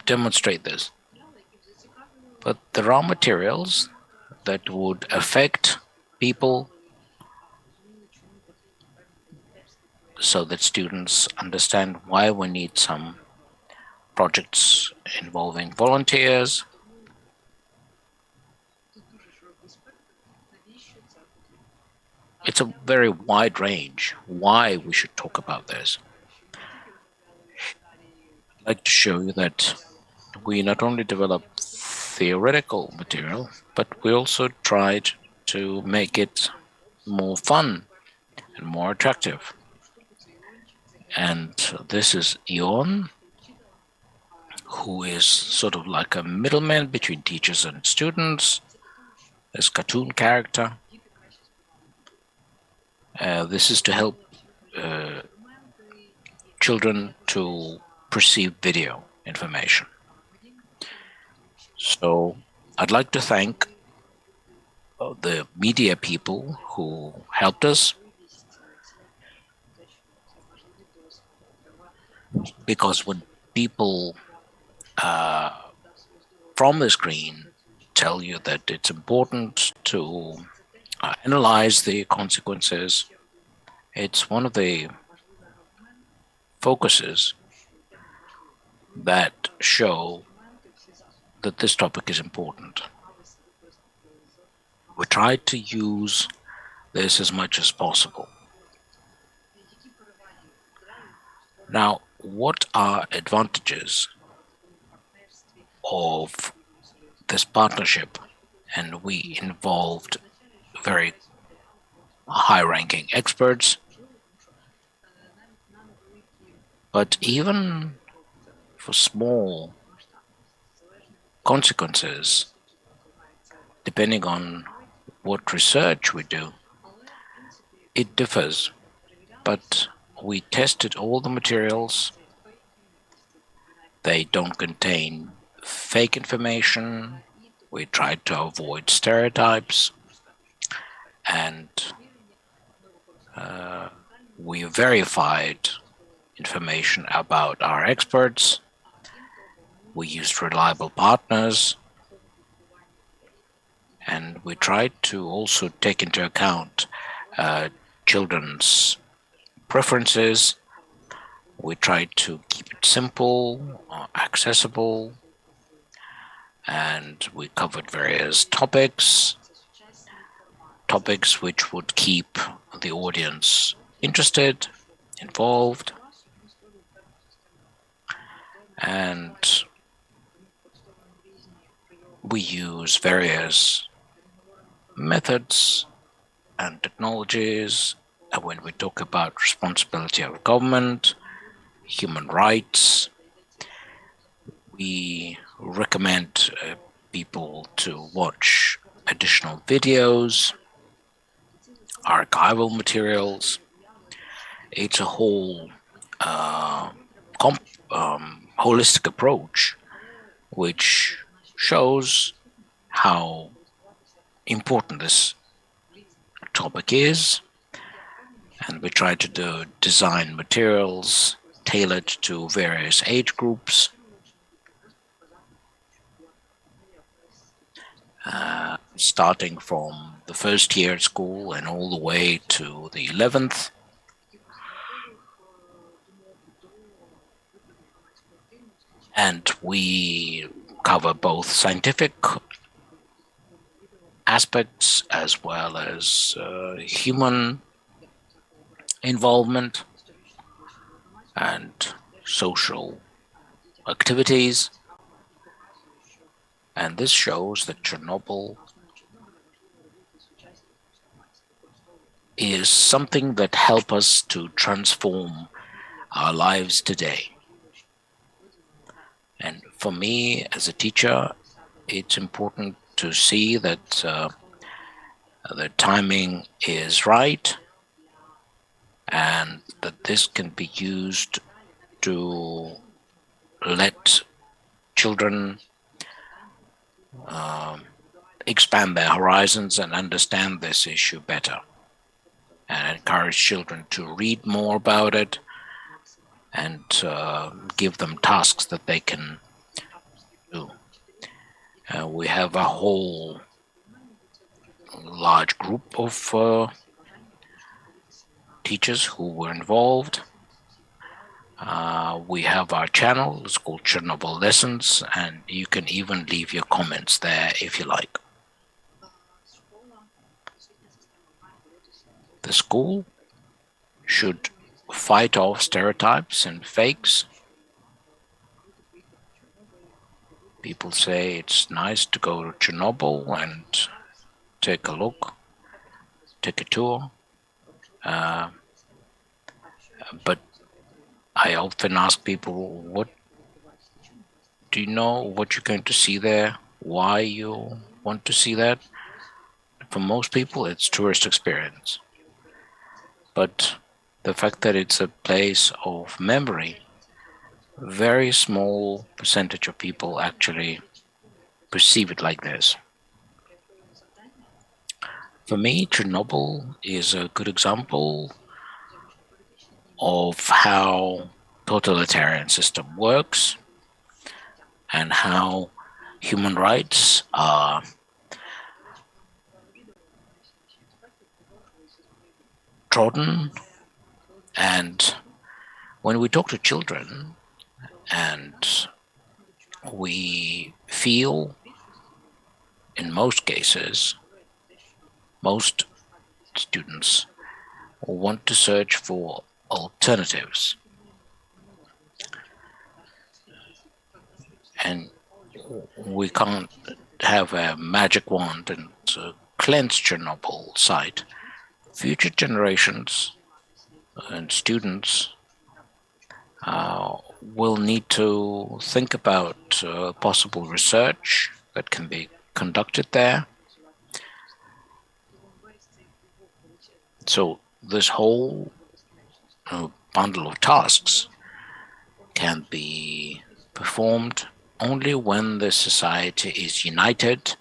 demonstrate this. But there are materials that would affect people so that students understand why we need some projects involving volunteers. It's a very wide range why we should talk about this. I'd like to show you that we not only develop theoretical material, but we also tried to make it more fun and more attractive. And this is Ion, who is sort of like a middleman between teachers and students, this cartoon character. This is to help children to perceive video information. So I'd like to thank the media people who helped us, because when people from the screen tell you that it's important to analyze the consequences, it's one of the focuses that show that this topic is important. We try to use this as much as possible. Now, what are advantages of this partnership? And we involved very high-ranking experts, but even for small consequences, depending on what research we do, it differs. But we tested all the materials. They don't contain fake information. We tried to avoid stereotypes, and we verified information about our experts. We used reliable partners, and we tried to also take into account children's preferences. We tried to keep it simple, accessible, and we covered various topics which would keep the audience interested, involved, and we use various methods and technologies. And when we talk about responsibility of government, human rights, we recommend people to watch additional videos, archival materials. It's a whole holistic approach which shows how important this topic is, and we try to design materials tailored to various age groups. Starting from the first year at school and all the way to the 11th. And we cover both scientific aspects as well as human involvement and social activities. And this shows that Chernobyl is something that helps us to transform our lives today. And for me, as a teacher, it's important to see that the timing is right and that this can be used to let children expand their horizons and understand this issue better, and encourage children to read more about it and give them tasks that they can do. We have a whole large group of teachers who were involved. We have our channel, it's called Chernobyl Lessons, and you can even leave your comments there if you like. The school should fight off stereotypes and fakes. People say it's nice to go to Chernobyl and take a look, take a tour, but I often ask people, what do you know what you're going to see there? Why you want to see that? For most people, it's tourist experience. But the fact that it's a place of memory, a very small percentage of people actually perceive it like this. For me, Chernobyl is a good example of how totalitarian system works and how human rights are trodden. And when we talk to children and we feel, in most cases, most students want to search for alternatives. And we can't have a magic wand and cleanse Chernobyl site. Future generations and students will need to think about possible research that can be conducted there. So this whole bundle of tasks can be performed only when the society is united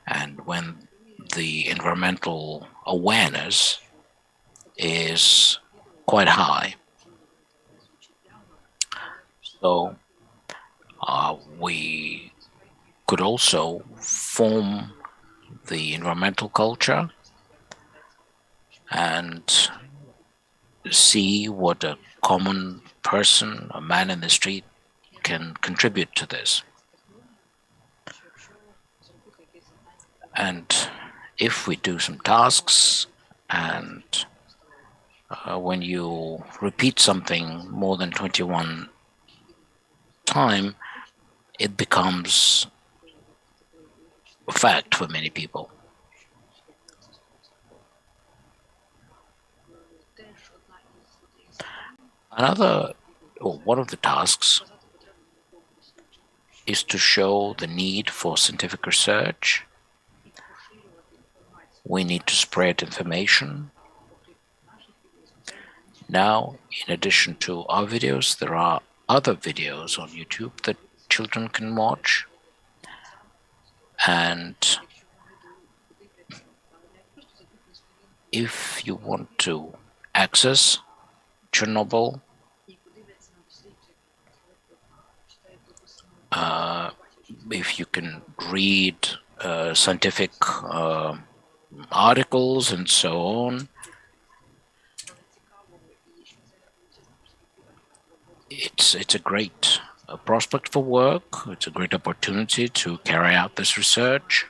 and when the environmental awareness is quite high. So we could also form the environmental culture and see what a common person, a man in the street, can contribute to this. And if we do some tasks, and when you repeat something more than 21 times, it becomes a fact for many people. One of the tasks is to show the need for scientific research. We need to spread information. Now, in addition to our videos, there are other videos on YouTube that children can watch. And if you want to access Chernobyl, if you can read scientific articles and so on, it's a great prospect for work. It's a great opportunity to carry out this research.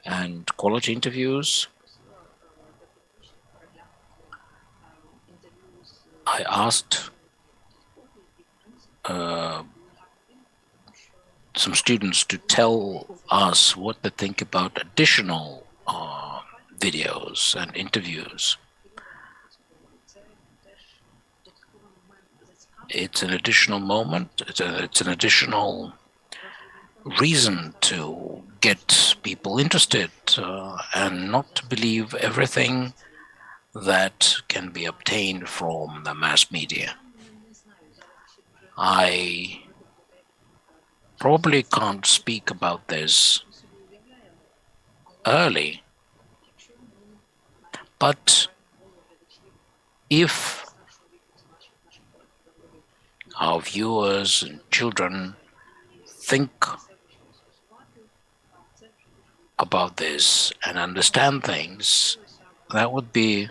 And quality interviews. I asked some students to tell us what they think about additional videos and interviews. It's an additional moment, it's an additional reason to get people interested and not to believe everything that can be obtained from the mass media. I probably can't speak about this early, but if our viewers and children think about this and understand things, that would be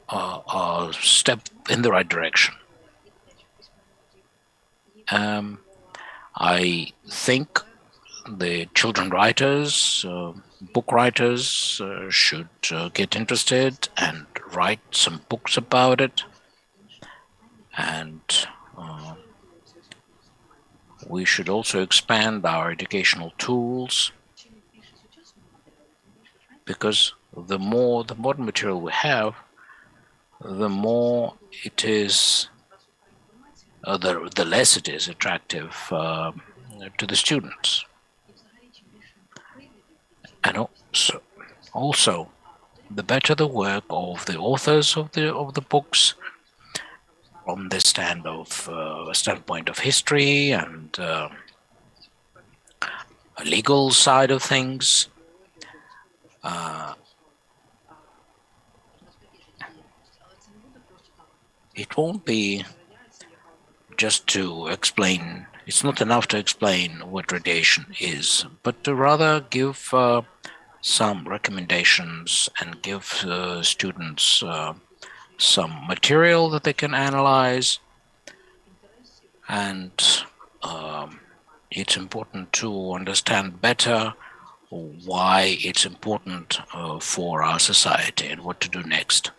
a step in the right direction. I think the children writers, book writers should get interested and write some books about it. And we should also expand our educational tools, because the more the modern material we have, the more it is, the less it is attractive to the students. And also, the better the work of the authors of the books, from the standpoint of history and a legal side of things. It won't be just to explain, it's not enough to explain what radiation is, but to rather give some recommendations and give students some material that they can analyze. And it's important to understand better why it's important for our society and what to do next.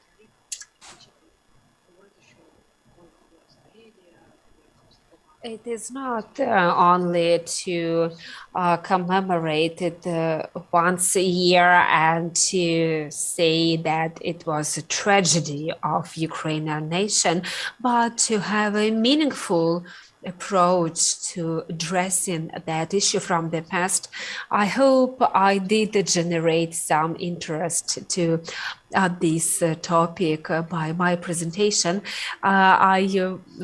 It is not only to commemorate it once a year and to say that it was a tragedy of Ukrainian nation, but to have a meaningful approach to addressing that issue from the past. I hope I did generate some interest to this topic by my presentation. I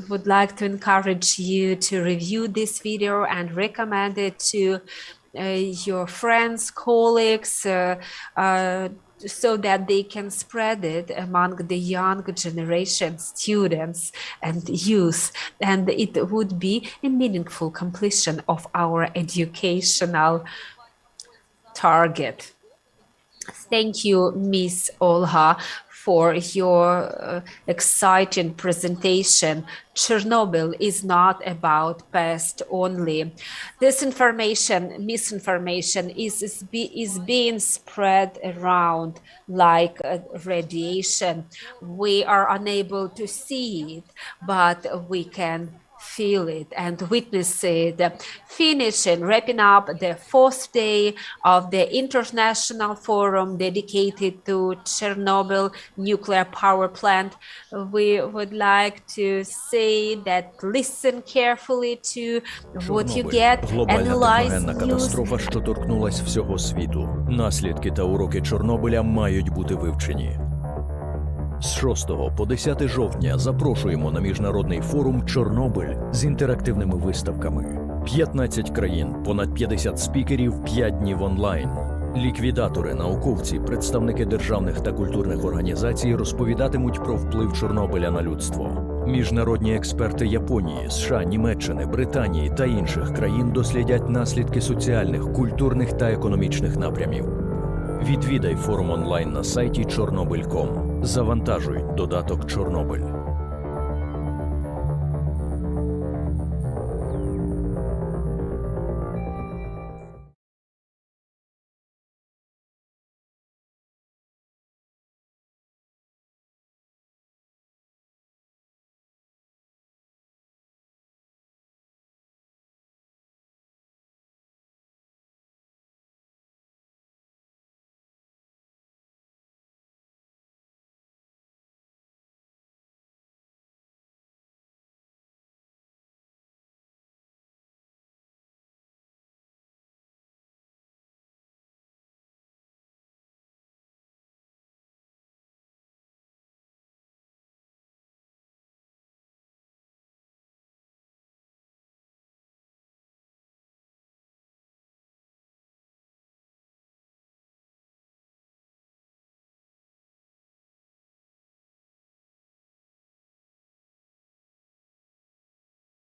would like to encourage you to review this video and recommend it to your friends, colleagues, so that they can spread it among the young generation, students and youth, and it would be a meaningful completion of our educational target. Thank you, Ms. Olha, for your exciting presentation. Chernobyl is not about past only. Disinformation, misinformation is being spread around like radiation. We are unable to see it, but we can feel it and witness it. Wrapping up the fourth day of the International Forum dedicated to Chernobyl nuclear power plant, we would like to say that listen carefully to what you get, analyze техногенна катастрофа, що торкнулась всього світу. Наслідки та уроки Чорнобиля мають бути вивчені. З 6 по 10 жовтня запрошуємо на міжнародний форум «Чорнобиль» з інтерактивними виставками. 15 країн, понад 50 спікерів, 5 днів онлайн. Ліквідатори, науковці, представники державних та культурних організацій розповідатимуть про вплив Чорнобиля на людство. Міжнародні експерти Японії, США, Німеччини, Британії та інших країн дослідять наслідки соціальних, культурних та економічних напрямів. Відвідай форум онлайн на сайті chornobyl.com. Завантажуй додаток «Чорнобиль».